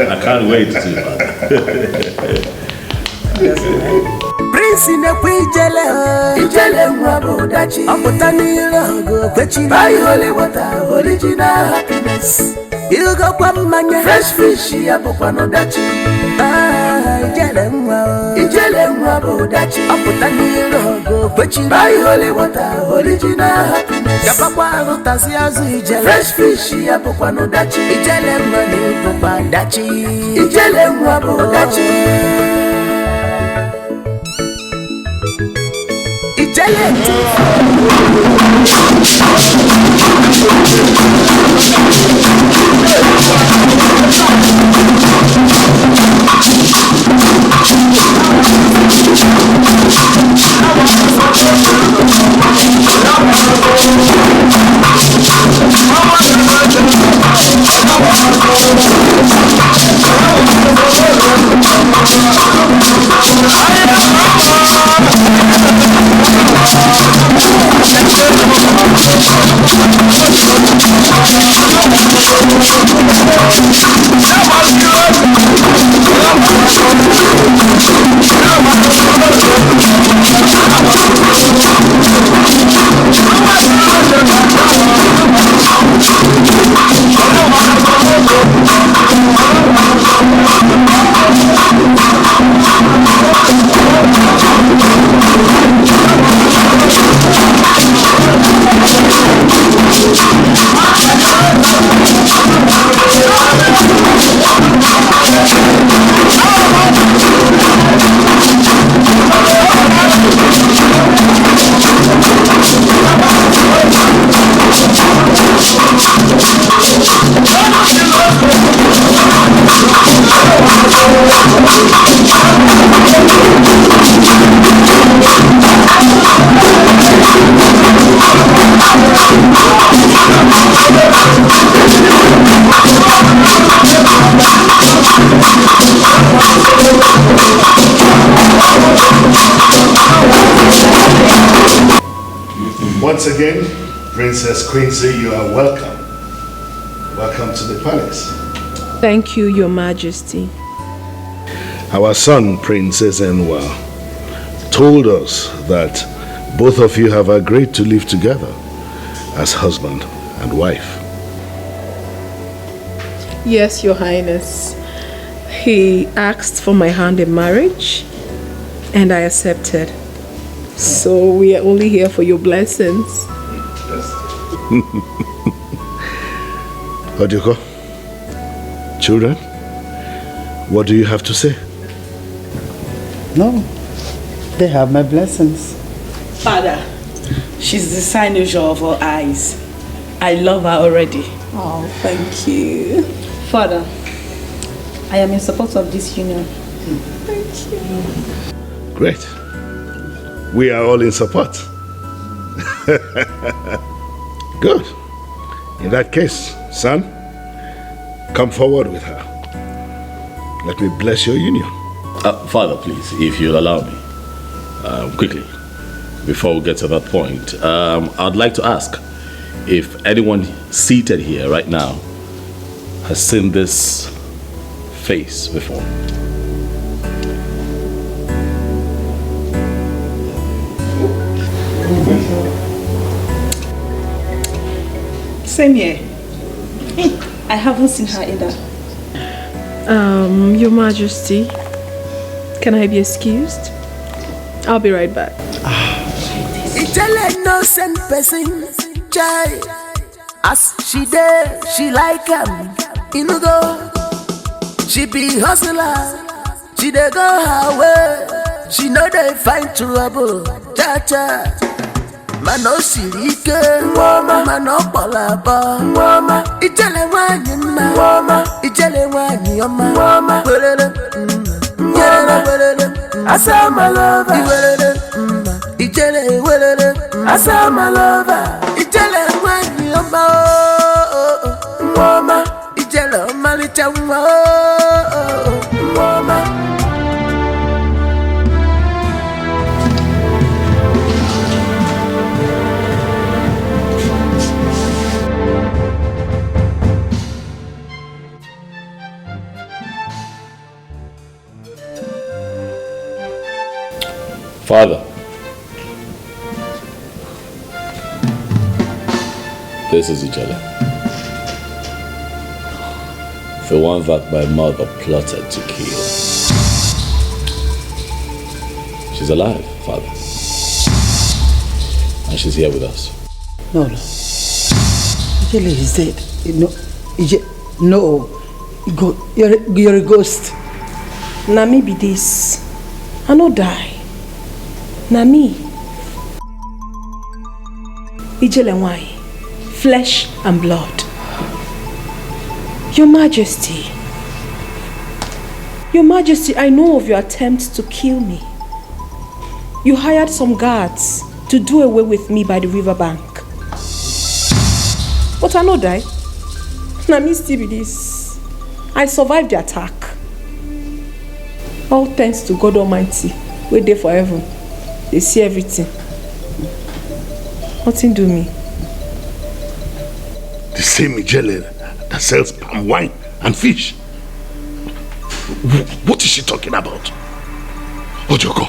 I can't wait to. Prince in a ijele mwabo dachi. Apotani logo kwechi. Buy holy water, original happiness. You go kwa manya, fresh fish ya pokwano dachi. Ijele mwabo dachi. Apotani logo kwechi. Buy holy water, original happiness. Yapa kwa rotasi azu ijele. Fresh fish ya pokwano dachi. Ijele mwani pokwa dachi. Ijele mwabo dachi. Once again, Princess Quincy, you are welcome. Welcome to the palace. Thank you, Your Majesty. Our son, Princess Enwa, told us that both of you have agreed to live together as husband and wife. Yes, Your Highness. He asked for my hand in marriage, and I accepted. So we are only here for your blessings. Etiko, children, what do you have to say? No, they have my blessings. Father, she's the signature of our eyes. I love her already. Oh, thank you. Father, I am in support of this union. Thank you. Great. We are all in support. Good. In that case, son, come forward with her. Let me bless your union. Father, please, if you'll allow me, quickly, before we get to that point, I'd like to ask if anyone seated here right now has seen this face before. Same here. I haven't seen her either. Your Majesty, can I be excused? I'll be right back. Italian no send person, chai. As she there, she like him. You know go. She be hustler. She dey go her way. She know they find trouble. Cha cha. Mano sirike, mano palaba, Italian wani ma, Italian wani oma, Asa my lover, Italian, Asa my lover, Italian wani oma, Italian malita oma. Father, this is Ijele, the one that my mother plotted to kill. She's alive, Father, and she's here with us. No. Ijele is dead. No, you're a ghost. Na me be this. I no die. Na me. Ijele why? Flesh and blood. Your Majesty. Your Majesty, I know of your attempts to kill me. You hired some guards to do away with me by the riverbank. But I no die. Na me still be this. I survived the attack. All thanks to God Almighty. We're there for heaven. They see everything. Nothing do me. The same Ijele that sells palm wine and fish. What is she talking about? Ojoko,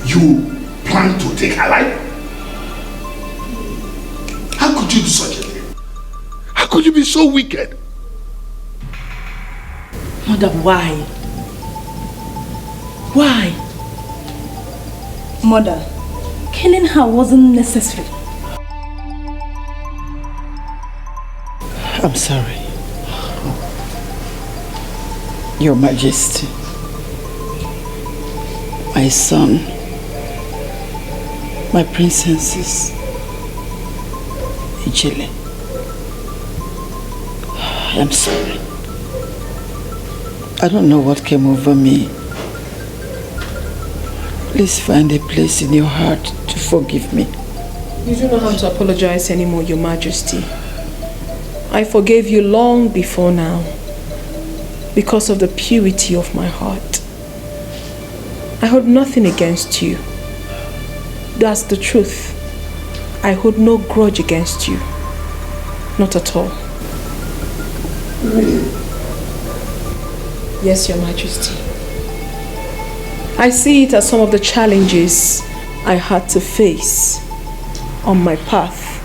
you plan to take her life? How could you do such a thing? How could you be so wicked? Mother, why? Why? Mother, killing her wasn't necessary. I'm sorry. Your Majesty, my son, my princesses, Ijele, I'm sorry. I don't know what came over me. Please find a place in your heart to forgive me. You do not have to apologize anymore, Your Majesty. I forgave you long before now because of the purity of my heart. I hold nothing against you. That's the truth. I hold no grudge against you. Not at all. Really? Yes, Your Majesty. I see it as some of the challenges I had to face on my path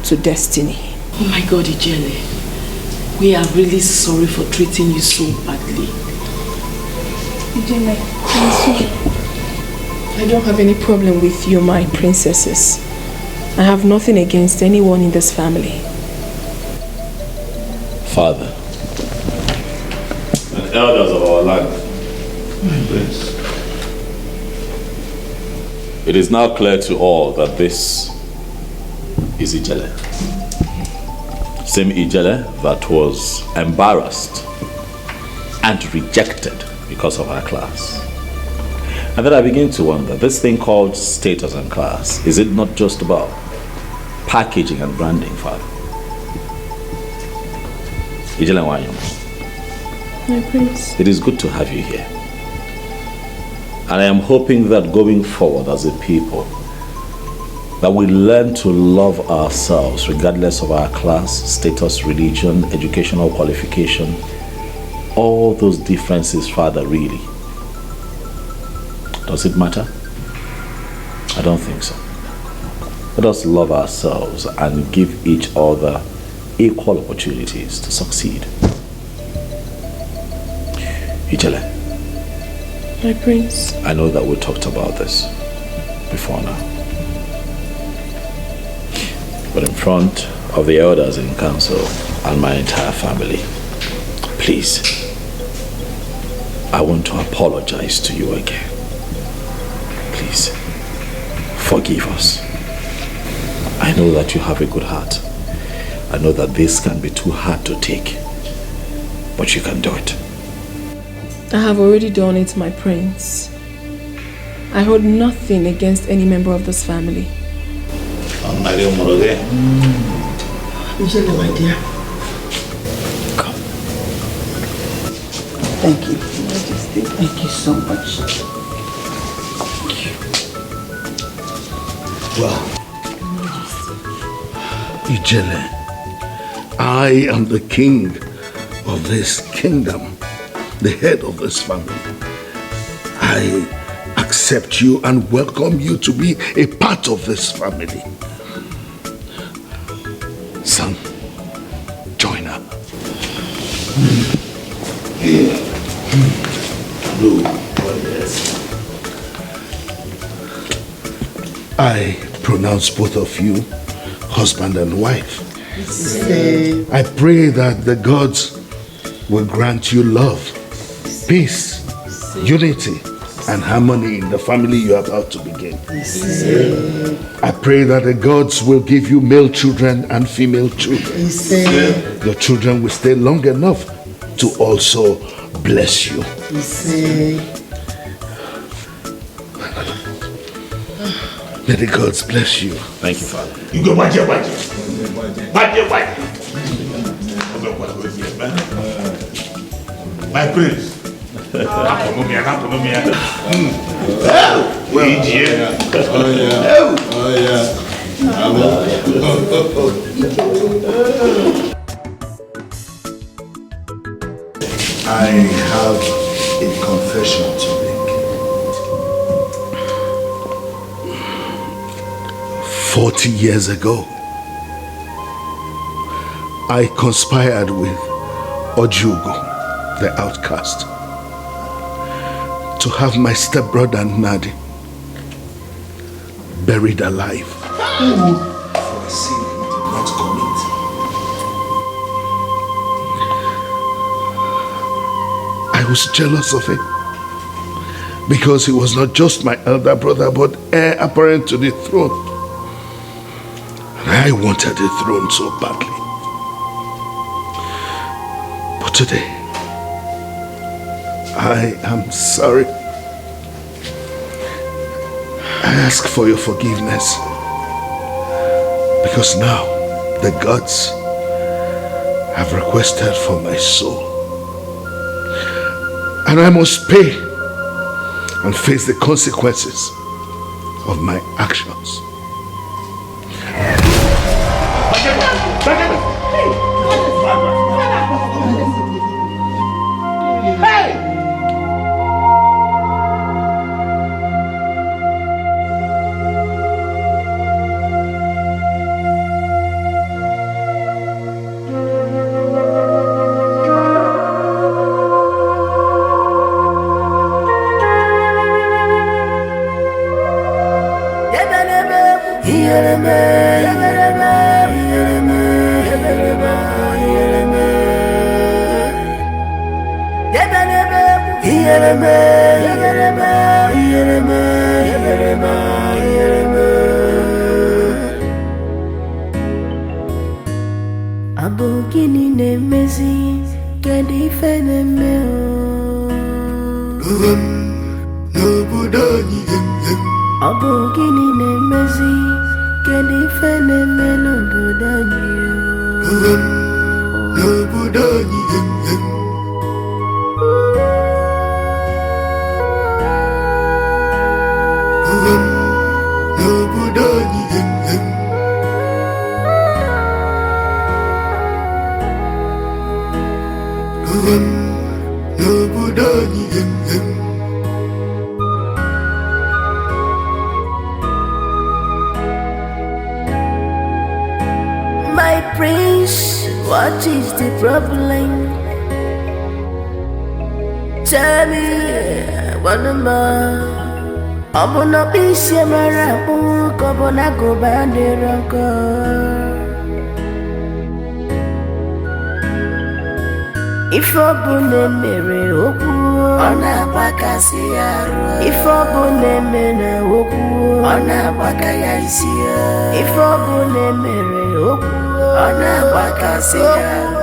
to destiny. Oh my God, Ijele. We are really sorry for treating you so badly. Ijele, I don't have any problem with you, my princesses. I have nothing against anyone in this family. Father, and elders of our land, it is now clear to all that this is Ijele. Same Ijele that was embarrassed and rejected because of her class. And then I begin to wonder, this thing called status and class, is it not just about packaging and branding, Father? Ijele Wanyama, my prince, it is good to have you here. And I am hoping that going forward as a people, that we learn to love ourselves regardless of our class, status, religion, educational qualification, all those differences, Father, really. Does it matter? I don't think so. Let us love ourselves and give each other equal opportunities to succeed. Ijele, my prince, I know that we talked about this before now. But in front of the elders in council and my entire family, please, I want to apologize to you again. Please, forgive us. I know that you have a good heart. I know that this can be too hard to take, but you can do it. I have already done it, my prince. I hold nothing against any member of this family. Ijele, my dear. Come. Thank you, Majesty. Thank you so much. Thank you. Well, Ijele, I am the king of this kingdom, the head of this family. I accept you and welcome you to be a part of this family. Son, join her. I pronounce both of you husband and wife. I pray that the gods will grant you love, peace, unity, and harmony in the family you are about to begin. I pray that the gods will give you male children and female children. Your children will stay long enough to also bless you. May the gods bless you. Thank you, Father. You go back here, My prince. I have a confession to make. 40 years ago, I conspired with Ojugo, the outcast, to have my stepbrother Nadi buried alive for a sin he did not commit. I was jealous of it because he was not just my elder brother but heir apparent to the throne. And I wanted the throne so badly. But today, I am sorry. I ask for your forgiveness because now the gods have requested for my soul. And I must pay and face the consequences of my actions. Abu gini nemezi kedi fene meo Nobodani Abu gini nemezi kedi fene me nobodani Nobodani My prince, what is the problem? Tell me, one more. I'm gonna be Samara, Kobona go bandiranko. If I bune mere oku, ona bakasi yaro. If I bune mere oku, ona bakaya isia. If I bune mere oku, ona bakasi yaro.